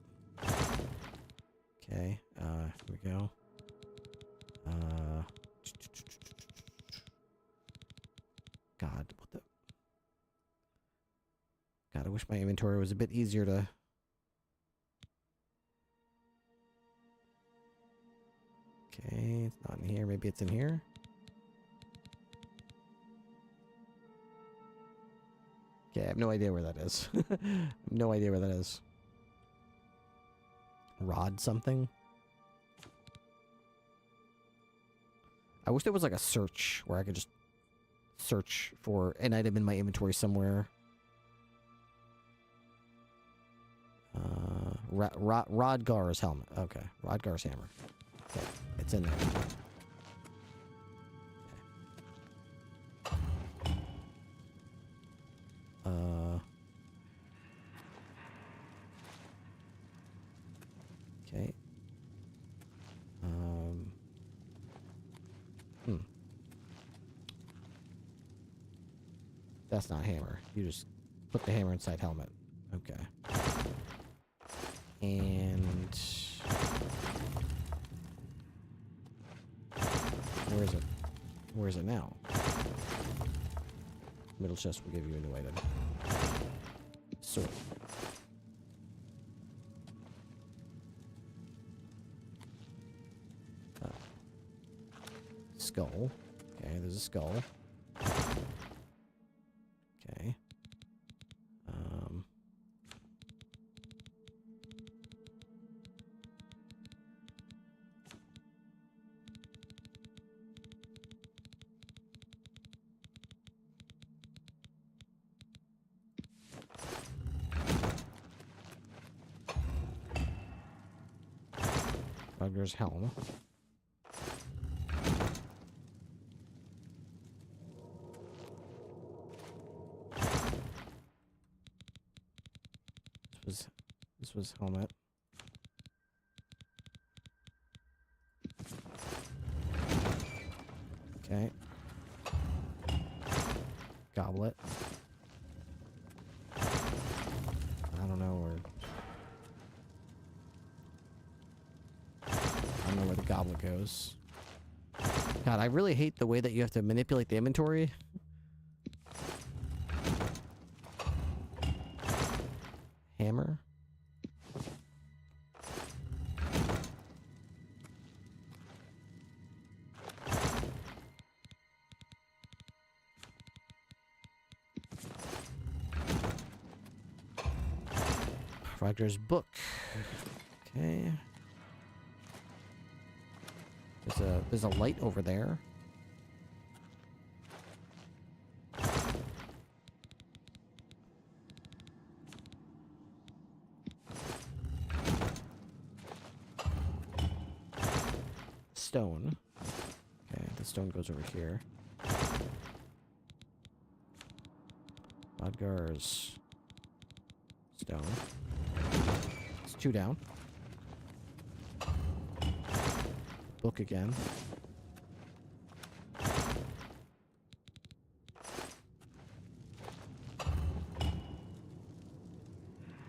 Okay, here we go. God, what the... God, I wish my inventory was a bit easier to... Okay, it's not in here. Maybe it's in here. Okay, I have no idea where that is. No idea where that is. Rod something? I wish there was like a search where I could just search for an item in my inventory somewhere. Rodgar's helmet. Okay, Rodgar's hammer. Okay, it's in there. Okay. That's not hammer. You just put the hammer inside helmet. Okay. And... where is it? Where is it now? Middle chest will give you a new item. Sword. Skull. Okay, there's a skull. Okay. Rugger's helm. This was helmet. Okay. Goblet. I don't know where. I don't know where the goblet goes. God, I really hate the way that you have to manipulate the inventory. Hammer. Rogers' book. Okay. There's a light over there. Stone. Okay, the stone goes over here. Rodgar's stone. It's 2 down. book again.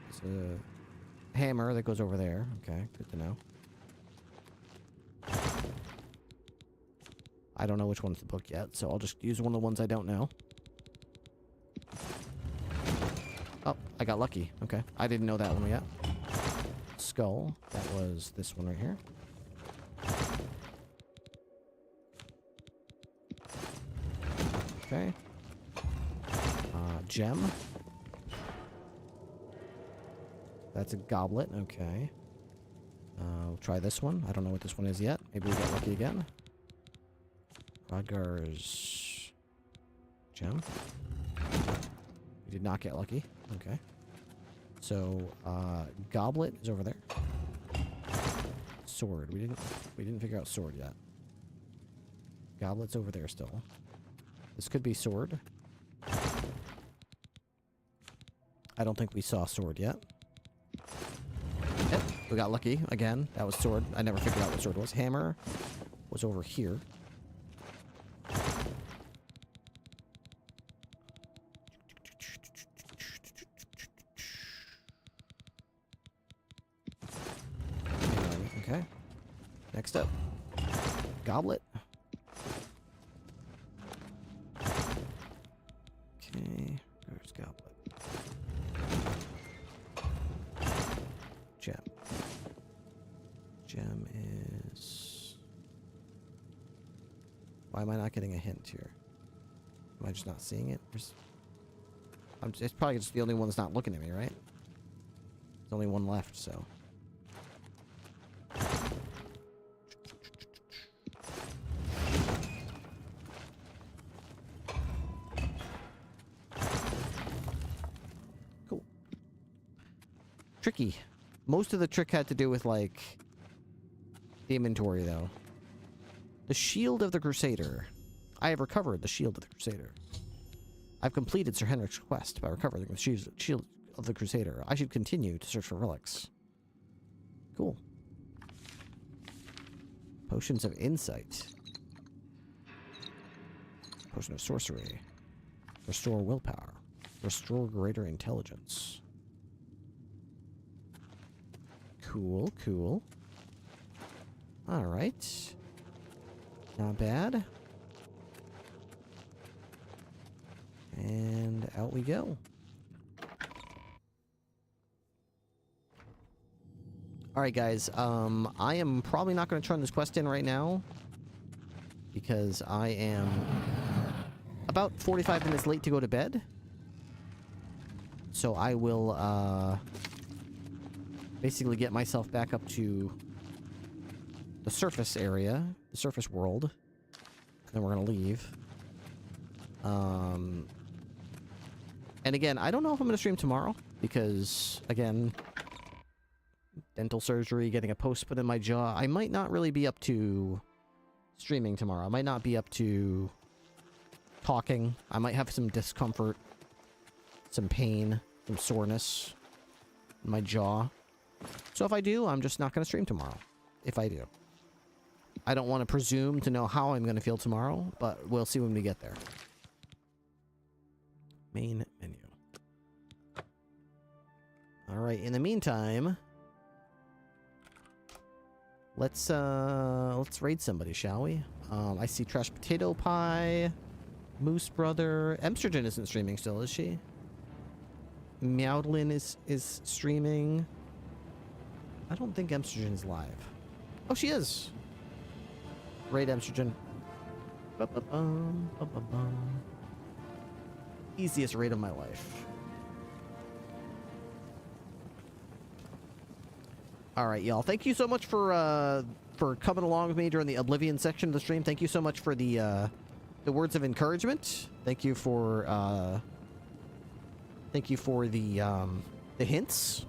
It's a hammer that goes over there. Okay, good to know. I don't know which one's the book yet, so I'll just use one of the ones I don't know. Oh, I got lucky. Okay, I didn't know that one yet. Skull. That was this one right here. Okay. Gem. That's a goblet. Okay. We'll try this one. I don't know what this one is yet. Maybe we get lucky again. Rodgar's gem. We did not get lucky. Okay. So, goblet is over there. Sword. We didn't figure out sword yet. Goblet's over there still. This could be sword. I don't think we saw sword yet. Yep, we got lucky again. That was sword. I never figured out what sword was. Hammer was over here. Okay. Next up. Goblet. Okay. There's goblet. Gem. Gem is... Why am I not getting a hint here? Am I just not seeing it? It's probably just the only one that's not looking at me, right? There's only one left, so... Cool. Tricky. Most of the trick had to do with, like, the inventory, though. The Shield of the Crusader. I have recovered the Shield of the Crusader. I've completed Sir Henrik's quest by recovering the Shield of the Crusader. I should continue to search for relics. Cool. Potions of Insight. Potion of Sorcery. Restore willpower. Restore greater intelligence. Cool, cool. Alright. Not bad. And out we go. Alright guys, I am probably not going to turn this quest in right now, because I am about 45 minutes late to go to bed. So I will, basically get myself back up to the surface area, the surface world, and then we're going to leave. And again, I don't know if I'm going to stream tomorrow, because, again, dental surgery, getting a post put in my jaw, I might not really be up to streaming tomorrow. I might not be up to talking. I might have some discomfort, some pain, some soreness in my jaw. So if I do, I'm just not going to stream tomorrow. If I do. I don't want to presume to know how I'm going to feel tomorrow, but we'll see when we get there. Main menu. Alright, in the meantime, let's raid somebody, shall we? I see Trash Potato Pie, Moose Brother. Emstergen isn't streaming still, is she? Meowdlin is streaming. I don't think Emstergen is live. Oh, she is! Raid Emstergen. Easiest raid of my life. Alright, y'all. Thank you so much for coming along with me during the Oblivion section of the stream. Thank you so much for the words of encouragement. Thank you for the hints.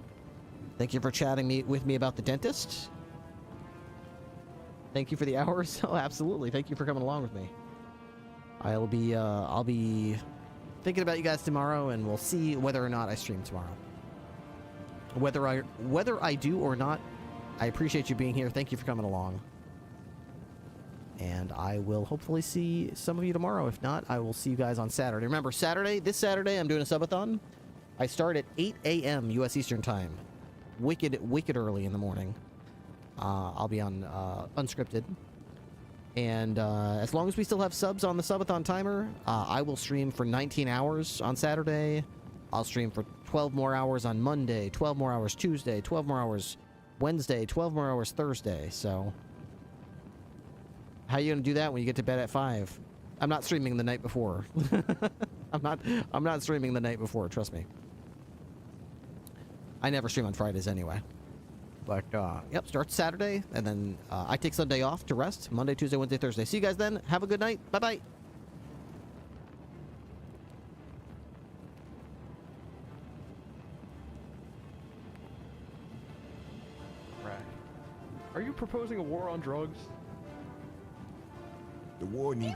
Thank you for chatting with me about the dentist. Thank you for the hours. Oh, absolutely. Thank you for coming along with me. I'll be thinking about you guys tomorrow, and we'll see whether or not I stream tomorrow. Whether I do or not, I appreciate you being here. Thank you for coming along. And I will hopefully see some of you tomorrow. If not, I will see you guys on Saturday. Remember, this Saturday, I'm doing a subathon. I start at 8 a.m. U.S. Eastern Time. Wicked early in the morning. I'll be on unscripted. And as long as we still have subs on the subathon timer, I will stream for 19 hours on Saturday. I'll stream for 12 more hours on Monday, 12 more hours Tuesday, 12 more hours Wednesday, 12 more hours Thursday. So how are you going to do that when you get to bed at 5? I'm not streaming the night before. I'm not streaming the night before, trust me. I never stream on Fridays anyway. But, yep, starts Saturday, and then I take Sunday off to rest. Monday, Tuesday, Wednesday, Thursday. See you guys then. Have a good night. Bye-bye. Right. Are you proposing a war on drugs? The war needs